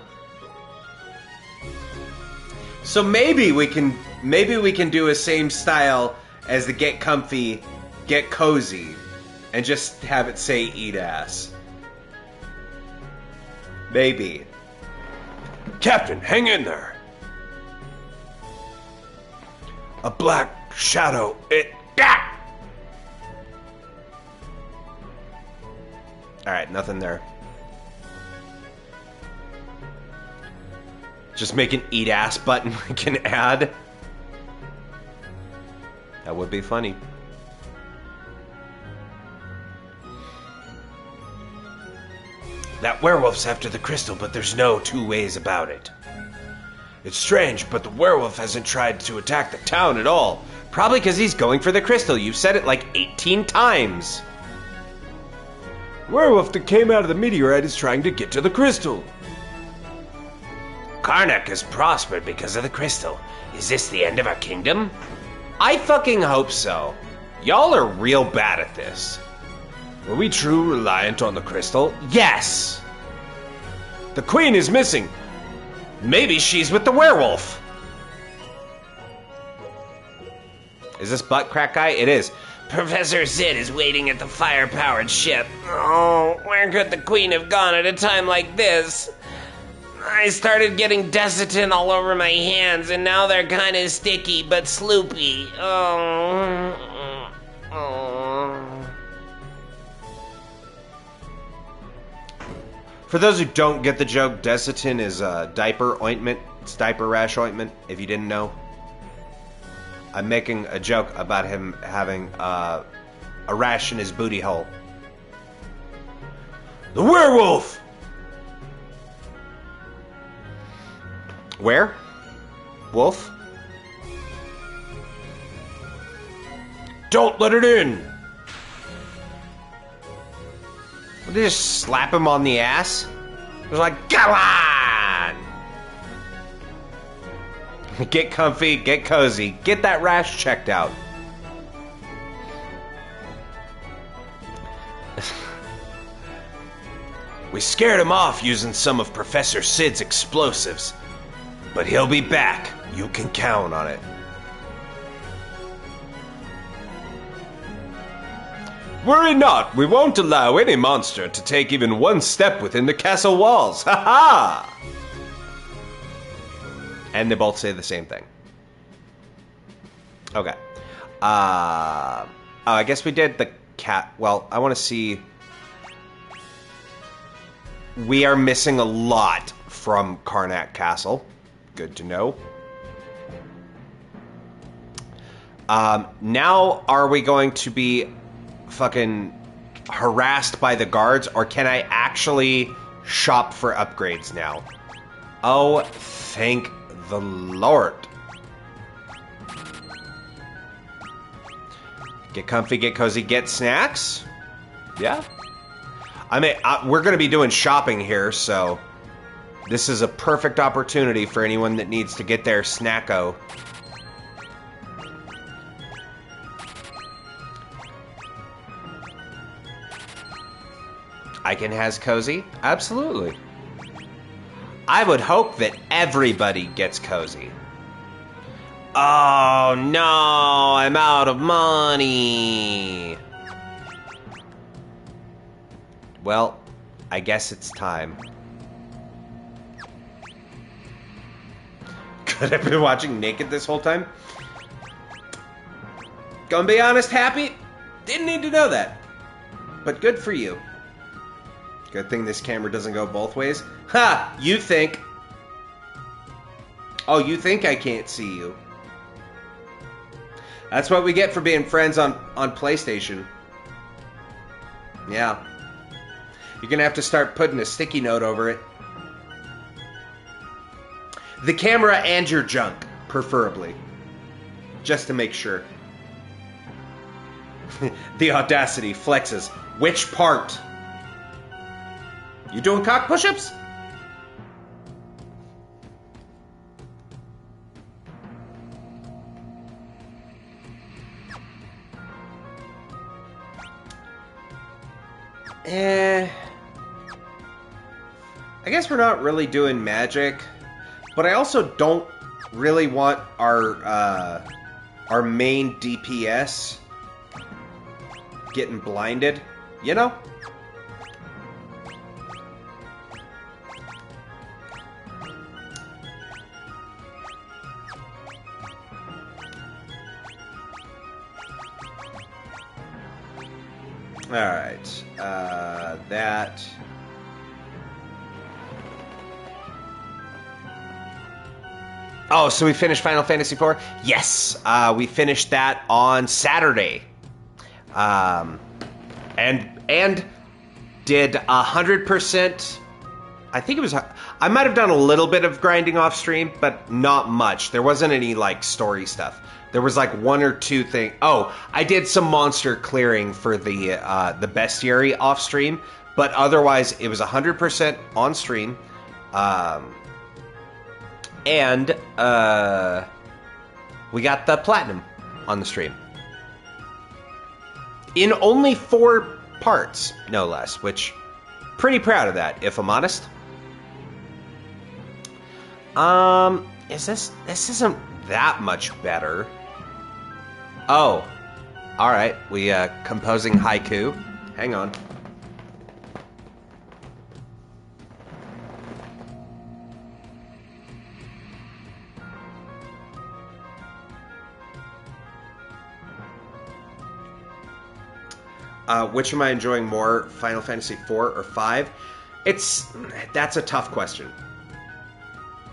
So maybe we can do a same style as the get comfy, get cozy, and just have it say eat ass. Maybe. Captain, hang in there. A black shadow. Alright, nothing there. Just make an eat ass button we can add. That would be funny. That werewolf's after the crystal, but there's no two ways about it. It's strange, but the werewolf hasn't tried to attack the town at all. Probably because he's going for the crystal. You've said it like 18 times. Werewolf that came out of the meteorite is trying to get to the crystal. Karnak has prospered because of the crystal. Is this the end of our kingdom? I fucking hope so. Y'all are real bad at this. Were we true reliant on the crystal? Yes! The queen is missing. Maybe she's with the werewolf. Is this butt crack guy? It is. Professor Zid is waiting at the fire-powered ship. Oh, where could the queen have gone at a time like this? I started getting Desitin all over my hands, and now they're kind of sticky but sloopy. Oh. For those who don't get the joke, Desitin is diaper ointment. It's diaper rash ointment, if you didn't know. I'm making a joke about him having a rash in his booty hole. The werewolf! Where? Wolf? Don't let it in! Would they just slap him on the ass? It was like, come on! Get comfy, get cozy, get that rash checked out. We scared him off using some of Professor Sid's explosives. But he'll be back. You can count on it. Worry not, we won't allow any monster to take even one step within the castle walls. Ha ha! And they both say the same thing. Okay. I guess we did the cat. Well, I want to see. We are missing a lot from Karnak Castle. Good to know. Now, are we going to be fucking harassed by the guards, or can I actually shop for upgrades now? Oh, thank the Lord. Get comfy, get cozy, get snacks? Yeah. I mean, we're going to be doing shopping here, so this is a perfect opportunity for anyone that needs to get their snacko. Icon has cozy? Absolutely. I would hope that everybody gets cozy. Oh no, I'm out of money. Well, I guess it's time. Could have been watching Naked this whole time? Gonna be honest, Happy? Didn't need to know that. But good for you. Good thing this camera doesn't go both ways. Ha! You think. Oh, you think I can't see you. That's what we get for being friends on PlayStation. Yeah. You're gonna have to start putting a sticky note over it. The camera and your junk, preferably. Just to make sure. The audacity flexes. Which part? You doing cock push-ups? I guess we're not really doing magic, but I also don't really want our main DPS getting blinded, you know? Alright, that... Oh, so we finished Final Fantasy IV? Yes, we finished that on Saturday. And did 100%... I think it was... I might have done a little bit of grinding off stream, but not much. There wasn't any, like, story stuff. There was like one or two things. Oh, I did some monster clearing for the bestiary off stream, but otherwise it was 100% on stream, and we got the platinum on the stream in only 4 parts, no less. Which, pretty proud of that, if I'm honest. This isn't that much better. Oh, all right. We composing haiku. Hang on. Which am I enjoying more, Final Fantasy IV or V? That's a tough question,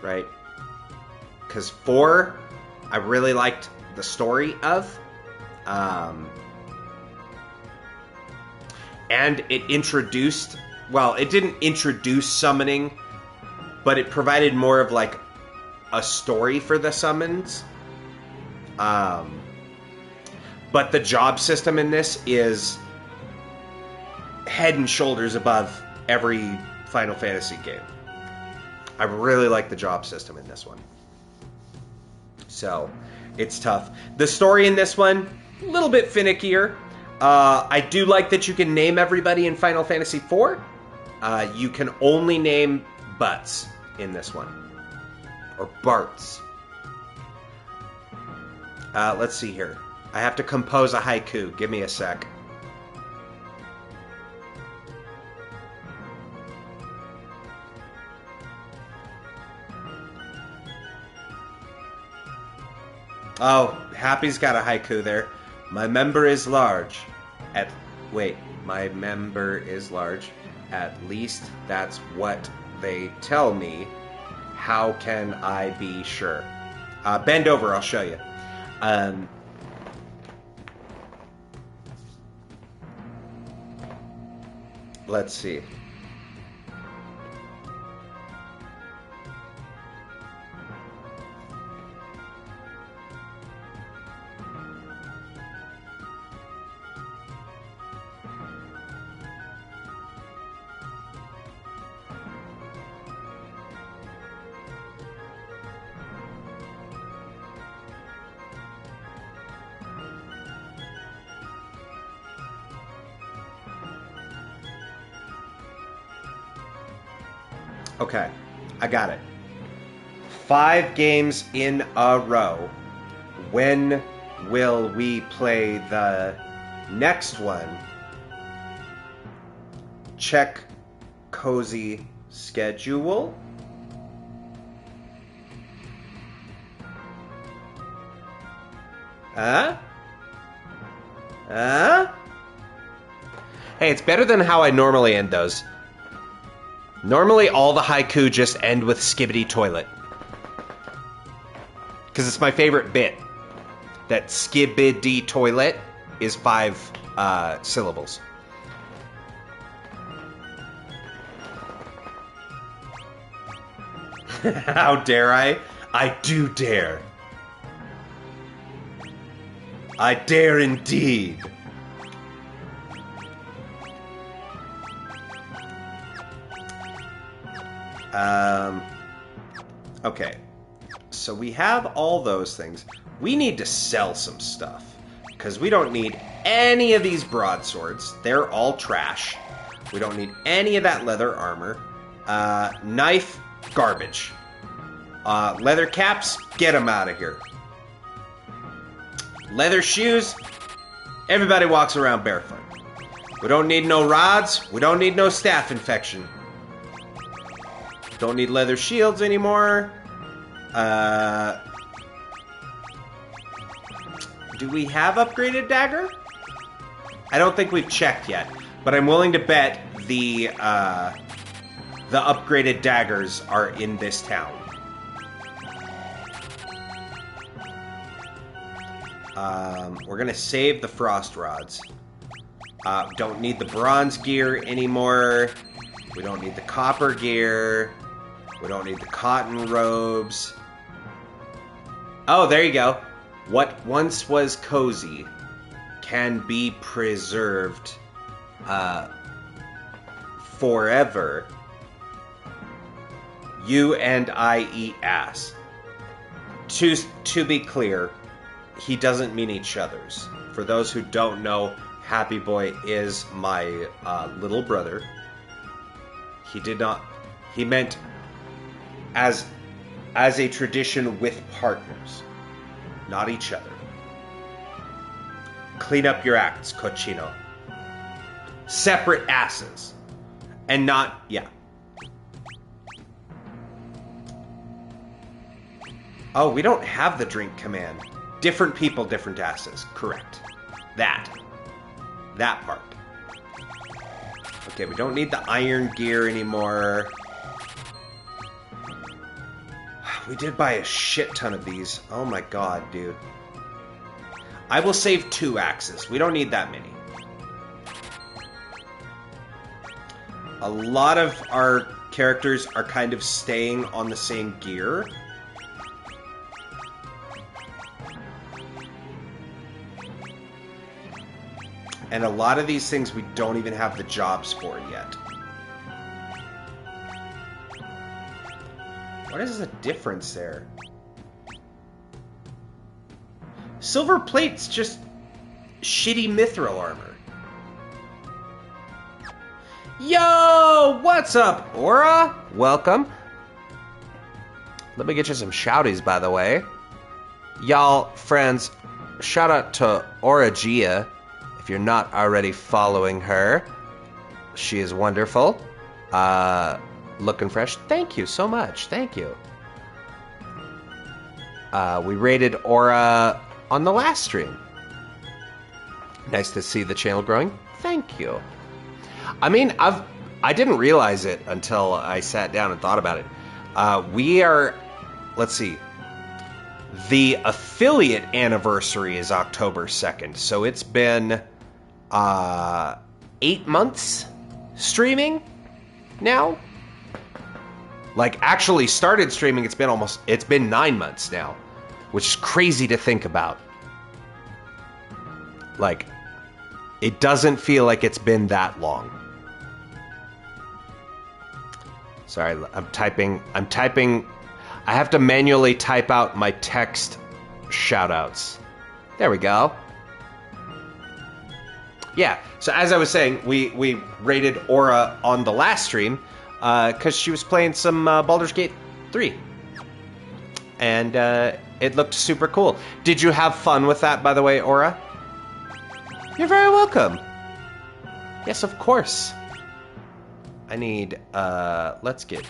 right? Because 4, I really liked the story of, and it introduced, well, it didn't introduce summoning, but it provided more of like a story for the summons. But the job system in this is head and shoulders above every Final Fantasy game. I really like the job system in this one. So, it's tough. The story in this one, a little bit finickier. I do like that you can name everybody in Final Fantasy IV. You can only name butts in this one. Or Barts. Let's see here. I have to compose a haiku. Give me a sec. Oh, Happy's got a haiku there. My member is large. My member is large. At least that's what they tell me. How can I be sure? Bend over, I'll show you. Let's see. Okay, I got it. 5 games in a row. When will we play the next one? Check cozy schedule. Hey, it's better than how I normally end those. Normally, all the haiku just end with skibbity toilet. Because it's my favorite bit. That skibbity toilet is 5 syllables. How dare I? I do dare. I dare indeed. Okay. So we have all those things. We need to sell some stuff. Because we don't need any of these broadswords. They're all trash. We don't need any of that leather armor. Knife, garbage. Leather caps, get them out of here. Leather shoes, everybody walks around barefoot. We don't need no rods. We don't need no staph infection. Don't need leather shields anymore. Do we have upgraded dagger? I don't think we've checked yet, but I'm willing to bet the upgraded daggers are in this town. We're gonna save the frost rods. Don't need the bronze gear anymore. We don't need the copper gear. We don't need the cotton robes. Oh, there you go. What once was cozy can be preserved forever. You and I eat ass. To be clear, he doesn't mean each other's. For those who don't know, Happy Boy is my little brother. He did not. He meant as a tradition with partners, not each other. Clean up your acts, cochino. Separate asses, and not Oh, we don't have the drink command. Different people, different asses. Correct. That part. Okay, we don't need the iron gear anymore. We did buy a shit ton of these. Oh my god, dude. I will save 2 axes. We don't need that many. A lot of our characters are kind of staying on the same gear. And a lot of these things we don't even have the jobs for yet. What is the difference there? Silver plate's just shitty mithril armor. Yo, what's up, Aura? Welcome. Let me get you some shouties, by the way. Y'all, friends, shout out to OurPG. If you're not already following her, she is wonderful. Looking fresh. Thank you so much. Thank you. We rated Aura on the last stream. Nice to see the channel growing. Thank you. I mean, I didn't realize it until I sat down and thought about it. We are, let's see, the affiliate anniversary is October 2nd, so it's been 8 months streaming now. Like, actually started streaming, it's been 9 months now, which is crazy to think about. Like, it doesn't feel like it's been that long. Sorry, I'm typing. I have to manually type out my text shoutouts. There we go. Yeah, so as I was saying, we rated Aura on the last stream because she was playing some Baldur's Gate 3. And it looked super cool. Did you have fun with that, by the way, Aura? You're very welcome. Yes, of course. I need, let's get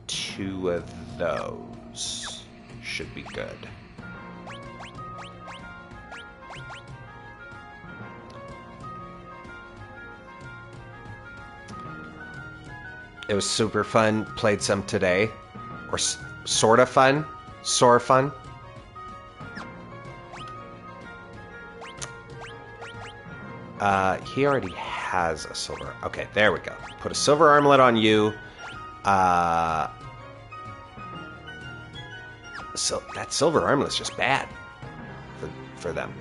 2 of those. Should be good. It was super fun. Played some today. Or sort of fun. Sort of fun. He already has a silver. Okay, there we go. Put a silver armlet on you. So that silver armlet's just bad for them.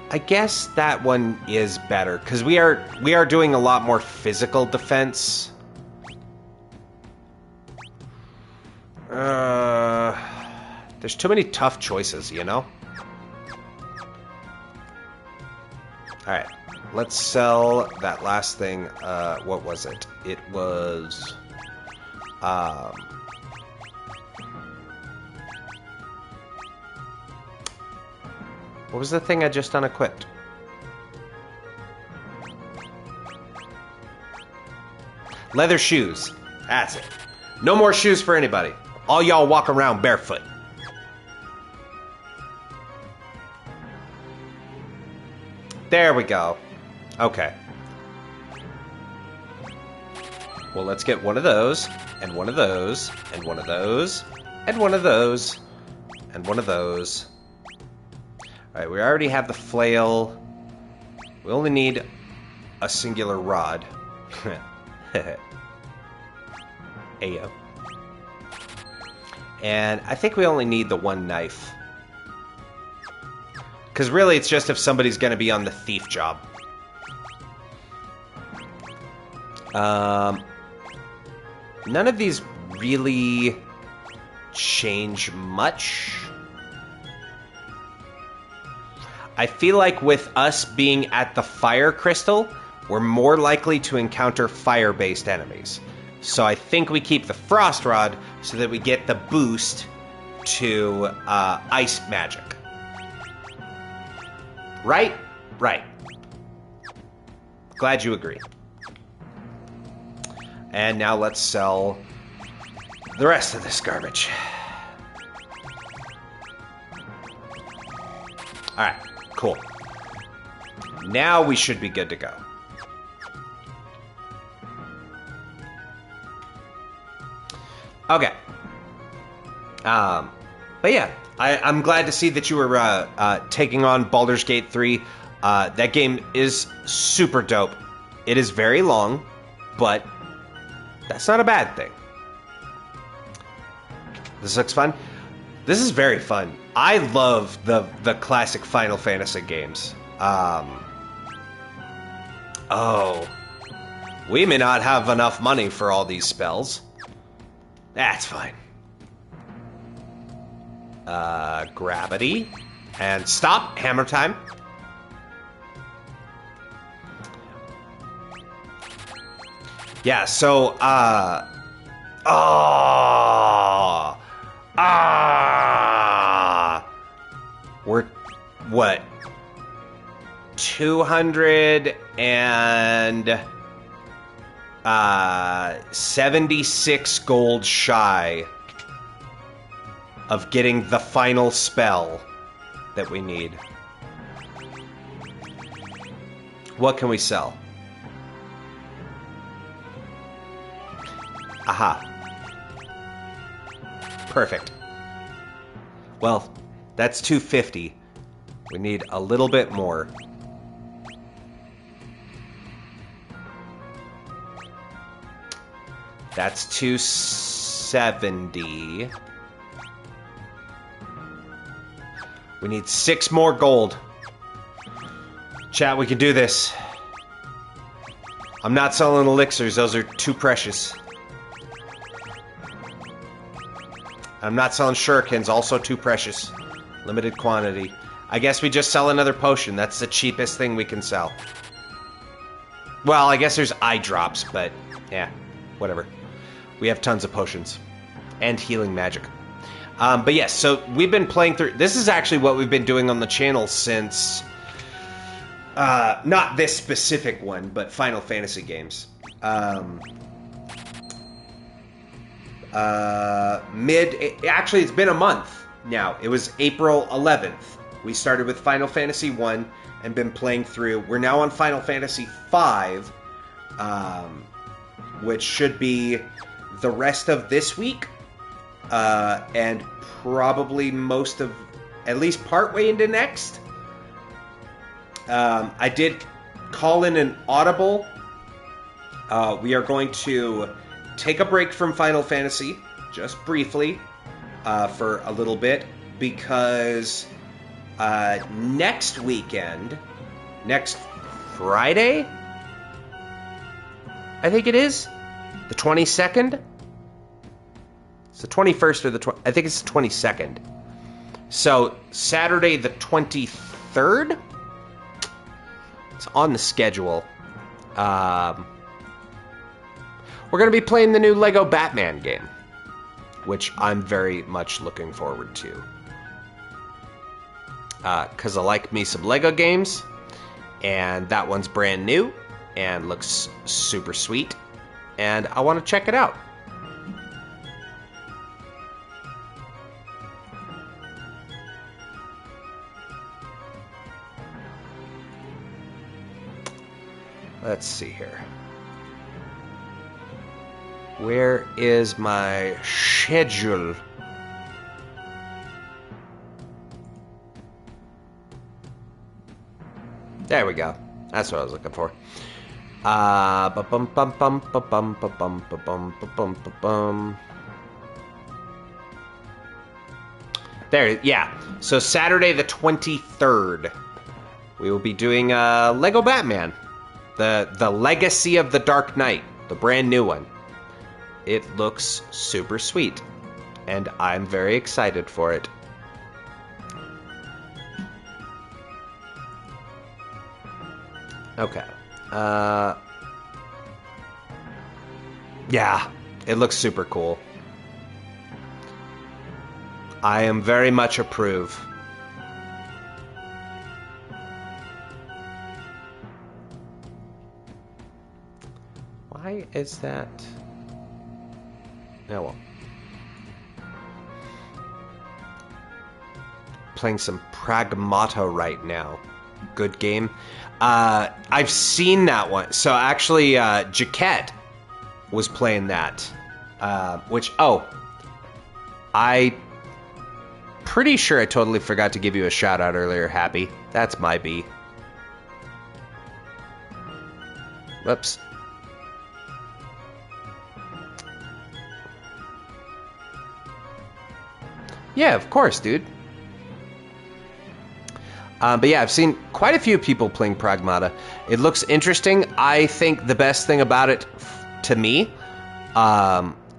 I guess that one is better because we are doing a lot more physical defense. There's too many tough choices, you know? Alright, let's sell that last thing. What was it? It was... what was the thing I just unequipped? Leather shoes. That's it. No more shoes for anybody. All y'all walk around barefoot. There we go. Okay. Well, let's get one of those, and one of those, and one of those, and one of those, and one of those. Alright, we already have the flail. We only need a singular rod. Ayo. And I think we only need the one knife. Because really, it's just if somebody's going to be on the thief job. None of these really change much. I feel like with us being at the fire crystal, we're more likely to encounter fire-based enemies. So I think we keep the frost rod so that we get the boost to ice magic. Right? Right. Glad you agree. And now let's sell the rest of this garbage. Alright, cool. Now we should be good to go. Okay. But yeah, I'm glad to see that you were taking on Baldur's Gate 3. That game is super dope. It is very long, but that's not a bad thing. This looks fun. This is very fun. I love the classic Final Fantasy games. Oh. We may not have enough money for all these spells. That's fine. Gravity. And stop. Hammer time. Yeah, so, we're, what, 276 gold shy of getting the final spell that we need. What can we sell? Aha. Perfect. Well, that's 250. We need a little bit more. That's 270. We need 6 more gold. Chat, we can do this. I'm not selling elixirs, those are too precious. I'm not selling shurikens, also too precious. Limited quantity. I guess we just sell another potion. That's the cheapest thing we can sell. Well, I guess there's eye drops, but yeah, whatever. We have tons of potions. And healing magic. But yes, so we've been playing through... This is actually what we've been doing on the channel since... not this specific one, but Final Fantasy games. Actually, it's been a month now. It was April 11th. We started with Final Fantasy 1 and been playing through. We're now on Final Fantasy 5, which should be the rest of this week, and probably most of, at least partway into next. I did call in an audible. We are going to take a break from Final Fantasy, just briefly, for a little bit, because next weekend, next Friday, I think it is, the 22nd? It's the 21st or the 20th, I think it's the 22nd. So, Saturday the 23rd? It's on the schedule. We're going to be playing the new Lego Batman game, which I'm very much looking forward to. Because I like me some Lego games, and that one's brand new and looks super sweet, and I want to check it out. Let's see here. Where is my schedule? There we go. That's what I was looking for. There, yeah. So Saturday the 23rd, we will be doing Lego Batman. The Legacy of the Dark Knight, the brand new one. It looks super sweet, and I'm very excited for it. Okay. Yeah, it looks super cool. I am very much approve. Why is that? Oh well. Playing some Pragmata right now. Good game. I've seen that one. So actually, Jaquette was playing that. Which, I pretty sure I totally forgot to give you a shout out earlier, Happy. That's my B. Whoops. Yeah, of course, dude. But yeah, I've seen quite a few people playing Pragmata. It looks interesting. I think the best thing about it, to me,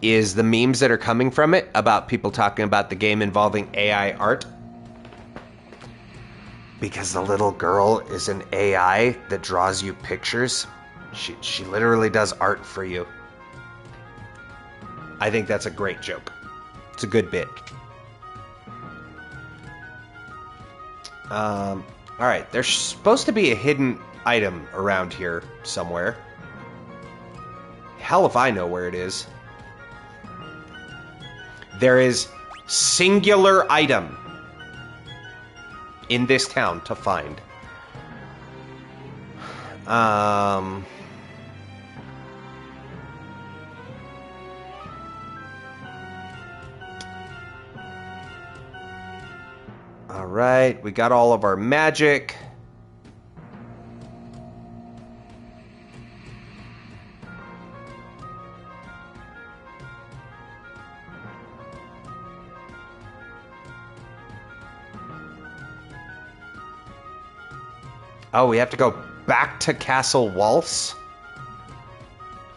is the memes that are coming from it about people talking about the game involving AI art. Because the little girl is an AI that draws you pictures. She literally does art for you. I think that's a great joke. It's a good bit. Alright, there's supposed to be a hidden item around here somewhere. Hell if I know where it is. There is singular item in this town to find. Alright, we got all of our magic. Oh, we have to go back to Castle Waltz?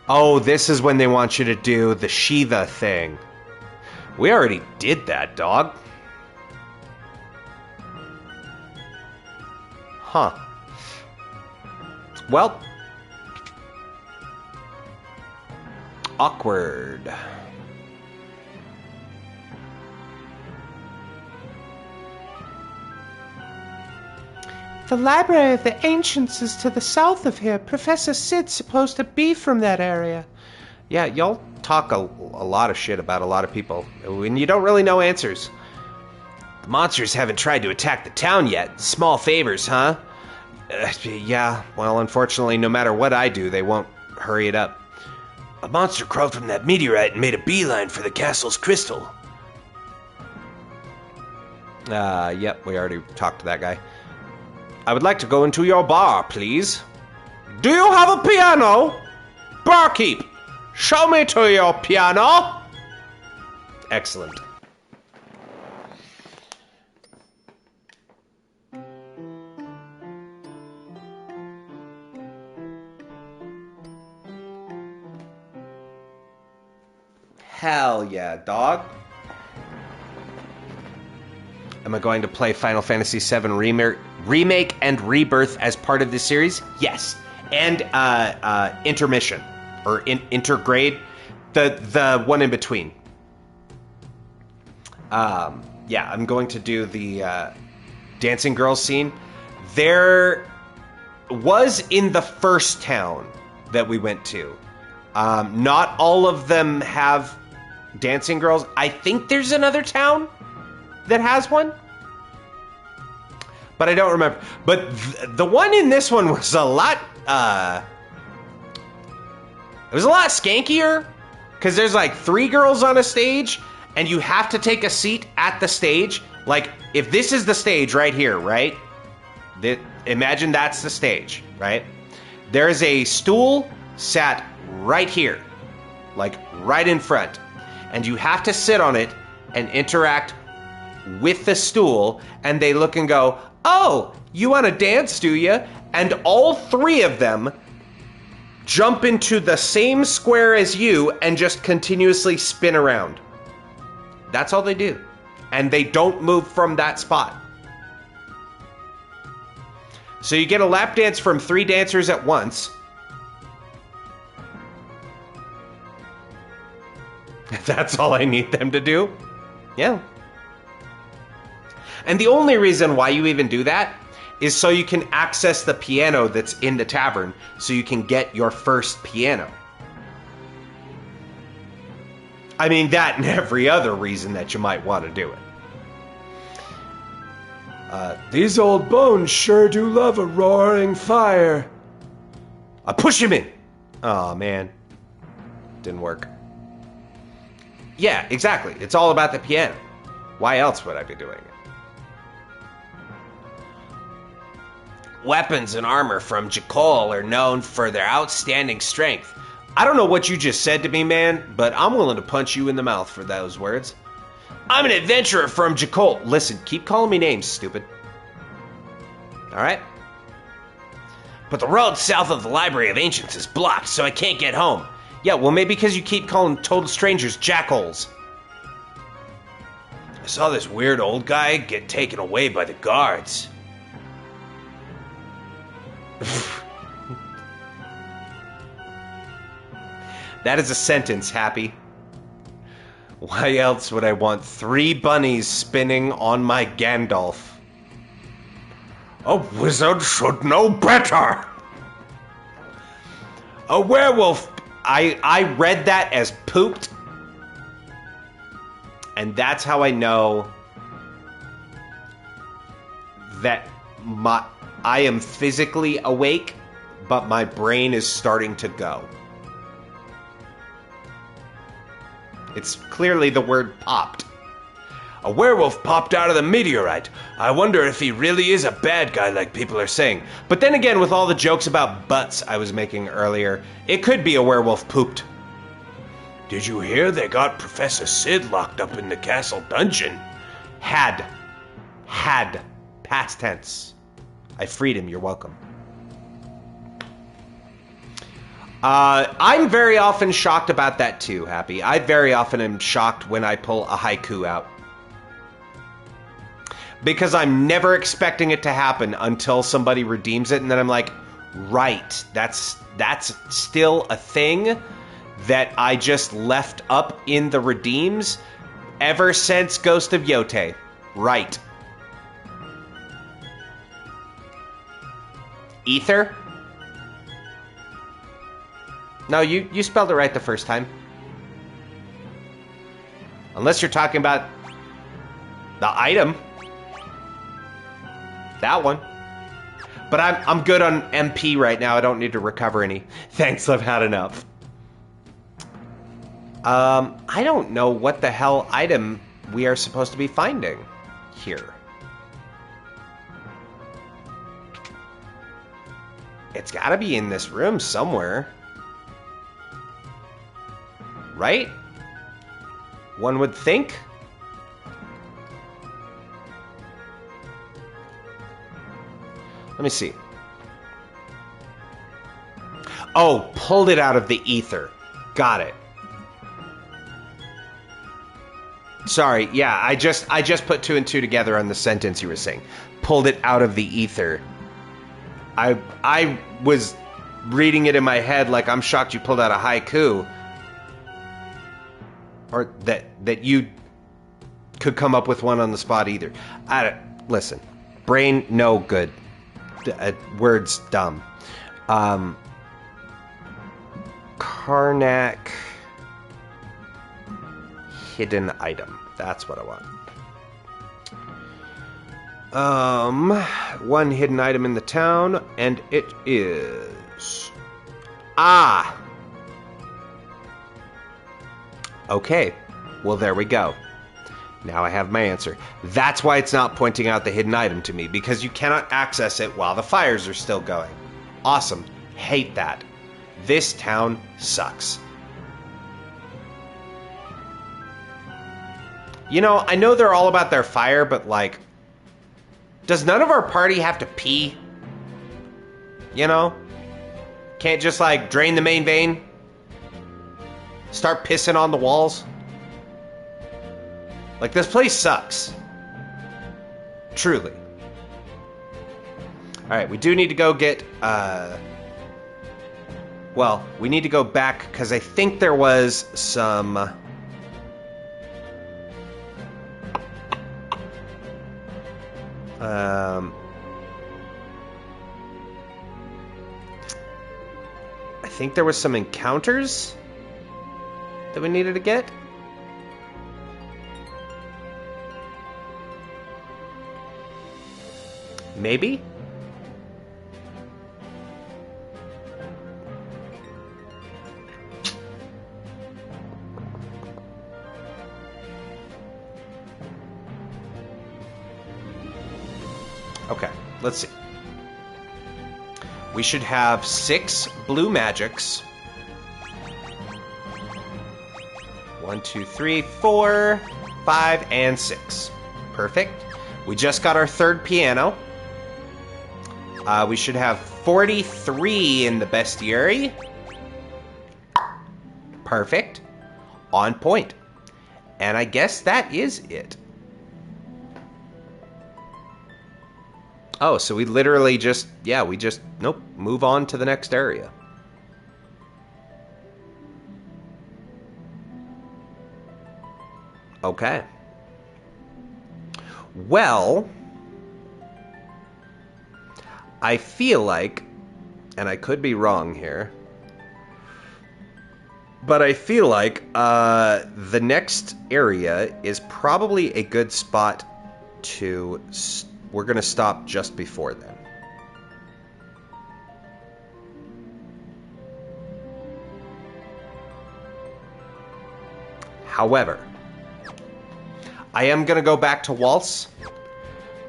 Oh, this is when they want you to do the Shiva thing. We already did that, dog. Huh. Well. Awkward. The Library of the Ancients is to the south of here. Professor Sid's supposed to be from that area. Yeah, y'all talk a lot of shit about a lot of people, and you don't really know answers. The monsters haven't tried to attack the town yet. Small favors, huh? Yeah, well, unfortunately, no matter what I do, they won't hurry it up. A monster crawled from that meteorite and made a beeline for the castle's crystal. Yep, we already talked to that guy. I would like to go into your bar, please. Do you have a piano? Barkeep, show me to your piano. Excellent. Hell yeah, dog. Am I going to play Final Fantasy VII Remake and Rebirth as part of this series? Yes. And Intermission. Or Intergrade. The one in between. Yeah, I'm going to do the Dancing Girls scene. There was in the first town that we went to. Not all of them have Dancing Girls. I think there's another town that has one, but I don't remember. But the one in this one was a lot it was a lot skankier, because there's like 3 girls on a stage and you have to take a seat at the stage. Like, if this is the stage right here, right? Imagine that's the stage, right? There's a stool sat right here, like right in front, and you have to sit on it and interact with the stool, and they look and go, "Oh, you want to dance, do you?" And all 3 of them jump into the same square as you and just continuously spin around. That's all they do. And they don't move from that spot. So you get a lap dance from 3 dancers at once. That's all I need them to do? Yeah. And the only reason why you even do that is so you can access the piano that's in the tavern, so you can get your first piano. I mean, that and every other reason that you might want to do it. These old bones sure do love a roaring fire. I push him in. Oh, man. Didn't work. Yeah, exactly. It's all about the piano. Why else would I be doing it? Weapons and armor from Jakol are known for their outstanding strength. I don't know what you just said to me, man, but I'm willing to punch you in the mouth for those words. I'm an adventurer from Jakol. Listen, keep calling me names, stupid. Alright? But the road south of the Library of Ancients is blocked, so I can't get home. Yeah, well, maybe because you keep calling total strangers jackholes. I saw this weird old guy get taken away by the guards. That is a sentence, Happy. Why else would I want 3 bunnies spinning on my Gandalf? A wizard should know better! A werewolf! I read that as pooped. And that's how I know that I am physically awake, but my brain is starting to go. It's clearly the word popped. A werewolf popped out of the meteorite. I wonder if he really is a bad guy like people are saying. But then again, with all the jokes about butts I was making earlier, it could be a werewolf pooped. Did you hear they got Professor Sid locked up in the castle dungeon? Had. Past tense. I freed him, you're welcome. I'm very often shocked about that too, Happy. I very often am shocked when I pull a haiku out. Because I'm never expecting it to happen until somebody redeems it, and then I'm like, right, that's still a thing that I just left up in the redeems ever since Ghost of Yote. Right. Ether? No, you spelled it right the first time. Unless you're talking about the item. That one. But I'm good on MP right now. I don't need to recover any. Thanks, I've had enough. I don't know what the hell item we are supposed to be finding here. It's gotta be in this room somewhere. Right? One would think. Let me see. Oh, pulled it out of the ether. Got it. Sorry, yeah, I just put 2 and 2 together on the sentence you were saying. Pulled it out of the ether. I was reading it in my head like I'm shocked you pulled out a haiku. Or that you could come up with one on the spot either. Listen, brain no good. Words dumb. Karnak hidden item. That's what I want. One hidden item in the town, and it is... Okay, well there we go. Now I have my answer. That's why it's not pointing out the hidden item to me, because you cannot access it while the fires are still going. Awesome. Hate that. This town sucks. You know, I know they're all about their fire, but like, does none of our party have to pee? You know? Can't just like drain the main vein? Start pissing on the walls? Like, this place sucks. Truly. Alright, we do need to go get, well, we need to go back, because I think there was some... I think there was some encounters that we needed to get. Maybe? Okay, let's see. We should have 6 blue magics. 1, 2, 3, 4, 5, and 6. Perfect. We just got our 3rd piano. We should have 43 in the bestiary. Perfect. On point. And I guess that is it. Oh, so we literally just, yeah, we just, nope, move on to the next area. Okay. Well, I feel like, and I could be wrong here, but I feel like the next area is probably a good spot to... We're going to stop just before then. However, I am going to go back to Waltz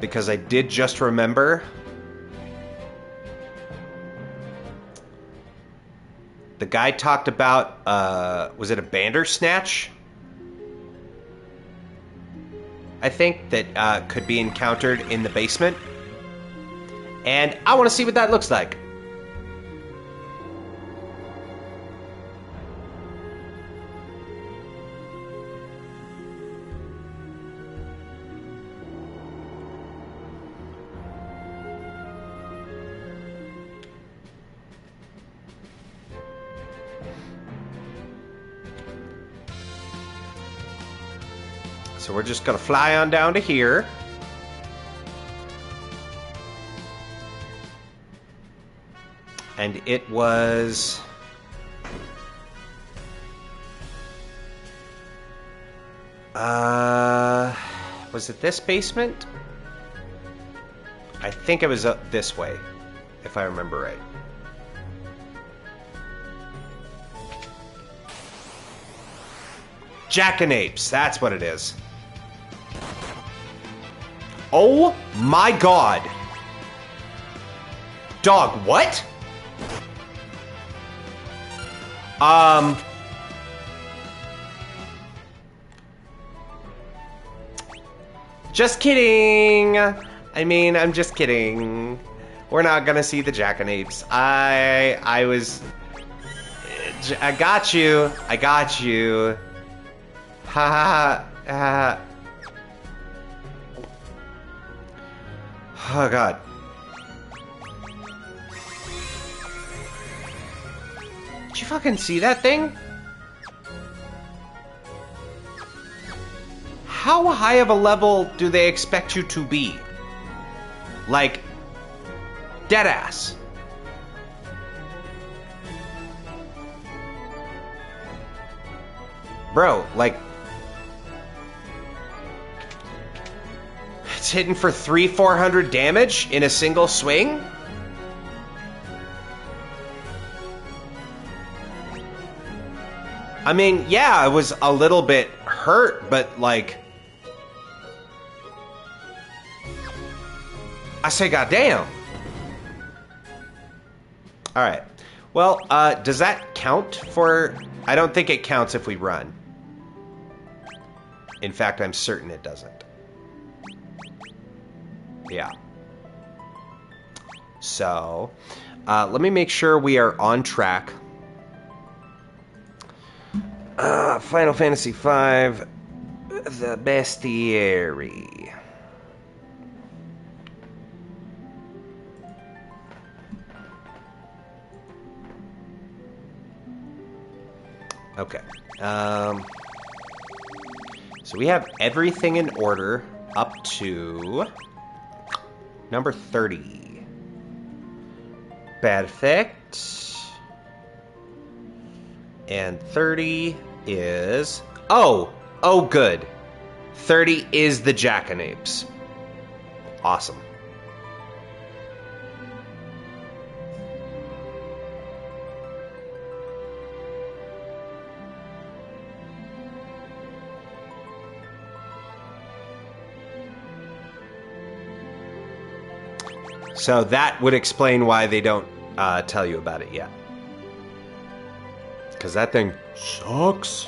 because I did just remember the guy talked about, was it a Bandersnatch? I think that could be encountered in the basement. And I want to see what that looks like. So we're just going to fly on down to here. And it was... was it this basement? I think it was this way, if I remember right. Jackanapes, that's what it is. Oh my god! Dog, what? Just kidding! I mean, I'm just kidding. We're not gonna see the Jackanapes. I got you. I got you. Ha ha ha. Oh god. Did you fucking see that thing? How high of a level do they expect you to be? Like, deadass. Bro, like... It's hitting for 300-400 damage in a single swing? I mean, yeah, I was a little bit hurt, but like... I say goddamn. Alright. Well, does that count for... I don't think it counts if we run. In fact, I'm certain it doesn't. Yeah. So, let me make sure we are on track. Final Fantasy V, the Bestiary. Okay. So we have everything in order up to number 30. Perfect. And 30 is... Oh, good. 30 is the Jackanapes. Awesome. So that would explain why they don't tell you about it yet. Because that thing sucks.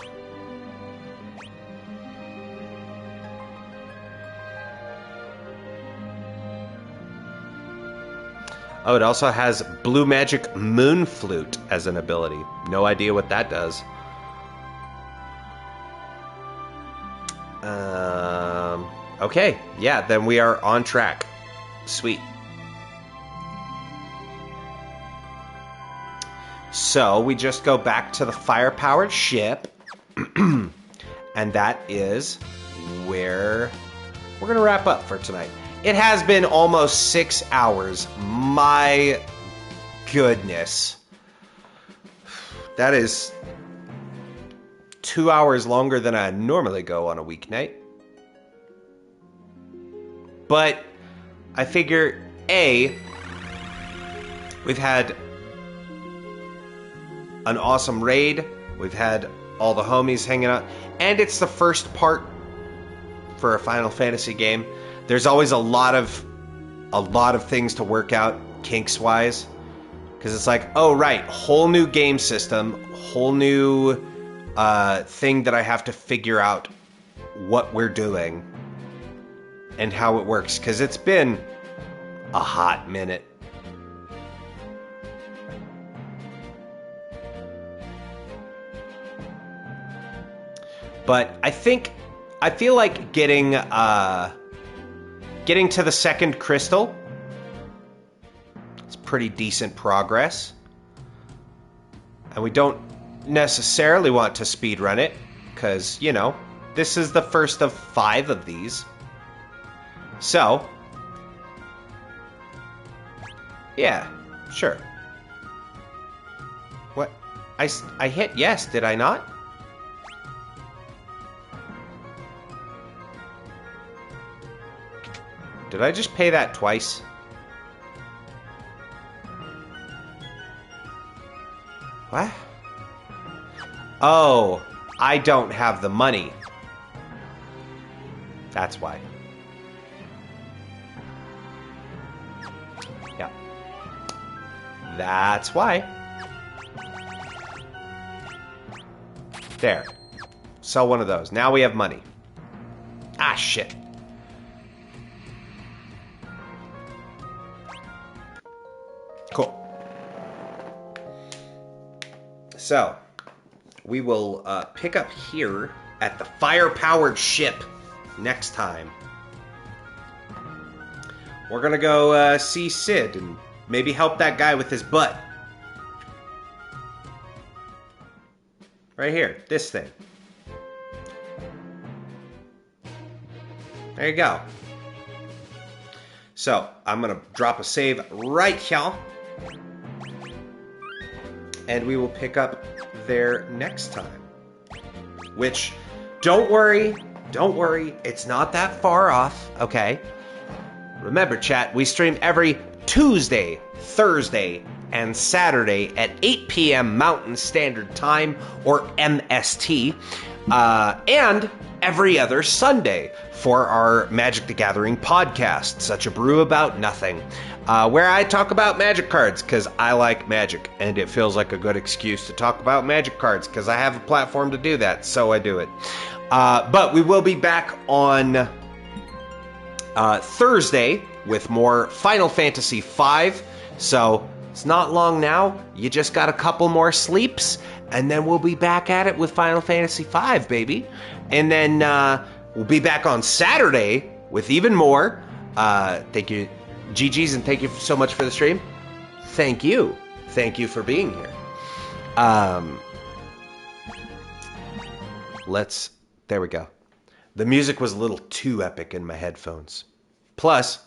Oh, it also has Blue Magic Moon Flute as an ability. No idea what that does. Okay, yeah, then we are on track. Sweet. So we just go back to the fire-powered ship, And that is where we're going to wrap up for tonight. It has been almost 6 hours. My goodness. That is 2 hours longer than I normally go on a weeknight. But I figure, A, we've had an awesome raid. We've had all the homies hanging out. And it's the first part for a Final Fantasy game. There's always a lot of things to work out kinks-wise. Because it's like, oh, right, whole new game system, whole new thing that I have to figure out what we're doing and how it works. Because it's been a hot minute. But I feel like getting to the second crystal is pretty decent progress. And we don't necessarily want to speedrun it, because, you know, this is the first of 5 of these. So, yeah, sure. What? I hit yes, did I not? Did I just pay that twice? What? Oh, I don't have the money. That's why. Yeah. That's why. There. Sell one of those. Now we have money. Ah, shit. Cool. So, we will pick up here at the fire-powered ship next time. We're gonna go see Sid and maybe help that guy with his butt. Right here, this thing. There you go. So, I'm gonna drop a save right here. And we will pick up there next time. Which, don't worry, it's not that far off, okay? Remember, chat, we stream every Tuesday, Thursday, and Saturday at 8 p.m. Mountain Standard Time, or MST, and every other Sunday for our Magic the Gathering podcast, Such a Brew About Nothing, where I talk about Magic cards because I like Magic, and it feels like a good excuse to talk about Magic cards because I have a platform to do that, so I do it. But we will be back on Thursday with more Final Fantasy V, so it's not long now. You just got a couple more sleeps, and then we'll be back at it with Final Fantasy V, baby. And then we'll be back on Saturday with even more. Thank you, GG's, and thank you so much for the stream. Thank you. Thank you for being here. There we go. The music was a little too epic in my headphones. Plus,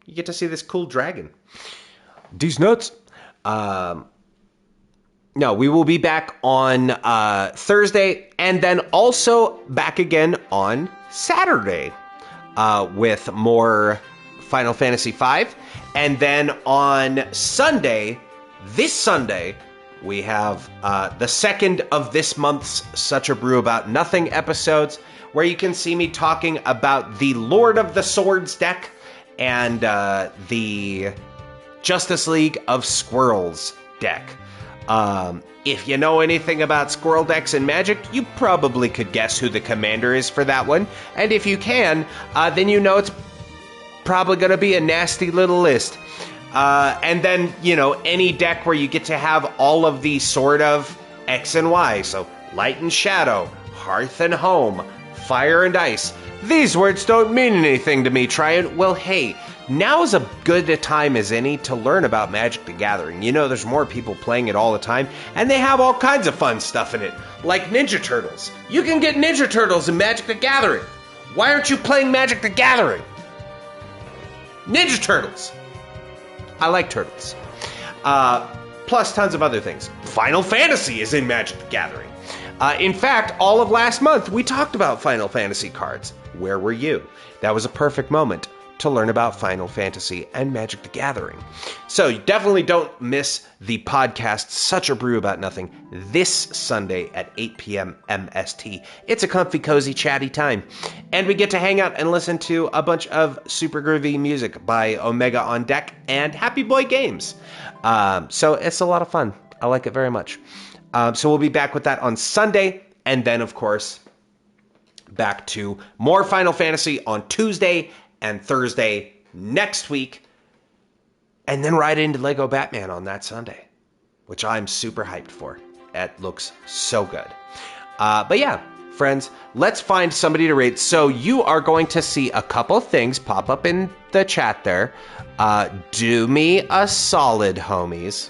you get to see this cool dragon. These nuts. No, we will be back on Thursday, and then also back again on Saturday with more Final Fantasy V. And then on Sunday, this Sunday, we have the second of this month's Such a Brew About Nothing episodes, where you can see me talking about the Lord of the Swords deck and the Justice League of Squirrels deck. If you know anything about squirrel decks in Magic, you probably could guess who the commander is for that one. And if you can, then you know it's probably going to be a nasty little list. And then, you know, any deck where you get to have all of the sort of X and Y. So, Light and Shadow, Hearth and Home, Fire and Ice. These words don't mean anything to me, Trian. Well, hey, now's a good a time as any to learn about Magic the Gathering. You know, there's more people playing it all the time, and they have all kinds of fun stuff in it, like Ninja Turtles. You can get Ninja Turtles in Magic the Gathering. Why aren't you playing Magic the Gathering? Ninja Turtles. I like turtles. Plus tons of other things. Final Fantasy is in Magic the Gathering. In fact, all of last month, we talked about Final Fantasy cards. Where were you? That was a perfect moment to learn about Final Fantasy and Magic the Gathering. So you definitely don't miss the podcast Such a Brew About Nothing this Sunday at 8 p.m. MST. It's a comfy, cozy, chatty time. And we get to hang out and listen to a bunch of super groovy music by Omega on Deck and Happy Boy Games. So it's a lot of fun. I like it very much. So we'll be back with that on Sunday. And then, of course, back to more Final Fantasy on Tuesday and Thursday next week, and then right into Lego Batman on that Sunday, which I'm super hyped for. It looks so good. But yeah, friends, let's find somebody to raid. So you are going to see a couple things pop up in the chat there. Do me a solid, homies.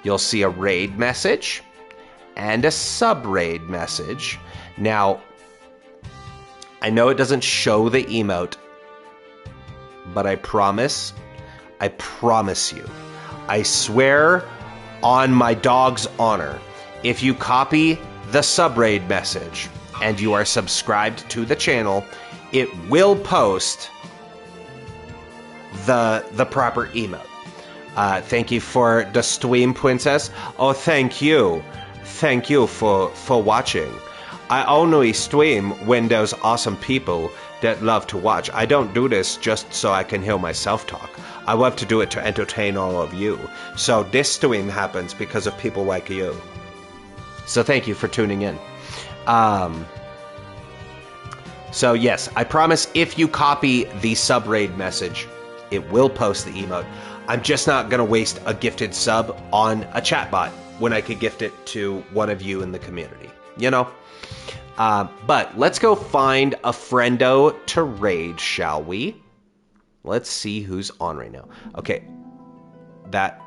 You'll see a raid message and a sub-raid message. Now, I know it doesn't show the emote, but I promise you, I swear on my dog's honor, if you copy the sub-raid message and you are subscribed to the channel, it will post the proper emote. Thank you for the stream, Princess. Oh, thank you. Thank you for watching. I only stream when there's awesome people that love to watch. I don't do this just so I can hear myself talk. I love to do it to entertain all of you. So this stream happens because of people like you. So thank you for tuning in. So yes, I promise if you copy the sub-raid message, it will post the emote. I'm just not going to waste a gifted sub on a chatbot when I could gift it to one of you in the community. You know? But let's go find a friendo to raid, shall we? Let's see who's on right now. Okay. There.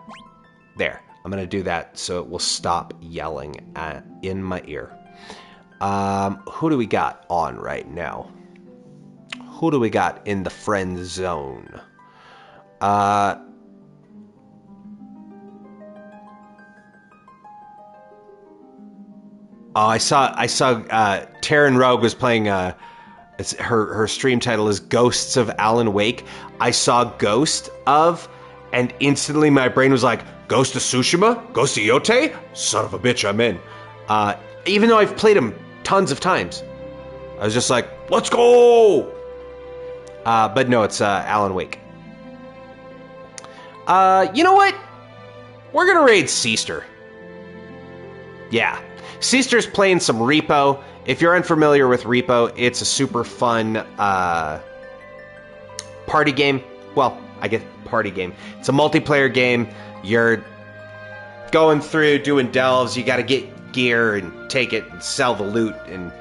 I'm going to do that so it will stop yelling in my ear. Who do we got on right now? Who do we got in the friend zone? I saw Taryn Rogue was playing her stream title is Ghosts of Alan Wake. I saw Ghost of, and instantly my brain was like, Ghost of Tsushima? Ghost of Yote? Son of a bitch, I'm in. Even though I've played him tons of times. I was just like, let's go! But no, it's Alan Wake. You know what? We're gonna raid Seaster. Yeah. Seaster's playing some Repo. If you're unfamiliar with Repo, it's a super fun party game. Well, I get party game. It's a multiplayer game. You're going through, doing delves. You got to get gear and take it and sell the loot and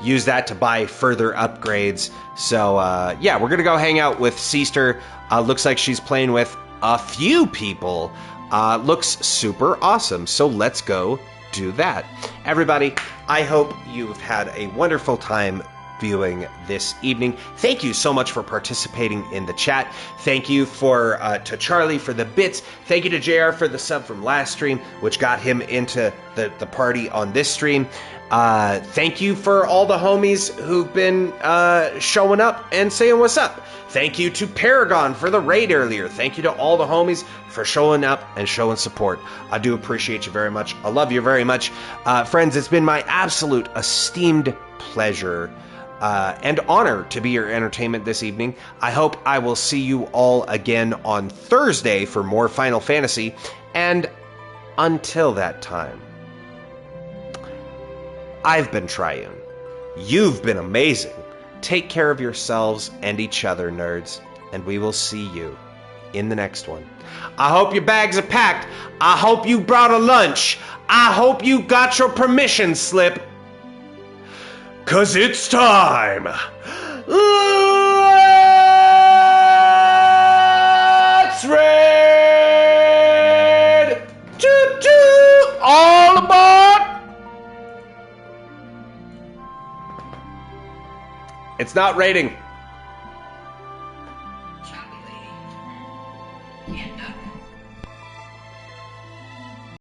use that to buy further upgrades. So, yeah, we're going to go hang out with Seaster. Looks like she's playing with a few people. Looks super awesome. So let's go do that. Everybody, I hope you've had a wonderful time viewing this evening. Thank you so much for participating in the chat. Thank you to Charlie for the bits. Thank you to JR for the sub from last stream, which got him into the party on this stream. Thank you for all the homies who've been showing up and saying what's up. Thank you to Paragon for the raid earlier. Thank you to all the homies for showing up and showing support. I do appreciate you very much. I love you very much. Friends, it's been my absolute esteemed pleasure and honor to be your entertainment this evening. I hope I will see you all again on Thursday for more Final Fantasy. And until that time, I've been Triune. You've been amazing. Take care of yourselves and each other, nerds, and we will see you in the next one. I hope your bags are packed. I hope you brought a lunch. I hope you got your permission slip. 'Cause it's time. It's not raining. Choppy lady. Can't duck